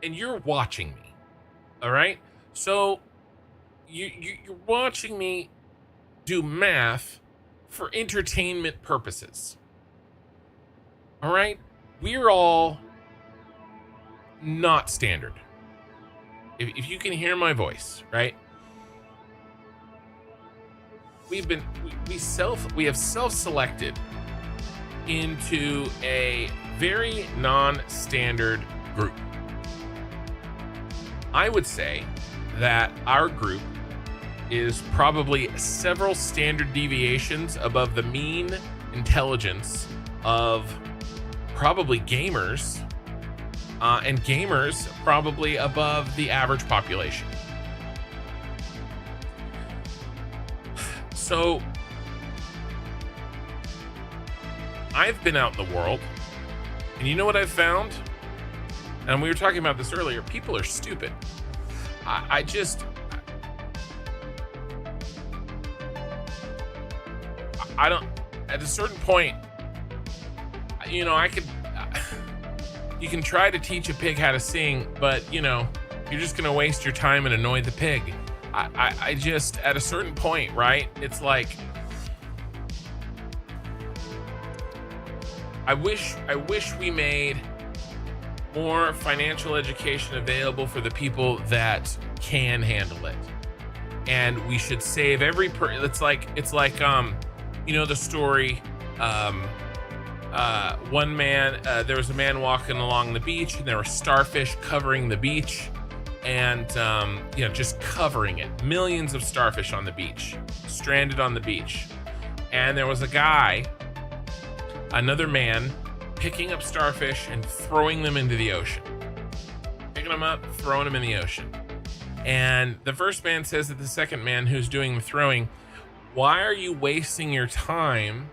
S1: And you're watching me, all right? So you're watching me do math for entertainment purposes, all right? We're all not standard. If you can hear my voice, right? We have self-selected into a very non-standard group. I would say that our group is probably several standard deviations above the mean intelligence of probably gamers, and gamers probably above the average population. So I've been out in the world, and you know what I've found? And we were talking about this earlier. People are stupid. I don't, at a certain point, you know, you can try to teach a pig how to sing, but you know, you're just gonna waste your time and annoy the pig. I just, at a certain point, right? It's like, I wish we made more financial education available for the people that can handle it. And we should save every it's like you know the story, one man, there was a man walking along the beach, and there were starfish covering the beach, and you know, just covering it. Millions of starfish on the beach, stranded on the beach. And there was a guy, another man, picking up starfish and throwing them into the ocean. Picking them up, throwing them in the ocean. And the first man says to the second man who's doing the throwing, "Why are you wasting your time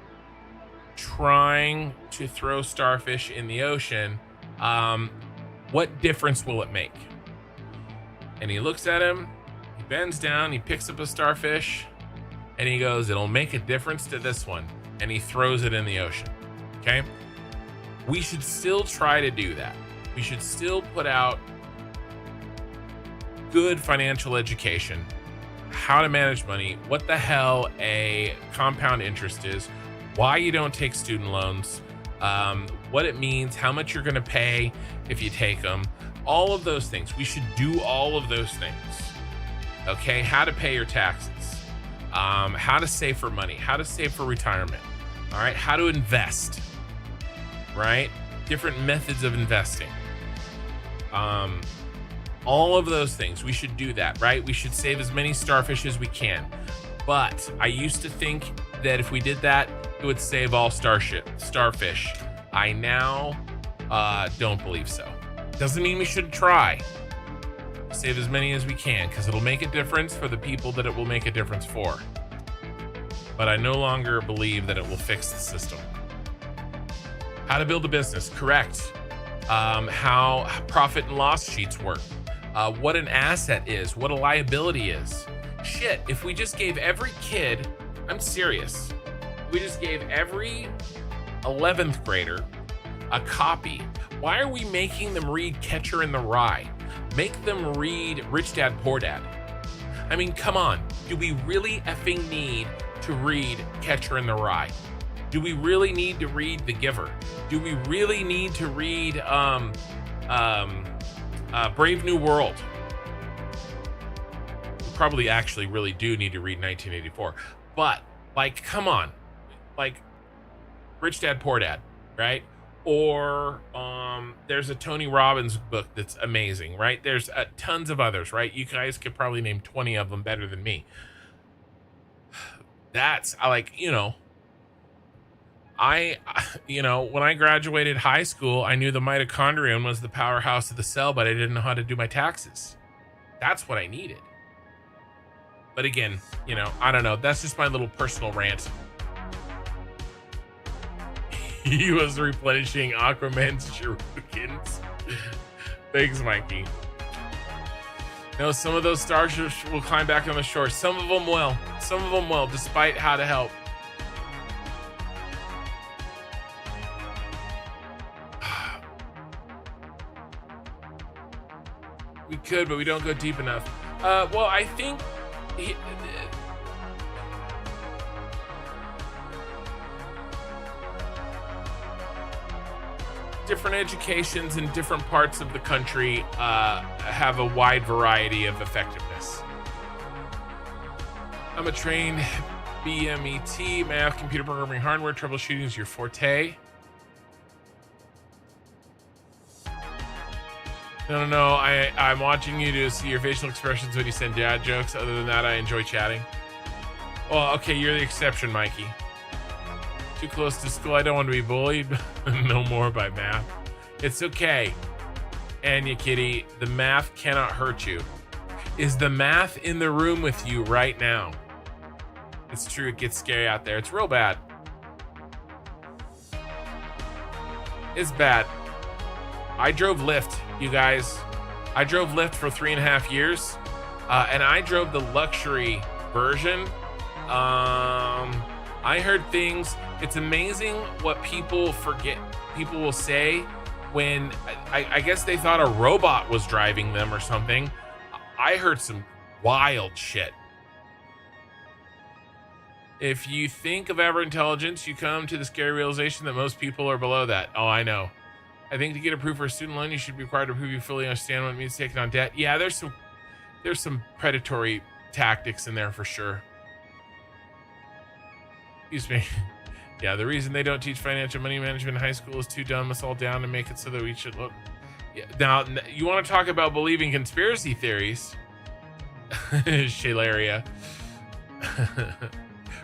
S1: trying to throw starfish in the ocean? What difference will it make?" And he looks at him, he bends down, he picks up a starfish, and he goes, "It'll make a difference to this one." And he throws it in the ocean. Okay? We should still try to do that. We should still put out good financial education, how to manage money, what the hell a compound interest is, why you don't take student loans, what it means, how much you're going to pay if you take them, all of those things. We should do all of those things. Okay, how to pay your taxes, how to save for money, how to save for retirement, all right, how to invest, right? Different methods of investing. All of those things, we should do that, right? We should save as many starfish as we can. But I used to think that if we did that, it would save all starfish. I now don't believe so. Doesn't mean we shouldn't try. Save as many as we can, because it'll make a difference for the people that it will make a difference for. But I no longer believe that it will fix the system. How to build a business, correct. How profit and loss sheets work. What an asset is, what a liability is. Shit, if we just gave every kid, I'm serious, we just gave every 11th grader a copy. Why are we making them read Catcher in the Rye? Make them read Rich Dad, Poor Dad. I mean, come on. Do we really effing need to read Catcher in the Rye? Do we really need to read The Giver? Do we really need to read Brave New World? We probably actually really do need to read 1984. But, like, come on. Like, Rich Dad, Poor Dad, right? Or there's a Tony Robbins book that's amazing, right? There's tons of others, right? You guys could probably name 20 of them better than me. That's, when I graduated high school, I knew the mitochondrion was the powerhouse of the cell, but I didn't know how to do my taxes. That's what I needed. But again, I don't know. That's just my little personal rant. He was replenishing Aquaman's shurikens. Thanks, Mikey. No, some of those starships will climb back on the shore. Some of them will. Some of them will, despite how to help. could, but we don't go deep enough. Well, I think different educations in different parts of the country have a wide variety of effectiveness. I'm a trained BMET, math, computer programming, hardware, troubleshooting is your forte. No, I'm watching you to see your facial expressions when you send dad jokes. Other than that, I enjoy chatting. Well, okay, you're the exception, Mikey. Too close to school, I don't want to be bullied. No more by math. It's okay. Anya Kitty, the math cannot hurt you. Is the math in the room with you right now? It's true, it gets scary out there. It's real bad. It's bad. I drove Lyft, you guys. I drove Lyft for 3.5 years, and I drove the luxury version. I heard things. It's amazing what people forget. People will say when I guess they thought a robot was driving them or something. I heard some wild shit. If you think of ever intelligence, you come to the scary realization that most people are below that. Oh, I know. I think to get approved for a student loan, you should be required to prove you fully understand what it means taking on debt. Yeah, there's some predatory tactics in there for sure. Excuse me. Yeah, the reason they don't teach financial money management in high school is to dumb us all down and make it so that we should look. Yeah, now, you want to talk about believing conspiracy theories? Shalaria.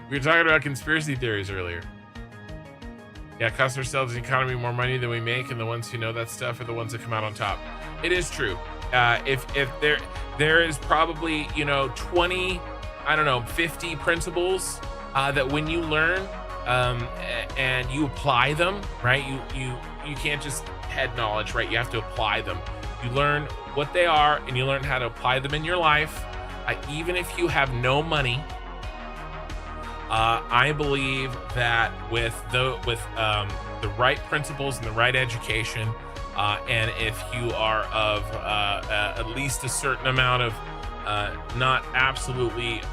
S1: We were talking about conspiracy theories earlier. Yeah, it costs ourselves the economy more money than we make, and the ones who know that stuff are the ones that come out on top. It is true. If there is probably 20, I don't know, 50 principles that when you learn and you apply them, right? You can't just head knowledge, right? You have to apply them. You learn what they are, and you learn how to apply them in your life. Even if you have no money. I believe that with the right principles and the right education, and if you are of at least a certain amount of not absolutely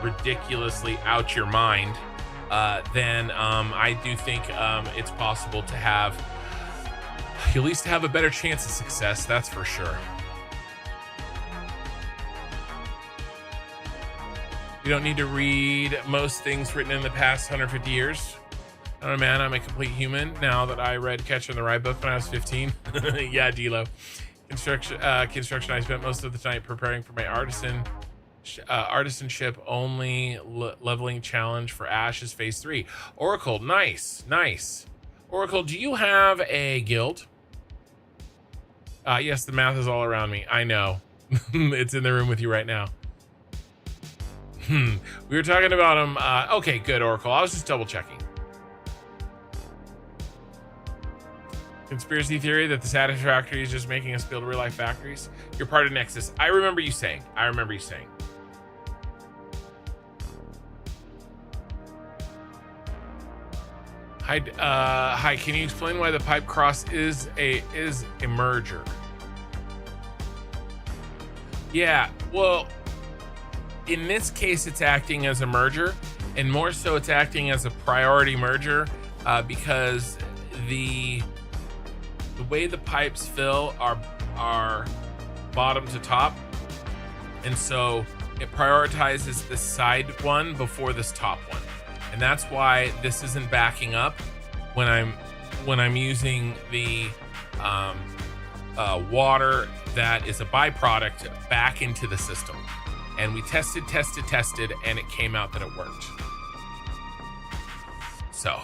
S1: ridiculously out your mind, then I do think it's possible to have at least have a better chance of success. That's for sure. You don't need to read most things written in the past 150 years. I don't know, man. I'm a complete human now that I read Catcher in the Rye book when I was 15. Yeah, D-Lo. Construction. I spent most of the night preparing for my artisanship only leveling challenge for Ashes Phase 3. Oracle, nice. Oracle, do you have a guild? Yes, the math is all around me. I know. It's in the room with you right now. We were talking about him. Okay, good, Oracle. I was just double checking. Conspiracy theory that the Satisfactory is just making us build real life factories. You're part of Nexus. I remember you saying. Hi. Can you explain why the pipe cross is a merger? Yeah. Well, in this case, it's acting as a merger, and more so, it's acting as a priority merger because the way the pipes fill are bottom to top, and so it prioritizes this side one before this top one, and that's why this isn't backing up when I'm using the water that is a byproduct back into the system. And we tested, and it came out that it worked. So,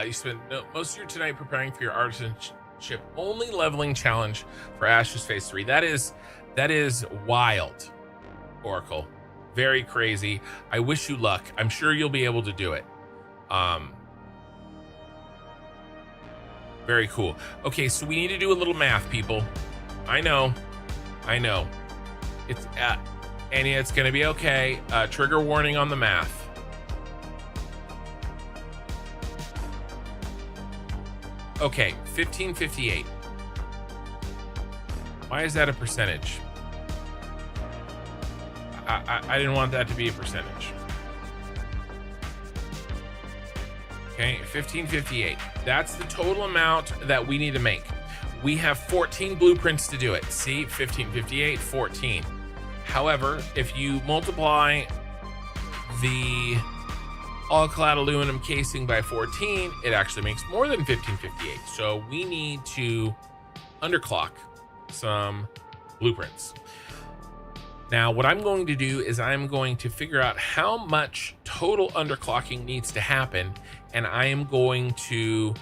S1: you spent most of your tonight preparing for your artisanship only leveling challenge for Ashes Phase 3. That is wild, Oracle. Very crazy. I wish you luck. I'm sure you'll be able to do it. Very cool. Okay, so we need to do a little math, people. I know. It's Anya, it's gonna be okay. Trigger warning on the math. Okay, 1558. Why is that a percentage? I didn't want that to be a percentage. Okay, 1558. That's the total amount that we need to make. We have 14 blueprints to do it. See, 1558, 14. However, if you multiply the all-clad aluminum casing by 14, it actually makes more than 1558. So we need to underclock some blueprints. Now, what I'm going to do is I'm going to figure out how much total underclocking needs to happen, and I am going to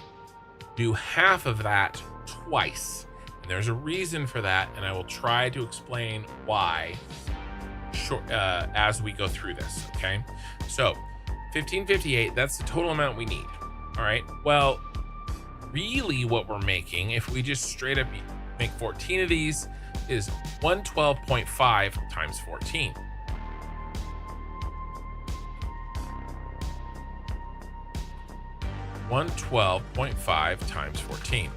S1: do half of that twice. And there's a reason for that, and I will try to explain why as we go through this, okay? So, 1558, that's the total amount we need, all right? Well, really what we're making, if we just straight up make 14 of these, is 112.5 times 14. $112.5 times 14. All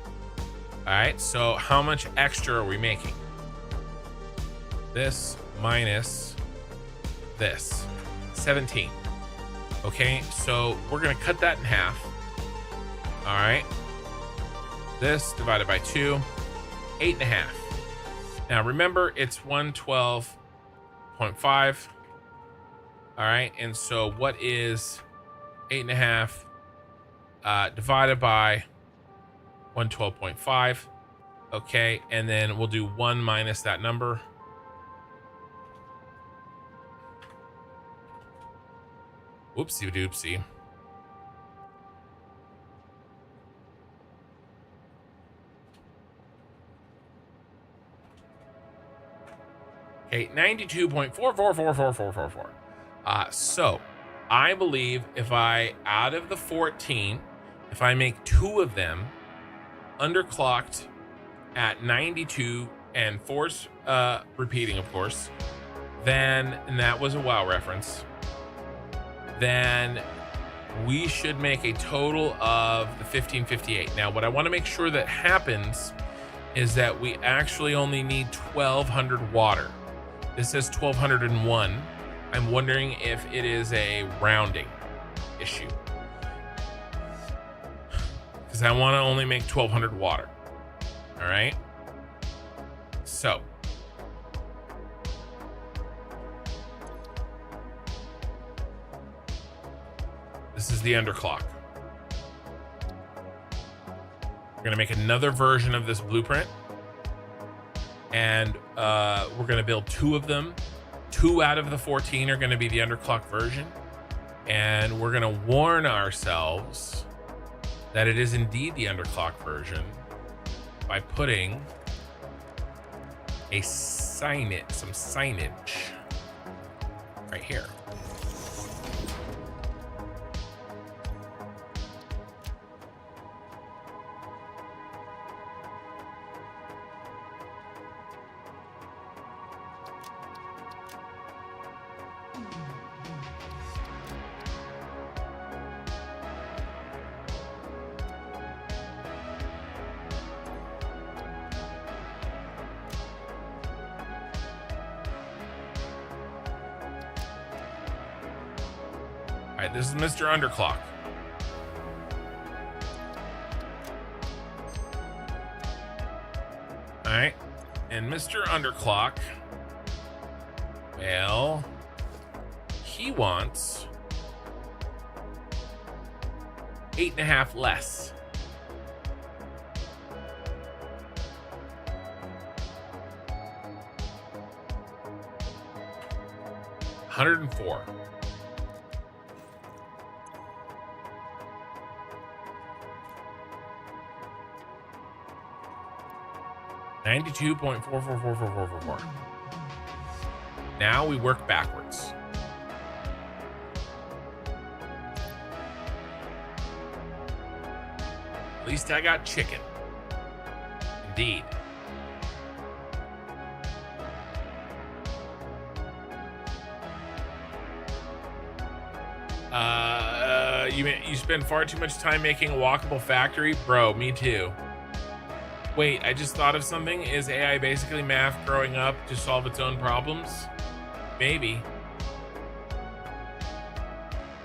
S1: right, so how much extra are we making? This minus this, 17. Okay, so we're gonna cut that in half. All right, this divided by 2, 8.5. Now remember, it's 112.5. All right, and so what is 8.5 divided by 112.5? Okay, and then we'll do 1 minus that number. Whoopsie doopsie. Okay, 92.44444444. So I believe if I, out of the 14, if I make 2 of them underclocked at 92 and force repeating, of course, then, and that was a WoW reference, then we should make a total of the 1558. Now, what I want to make sure that happens is that we actually only need 1200 water. This says 1201. I'm wondering if it is a rounding issue, because I want to only make 1200 water. All right. So this is the underclock. We're going to make another version of this blueprint, and we're going to build 2 of them. 2 out of the 14 are going to be the underclock version, and we're going to warn ourselves that it is indeed the underclock version by putting some signage right here. All right, this is Mr. Underclock. All right, and Mr. Underclock, well, he wants 8.5 less. $104. $92.444444. Now we work backwards. At least I got chicken. Indeed. You spend far too much time making a walkable factory? Bro, me too. Wait, I just thought of something. Is AI basically math growing up to solve its own problems? Maybe.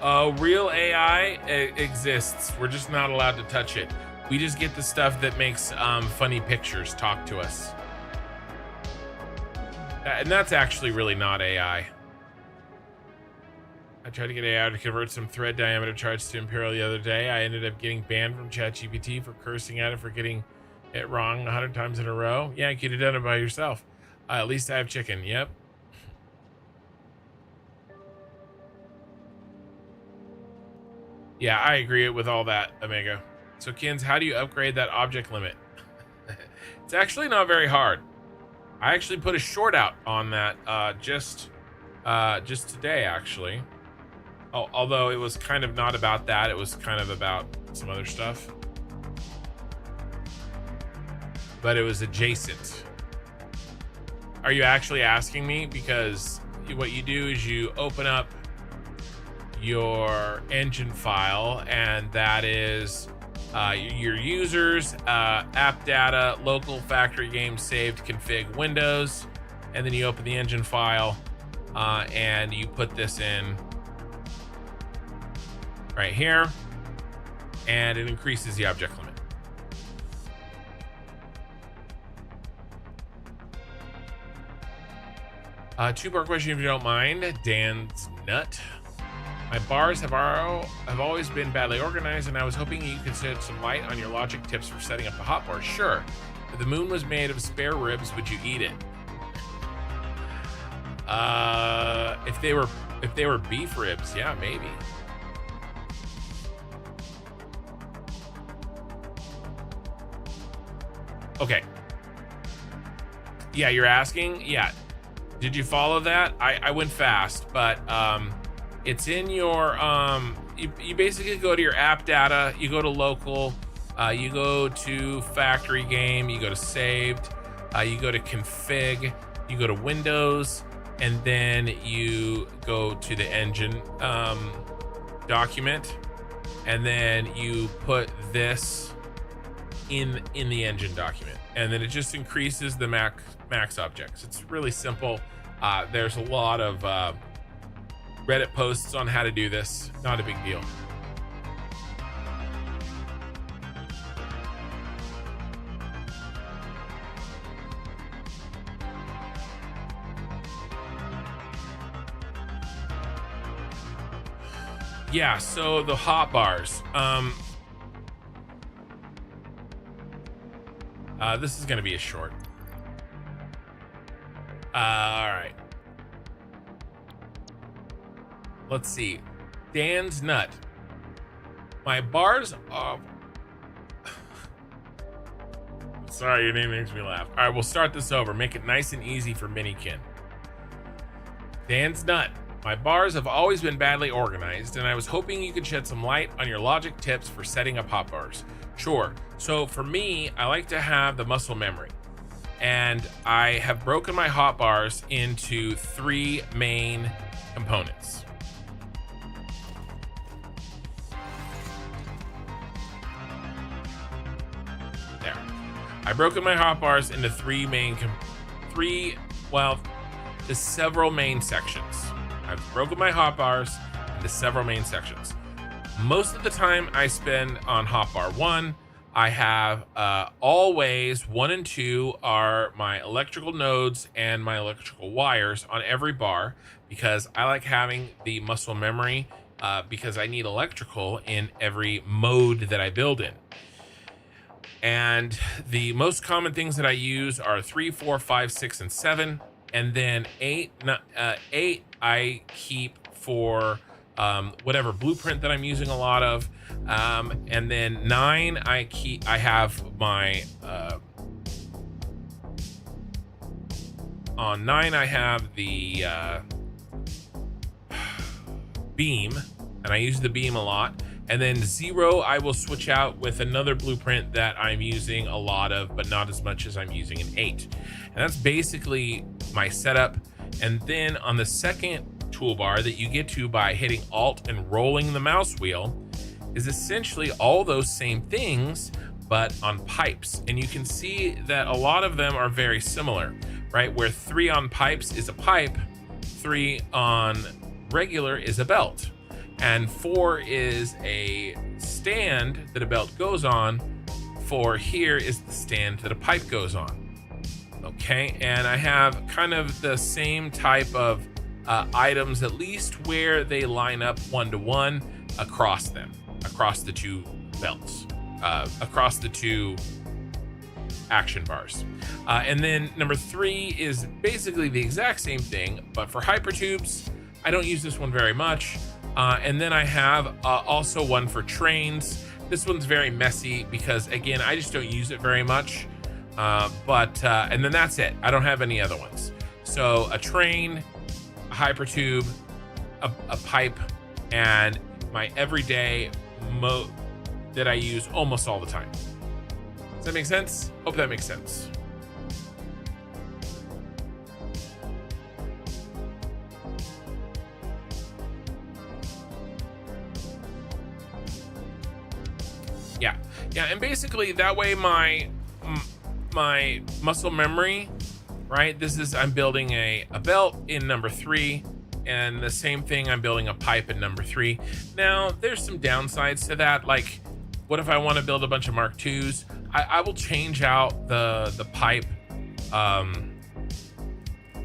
S1: Real AI exists. We're just not allowed to touch it. We just get the stuff that makes funny pictures talk to us. And that's actually really not AI. I tried to get AI to convert some thread diameter charts to Imperial the other day. I ended up getting banned from ChatGPT for cursing at it for getting it wrong 100 times in a row. Yeah, you could have done it by yourself. At least I have chicken. Yep. Yeah, I agree with all that, Omega. So, Kins, how do you upgrade that object limit? It's actually not very hard. I actually put a short out on that just today, actually. Oh, although it was kind of not about that. It was kind of about some other stuff. But it was adjacent. Are you actually asking me? Because what you do is you open up your engine file, and that is your users, app data, local factory game saved config Windows, and then you open the engine file and you put this in right here, and it increases the object limit. Two-part question, if you don't mind. Dan's Nut. My bars have always been badly organized, and I was hoping you could shed some light on your logic tips for setting up the hot bar. Sure. If the moon was made of spare ribs, would you eat it? If they were beef ribs, yeah, maybe. Okay. Yeah, you're asking? Yeah. Did you follow that? I went fast, but it's in your you basically go to your app data, you go to local, you go to factory game, you go to saved, you go to config, you go to Windows, and then you go to the engine document, and then you put this in the engine document, and then it just increases the max objects. It's really simple. There's a lot of Reddit posts on how to do this. Not a big deal. Yeah, so the hot bars. This is going to be a short. All right. Let's see. Dan's Nut. My bars of... Sorry, your name makes me laugh. All right, we'll start this over. Make it nice and easy for Minikin. Dan's Nut. My bars have always been badly organized, and I was hoping you could shed some light on your logic tips for setting up hot bars. Sure. So for me, I like to have the muscle memory. And I have broken my hot bars into 3 main components. There. I've broken my hot bars into 3 main, to several main sections. I've broken my hot bars into several main sections. Most of the time I spend on hotbar 1, I have always 1 and 2 are my electrical nodes and my electrical wires on every bar, because I like having the muscle memory because I need electrical in every mode that I build in. And the most common things that I use are 3, 4, 5, 6, and 7. And then 8 I keep for whatever blueprint that I'm using a lot of. And then 9 I have my on 9 I have the beam, and I use the beam a lot. And then 0 I will switch out with another blueprint that I'm using a lot of, but not as much as I'm using in 8. And that's basically my setup. And then on the second toolbar that you get to by hitting Alt and rolling the mouse wheel is essentially all those same things, but on pipes. And you can see that a lot of them are very similar, right? Where 3 on pipes is a pipe, 3 on regular is a belt, and 4 is a stand that a belt goes on. 4 here is the stand that a pipe goes on. Okay, and I have kind of the same type of items, at least where they line up 1-to-1 across them, across the 2 belts, across the 2 action bars. And then number 3 is basically the exact same thing, but for hypertubes. I don't use this one very much. And then I have also one for trains. This one's very messy because, again, I just don't use it very much. And then that's it. I don't have any other ones. So a train, a hypertube, a pipe, and my everyday mode that I use almost all the time. Does that make sense? Hope that makes sense. Yeah, and basically that way my muscle memory, right? I'm building a belt in number 3, and the same thing, I'm building a pipe in number 3. Now, there's some downsides to that. Like, what if I want to build a bunch of Mark IIs? I will change out the pipe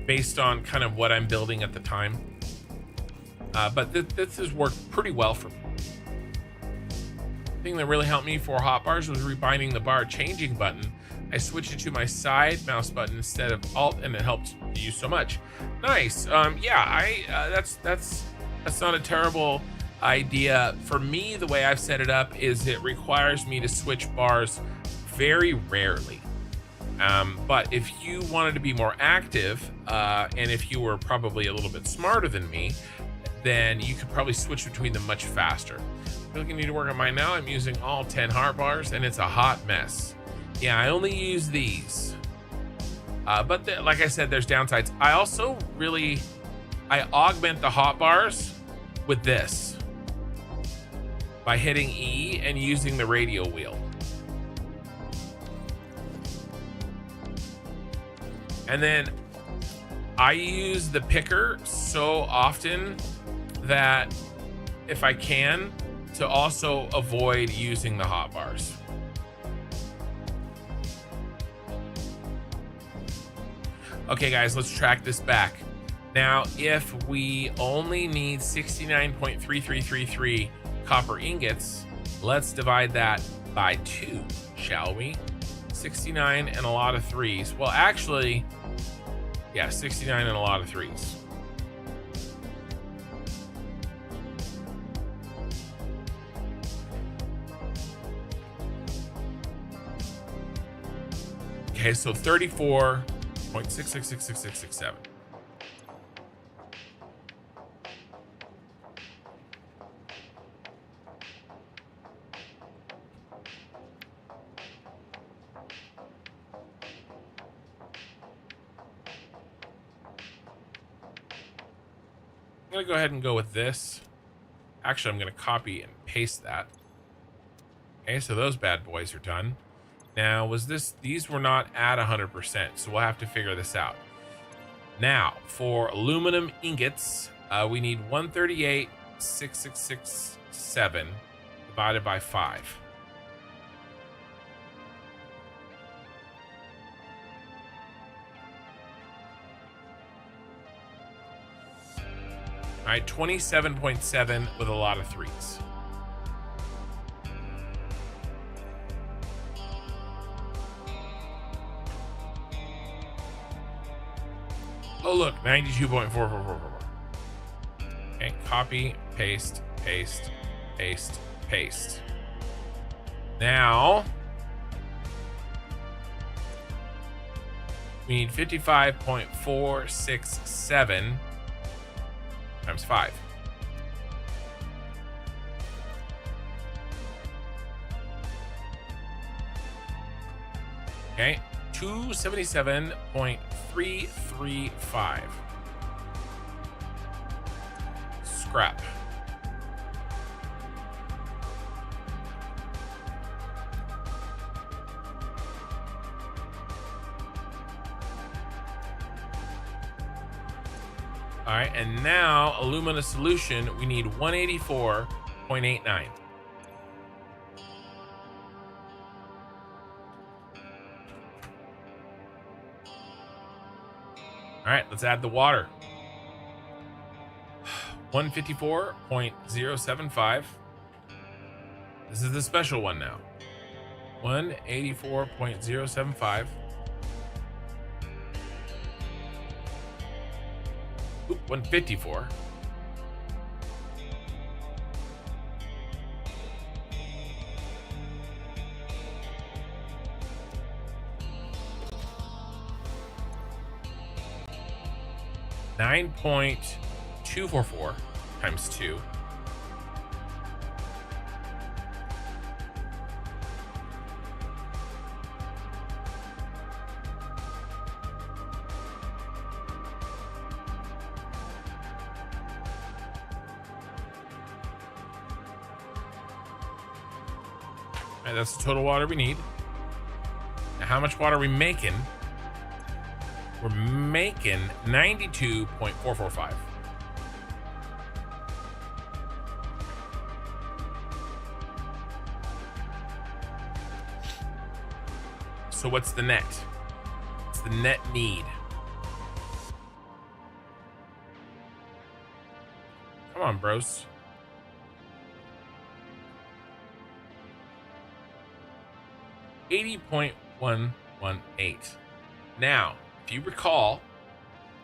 S1: based on kind of what I'm building at the time. But this has worked pretty well for me. The thing that really helped me for hotbars was rebinding the bar changing button. I switched it to my side mouse button instead of alt, and it helped you so much. Nice. That's not a terrible idea. For me, the way I've set it up is it requires me to switch bars very rarely. But if you wanted to be more active, and if you were probably a little bit smarter than me, then you could probably switch between them much faster. I feel like I need to work on mine now. I'm using all 10 heart bars, and it's a hot mess. Yeah, I only use these. But like I said, there's downsides. I also I augment the hotbars with this by hitting E and using the radial wheel. And then I use the picker so often that if I can, to also avoid using the hotbars. Okay, guys, let's track this back. Now, if we only need 69.3333 copper ingots, let's divide that by 2, shall we? 69 and a lot of 3s. Well, actually, yeah, 69 and a lot of 3s. Okay, so 34.666667. I'm gonna go ahead and go with this. Actually, I'm gonna copy and paste that. Okay, so those bad boys are done. Now, these were not at 100%, so we'll have to figure this out. Now, for aluminum ingots, we need 138,667 divided by 5. All right, 27.7 with a lot of 3s. Oh, look, 92.4444. Okay, copy, paste, paste, paste, paste. Now, we need 55.467 times 5. Okay, 277.335. Scrap. All right, and now alumina solution, we need 184.89. All right, let's add the water. 154.075. This is the special one now. 184.075. Oop, 154. $9.244 times 2. All right, that's the total water we need. Now, how much water are we making? We're making 92.445. So what's the net? What's the net need? Come on, bros. $80.118. Now, if you recall,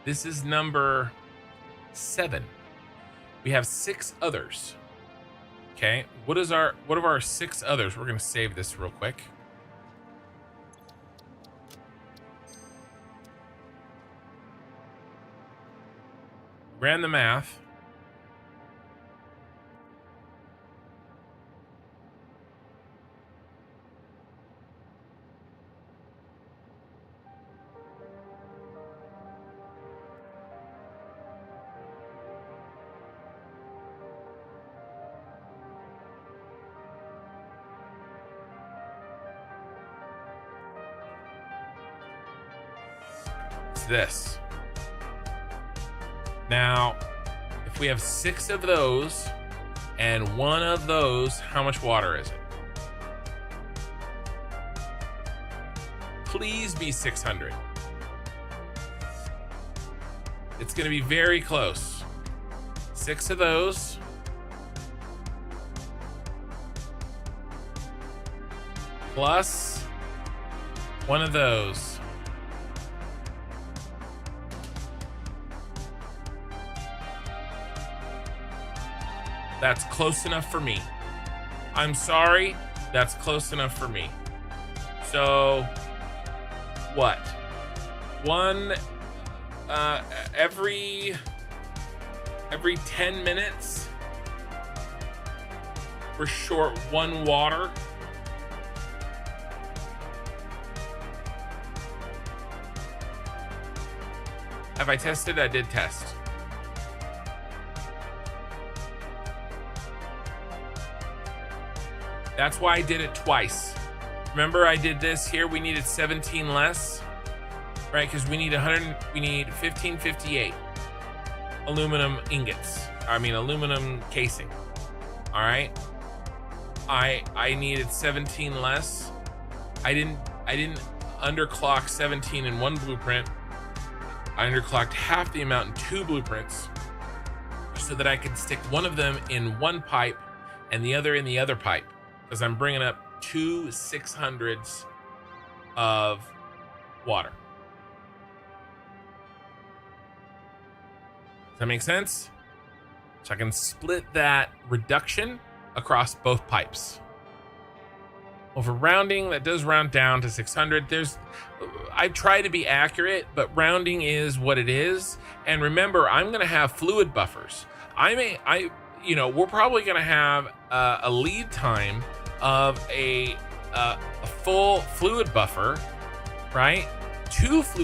S1: this is number 7. We have 6 others. Okay, what are our 6 others? We're gonna save this real quick. Ran the math. This. Now, if we have 6 of those and 1 of those, how much water is it? Please be 600. It's going to be very close. 6 of those. Plus 1 of those. That's close enough for me. I'm sorry, that's close enough for me. So, what? One, every 10 minutes, we're short 1 water. Have I tested? I did test. That's why I did it twice. Remember, I did this here. We needed 17 less, right? Because we need 1558 aluminum ingots. Aluminum casing. All right. I needed 17 less. I didn't underclock 17 in one blueprint. I underclocked half the amount in 2 blueprints, so that I could stick one of them in one pipe and the other in the other pipe. Because I'm bringing up 2 600s of water. Does that make sense? So I can split that reduction across both pipes. Well, for rounding, that does round down to 600. I try to be accurate, but rounding is what it is. And remember, I'm going to have fluid buffers. We're probably going to have a lead time of a full fluid buffer, right? Just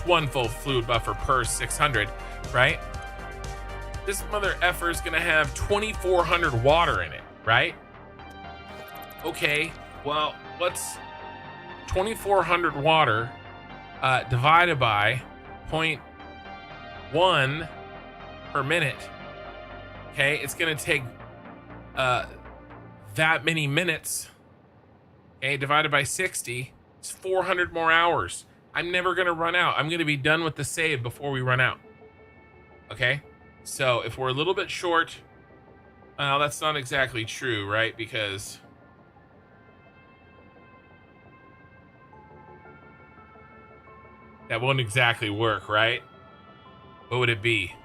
S1: 1 full fluid buffer per 600, right? This mother effer is going to have 2,400 water in it, right? Okay, well, what's 2,400 water divided by 1 per minute. Okay, it's gonna take that many minutes. Okay, divided by 60, it's 400 more hours. I'm never gonna run out. I'm gonna be done with the save before we run out. Okay, so if we're a little bit short, well, that's not exactly true, right? Because that won't exactly work, right? What would it be?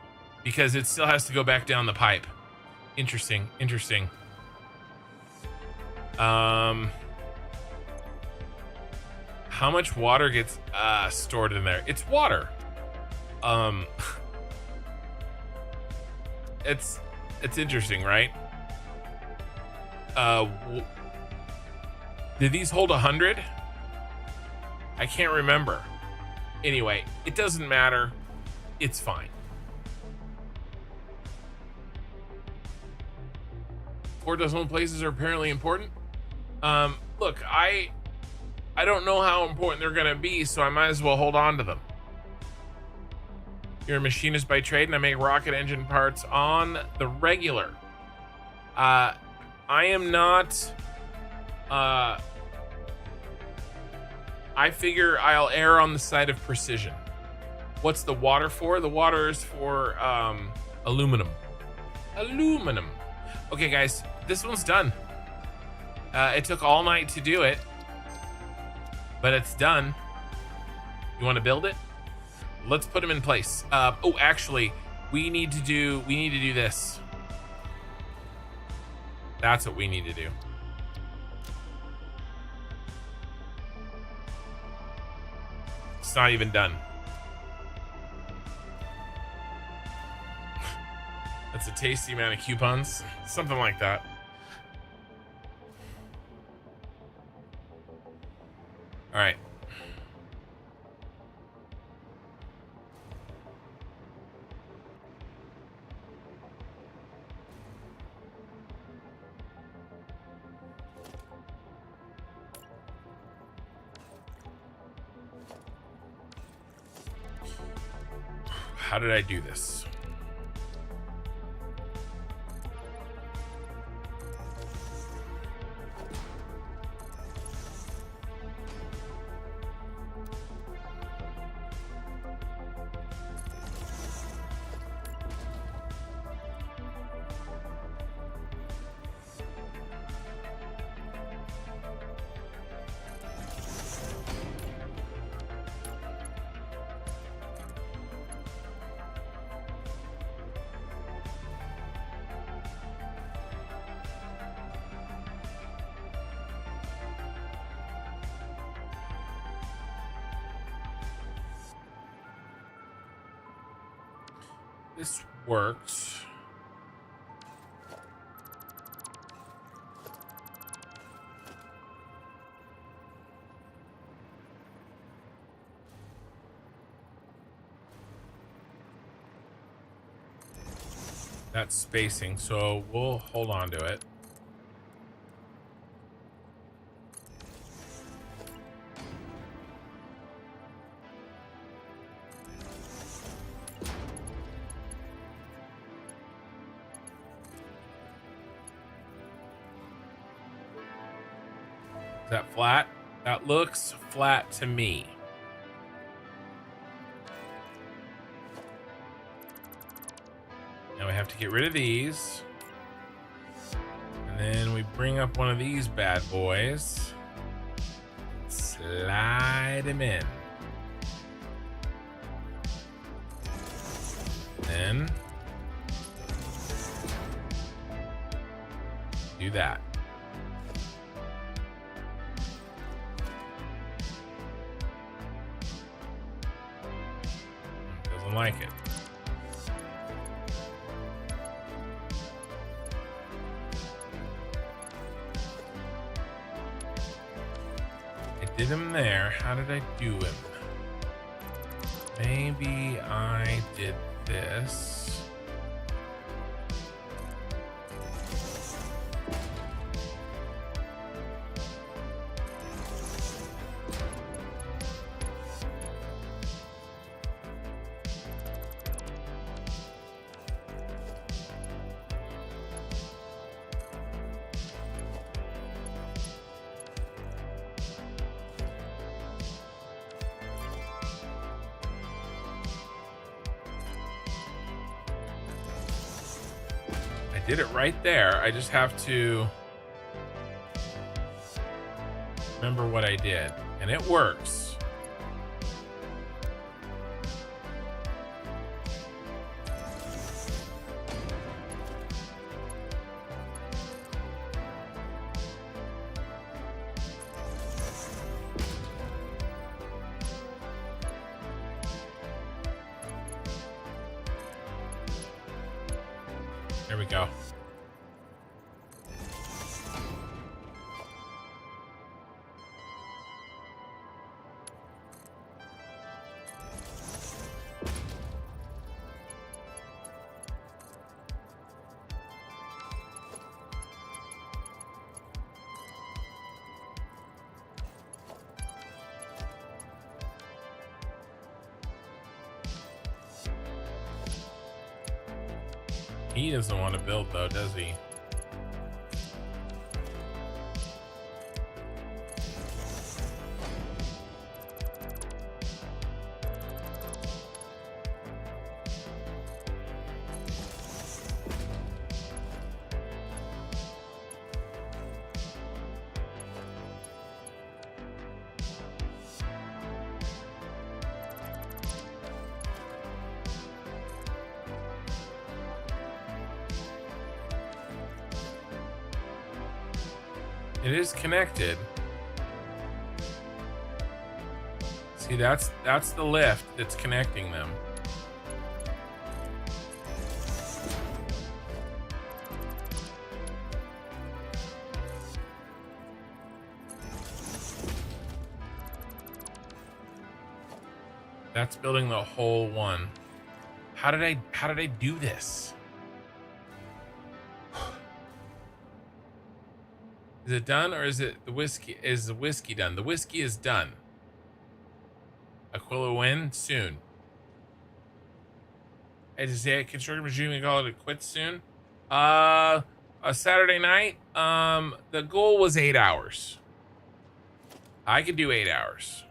S1: Because it still has to go back down the pipe. Interesting, interesting. How much water gets stored in there? It's water. It's interesting, right? Did these hold 100? I can't remember. Anyway, it doesn't matter. It's fine. 4 decimal places are apparently important. Look, I don't know how important they're gonna be, so I might as well hold on to them. You're a machinist by trade, and I make rocket engine parts on the regular. I am not. I figure I'll err on the side of precision. What's the water for? The water is for aluminum. Aluminum. Okay, guys, this one's done. It took all night to do it, but it's done. You want to build it? Let's put them in place. Oh, actually, we need to do this. That's what we need to do. It's not even done. That's a tasty amount of coupons. Something like that. All right. How did I do this? This worked. That's spacing, so we'll hold on to it. Is that flat? That looks flat to me. Now we have to get rid of these. And then we bring up one of these bad boys. Slide him in. Then do that. Doesn't like it. I did him there. How did I do him? Maybe I did this. Did it right there. I just have to remember what I did, and it works. There we go. He doesn't want to build though, does he? It is connected. See, that's the lift that's connecting them. That's building the whole one. How did I do this? Is it done, or is it the whiskey? Is the whiskey done? The whiskey is done. Aquila win soon. Hey, to say construction machine, we call it a quit soon. A Saturday night. The goal was 8 hours. I could do 8 hours.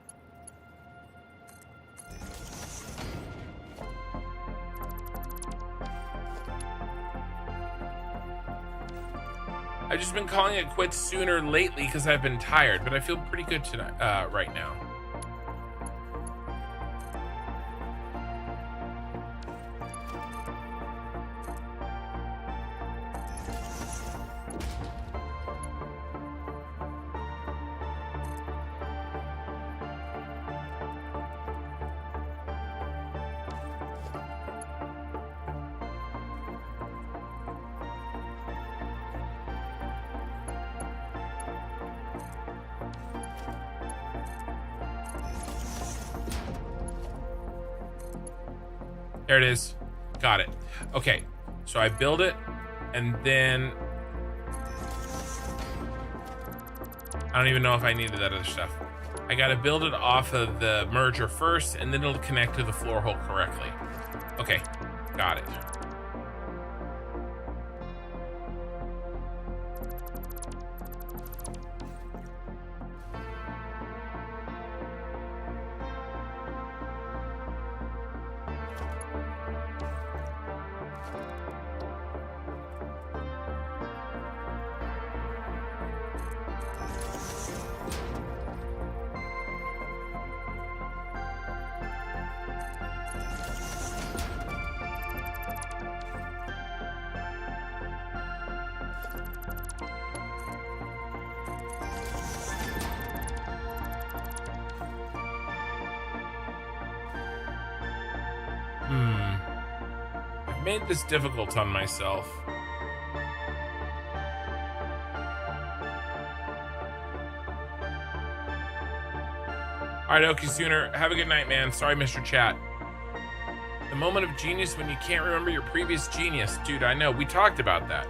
S1: I've just been calling it quits sooner lately because I've been tired, but I feel pretty good tonight, right now. There it is. Got it. Okay, so I build it, and then I don't even know if I needed that other stuff. I gotta build it off of the merger first, and then it'll connect to the floor hole correctly. Okay, got it. I've made this difficult on myself. Alright, Okie Sooner, have a good night, man. Sorry, Mr. Chat. The moment of genius when you can't remember your previous genius. Dude, I know. We talked about that.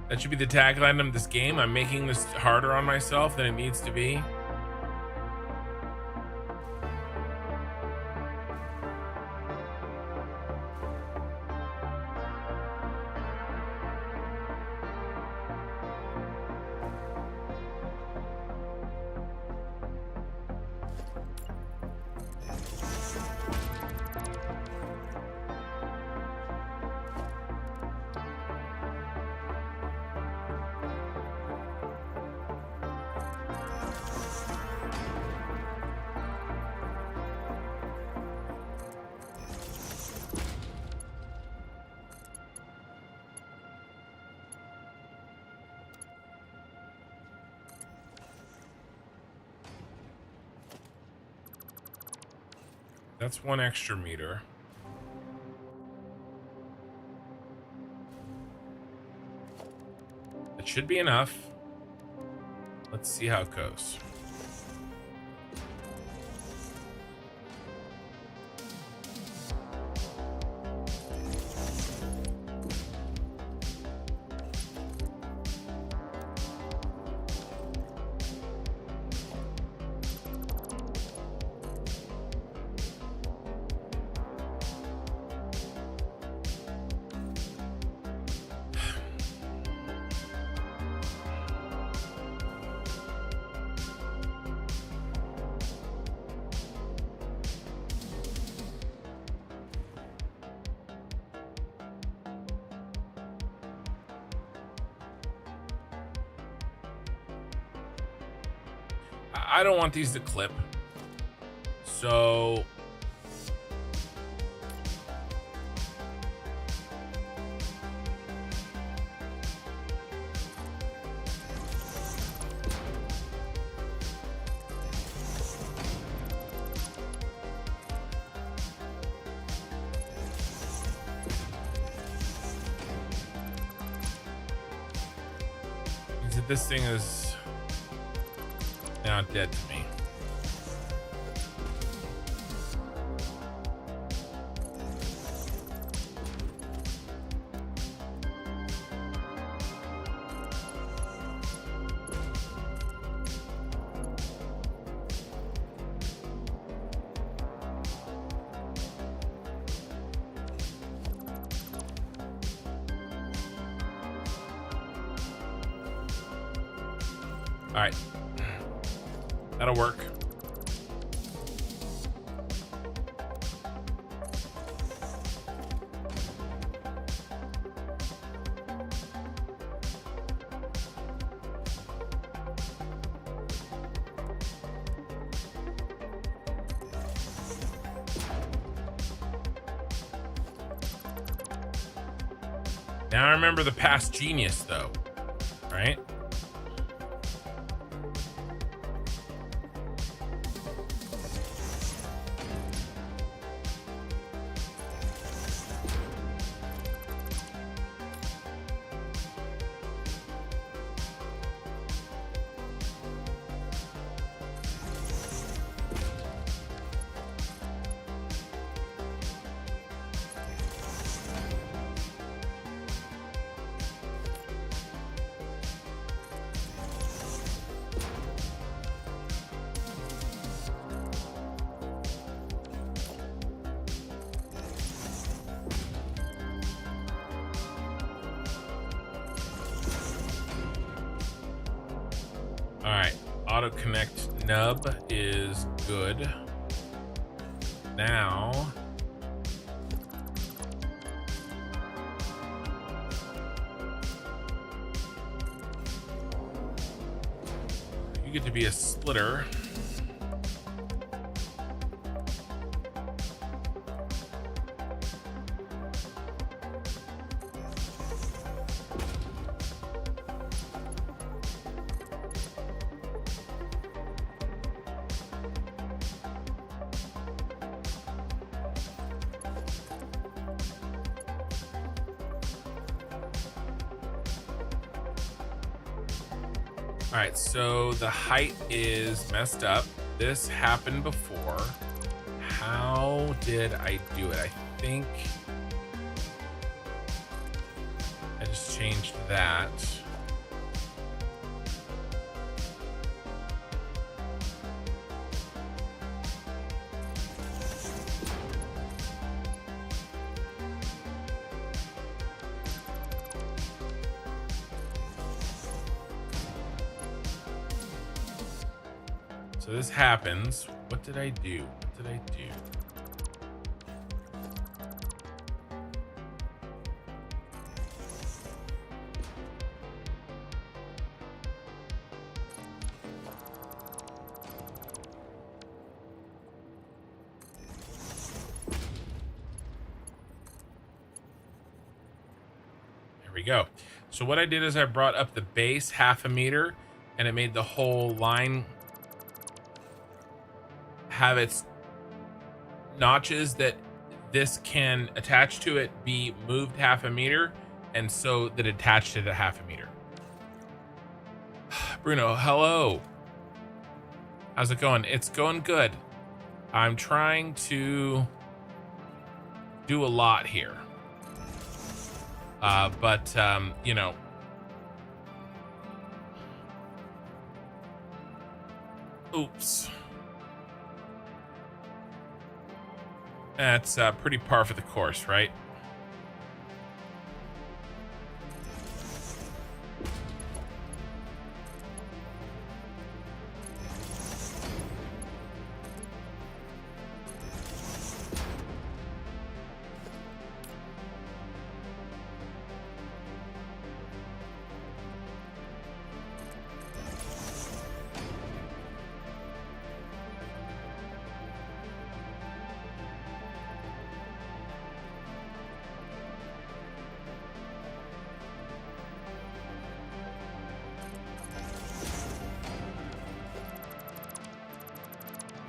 S1: That should be the tagline of this game. I'm making this harder on myself than it needs to be. That's one extra meter. That should be enough. Let's see how it goes. I don't want these to clip. So this thing is now dead to me. All right, that'll work. Now I remember the past genius though, right? All right, auto connect nub is good. Now you get to be a splitter. All right, so the height is messed up. This happened before. How did I do it? I think I just changed that. So this happens. What did I do? What did I do? There we go. So what I did is I brought up the base 1/2 meter and it made the whole line have its notches that this can attach to it be moved half a meter, and so that attached it at half a meter. Bruno, hello. How's it going? It's going good. I'm trying to do a lot here. But you know, oops. That's pretty par for the course, right?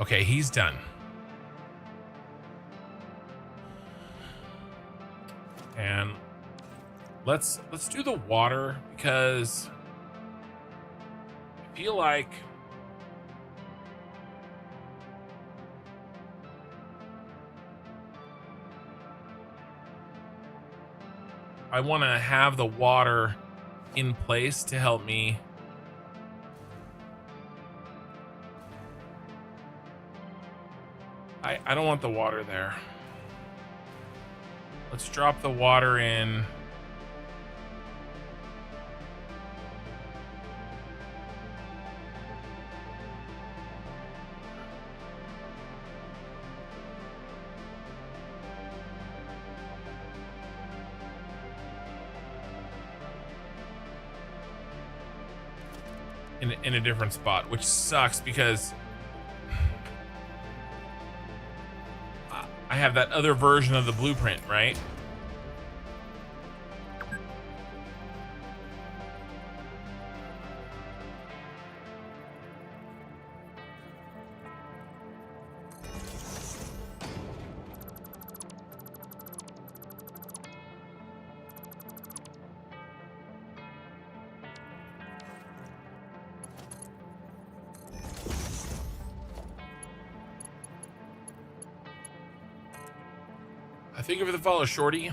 S1: Okay, he's done. And let's do the water, because I feel like I want to have the water in place to help me. I don't want the water there. Let's drop the water in. In a different spot, which sucks because I have that other version of the blueprint, right? Thank you for the follow, Shorty.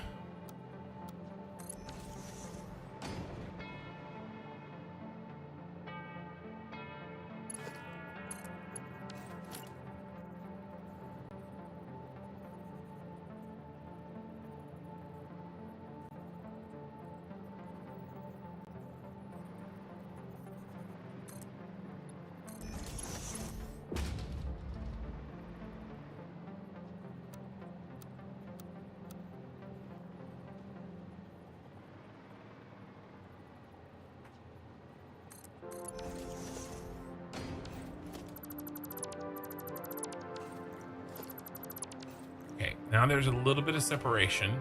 S1: Okay, now there's a little bit of separation.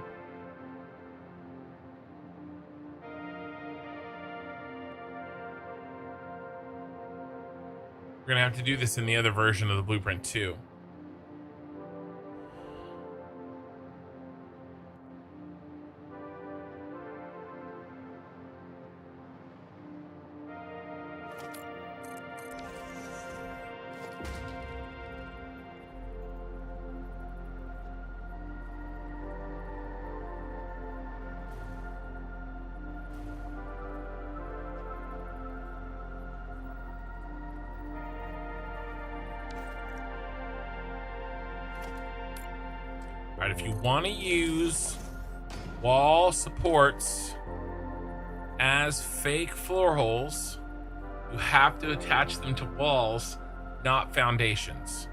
S1: We're gonna have to do this in the other version of the blueprint too. Right, if you want to use wall supports as fake floor holes, you have to attach them to walls, not foundations.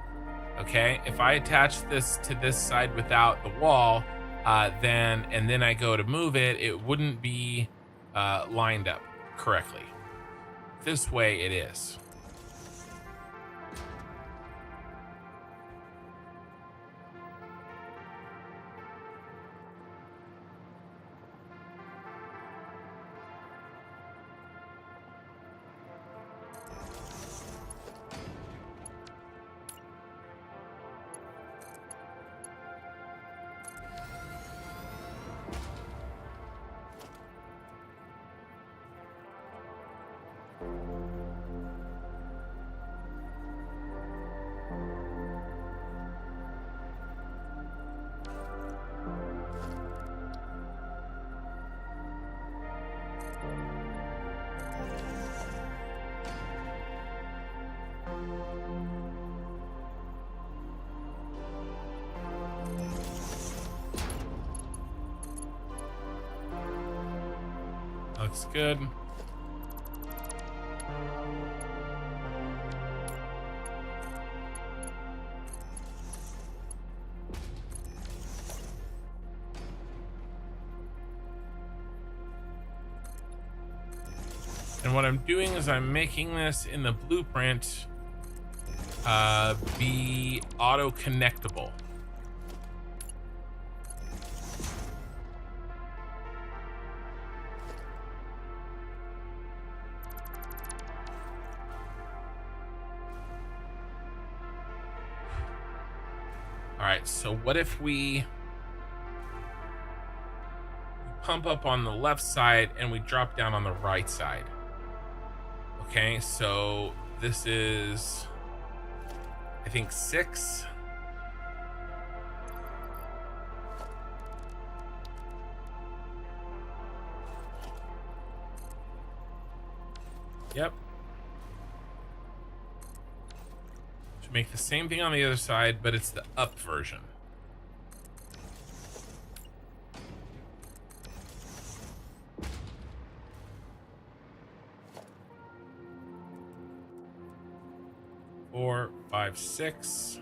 S1: Okay, if I attach this to this side without the wall, then I go to move it, it wouldn't be lined up correctly. This way it is. Looks good. And what I'm doing is I'm making this in the blueprint be auto connectable. All right, so what if we pump up on the left side and we drop down on the right side? Okay, so this is, I think, 6. Yep. To make the same thing on the other side, but it's the up version. Four, 5, 6.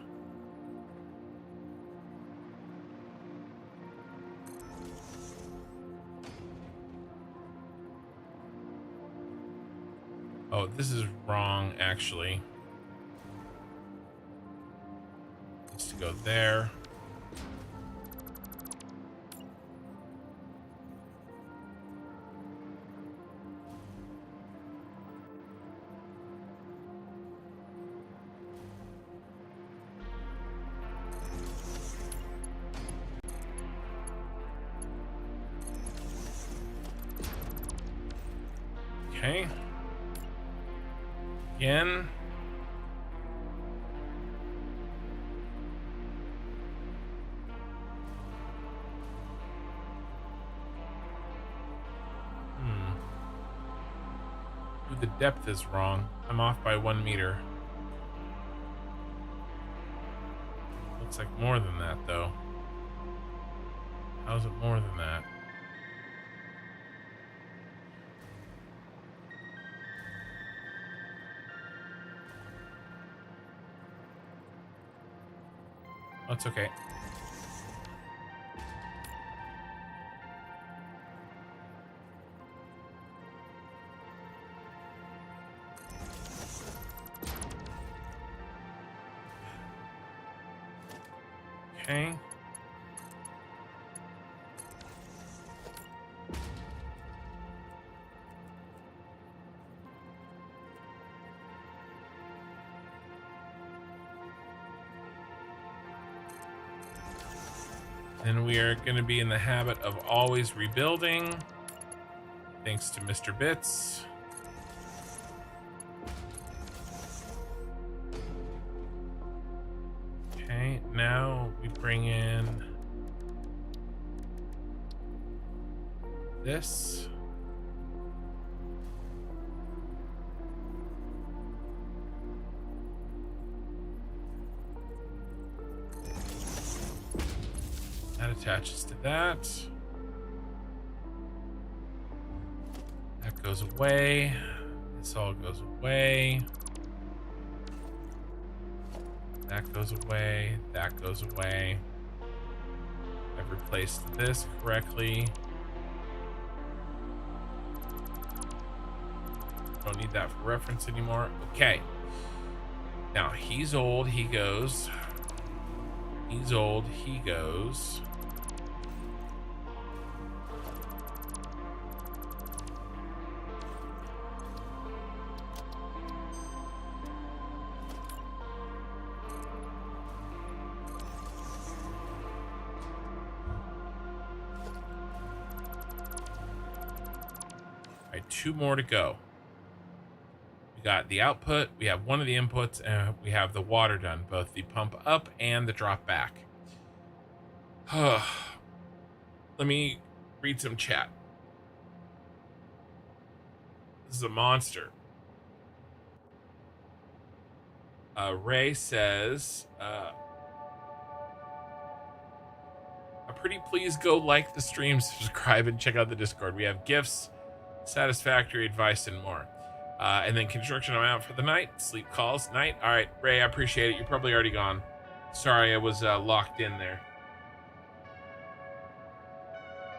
S1: Oh, this is wrong, actually. Needs to go there. Okay. Again. Ooh, the depth is wrong. I'm off by 1 meter. Looks like more than that, though. How's it more than that? That's okay. Okay. And we are going to be in the habit of always rebuilding, thanks to Mr. Bits. Okay, now we bring in this. That attaches to that. That goes away. This all goes away. That goes away. That goes away. I've replaced this correctly. Don't need that for reference anymore. Okay. Now, he's old. He goes. He's old. He goes. All right, 2 more to go. We got the output, we have one of the inputs, and we have the water done, both the pump up and the drop back. Let me read some chat. This is a monster. Ray says, pretty please go like the stream, subscribe, and check out the Discord. We have gifts satisfactory advice and more. And then construction, I'm out for the night. Sleep calls, night. All right, Ray, I appreciate it. You're probably already gone. Sorry, I was locked in there.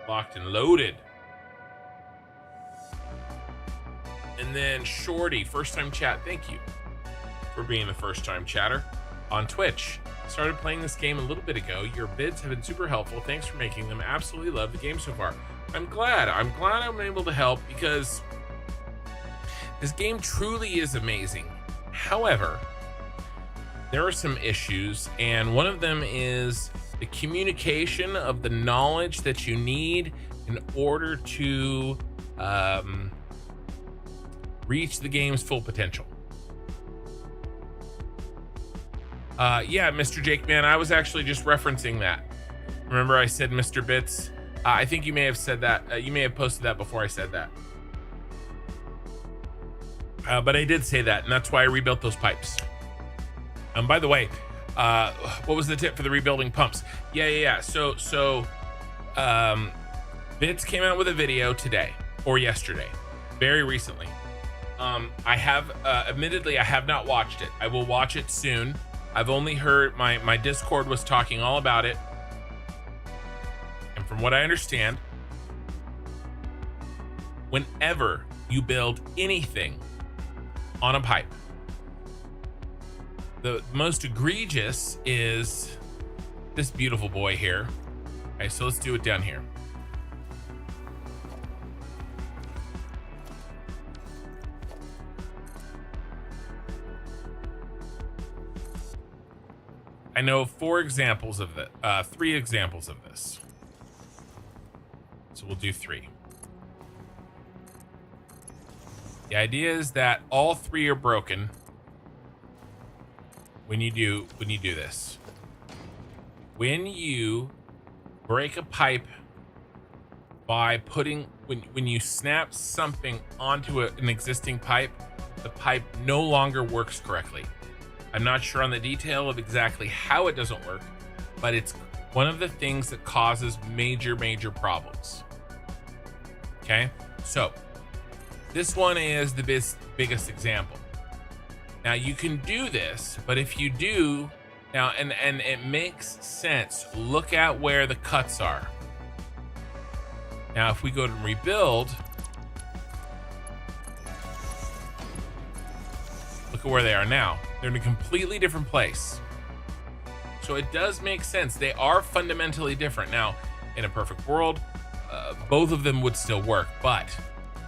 S1: Locked and loaded. And then Shorty, first time chat. Thank you for being the first time chatter on Twitch. Started playing this game a little bit ago. Your vids have been super helpful. Thanks for making them. Absolutely love the game so far. I'm glad I'm able to help, because this game truly is amazing. However, there are some issues, and one of them is the communication of the knowledge that you need in order to reach the game's full potential. Yeah, Mr. Jake, man, I was actually just referencing that. Remember I said Mr. Bits? I think you may have said that. You may have posted that before I said that. But I did say that, and that's why I rebuilt those pipes. By the way, what was the tip for the rebuilding pumps? Yeah. So, Bits came out with a video today or yesterday, very recently. Admittedly, I have not watched it. I will watch it soon. I've only heard my Discord was talking all about it. And from what I understand, whenever you build anything on a pipe, the most egregious is this beautiful boy here. Okay, so let's do it down here. I know 3 examples of this. So we'll do 3. The idea is that all 3 are broken when you do this. When you break a pipe by when you snap something onto an existing pipe, the pipe no longer works correctly. I'm not sure on the detail of exactly how it doesn't work, but it's one of the things that causes major problems. Okay, so this one is the biggest example. Now you can do this, but if you do now, and it makes sense, look at where the cuts are. Now, if we go to rebuild, look at where they are now. They're in a completely different place. So it does make sense. They are fundamentally different. Now, in a perfect world, both of them would still work, but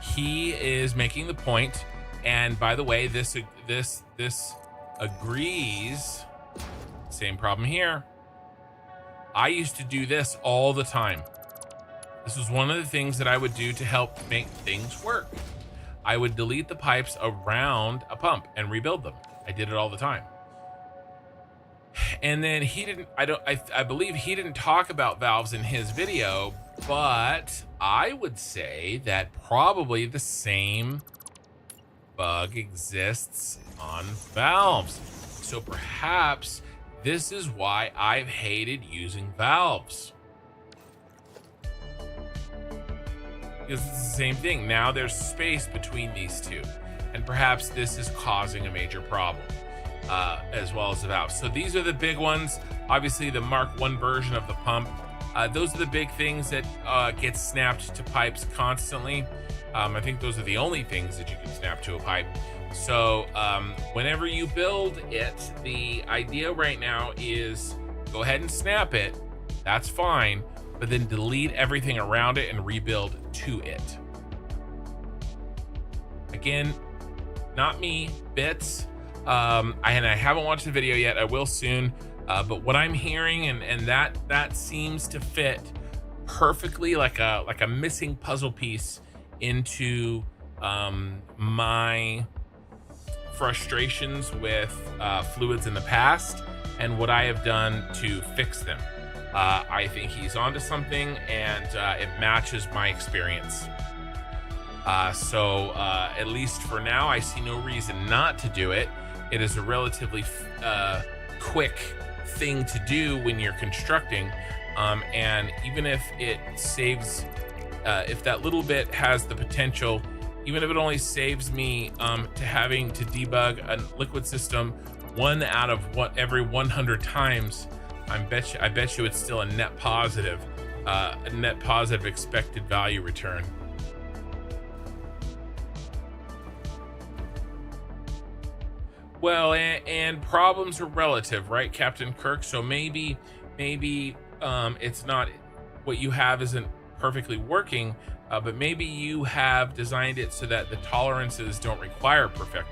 S1: he is making the point. And by the way, this agrees. Same problem here. I used to do this all the time. This was one of the things that I would do to help make things work. I would delete the pipes around a pump and rebuild them. I did it all the time. And then I believe he didn't talk about valves in his video, but I would say that probably the same bug exists on valves. So perhaps this is why I've hated using valves. Because it's the same thing. Now there's space between these two. And perhaps this is causing a major problem, as well as the valves. So these are the big ones. Obviously the Mark 1 version of the pump. Those are the big things that get snapped to pipes constantly. I think those are the only things that you can snap to a pipe. So whenever you build it, the idea right now is go ahead and snap it. That's fine. But then delete everything around it and rebuild to it. Again, not me, Bits. I haven't watched the video yet. I will soon. But what I'm hearing, and that seems to fit perfectly like a missing puzzle piece into my frustrations with fluids in the past and what I have done to fix them. I think he's onto something, and it matches my experience. So at least for now, I see no reason not to do it. It is a relatively quick thing to do when you're constructing, and even if it saves if that little bit has the potential, even if it only saves me to having to debug a liquid system one out of every 100 times, I bet you it's still a net positive expected value return. Well, and problems are relative, right, Captain Kirk? So maybe it's not, what you have isn't perfectly working, but maybe you have designed it so that the tolerances don't require perfect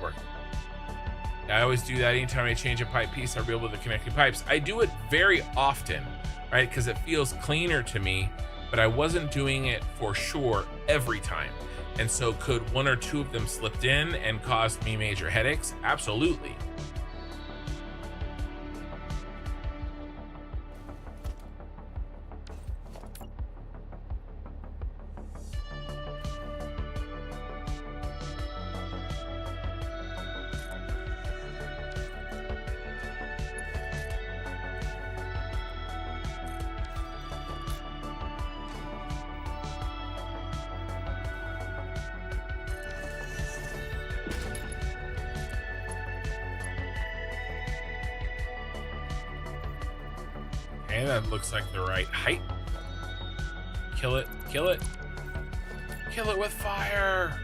S1: work. I always do that anytime I change a pipe piece. I rebuild the connecting pipes. I do it very often, right? Because it feels cleaner to me, but I wasn't doing it for sure every time. And so could one or two of them slipped in and caused me major headaches? Absolutely. Okay, that looks like the right height. Kill it, kill it. Kill it with fire.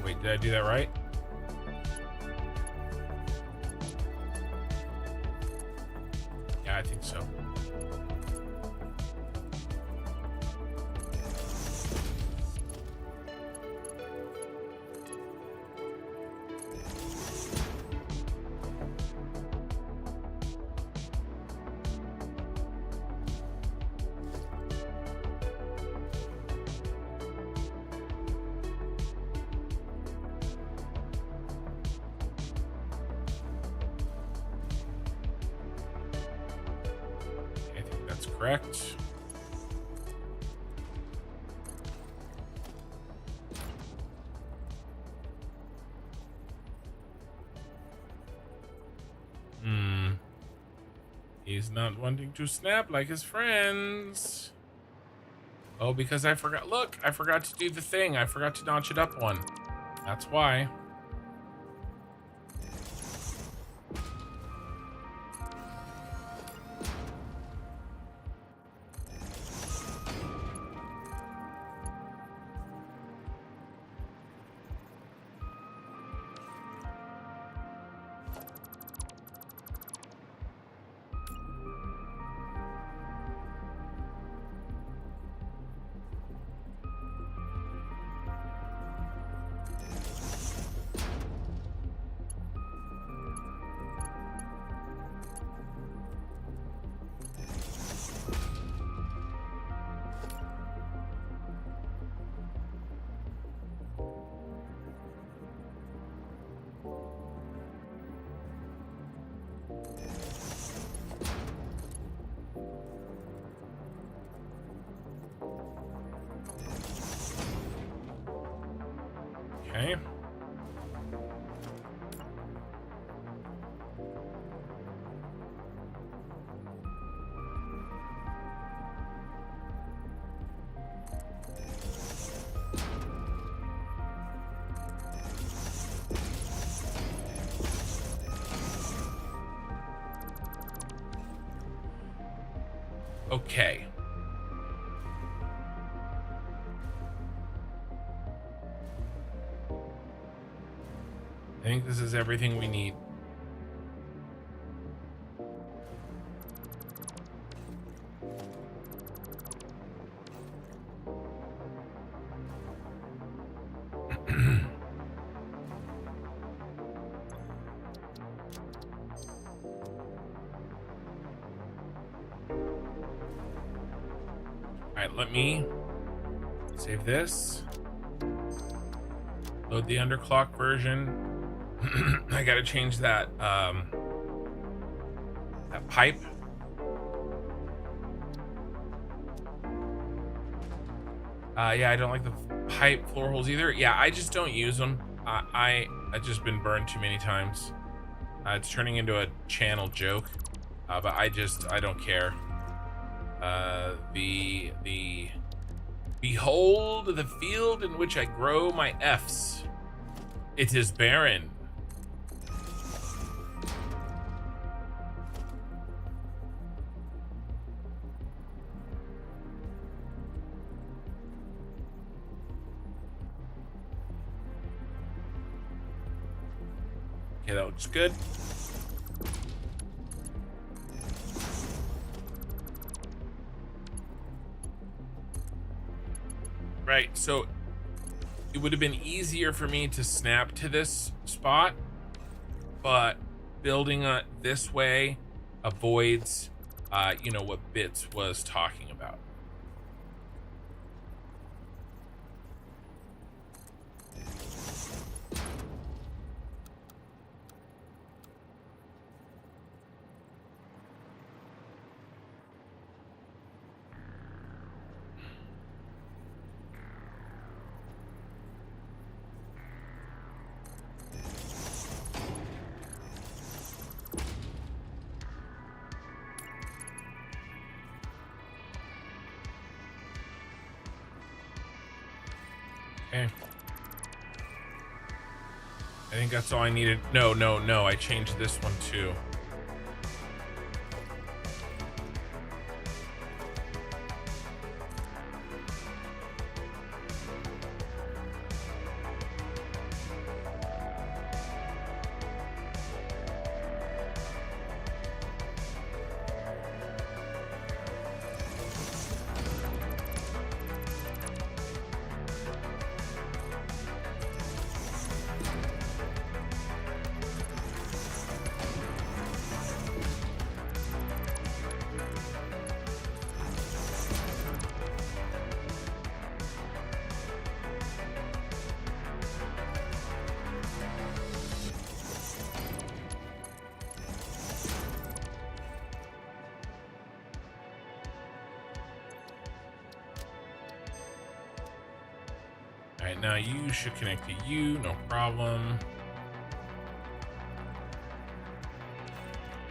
S1: Wait, did I do that right? Yeah, I think so. Correct. He's not wanting to snap like his friends. Oh, because I forgot. Look, I forgot to do the thing. I forgot to notch it up one. That's why. Okay. Okay. I think this is everything we need. Alright, let me save this. Load the underclock version. I gotta change that that pipe. Yeah, I don't like the pipe floor holes either. Yeah, I just don't use them. I've just been burned too many times. It's turning into a channel joke, but I don't care. Behold the field in which I grow my F's. It is barren. Okay, that looks good. Right, so it would have been easier for me to snap to this spot, but building it this way avoids, you know, what Bits was talking about. Okay. I think that's all I needed. No, I changed this one too. Alright, now you should connect to you, no problem.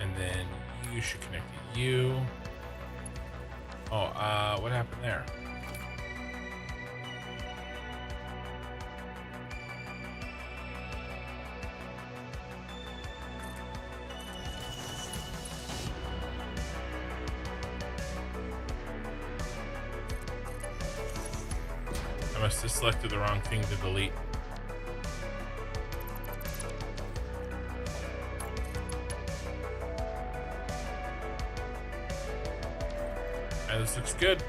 S1: And then you should connect to you. Oh, what happened there? I must have selected the wrong thing to delete. And this looks good.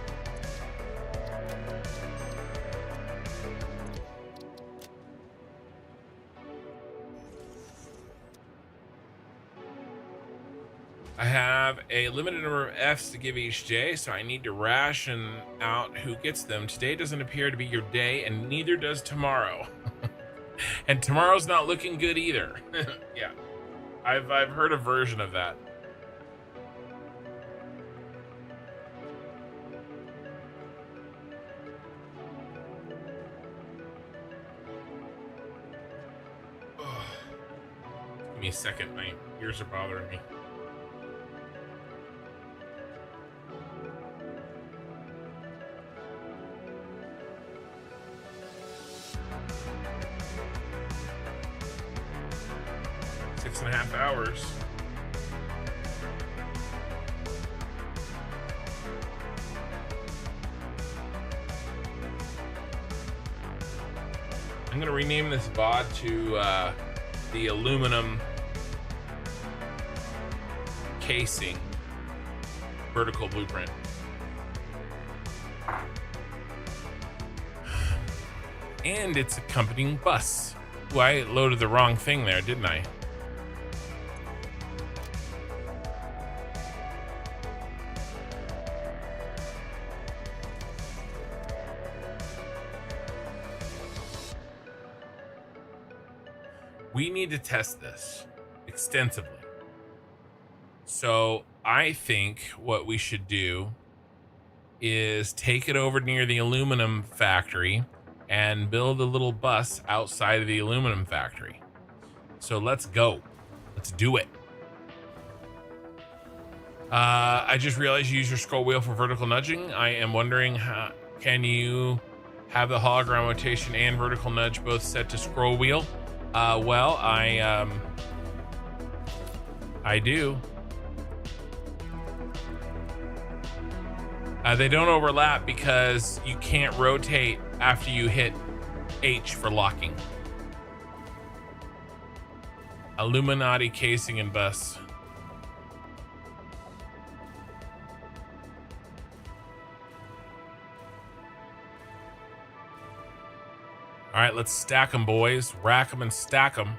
S1: I have a limited number of Fs to give each day, so I need to ration out who gets them. Today doesn't appear to be your day, and neither does tomorrow. And tomorrow's not looking good either. Yeah, I've heard a version of that. Give me a second, my ears are bothering me. Six and a half hours. I'm gonna rename this VOD to the aluminum casing vertical blueprint. And its accompanying bus. Well, I loaded the wrong thing there, didn't I? We need to test this extensively. So I think what we should do is take it over near the aluminum factory and build a little bus outside of the aluminum factory. So let's go. Let's do it. I just realized you use your scroll wheel for vertical nudging. I am wondering, how can you have the hologram rotation and vertical nudge both set to scroll wheel? Well, I do. They don't overlap because you can't rotate after you hit H for locking. Illuminati casing and bus. All right, let's stack them, boys. Rack them and stack them.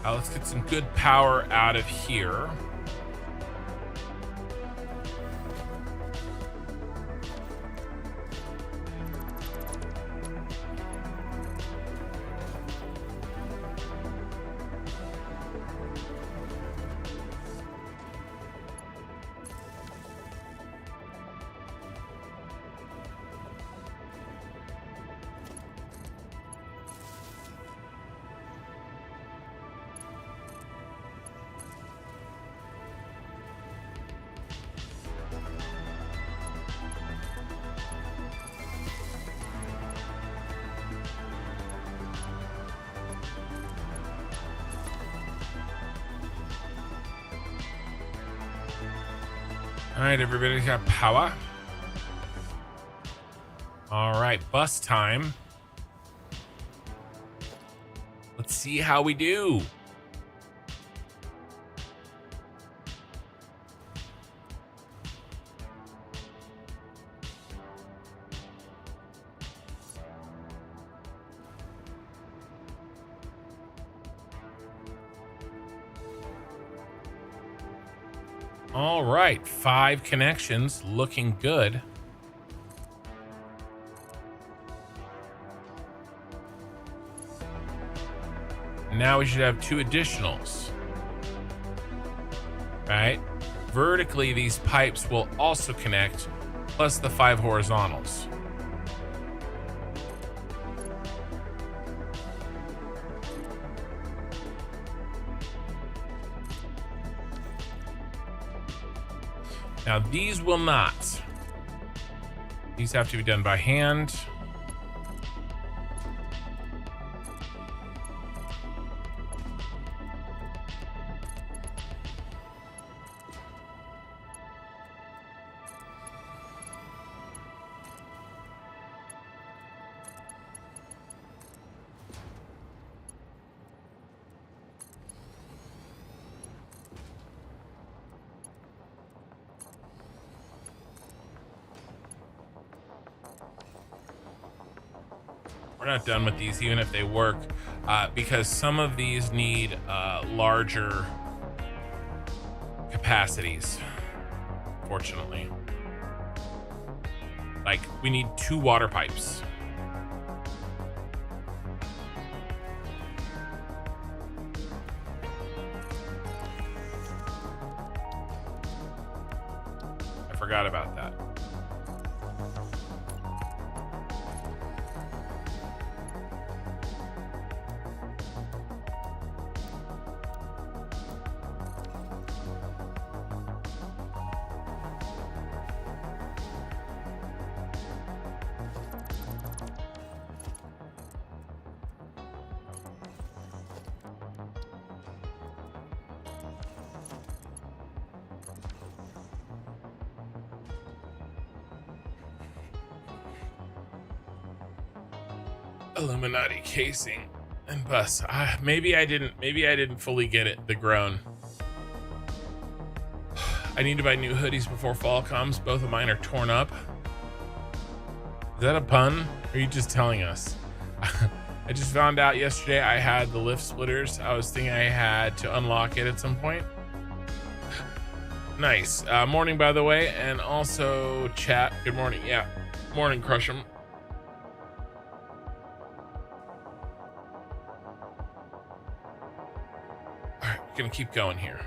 S1: Let's get some good power out of here. All right, everybody's got power. All right, bus time. Let's see how we do. All right, 5 connections, looking good. Now we should have 2 additionals. Right? Vertically, these pipes will also connect, plus the 5 horizontals. Now these will not. These have to be done by hand. We're not done with these, even if they work, because some of these need larger capacities, fortunately. Like, we need 2 water pipes. I forgot about that. Illuminati casing and bus. Maybe I didn't fully get it. The groan. I need to buy new hoodies before fall comes. Both of mine are torn up. Is that a pun? Or are you just telling us? I just found out yesterday I had the lift splitters. I was thinking I had to unlock it at some point. Nice. Morning, by the way, and also chat. Good morning. Yeah. Morning, crush 'em. All right, we're gonna keep going here.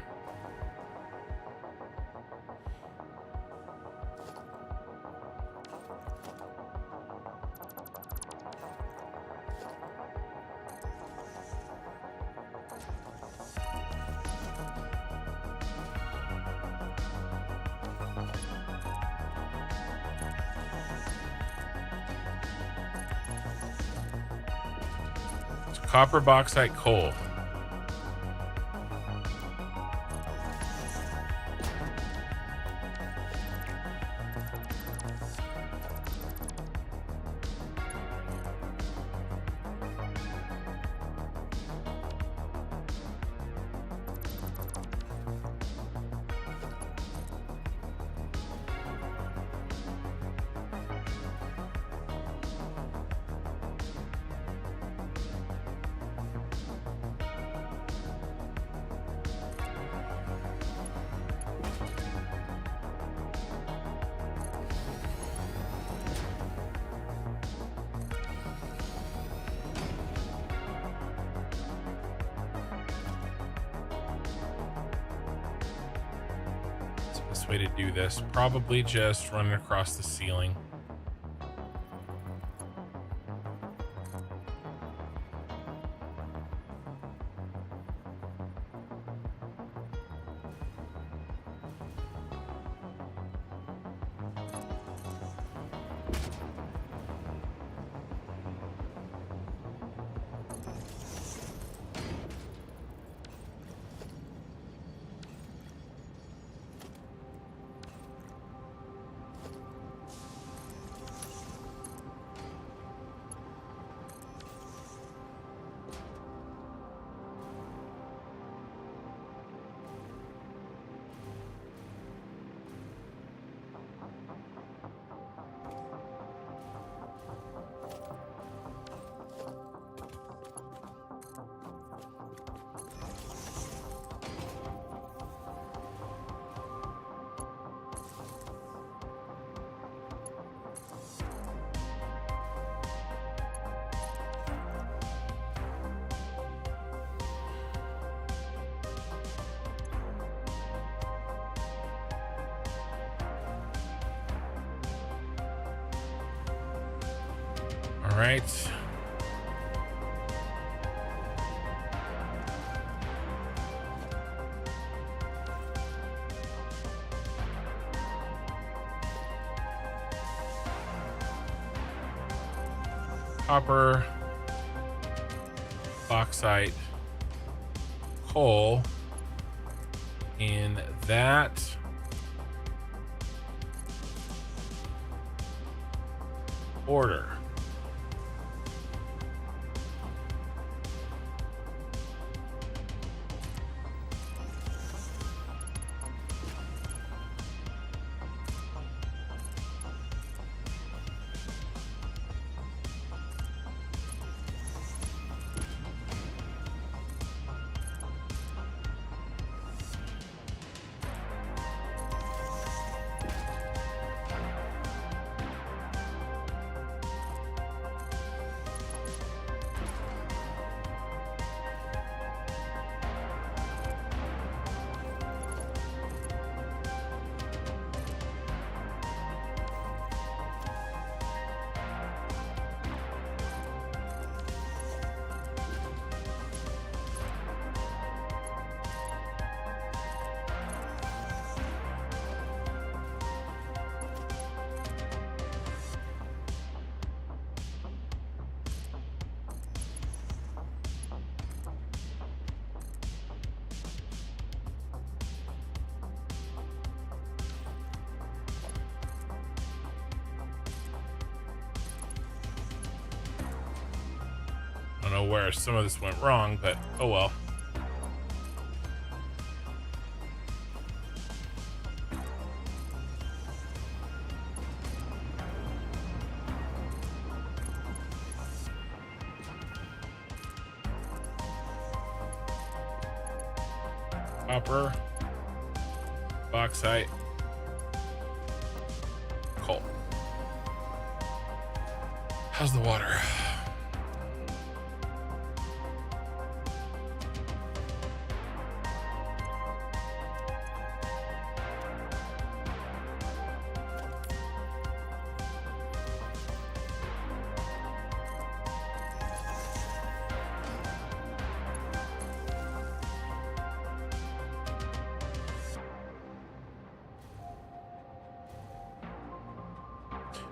S1: Copper, bauxite, coal. Way to do this, probably just running across the ceiling. All right. Copper, bauxite, coal in that order. know where some of this went wrong, but oh well. Copper, bauxite, coal. How's the water?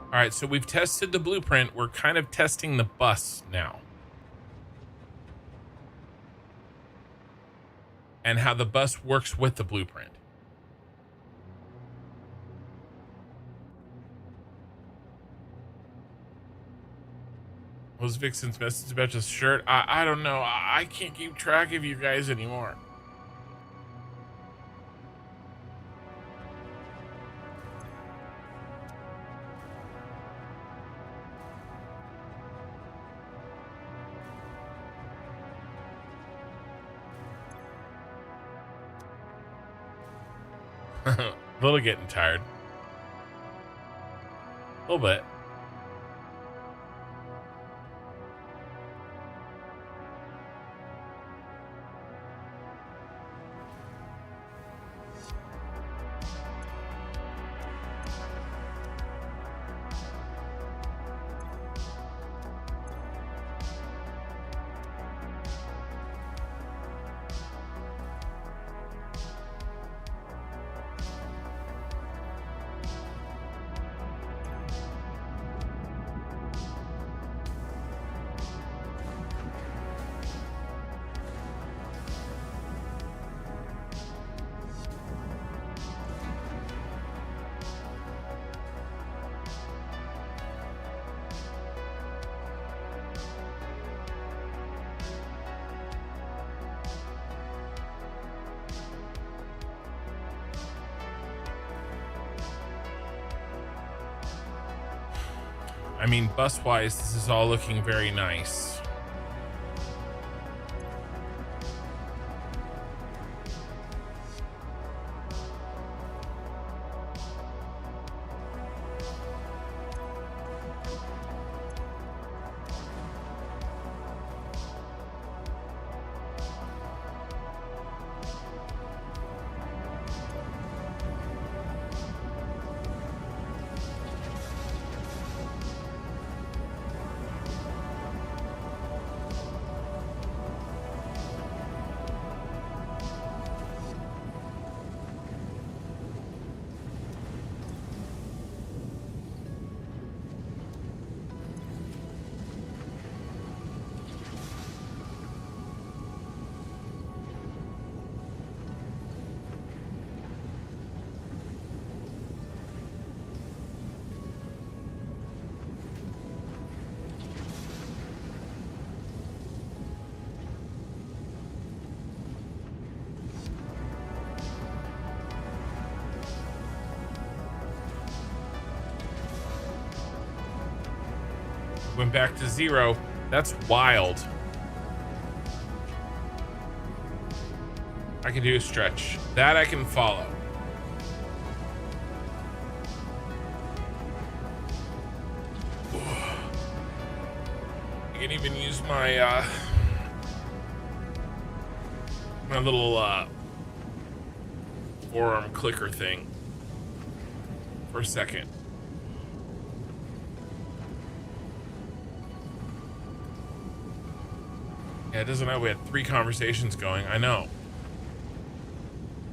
S1: All right, so we've tested the blueprint. We're kind of testing the bus now. And how the bus works with the blueprint. What was Vixen's message about this shirt? I don't know. I can't keep track of you guys anymore. A little getting tired. A little bit. I mean, bus-wise, this is all looking very nice. Went back to 0. That's wild. I can do a stretch. That I can follow. I can even use my my little forearm clicker thing for a second. Yeah, it doesn't know we had 3 conversations going. I know.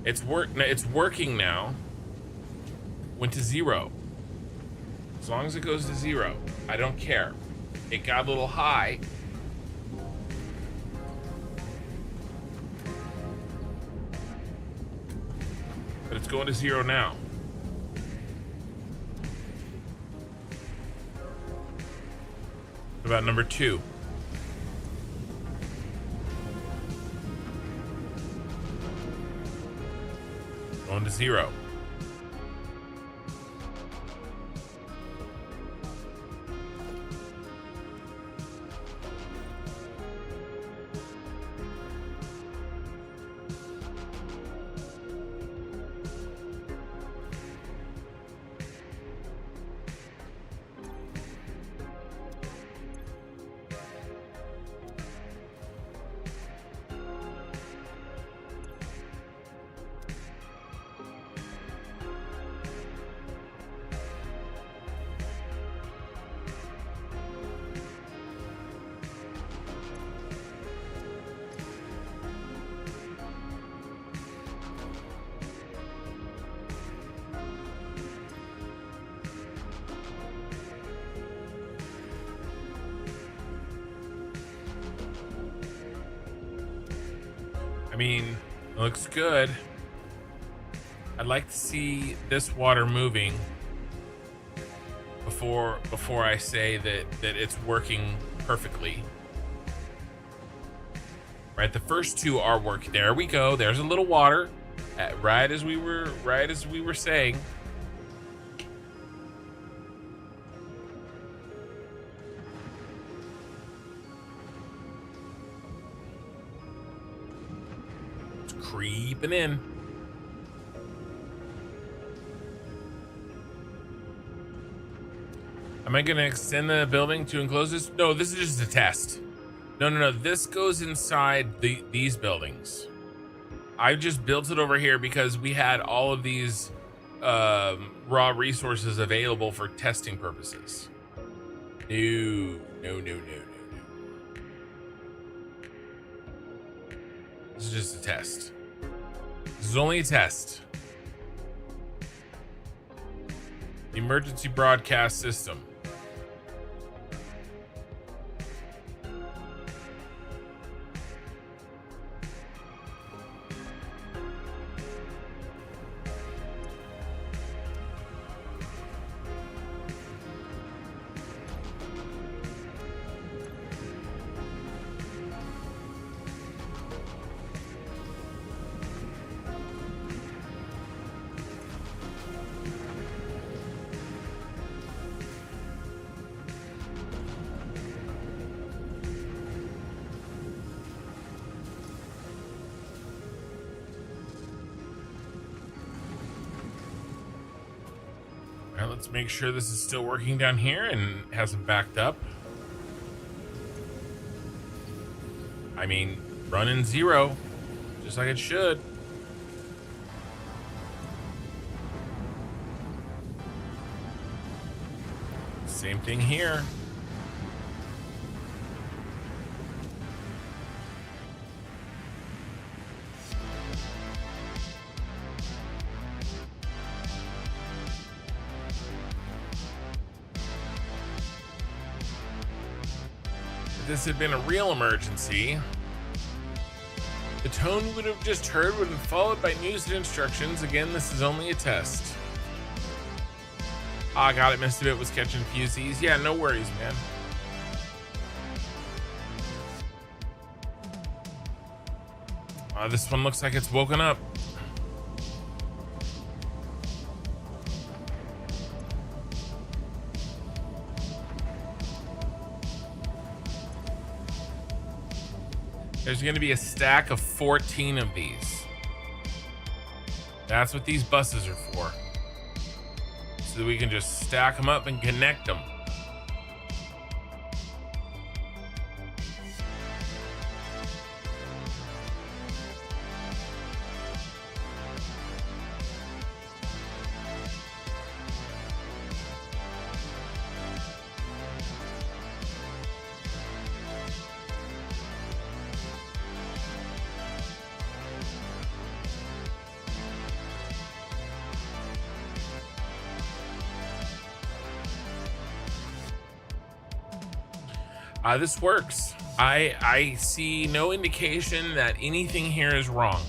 S1: It's working now. Went to 0. As long as it goes to 0, I don't care. It got a little high. But it's going to 0 now. What about number 2? Going to 0. I mean, it looks good. I'd like to see this water moving before I say that it's working perfectly. Right, the first two are working. There we go. There's a little water, right as we were saying. It's creeping in. Am I gonna extend the building to enclose this? No, this is just a test. No. This goes inside these buildings. I just built it over here because we had all of these raw resources available for testing purposes. No. This is just a test. This is only a test. Emergency broadcast system. Let's make sure this is still working down here and hasn't backed up. I mean, running 0, just like it should. Same thing here. If this had been a real emergency, the tone you would have just heard would have been followed by news and instructions. Again, this is only a test. Ah, got it. Missed a bit. Was catching fusees. Yeah, no worries, man. This one looks like it's woken up. There's going to be a stack of 14 of these. That's what these buses are for. So that we can just stack them up and connect them. This works. I see no indication that anything here is wrong.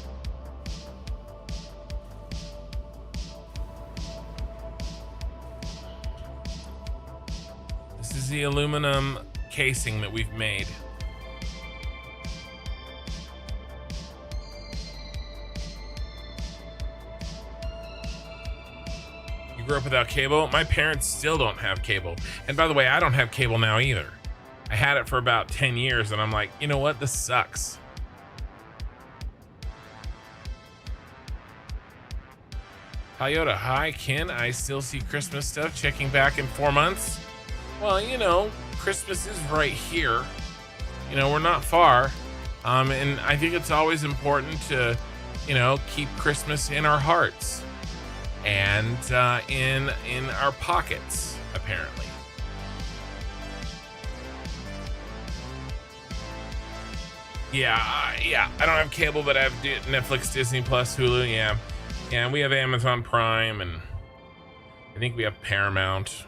S1: This is the aluminum casing that we've made. grew up without cable. My parents still don't have cable. And by the way, I don't have cable now either. I had it for about 10 years and I'm like, you know what? This sucks. Toyota, hi, Ken. I still see Christmas stuff. Checking back in 4 months. Well, you know, Christmas is right here. You know, we're not far. And I think it's always important to, you know, keep Christmas in our hearts and in our pockets, apparently. Yeah, I don't have cable, but I have Netflix, Disney Plus, Hulu. Yeah, and we have Amazon Prime, and I think we have Paramount.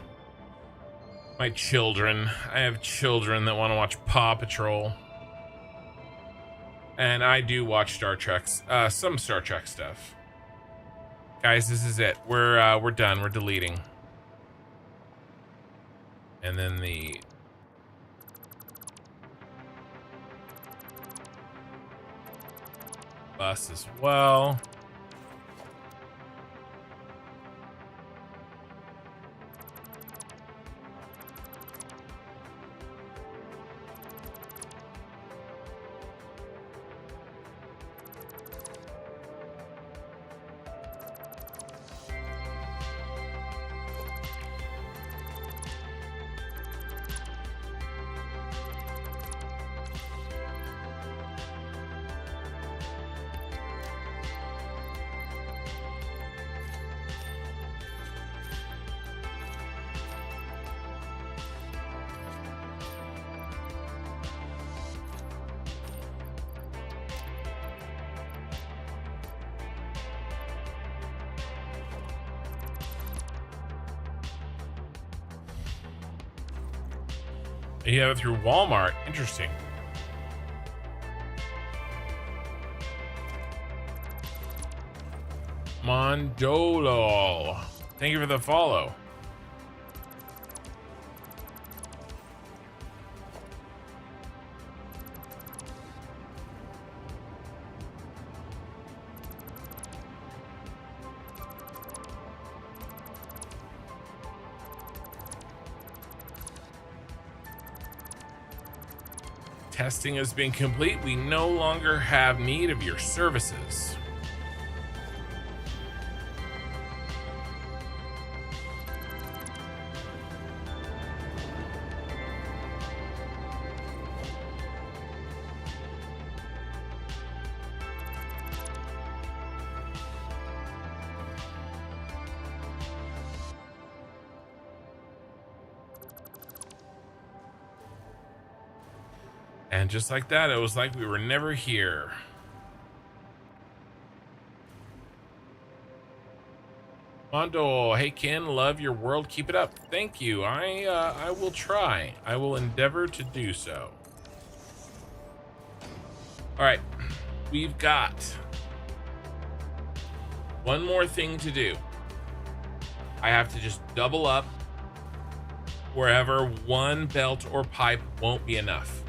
S1: My children, I have children that want to watch Paw Patrol. And I do watch Star Trek, some Star Trek stuff. Guys, this is it. We're done. We're deleting. And then the bus as well. You have it through Walmart. Interesting. Mondolo. Thank you for the follow. Testing has been complete. We no longer have need of your services. And just like that, it was like we were never here. Mondo, hey Ken, love your world. Keep it up. Thank you. I will try. I will endeavor to do so. All right, we've got one more thing to do. I have to just double up wherever one belt or pipe won't be enough.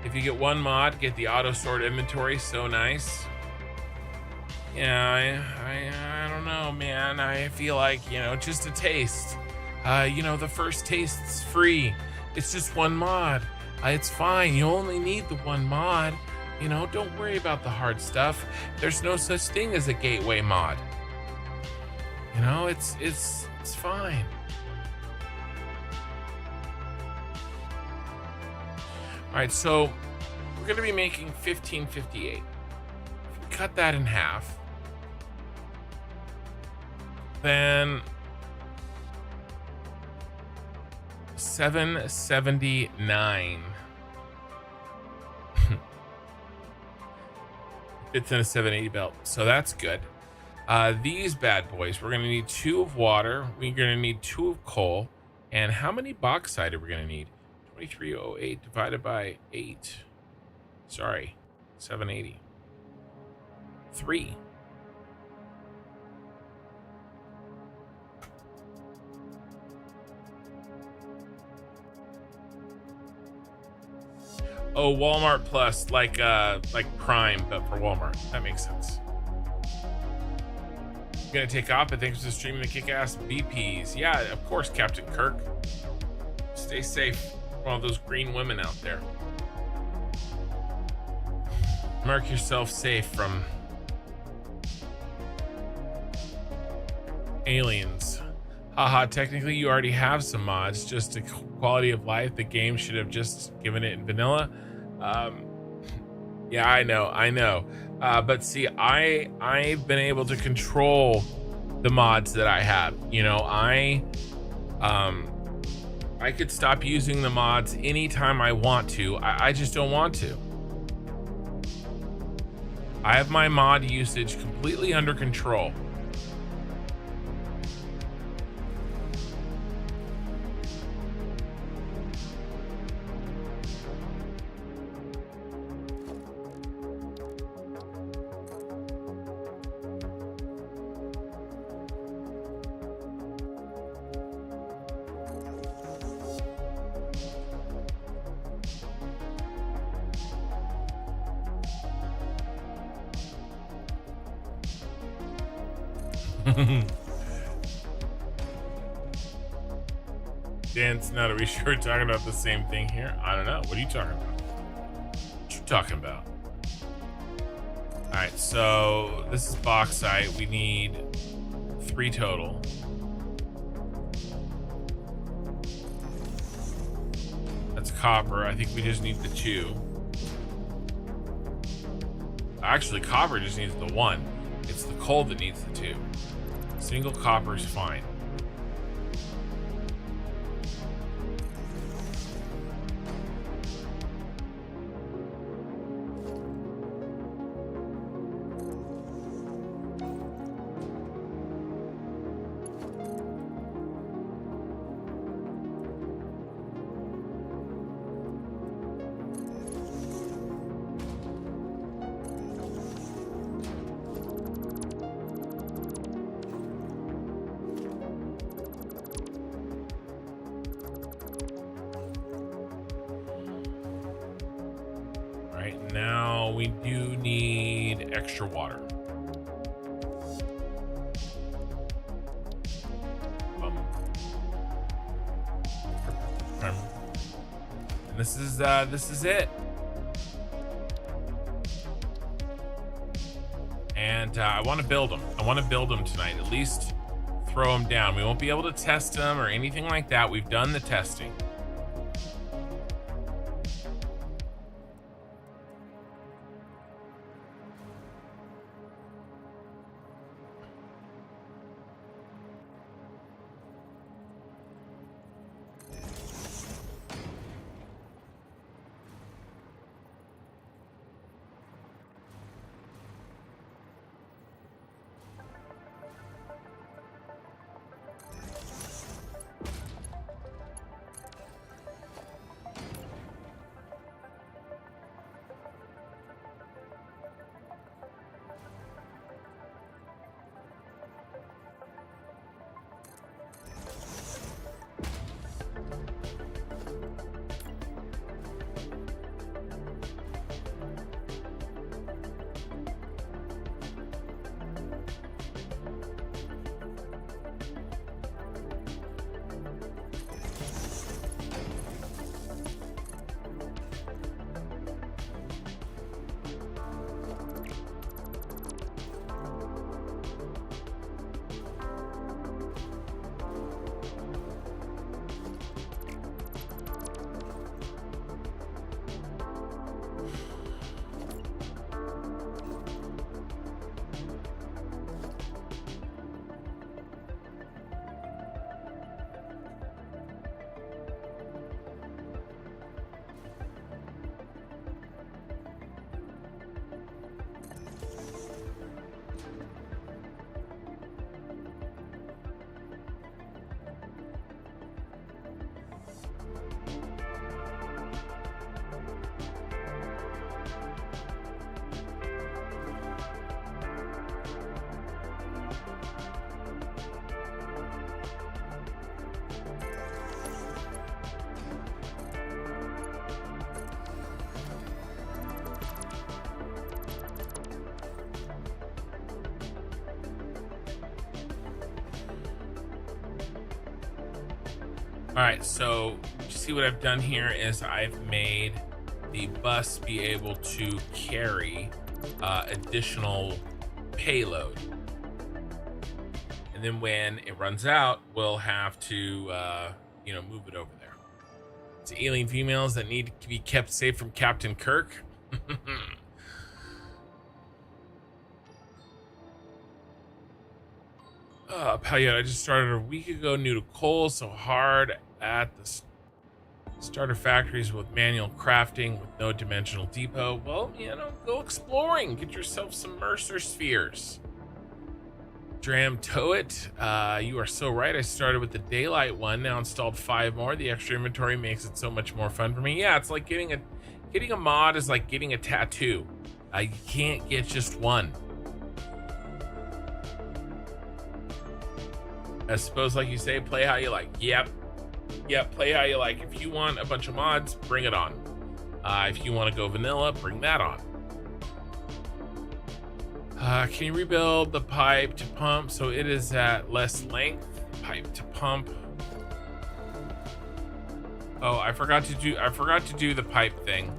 S1: If you get one mod, get the auto sort inventory. So nice. Yeah, I don't know, man. I feel like, you know, just a taste. You know, the first taste's free. It's just one mod. It's fine. You only need the one mod. You know, don't worry about the hard stuff. There's no such thing as a gateway mod. You know, it's fine. All right, so we're going to be making 1558. If we cut that in half, then 779 fits in a 780 belt, so that's good. These bad boys, we're going to need 2 of water. We're going to need 2 of coal. And how many bauxite are we going to need? 2308 divided by 8. Sorry, 780. 3. Oh, Walmart Plus, like Prime, but for Walmart. That makes sense. gonna take off, but thanks for streaming the kick-ass BPs. Yeah, of course, Captain Kirk. Stay safe from all those green women out there. Mark yourself safe from aliens. Haha, technically you already have some mods, just a quality of life. The game should have just given it in vanilla. Yeah, I know. But see, I've been able to control the mods that I have. You know, I could stop using the mods anytime I want to. I just don't want to. I have my mod usage completely under control. Dance, now are we sure we're talking about the same thing here? I don't know. What are you talking about? What you talking about? Alright, so this is bauxite. We need 3 total. That's copper. I think we just need the 2. Actually, copper just needs the 1. It's the coal that needs the 2. Single copper is fine. Now we do need extra water. And this is it. And I want to build them. I want to build them tonight. At least throw them down. We won't be able to test them or anything like that. We've done the testing. All right, so you see what I've done here is I've made the bus be able to carry additional payload. And then when it runs out, we'll have to, move it over there. It's alien females that need to be kept safe from Captain Kirk. Palyet, I just started a week ago, new to coal, so hard at the starter factories with manual crafting with no dimensional depot. Well, go exploring. Get yourself some Mercer spheres. Dram Toit, you are so right. I started with the daylight one, now installed 5 more. The extra inventory makes it so much more fun for me. Yeah, it's like getting a mod is like getting a tattoo. You can't get just one. I suppose, like you say, play how you like. Yep, play how you like. If you want a bunch of mods, bring it on. If you want to go vanilla, bring that on. Can you rebuild the pipe to pump so it is at less length? Pipe to pump. Oh, I forgot to do the pipe thing.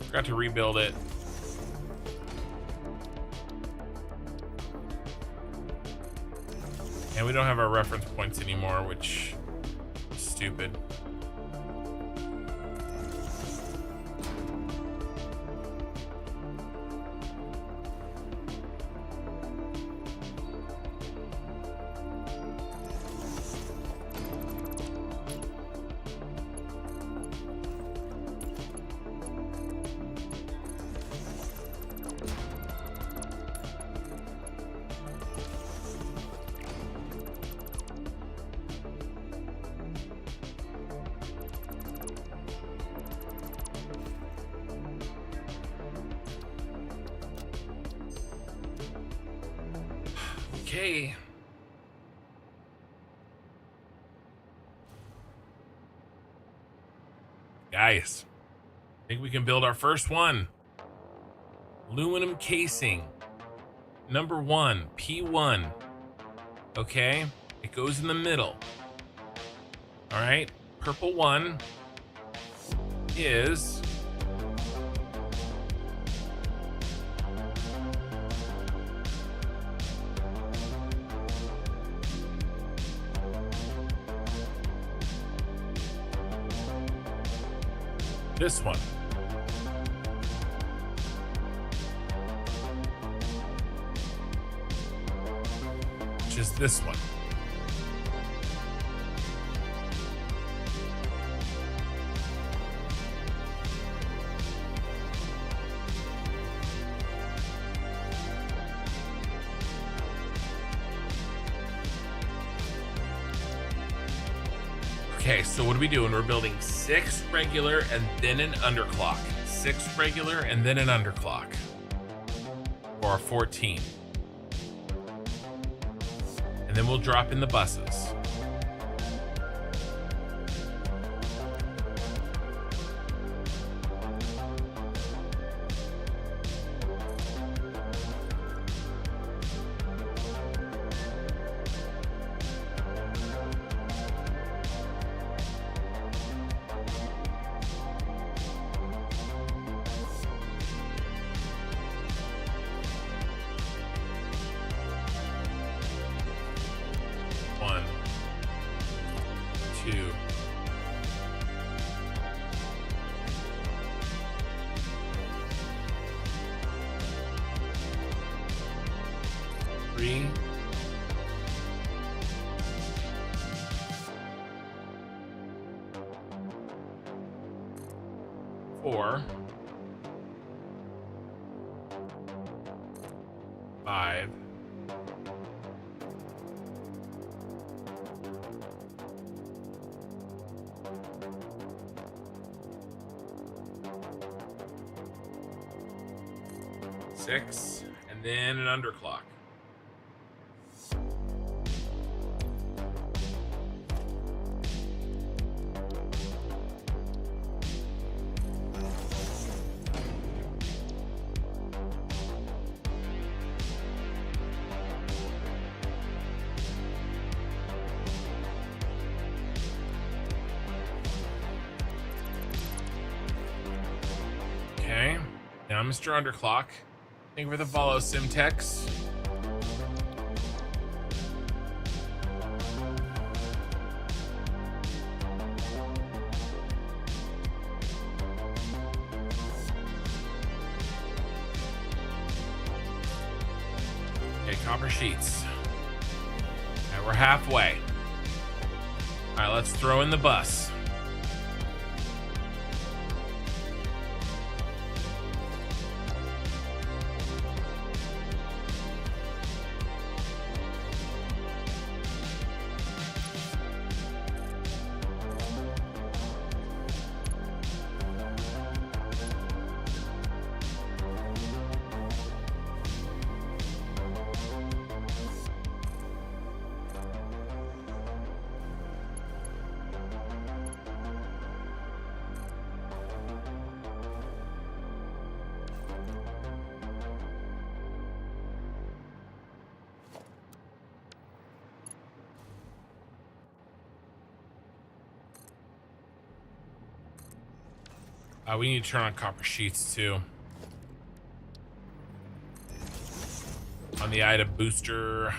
S1: Forgot to rebuild it. And we don't have our reference points anymore, which is stupid. Okay. Guys, I think we can build our first one. Aluminum casing. Number 1, P1. Okay, it goes in the middle. All right, purple one is this one. Which is this one. Okay, so what are we doing? We're building 6 regular and then an underclock. 6 regular and then an underclock. Or 14. And then we'll drop in the buses. Four, 5, 6, and then an underclock. Mr. Underclock. Thank you for the follow, Simtex. Okay, copper sheets. And we're halfway. All right, let's throw in the bus. We need to turn on copper sheets too. On the item booster.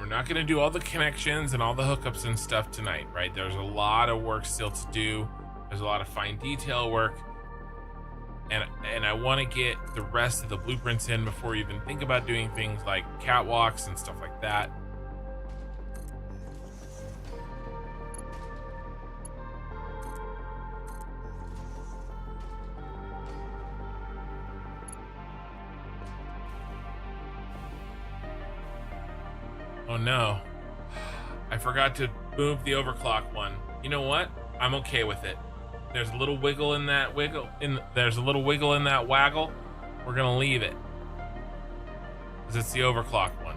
S1: Not going to do all the connections and all the hookups and stuff tonight, right? There's a lot of work still to do. There's a lot of fine detail work, and I want to get the rest of the blueprints in before you even think about doing things like catwalks and stuff like that. Oh no, I forgot to move the overclock one. You know what? I'm okay with it. There's a little wiggle in that there's a little wiggle in that waggle. We're gonna leave it, because it's the overclock one.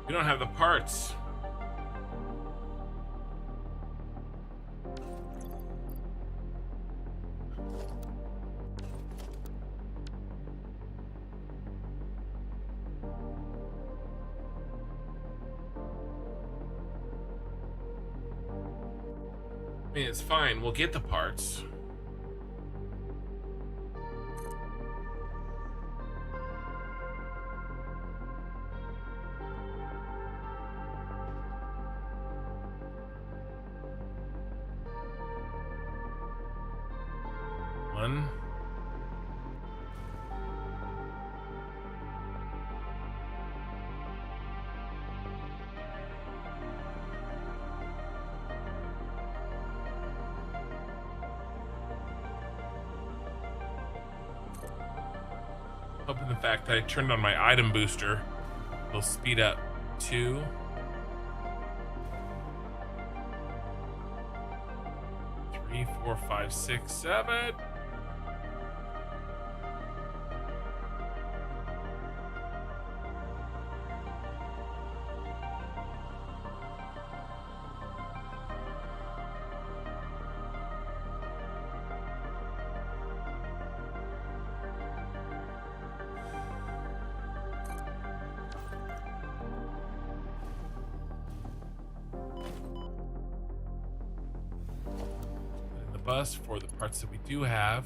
S1: We don't have the parts. I mean, it's fine. We'll get the parts. One. Hoping the fact that I turned on my item booster will speed up 2. 3, 4, 5, 6, 7. Bus for the parts that we do have.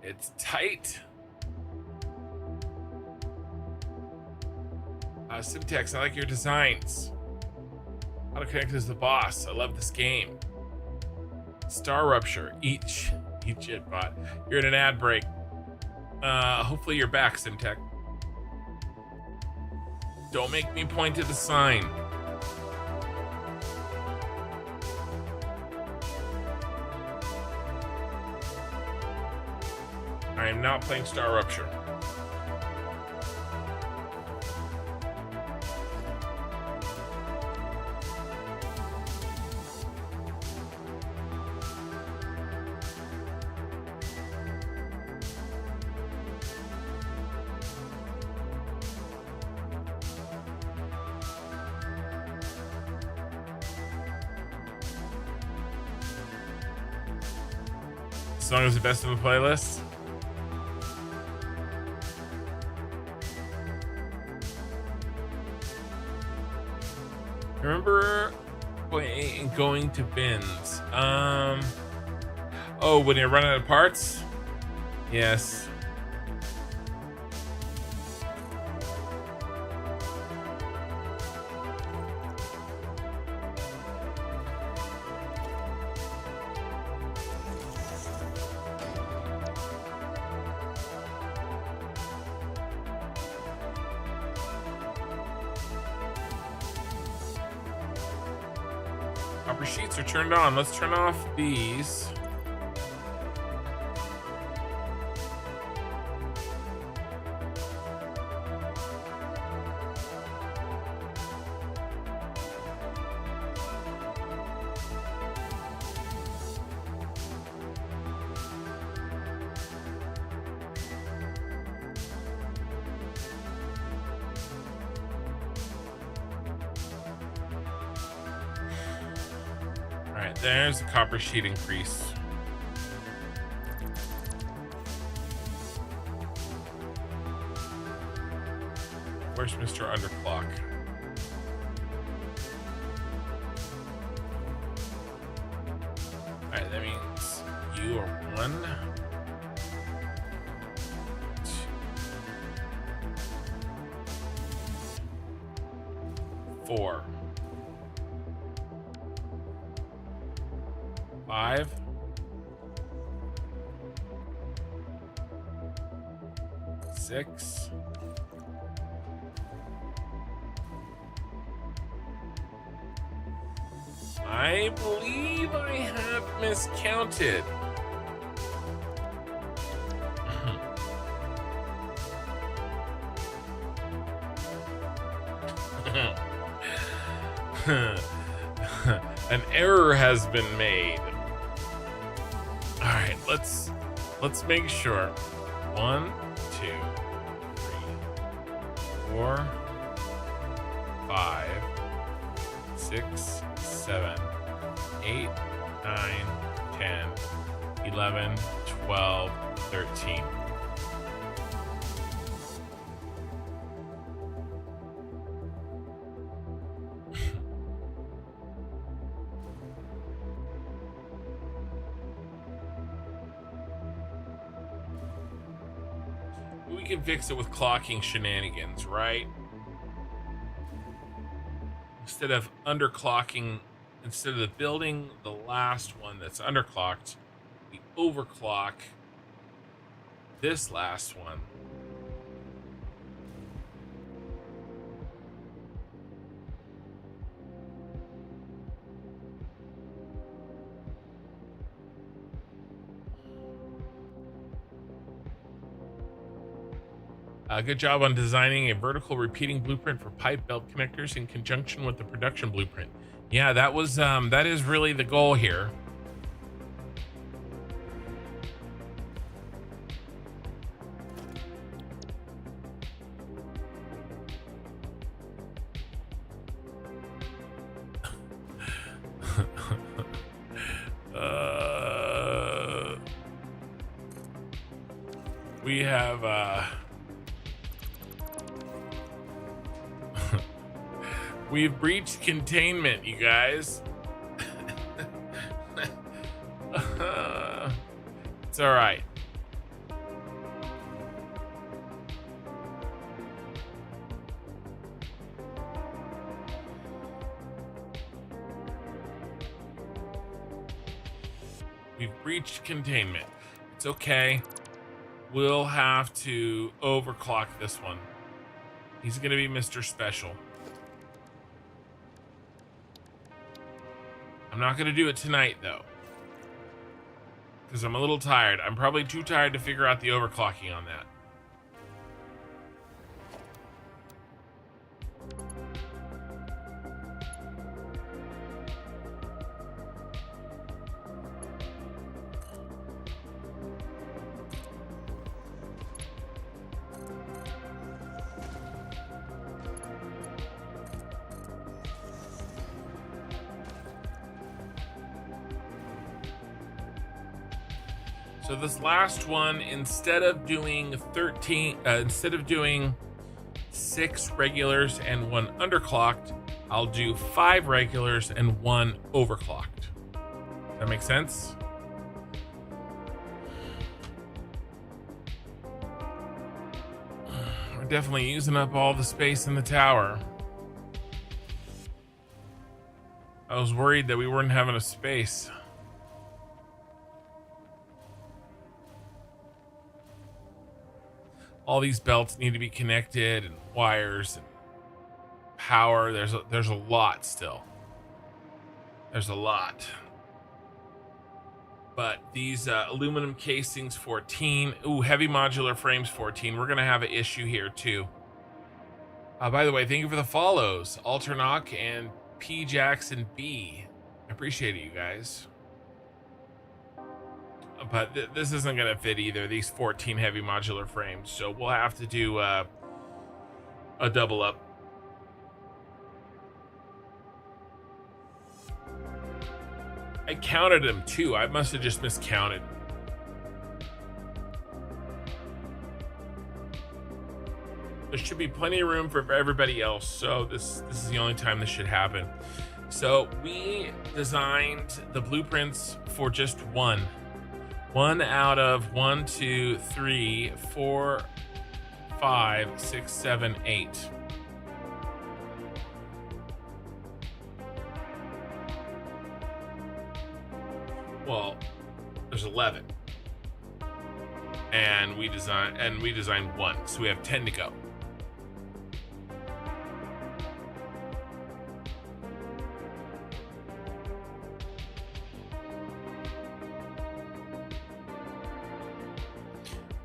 S1: It's tight. Simtex, I like your designs. Autoconnect is the boss. I love this game. Star Rupture. Eat shit, bot. You're in an ad break. Hopefully you're back, Simtech. Don't make me point to the sign. I am not playing Star Rupture. Song is the best of the playlist. Remember going to bins? Oh, when you run out of parts? Yes. Copper sheets are turned on. Let's turn off these. Alright, there's a copper sheet increase. Where's Mr. Underclock? Alright, that means you are 1. 2. 4. 5. 6. I believe I have miscounted. An error has been made. All right, let's make sure. 1, 2, 3, 4, 5, 6, 7, 8, 9, 10, 11, 12, 13. We can fix it with clocking shenanigans, right? Instead of underclocking, instead of building the last one that's underclocked, we overclock this last one. Good job on designing a vertical repeating blueprint for pipe belt connectors in conjunction with the production blueprint. Yeah, that was that is really the goal here. We have we've breached containment, you guys. It's all right. We've breached containment. It's okay. We'll have to overclock this one. He's gonna be Mr. Special. I'm not gonna do it tonight though, because I'm a little tired. I'm probably too tired to figure out the overclocking on that. So this last one, instead of doing 6 regulars and 1 underclocked, I'll do 5 regulars and 1 overclocked. Does that make sense? We're definitely using up all the space in the tower. I was worried that we weren't having a space. All these belts need to be connected, and wires and power. There's a lot still. There's a lot. But these aluminum casings 14. Ooh, heavy modular frames 14. We're gonna have an issue here too. By the way, thank you for the follows, Alternock and P Jackson B. I appreciate it, you guys. But this isn't going to fit either, these 14 heavy modular frames, so we'll have to do a double up. I counted them too. I must have just miscounted. There should be plenty of room for everybody else, so this is the only time this should happen. So we designed the blueprints for just one out of 1, 2, 3, 4, 5, 6, 7, 8. Well, there's 11, and we designed 1, so we have 10 to go.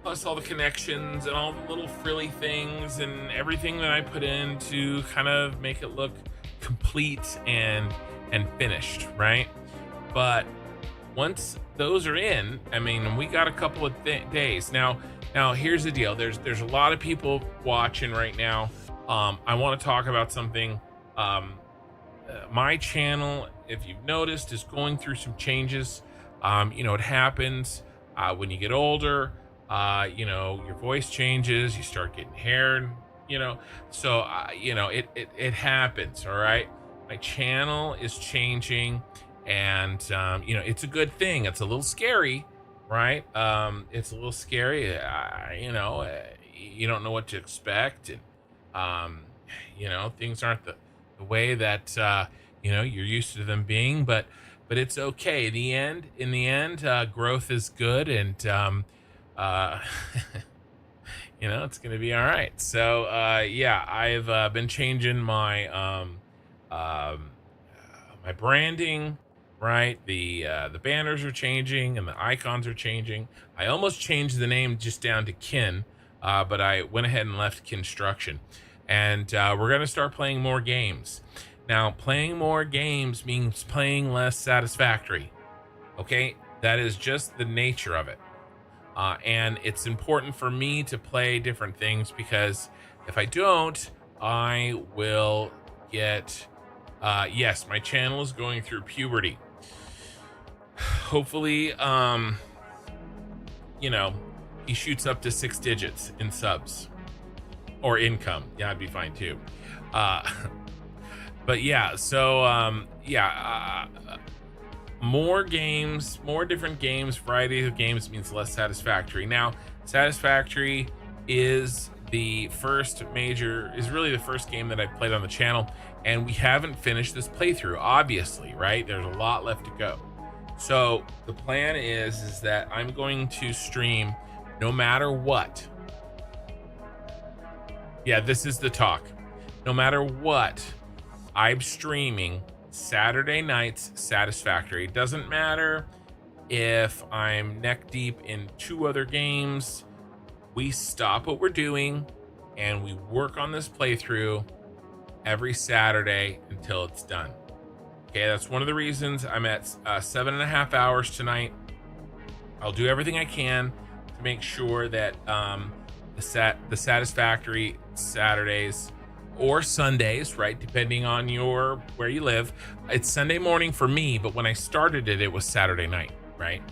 S1: Plus all the connections and all the little frilly things and everything that I put in to kind of make it look complete and finished, right? But once those are in, I mean, we got a couple of days. Now here's the deal. There's a lot of people watching right now. I want to talk about something. My channel, if you've noticed, is going through some changes. It happens when you get older. Your voice changes, you start getting hair, so it happens. All right, my channel is changing, and it's a good thing. It's a little scary, right? It's a little scary. You don't know what to expect, and things aren't the way that you're used to them being, but it's okay. In the end, growth is good, and it's gonna be all right. So I've been changing my my branding, right? The banners are changing and the icons are changing. I almost changed the name just down to Kin, but I went ahead and left Construction, and we're gonna start playing more games. Now, playing more games means playing less Satisfactory. Okay, that is just the nature of it. And it's important for me to play different things, because if I don't, I will get, yes, my channel is going through puberty. Hopefully, he shoots up to 6 digits in subs or income. Yeah, I'd be fine too. But yeah, so, more games, more different games, variety of games means less Satisfactory. Now, Satisfactory is really the first game that I've played on the channel, and we haven't finished this playthrough, obviously, right? There's a lot left to go. So the plan is that I'm going to stream no matter what. Yeah, this is the talk. No matter what, I'm streaming Saturday nights Satisfactory. It doesn't matter if I'm neck deep in 2 other games. We stop what we're doing and we work on this playthrough every Saturday until it's done. Okay, that's one of the reasons I'm at 7.5 hours tonight. I'll do everything I can to make sure that the Satisfactory Saturdays or Sundays, right, depending on where you live. It's Sunday morning for me, but when I started it was Saturday night, right?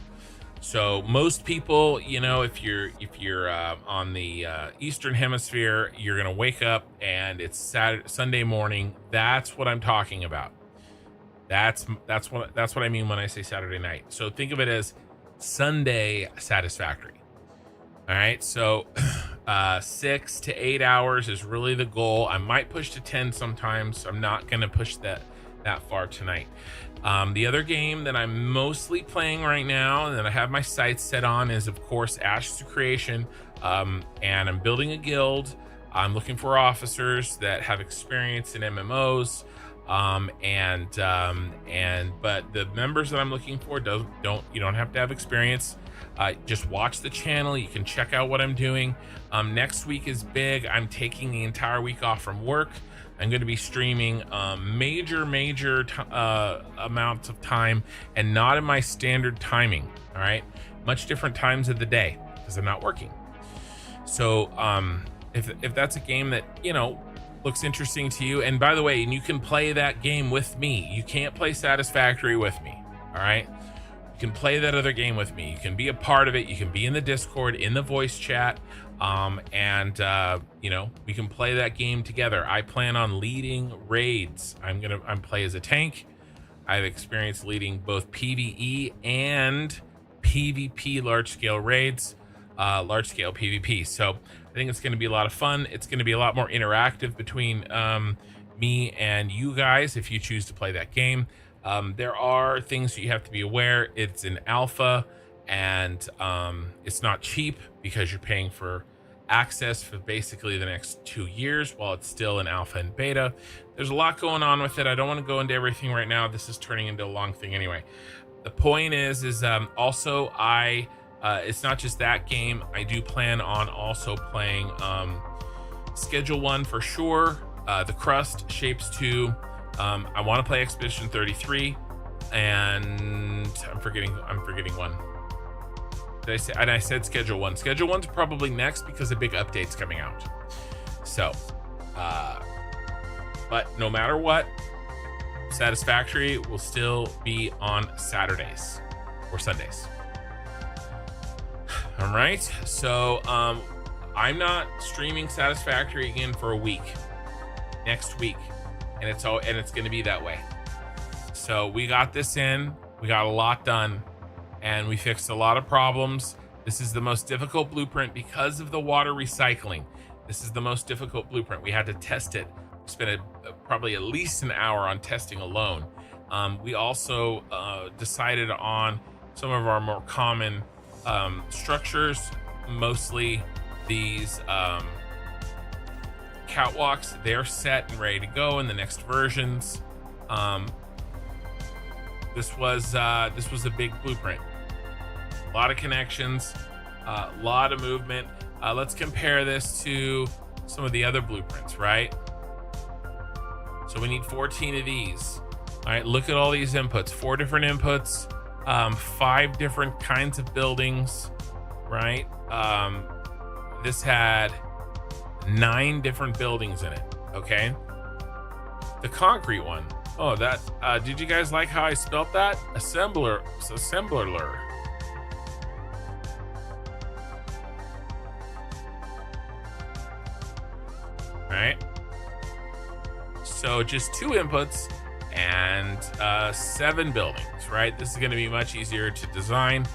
S1: So most people, you know, if you're on the Eastern Hemisphere, you're gonna wake up and it's Sunday morning. That's what I'm talking about. That's what I mean when I say Saturday night. So think of it as Sunday Satisfactory. All right, so 6 to 8 hours is really the goal. I might push to 10 sometimes. So I'm not gonna push that far tonight. The other game that I'm mostly playing right now and that I have my sights set on is, of course, Ashes to Creation. And I'm building a guild. I'm looking for officers that have experience in MMOs. But the members that I'm looking for you don't have to have experience. Just watch the channel. You can check out what I'm doing. Next week is big. I'm taking the entire week off from work. I'm going to be streaming major amounts of time and not in my standard timing. All right, much different times of the day because I'm not working. So if that's a game that, you know, looks interesting to you, and by the way, you can play that game with me. You can't play Satisfactory with me. All right, you can play that other game with me. You can be a part of it. You can be in the Discord, in the voice chat. You know, we can play that game together. I plan on leading raids. I'm play as a tank. I've experienced leading both PvE and PvP large scale raids, large scale PvP. So I think it's going to be a lot of fun. It's going to be a lot more interactive between me and you guys if you choose to play that game. There are things that you have to be aware. It's an alpha, and it's not cheap because you're paying for access for basically the next 2 years while it's still in alpha and beta. There's a lot going on with it. I don't want to go into everything right now. This is turning into a long thing anyway. The point is also it's not just that game. I do plan on also playing Schedule 1 for sure, The Crust, Shapes 2. I want to play Expedition 33, and I'm forgetting one. Did I say? And I said Schedule 1. Schedule 1's probably next because a big update's coming out. So, but no matter what, Satisfactory will still be on Saturdays or Sundays. All right. So, I'm not streaming Satisfactory again for a week. Next week, and it's going to be that way. So we got this in. We got a lot done. And we fixed a lot of problems. This is the most difficult blueprint because of the water recycling. This is the most difficult blueprint. We had to test it. We spent probably at least an hour on testing alone. We also decided on some of our more common structures, mostly these catwalks. They're set and ready to go in the next versions. This was a big blueprint. A lot of connections, a lot of movement. Let's compare this to some of the other blueprints, right? So we need 14 of these. All right, look at all these inputs. 4 different inputs, 5 different kinds of buildings, right? This had 9 different buildings in it, okay? The concrete one. Oh, that, did you guys like how I spelled that? Assembler. All right. So just 2 inputs and 7 buildings, right? This is going to be much easier to design.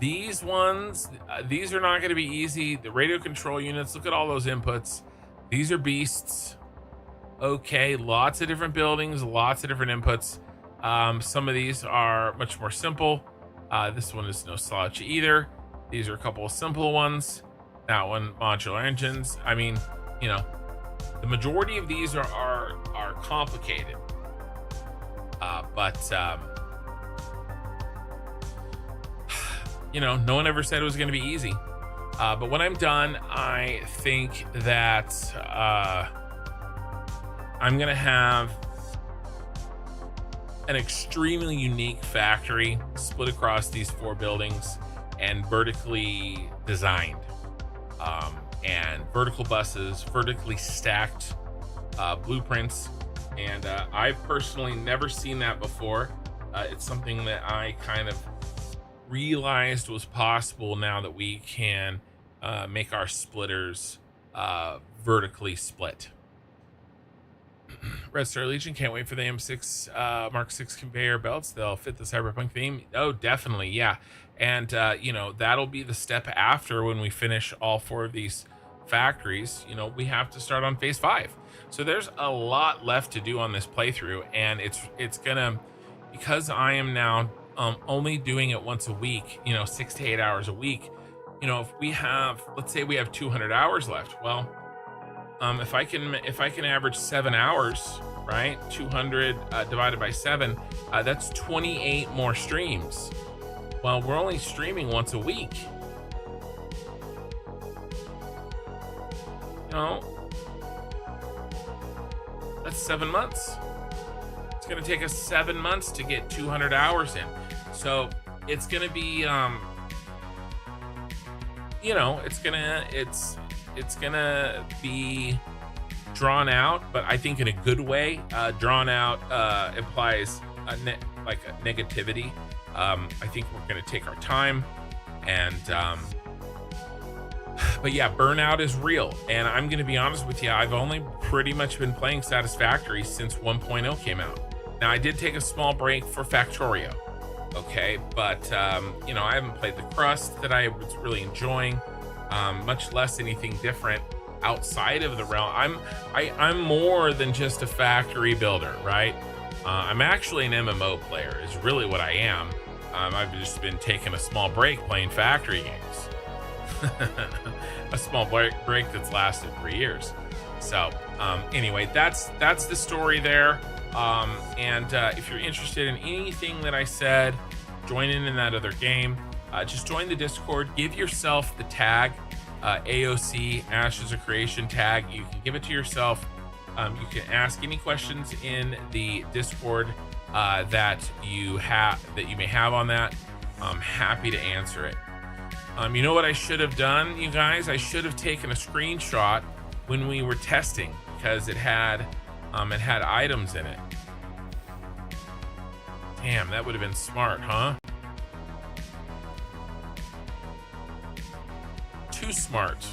S1: These ones, these are not going to be easy. The radio control units, look at all those inputs. These are beasts. Okay, lots of different buildings, lots of different inputs. Some of these are much more simple. This one is no slouch either. These are a couple of simple ones. That one, modular engines. I mean, you know, the majority of these are complicated. But you know, no one ever said it was going to be easy. But when I'm done, I think that I'm going to have an extremely unique factory split across these 4 buildings and vertically designed, and vertical buses, vertically stacked blueprints. And I've personally never seen that before. It's something that I kind of realized was possible now that we can make our splitters vertically split. Red Star Legion, can't wait for the M6 Mark 6 conveyor belts. They'll fit the cyberpunk theme. Oh, definitely, yeah. And you know, that'll be the step after when we finish all 4 of these factories. You know, we have to start on phase 5. So there's a lot left to do on this playthrough, and it's gonna, because I am now only doing it once a week, you know, 6 to 8 hours a week. You know, if we have, let's say we have 200 hours left, well, if I can average 7 hours, right, 200 divided by 7, that's 28 more streams. Well, we're only streaming once a week. You know, that's 7 months. It's gonna take us 7 months to get 200 hours in. So it's gonna be, you know, it's gonna be drawn out, but I think in a good way. Drawn out implies like a negativity. I think we're gonna take our time, and but yeah, burnout is real. And I'm gonna be honest with you, I've only pretty much been playing Satisfactory since 1.0 came out. Now, I did take a small break for Factorio, okay, but you know, I haven't played the Crust that I was really enjoying, much less anything different outside of the realm. I'm more than just a factory builder, right? I'm actually an MMO player, is really what I am. I've just been taking a small break playing factory games. A small break that's lasted 3 years. So anyway, that's the story there. And if you're interested in anything that I said, join in that other game. Just join the Discord. Give yourself the tag, AOC, Ashes of Creation tag. You can give it to yourself. You can ask any questions in the Discord that you may have on that. I'm happy to answer it. You know what I should have done, you guys? I should have taken a screenshot when we were testing, because it had items in it. Damn, that would have been smart, huh? Too smart.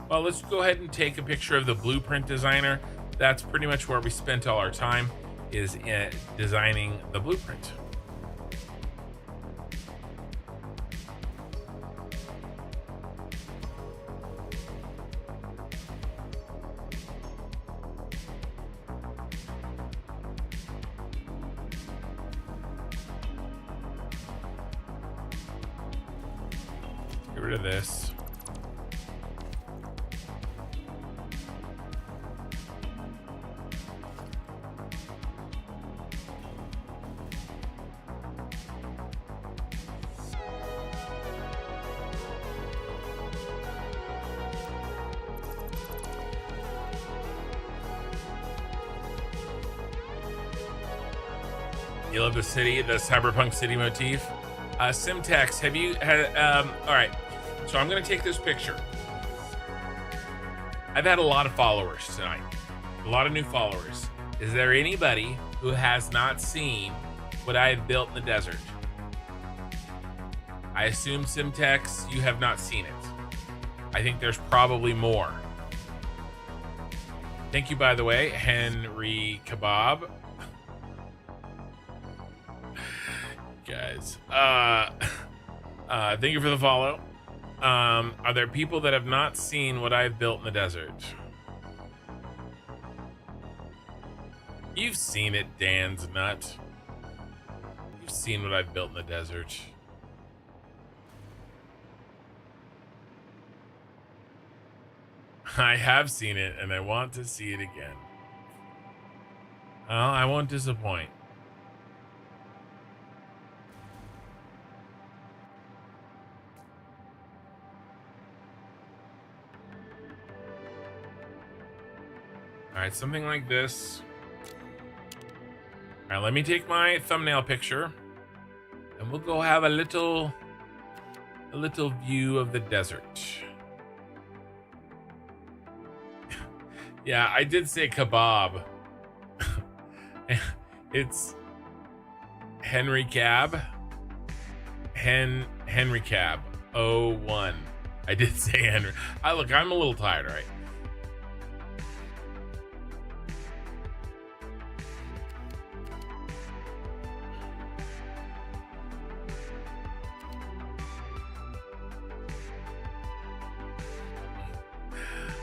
S1: Well, let's go ahead and take a picture of the blueprint designer. That's pretty much where we spent all our time, is designing the blueprint. Get rid of this. You love the city, the cyberpunk city motif. Simtex, have you had, all right, so I'm gonna take this picture. I've had a lot of followers tonight, a lot of new followers. Is there anybody who has not seen what I have built in the desert? I assume, Simtex, you have not seen it. I think there's probably more. Thank you, by the way, Henry Kebab. guys. Thank you for the follow. Are there people that have not seen what I've built in the desert? You've seen it, Dan's nut. You've seen what I've built in the desert. I have seen it, and I want to see it again. Well, I won't disappoint. All right, something like this. All right, let me take my thumbnail picture and we'll go have a little view of the desert. Yeah, I did say kebab. It's Henry Cab. Henry Cab 01. I did say Henry. Look, I'm a little tired, right?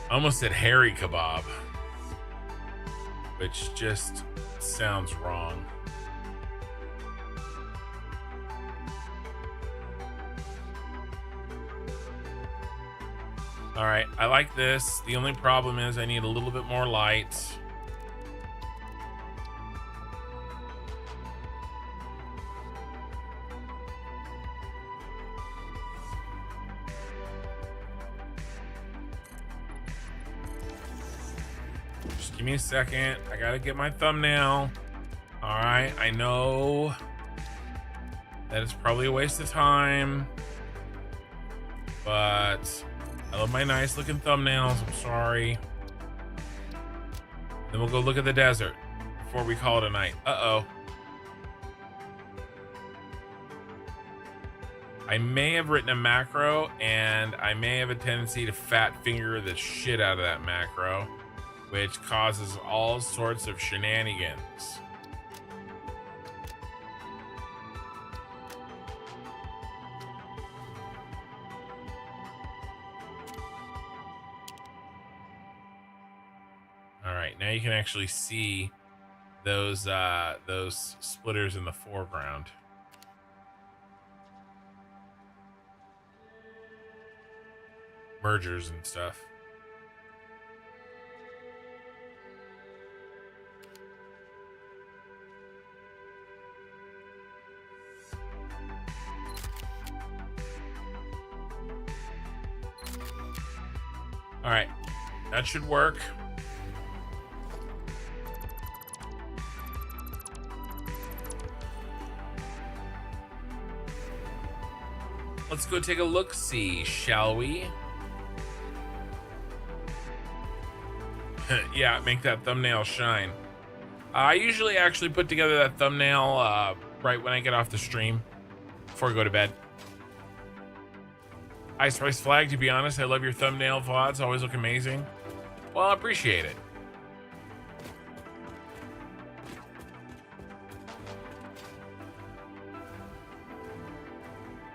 S1: I almost said Harry Kebab, which just sounds wrong. All right, I like this. The only problem is I need a little bit more light. Give me a second. I gotta get my thumbnail. All right, I know that it's probably a waste of time, but I love my nice looking thumbnails. I'm sorry. Then we'll go look at the desert before we call it a night. Uh-oh. I may have written a macro, and I may have a tendency to fat finger the shit out of that macro, which causes all sorts of shenanigans. All right, now you can actually see those splitters in the foreground. Mergers and stuff. All right, that should work. Let's go take a look-see, shall we? Yeah, make that thumbnail shine. I usually actually put together that thumbnail right when I get off the stream before I go to bed. Ice Spice Flag, to be honest, I love your thumbnail VODs. Always look amazing. Well, I appreciate it.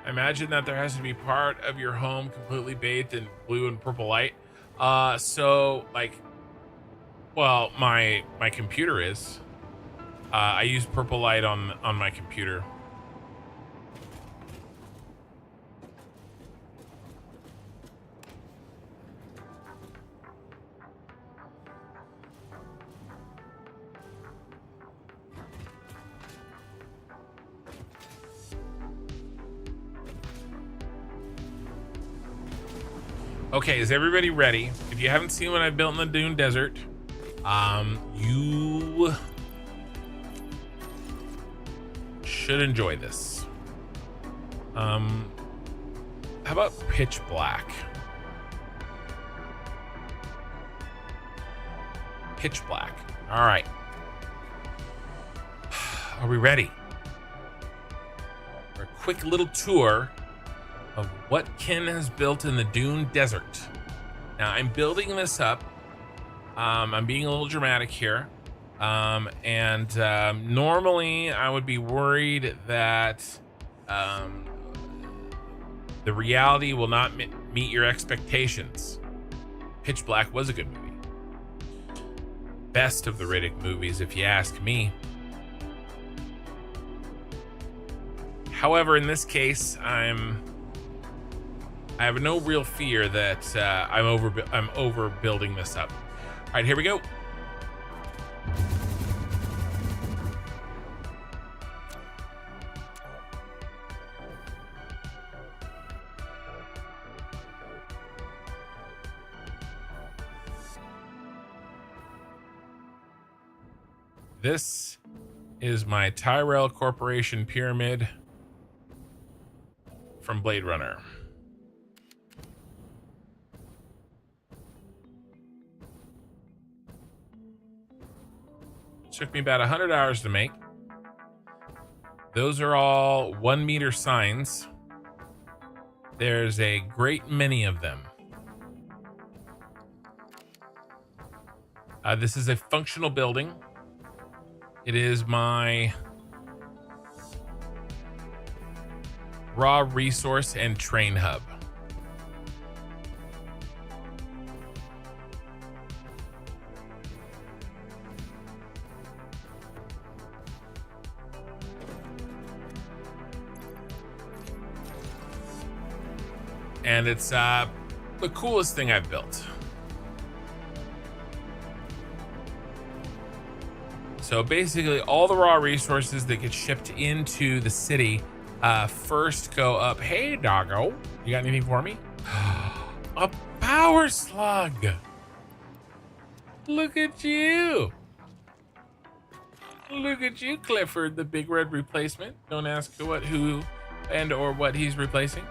S1: I imagine that there has to be part of your home completely bathed in blue and purple light. So like, well, my computer is. I use purple light on my computer. Okay, is everybody ready? If you haven't seen what I built in the Dune Desert, you should enjoy this. How about pitch black? Pitch black. All right. Are we ready for a quick little tour of what Ken has built in the Dune Desert? Now, I'm building this up. I'm being a little dramatic here. Normally I would be worried that the reality will not meet your expectations. Pitch Black was a good movie. Best of the Riddick movies, if you ask me. However, in this case, I have no real fear that I'm overbuilding this up. All right, here we go. This is my Tyrell Corporation pyramid from Blade Runner. Took me about 100 hours to make. Those are all 1 meter signs. There's a great many of them. This is a functional building. It is my raw resource and train hub. And it's the coolest thing I've built. So basically all the raw resources that get shipped into the city first go up. Hey, doggo, you got anything for me? A power slug. Look at you. Look at you, Clifford, the big red replacement. Don't ask who and or what he's replacing.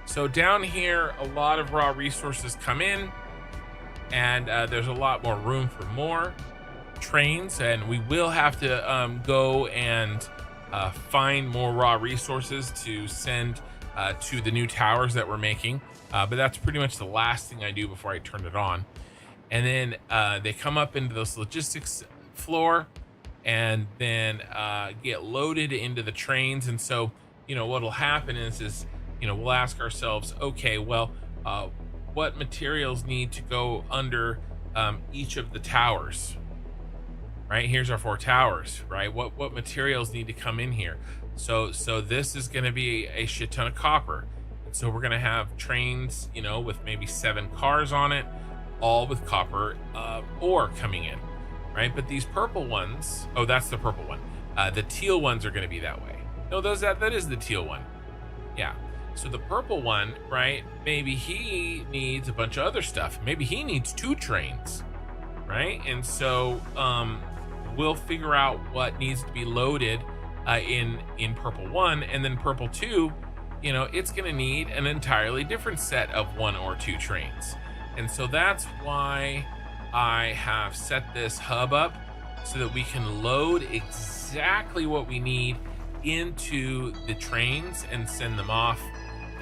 S1: So down here, a lot of raw resources come in, and there's a lot more room for more trains, and we will have to go and find more raw resources to send to the new towers that we're making, but that's pretty much the last thing I do before I turn it on. And then they come up into this logistics floor and then get loaded into the trains. And so, you know, what'll happen is you know, we'll ask ourselves, okay, well, what materials need to go under each of the towers? Right, here's our 4 towers, right? What materials need to come in here? So this is going to be a shit ton of copper. And so we're going to have trains, you know, with maybe 7 cars on it, all with copper ore coming in, right? But these purple ones, oh, that's the purple one. The teal ones are going to be that way. No, that is the teal one. Yeah. So the purple one, right? Maybe he needs a bunch of other stuff. Maybe he needs 2 trains, right? And so we'll figure out what needs to be loaded in purple 1, and then purple 2, you know, it's going to need an entirely different set of 1 or 2 trains. And so that's why I have set this hub up so that we can load exactly what we need into the trains and send them off,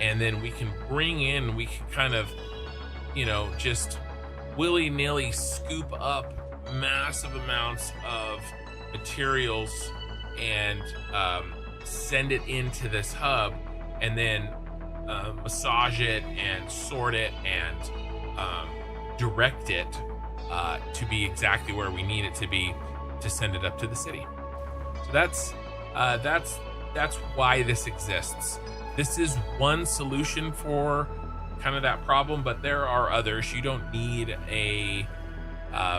S1: and then we can we can kind of, you know, just willy-nilly scoop up massive amounts of materials and send it into this hub, and then massage it and sort it and direct it to be exactly where we need it to be to send it up to the city. So that's why this exists. This is one solution for kind of that problem, but there are others. You don't need a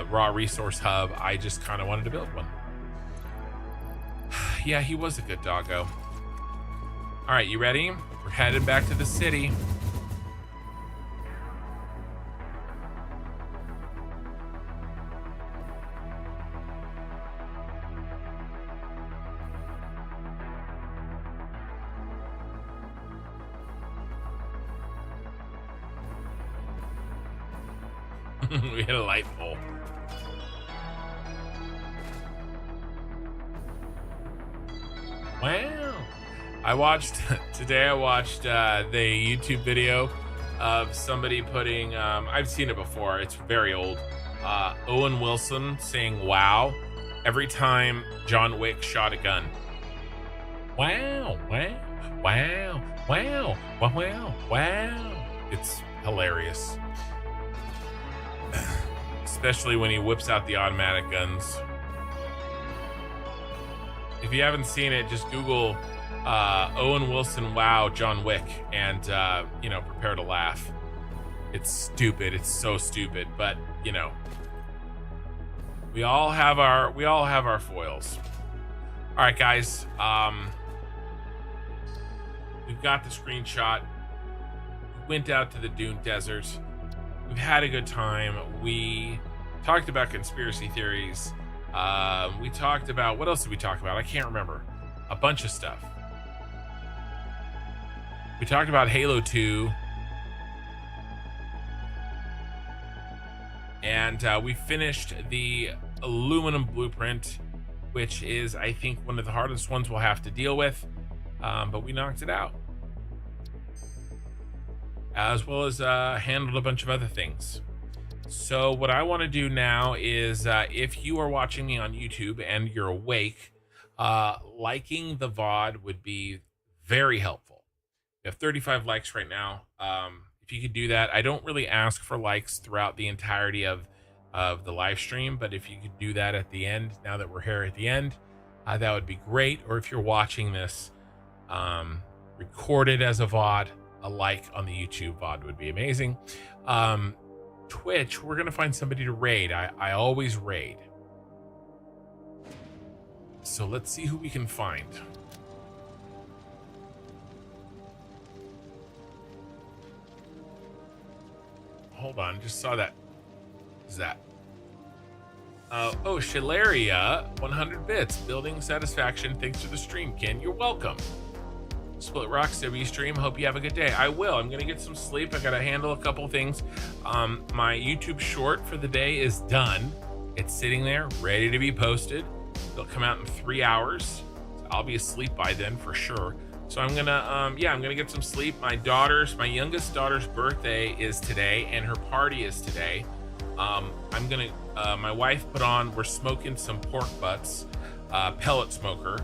S1: raw resource hub. I just kind of wanted to build one. Yeah, he was a good doggo. All right, you ready? We're headed back to the city. We hit a light pole. Wow. I watched the YouTube video of somebody putting, I've seen it before, it's very old, Owen Wilson saying wow every time John Wick shot a gun. Wow, wow, wow, wow, wow, wow, wow. It's hilarious. Especially when he whips out the automatic guns. If you haven't seen it, just Google Owen Wilson wow John Wick and prepare to laugh. It's stupid. It's so stupid, but we all have our foils. All right, guys. We've got the screenshot. We went out to the Dune Desert. We've had a good time. We talked about conspiracy theories. We talked about, what else did we talk about? I can't remember. A bunch of stuff. We talked about Halo 2. And we finished the aluminum blueprint, which is, I think, one of the hardest ones we'll have to deal with. But we knocked it out. As well as handled a bunch of other things. So what I want to do now is, if you are watching me on YouTube and you're awake, liking the VOD would be very helpful. We have 35 likes right now. If you could do that, I don't really ask for likes throughout the entirety of the live stream, but if you could do that at the end, now that we're here at the end, that would be great. Or if you're watching this recorded as a VOD, a like on the YouTube VOD would be amazing. Twitch, we're gonna find somebody to raid. I always raid. So let's see who we can find. Hold on, just saw that. Who's that? Oh, Shalaria, 100 bits. Building satisfaction. Thanks for the stream, Ken. You're welcome. Split Rocks W stream. Hope you have a good day. I will. I'm gonna get some sleep. I gotta handle a couple things. My YouTube short for the day is done. It's sitting there, ready to be posted. It'll come out in 3 hours. So I'll be asleep by then for sure. So I'm gonna, I'm gonna get some sleep. My youngest daughter's birthday is today, and her party is today. My wife we're smoking some pork butts, pellet smoker.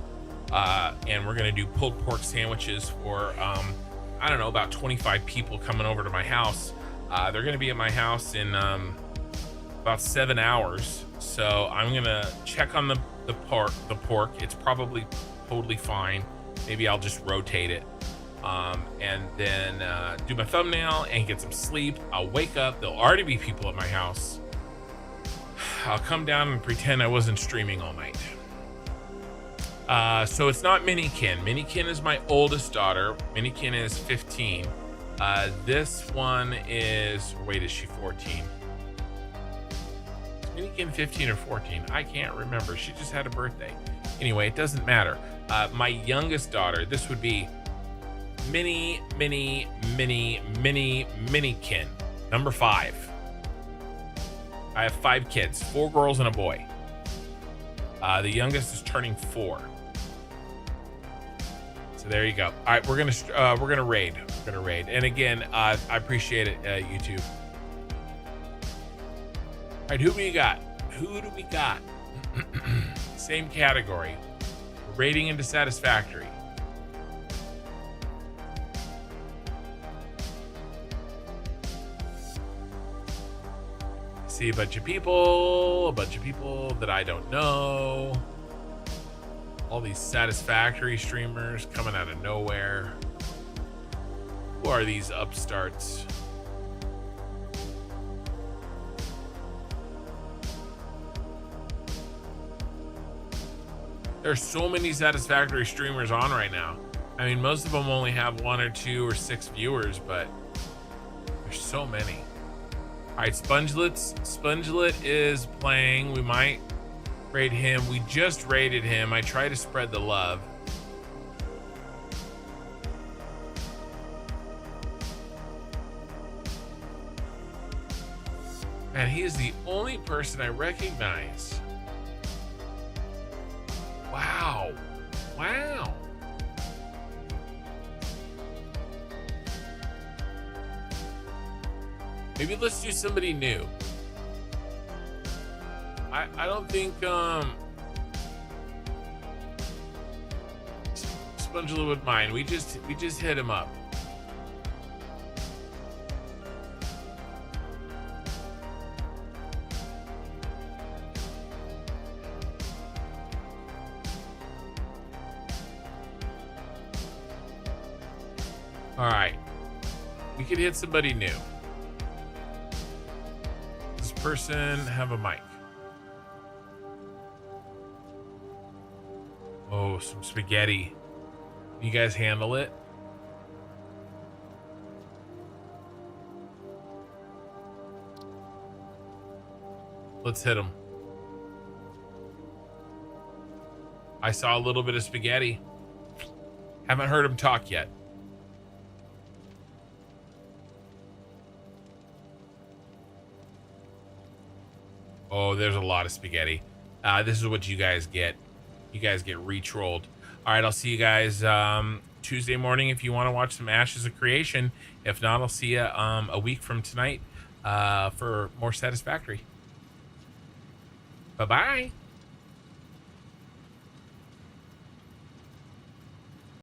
S1: And we're gonna do pulled pork sandwiches for I don't know, about 25 people coming over to my house. They're gonna be at my house in about 7 hours, so I'm gonna check on the pork. It's probably totally fine. Maybe I'll just rotate it, and then do my thumbnail and get some sleep. I'll wake up, there'll already be people at my house. I'll come down and pretend I wasn't streaming all night. So it's not Minikin. Minikin is my oldest daughter. Minikin is 15. This one is, wait, is she 14? Is Minikin 15 or 14? I can't remember. She just had a birthday. Anyway, it doesn't matter. My youngest daughter, this would be Minikin, number 5. I have 5 kids, 4 girls and a boy. The youngest is turning 4. So there you go. All right, we're gonna raid. And again, I appreciate it, YouTube. All right, who do we got? Same category. We're raiding into Satisfactory. See a bunch of people that I don't know. All these Satisfactory streamers coming out of nowhere. Who are these upstarts? There's so many Satisfactory streamers on right now. I mean, most of them only have 1 or 2 or 6 viewers, but there's so many. All right, Spongelet is playing. We might raid him. We just raided him. I try to spread the love. Man, he is the only person I recognize. Wow. Maybe let's do somebody new. I don't think Spongela would mind. We just hit him up. All right, we could hit somebody new. Does this person have a mic? Oh, some spaghetti. You guys handle it? Let's hit him. I saw a little bit of spaghetti. Haven't heard him talk yet. Oh, there's a lot of spaghetti. This is what you guys get. You guys get re-trolled. All right, I'll see you guys Tuesday morning if you want to watch some Ashes of Creation. If not, I'll see you a week from tonight for more Satisfactory. Bye-bye.